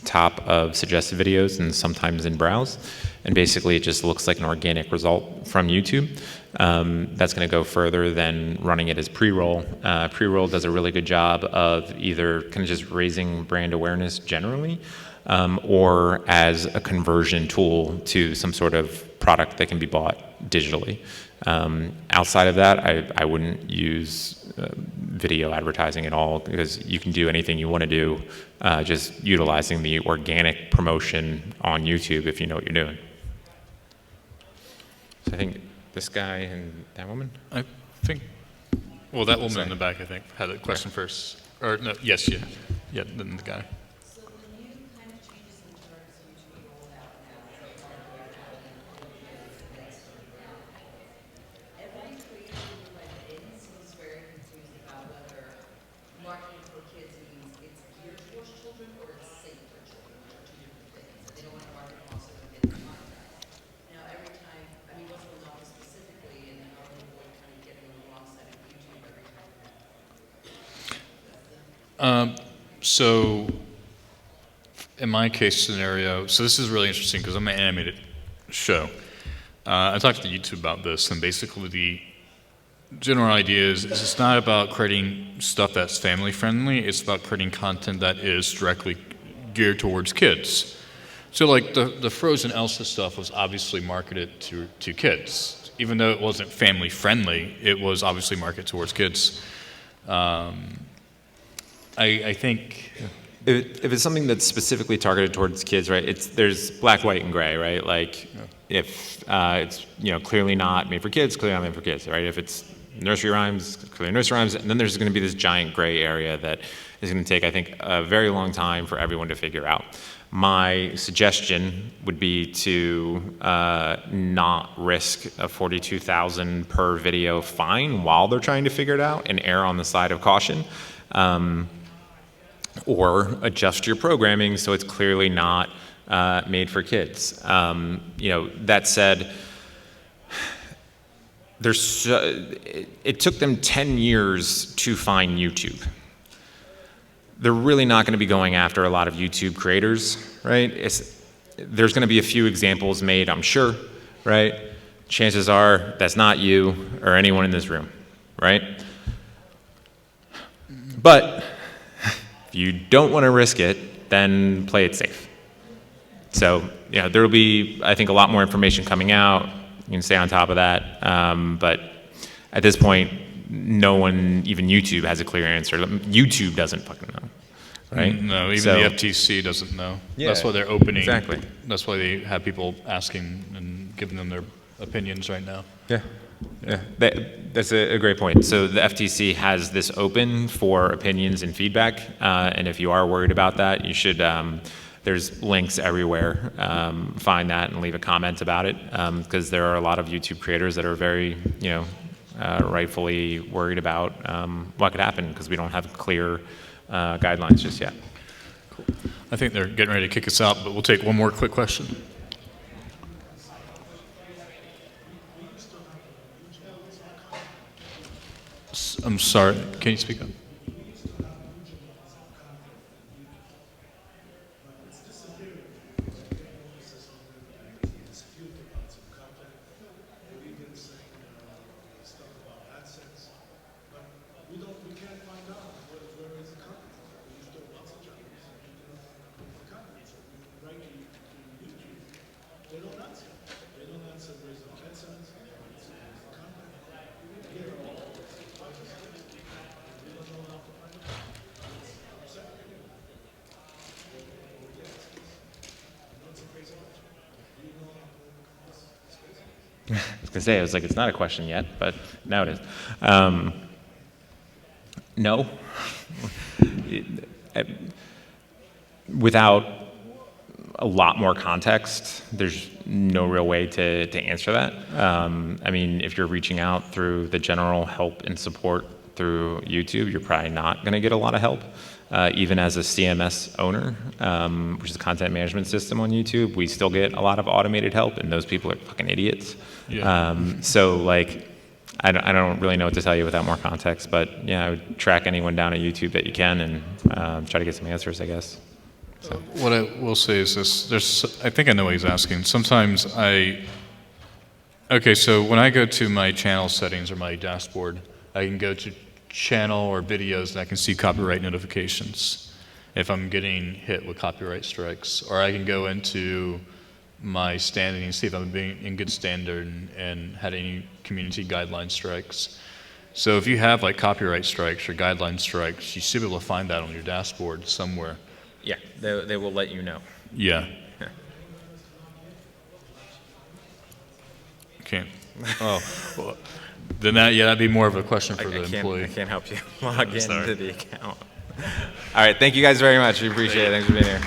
top of suggested videos and sometimes in browse. And basically it just looks like an organic result from YouTube. That's going to go further than running it as pre-roll. Pre-roll does a really good job of either kind of just raising brand awareness generally, or as a conversion tool to some sort of product that can be bought digitally. Outside of that, I wouldn't use video advertising at all, because you can do anything you want to do, just utilizing the organic promotion on YouTube if you know what you're doing. So I think this guy and that woman? I think, well, that woman in the back, I think, had a question first. Or, no, yes, yeah. Yeah, then the guy. So the new kind of changes in terms YouTube rolled out now, every creator who went in seems very confused about whether marketing for kids means it's geared towards children or it's safe for children, which are two different things. And they don't want to market also for kids content. Now, every time, I mean, what's going on specifically, and how they avoid kind of getting on the wrong side of YouTube every time. So in my case scenario, so this is really interesting because I'm an animated show. I talked to YouTube about this, and basically the general idea is it's not about creating stuff that's family friendly, it's about creating content that is directly geared towards kids. So like the Frozen Elsa stuff was obviously marketed to kids. Even though it wasn't family friendly, it was obviously marketed towards kids. I think if it's something that's specifically targeted towards kids, right? There's black, white, and gray, right? Like if it's clearly not made for kids, clearly not made for kids, right? If it's nursery rhymes, clearly nursery rhymes, and then there's going to be this giant gray area that is going to take, I think, a very long time for everyone to figure out. My suggestion would be to not risk a $42,000 per video fine while they're trying to figure it out, and err on the side of caution. Or adjust your programming so it's clearly not made for kids. That said, it took them 10 years to find YouTube. They're really not going to be going after a lot of YouTube creators, right? There's going to be a few examples made, I'm sure, right? Chances are that's not you or anyone in this room, right? But if you don't want to risk it, then play it safe. So, there will be, I think, a lot more information coming out. You can stay on top of that. But at this point, no one, even YouTube, has a clear answer. YouTube doesn't fucking know. right? No, even So- the FTC doesn't know. Yeah, That's why they're opening. exactly. That's why they have people asking and giving them their opinions right now. Yeah. Yeah, that's a great point. So the FTC has this open for opinions and feedback, and if you are worried about that, you should. There's links everywhere. Find that and leave a comment about it, because there are a lot of YouTube creators that are very, rightfully worried about what could happen because we don't have clear guidelines just yet. Cool. I think they're getting ready to kick us out, but we'll take one more quick question. I'm sorry, can you speak up? I was gonna say, I was like, it's not a question yet, but now it is. No. Without a lot more context, there's no real way to answer that. I mean, if you're reaching out through the general help and support through YouTube, you're probably not gonna get a lot of help. Even as a CMS owner, which is a content management system on YouTube, we still get a lot of automated help, and those people are fucking idiots. Yeah. So like, I don't really know what to tell you without more context, but yeah, I would track anyone down at YouTube that you can and try to get some answers, I guess. So. What I will say is this, I think I know what he's asking. Sometimes so when I go to my channel settings or my dashboard, I can go to channel or videos and I can see copyright notifications if I'm getting hit with copyright strikes. Or I can go into my standing and see if I'm being in good standard and had any community guideline strikes. So if you have like copyright strikes or guideline strikes, you should be able to find that on your dashboard somewhere. Yeah, they will let you know. Yeah. Okay. Oh, well, then that'd be more of a question for the employee. I can't help you log into the account. All right, thank you guys very much. We appreciate it. Thanks for being here.